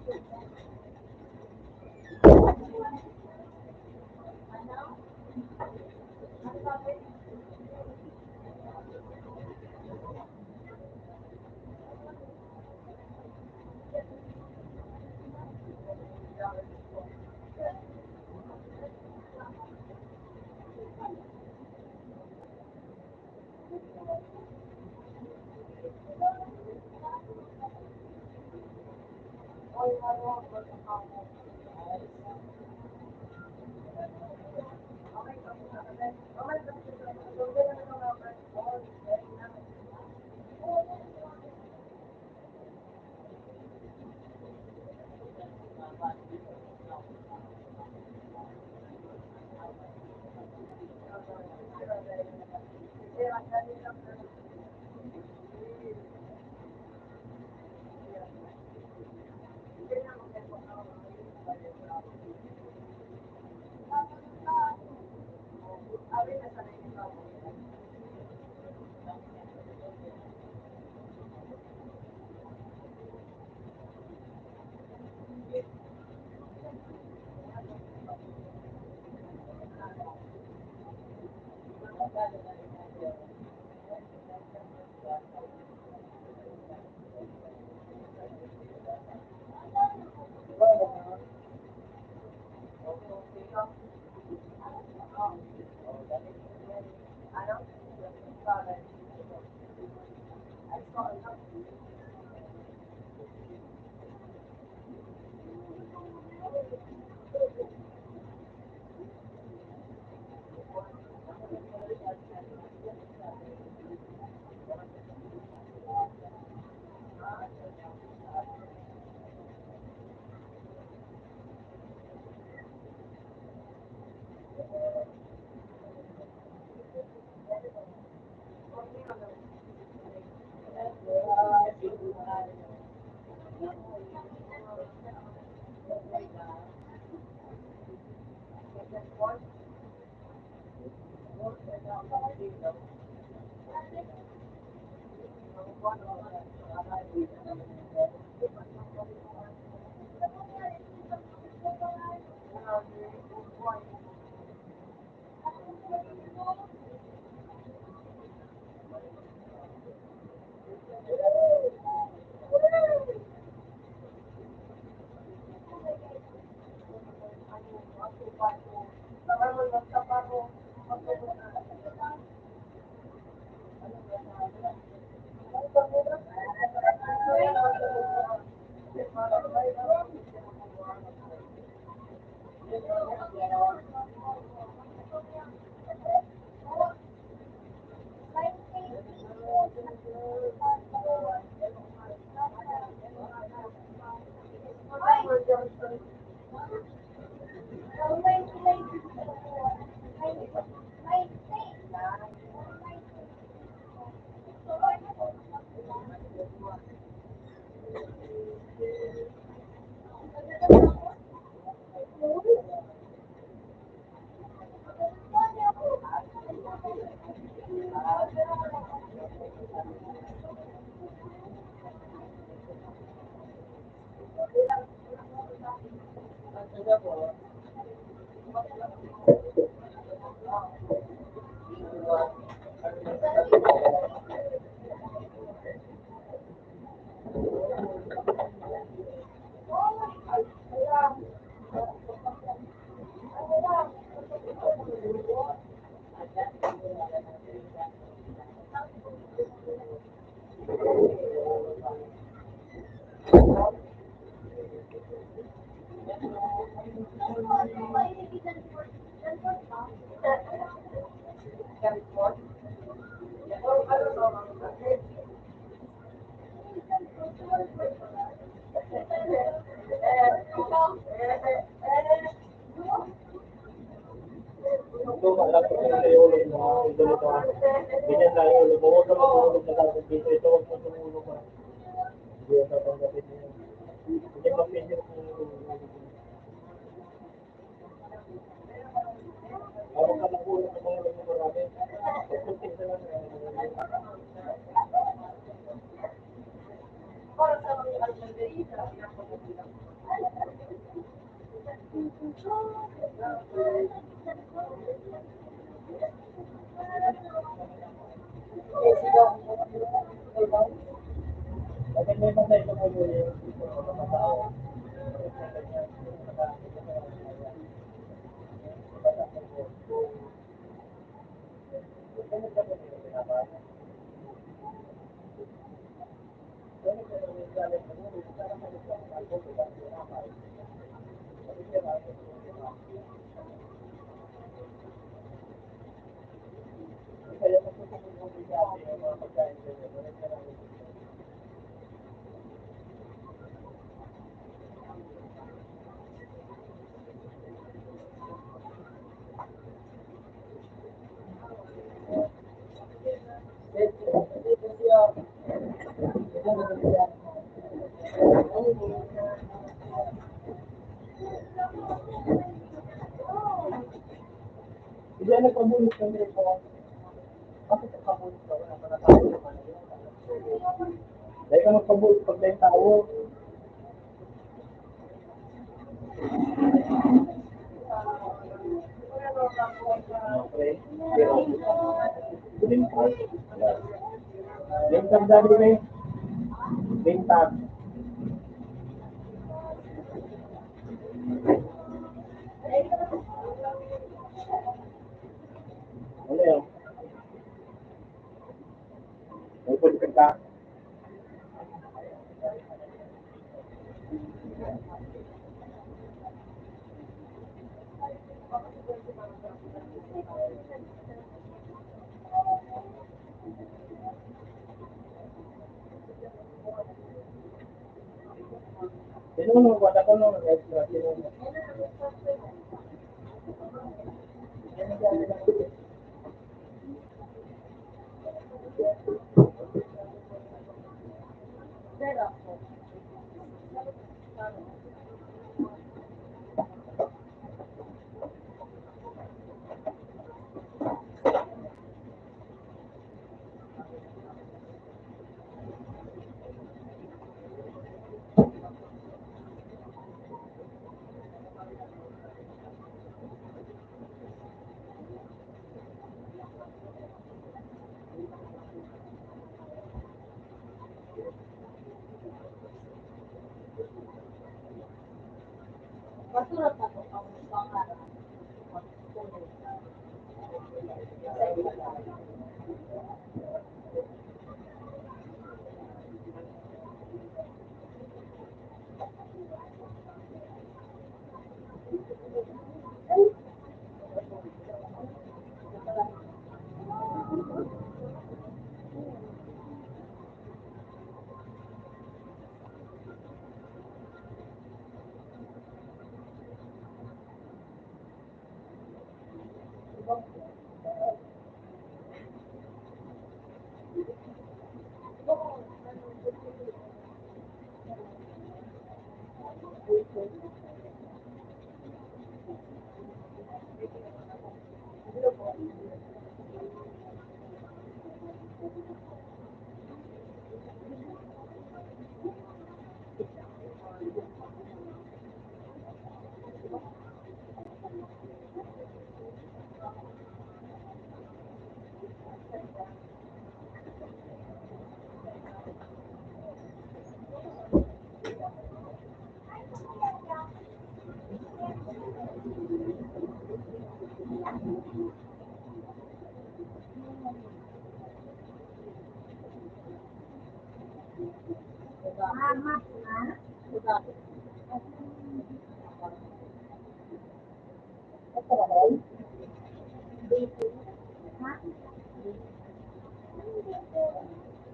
Ito, malapit ko na sa iyo ulo mo. Ganito. Ganyan lang yung ulo mo. Huwag ka matulog na dapat dito. Ito, huwag mo tumulog ka. Hindi yung tatanggapin mo. Hindi mapinyo kung huwag ka matulog na mga ulo mo marami. Pagpunting na lang. Bakit may matay sa ulo yung mga tao? nagpabulot kami ito. Bakit nagpabulot ka? Wala pa natawag naman. Dahil ka magpabulot pag dahil tao. Okay. Green tag. Green tag dali na eh. Green tag. Ano yun? May pulpit ka? Sino mo wala ko nung extra? Sino mo? Pero, masulat na po ang pangarap. Mama, ha? Diba? Ito ba ba? Ha?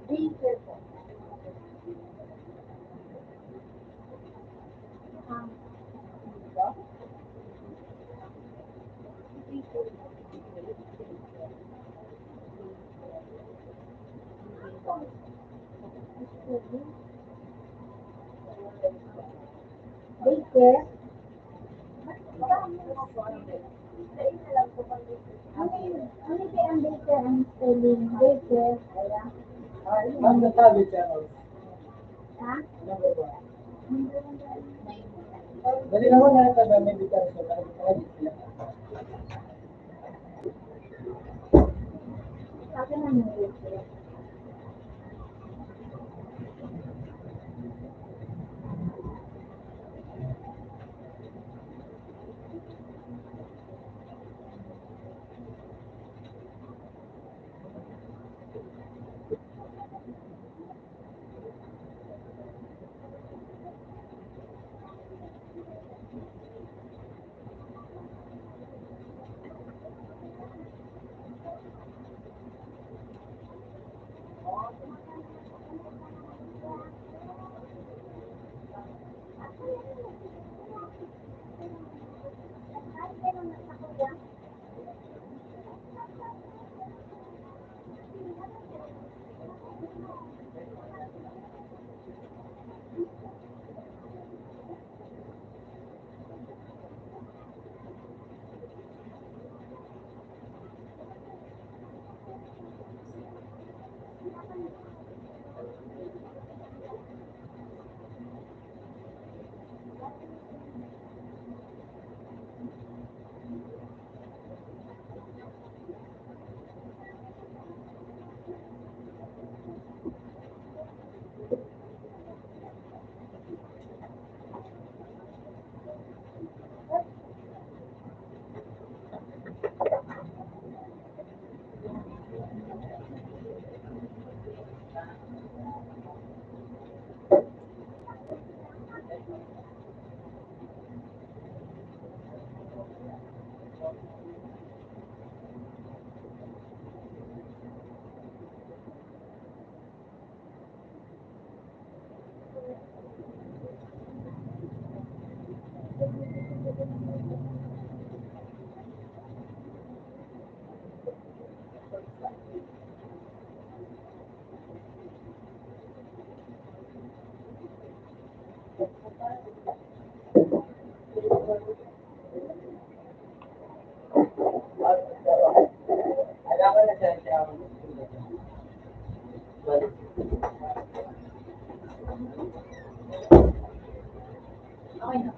Daycare po. Diba? Daycare? Ano kaya ang daycare? Ang spelling daycare? Kaya? Ang nasabi siya, Ha? number 1. Dali naman na ito na may bitar siya. Nakikita sila. Sa akin ang daycare. Alam ko na siya. Okay na.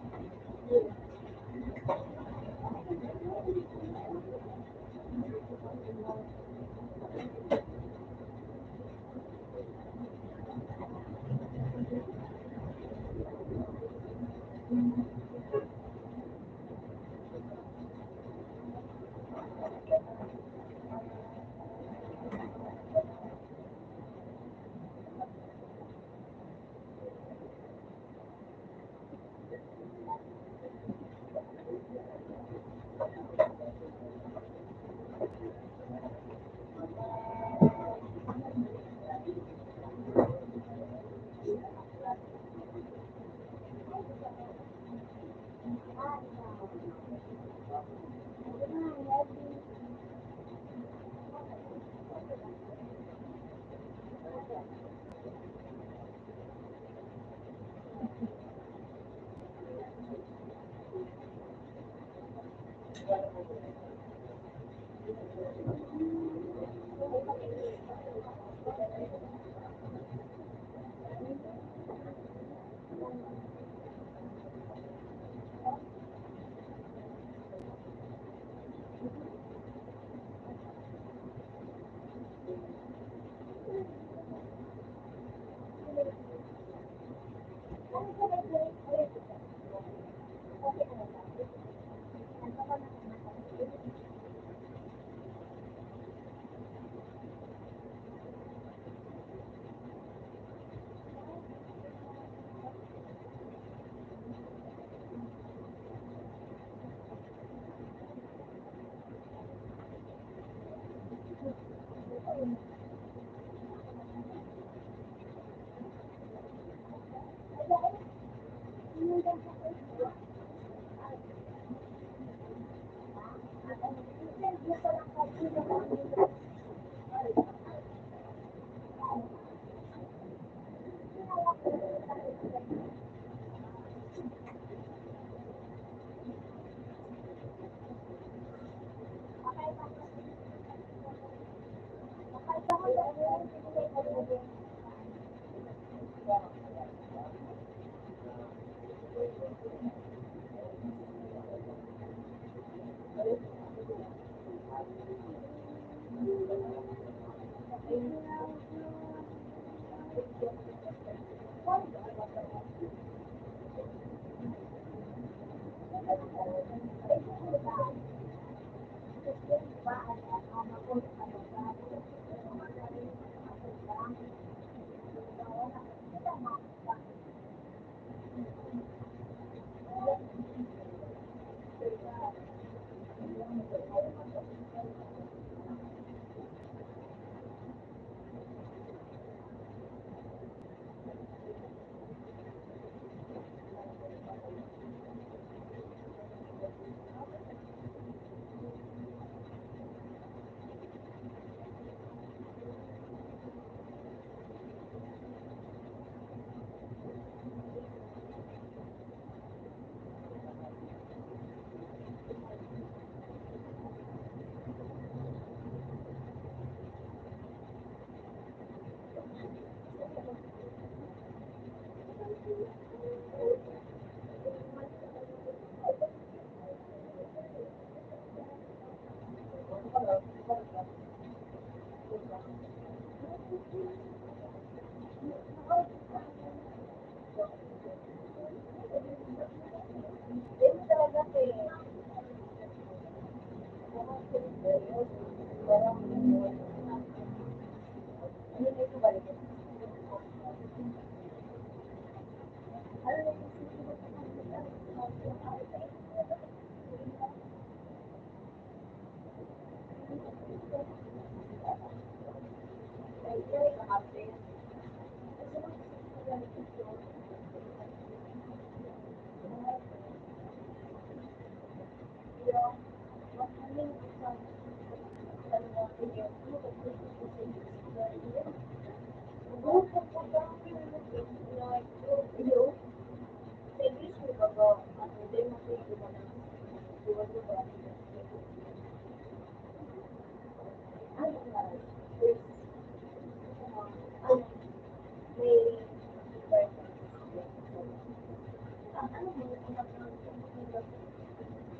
ano mo yung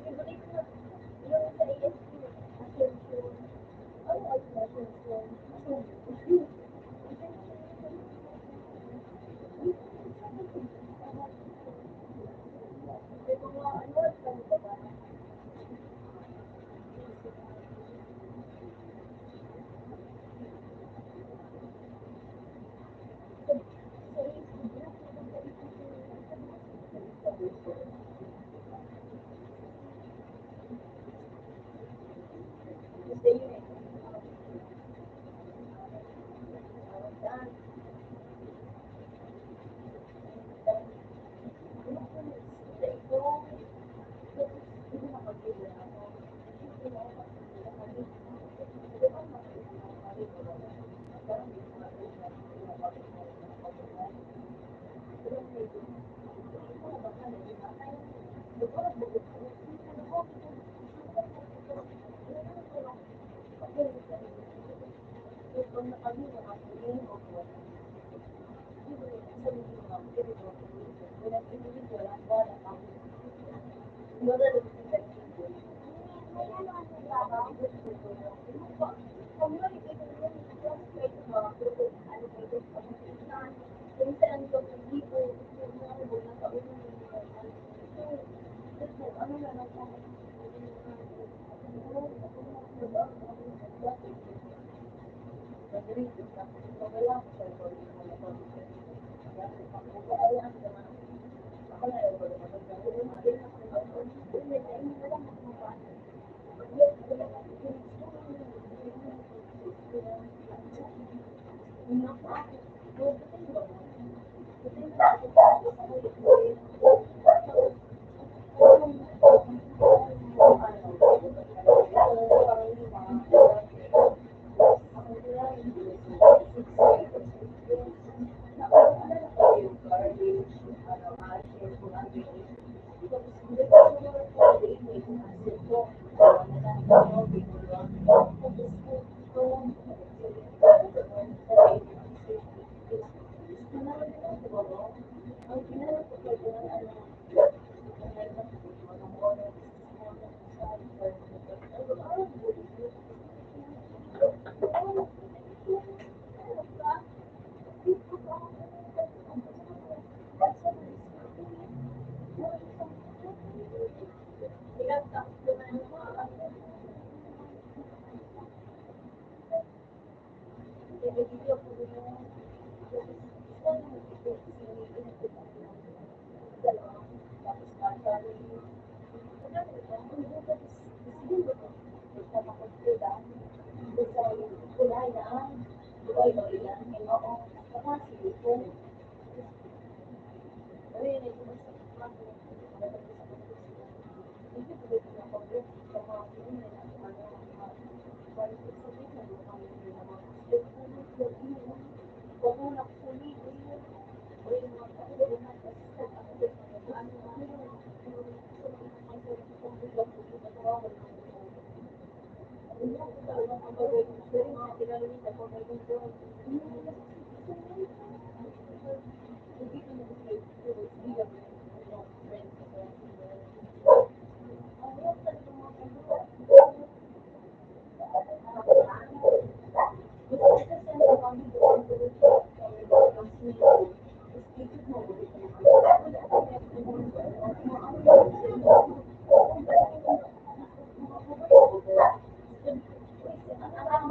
favorite ko, yung sa ASP, Ascension. Ano ay Ascension? Ascension. May mga ano, ano ba ba? Gusto yun eh. Saan? Sa ito,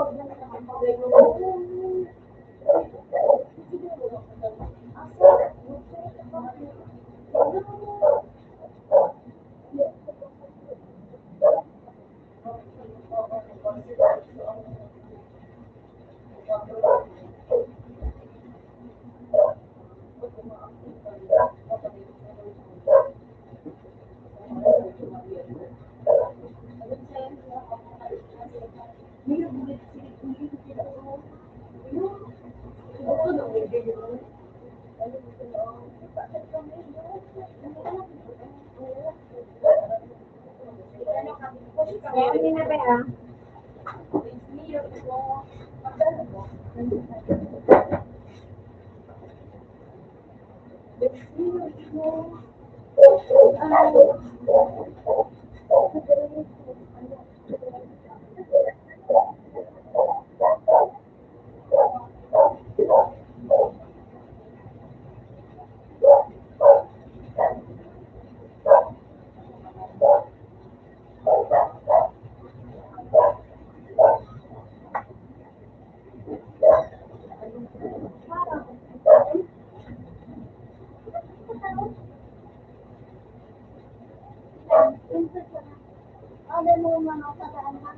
hindi nakapagpila ako. Hindi na ba ah? Order mo yung mga kataan ha.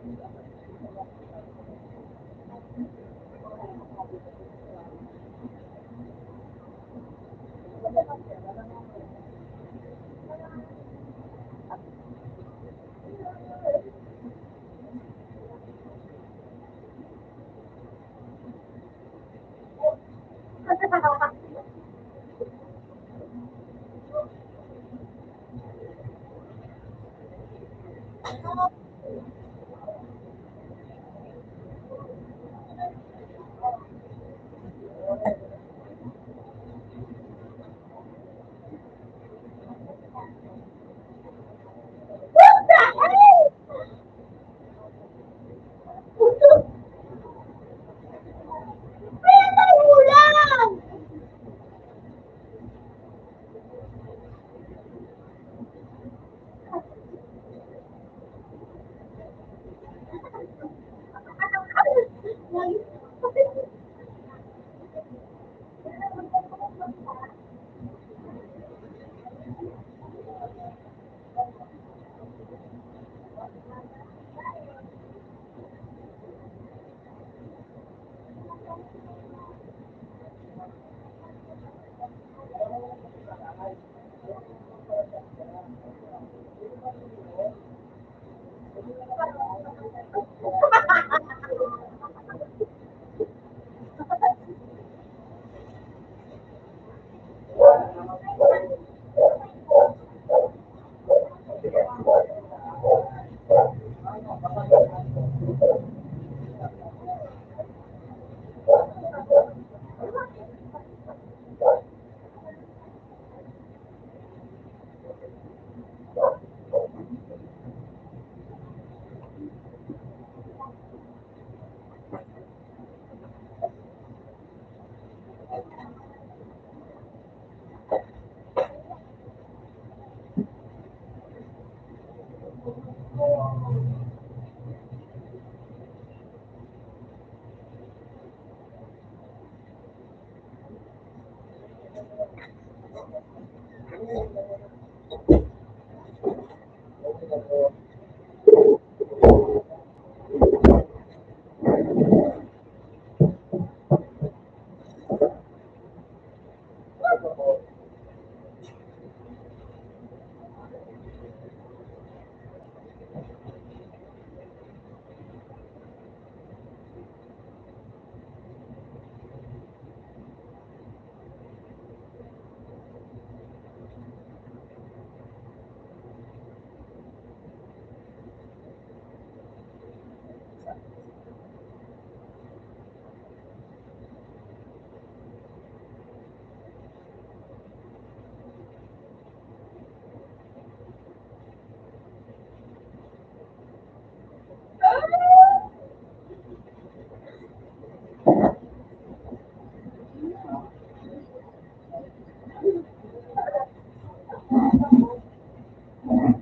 What the hell? Kaya tayo ulam!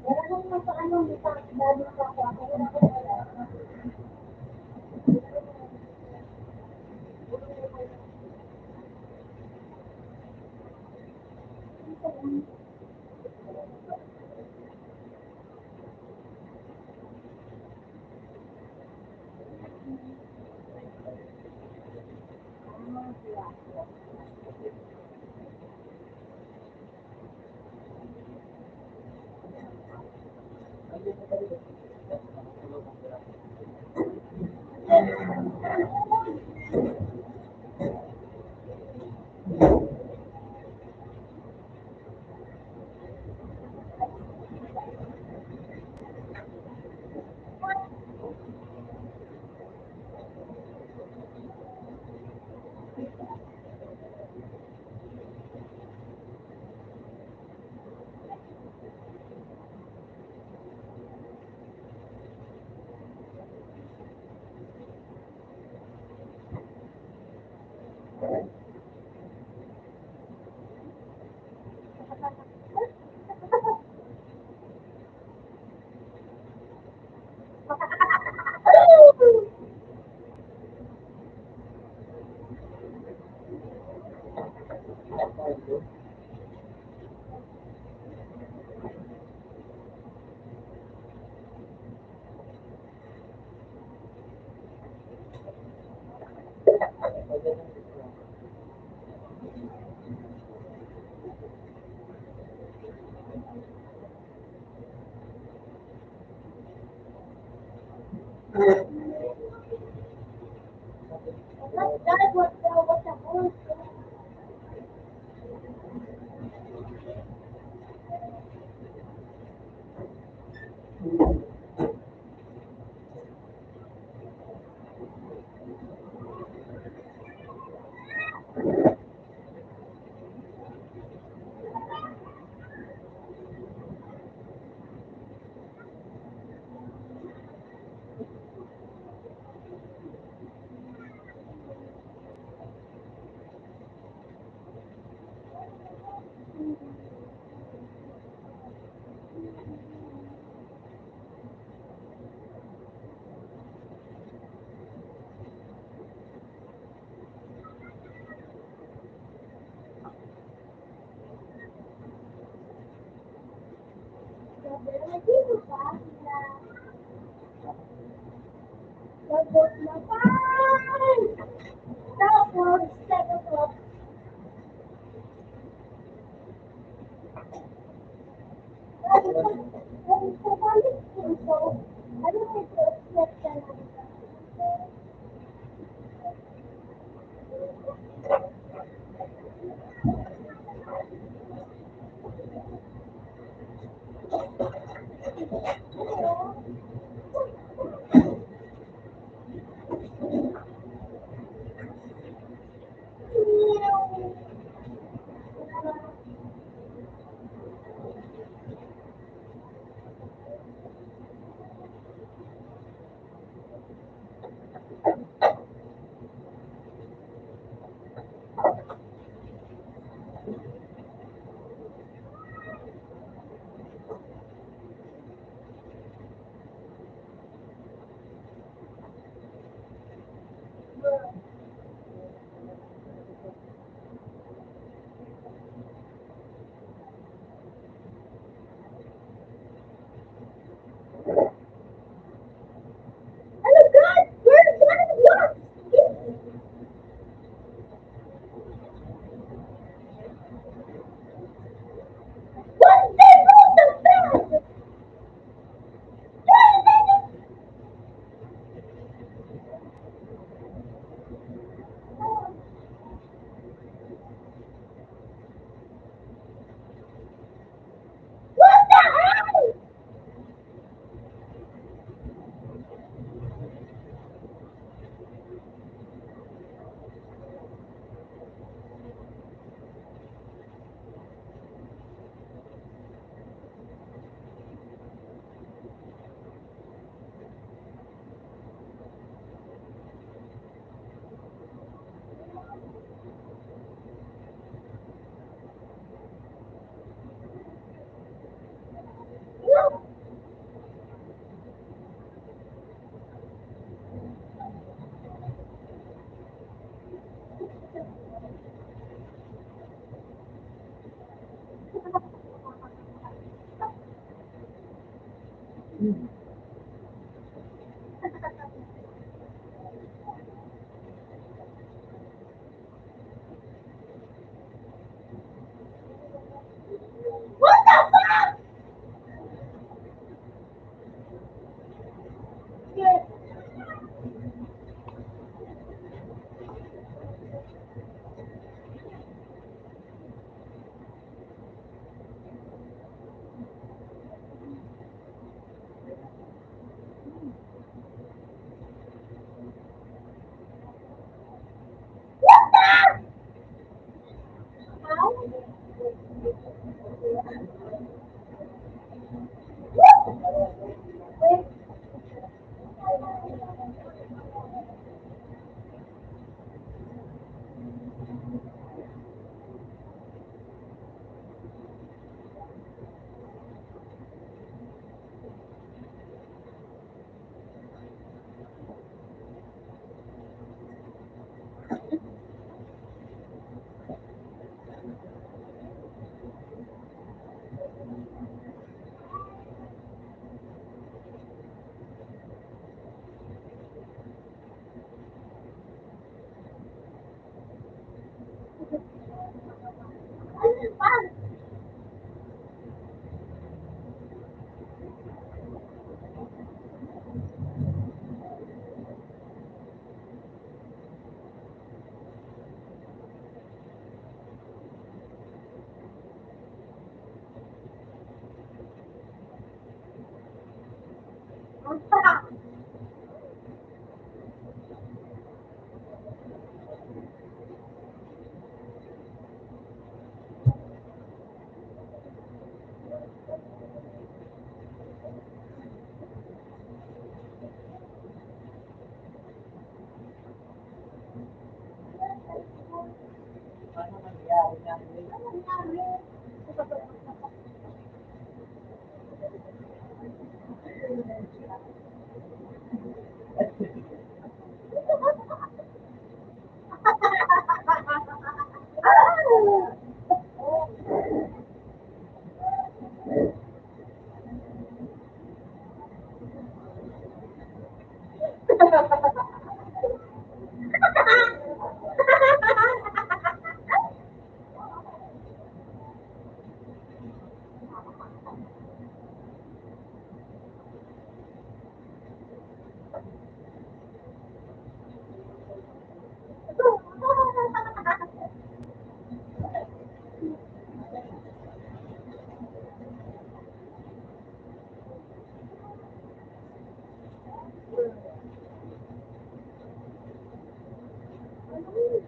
Meron naman sa ano, may dali sa ako. That was what the whole dito pa na labot na pa. Tapos, 7 o'clock. Ano nangyari na?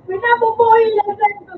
Pinabubuhay lang sa ito.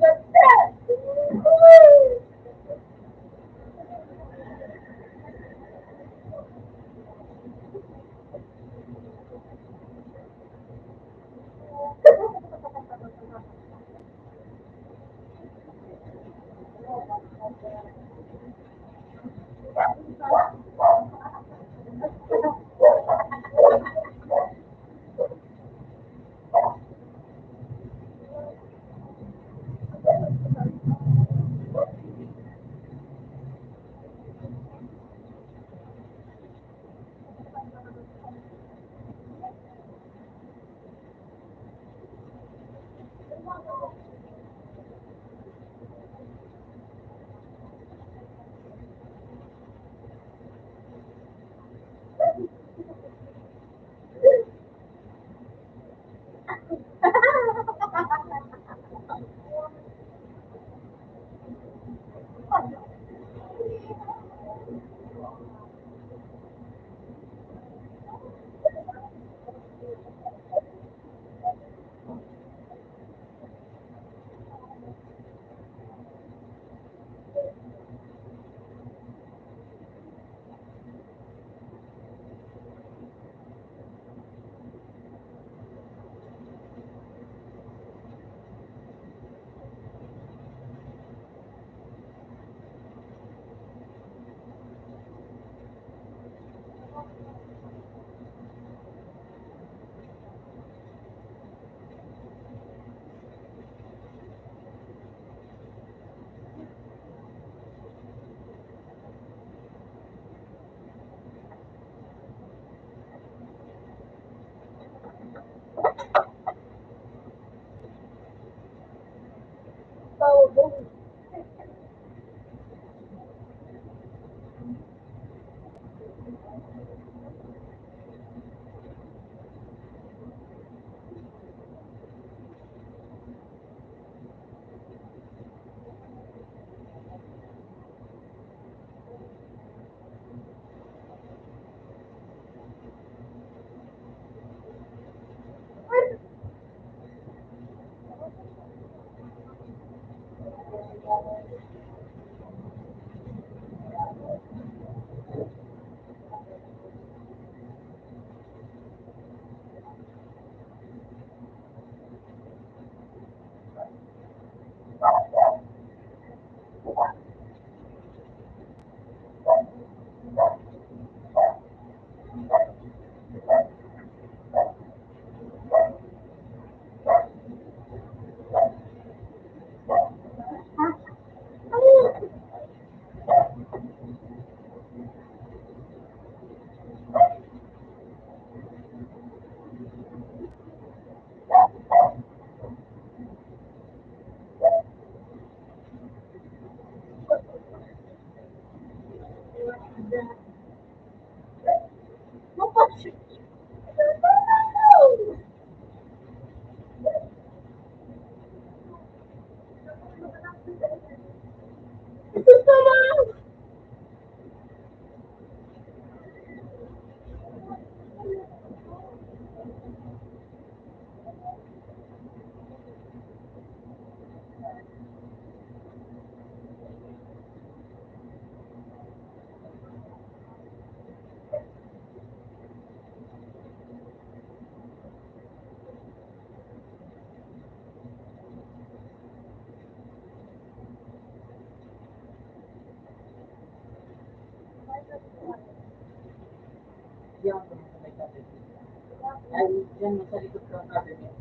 Ay, dyan sa likod ng cabinet.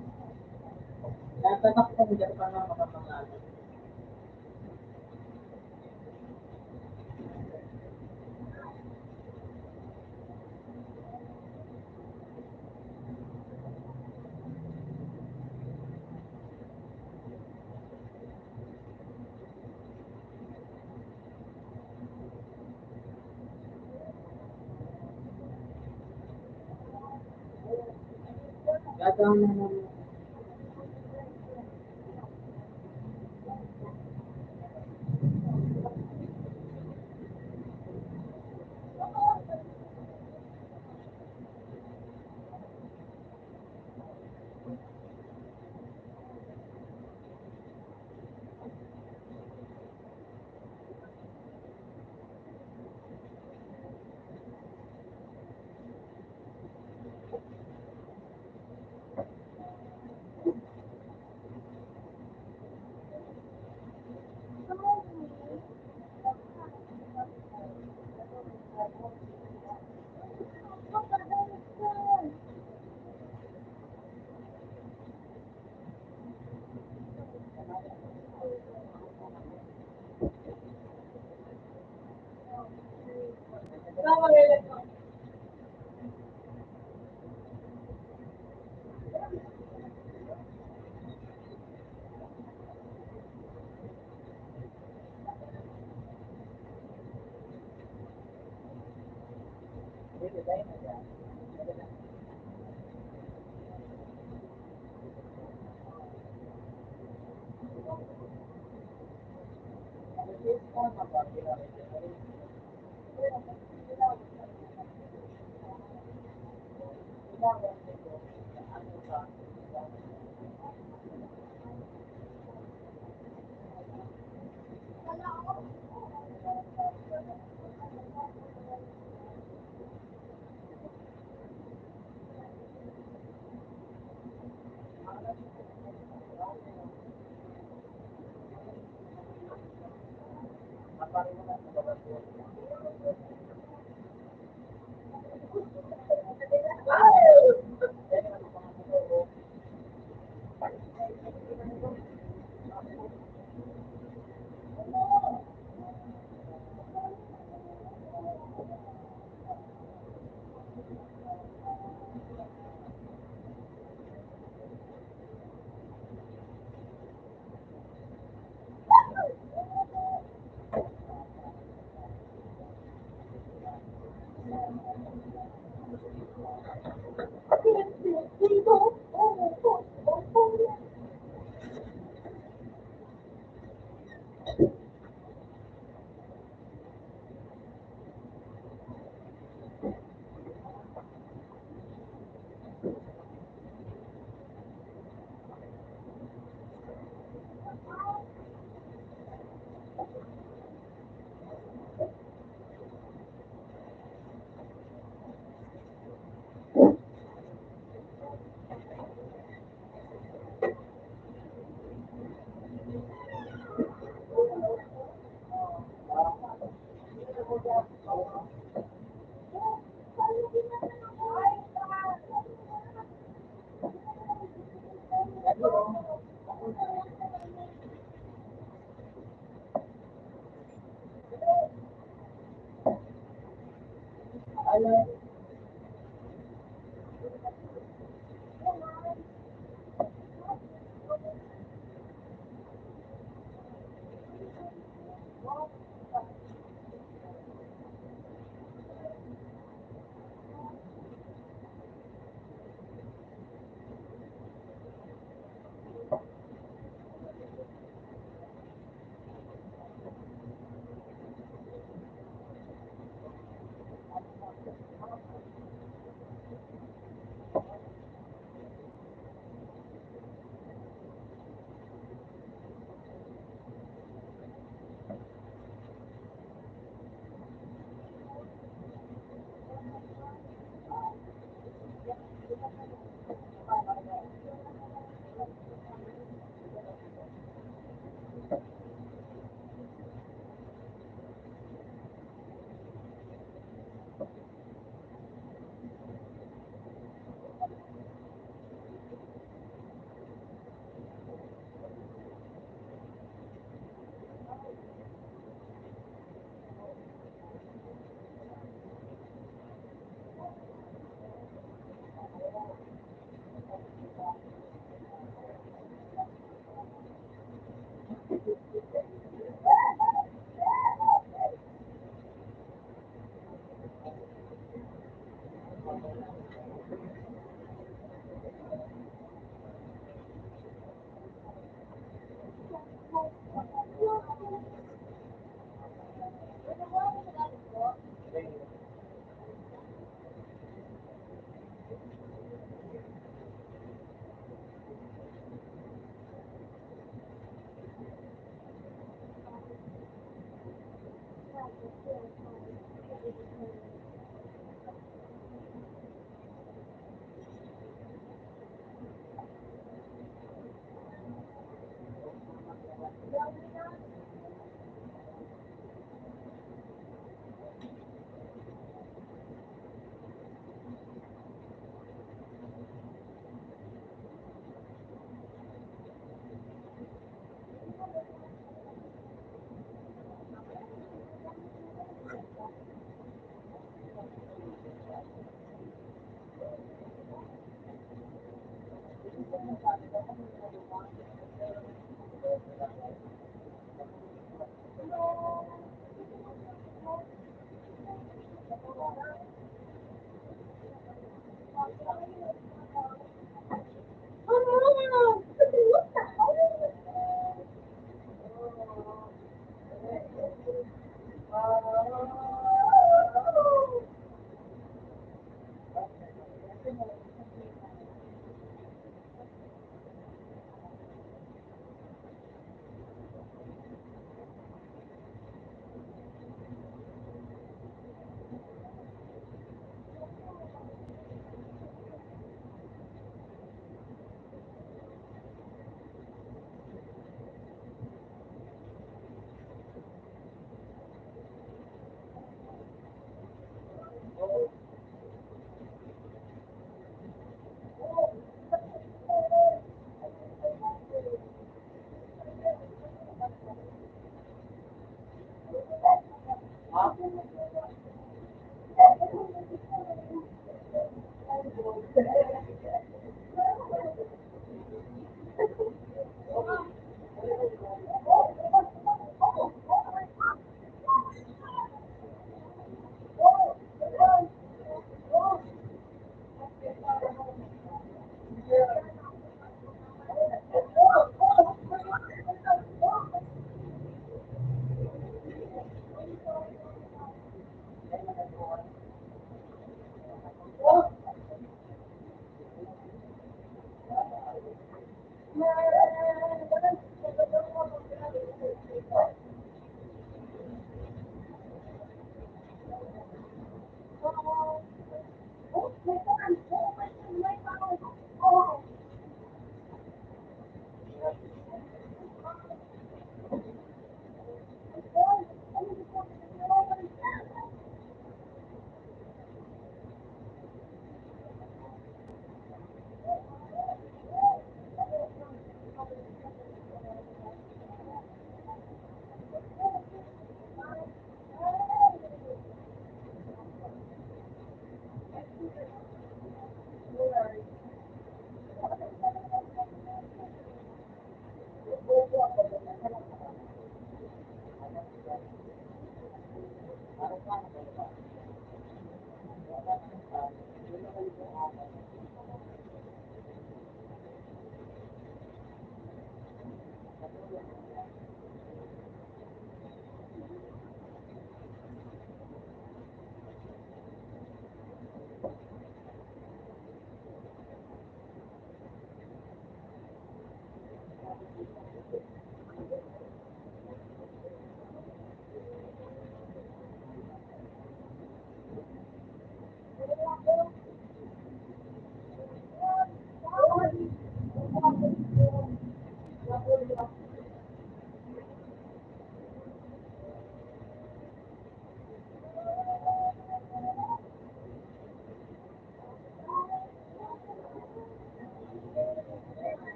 Natatak kong dyan pa na makapangalan. Gagawin na naman.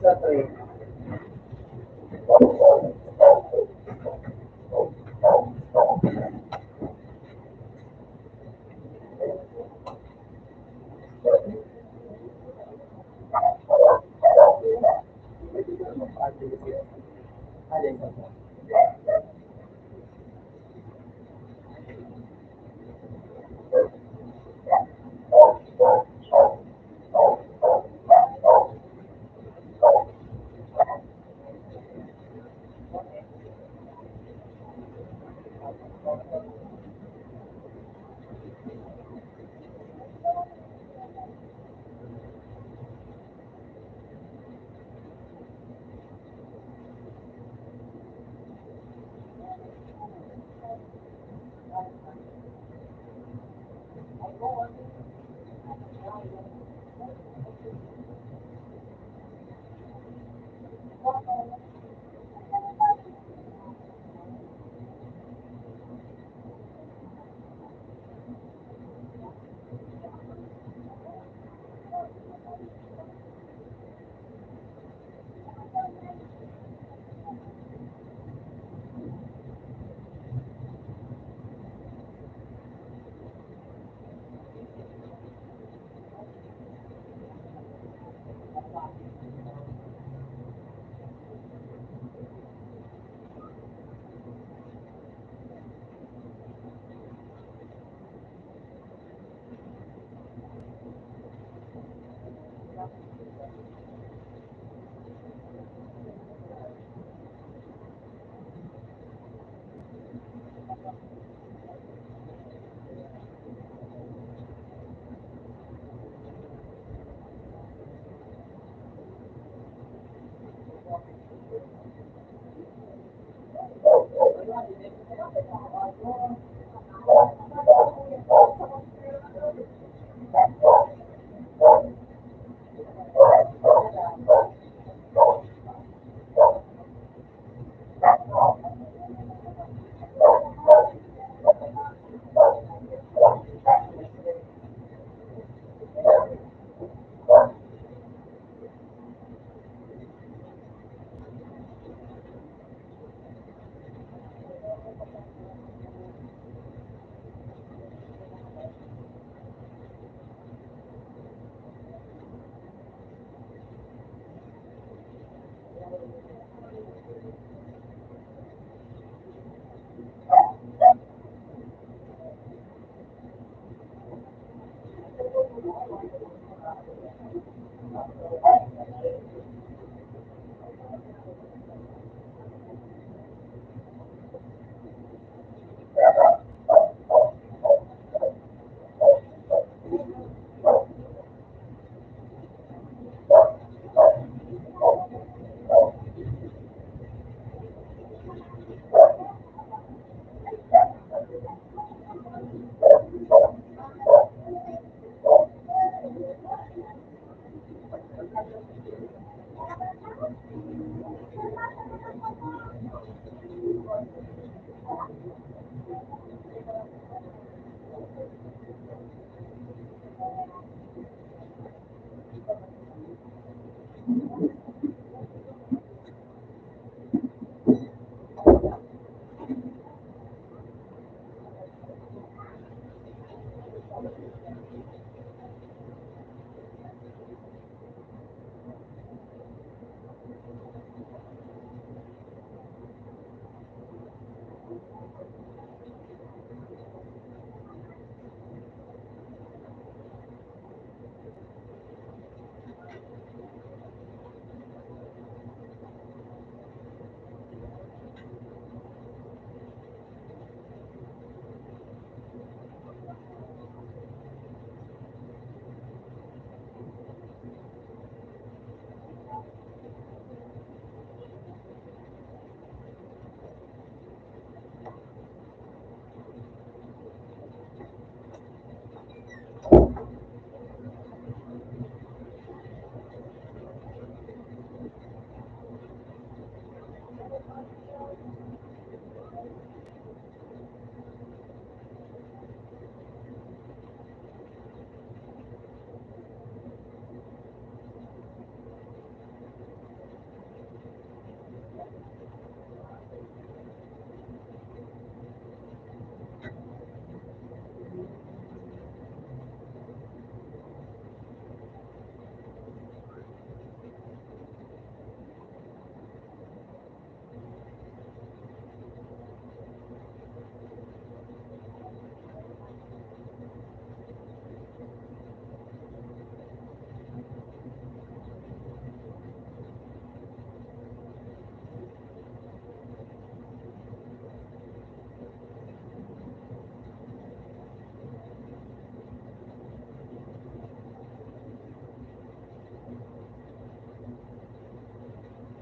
Sa 3.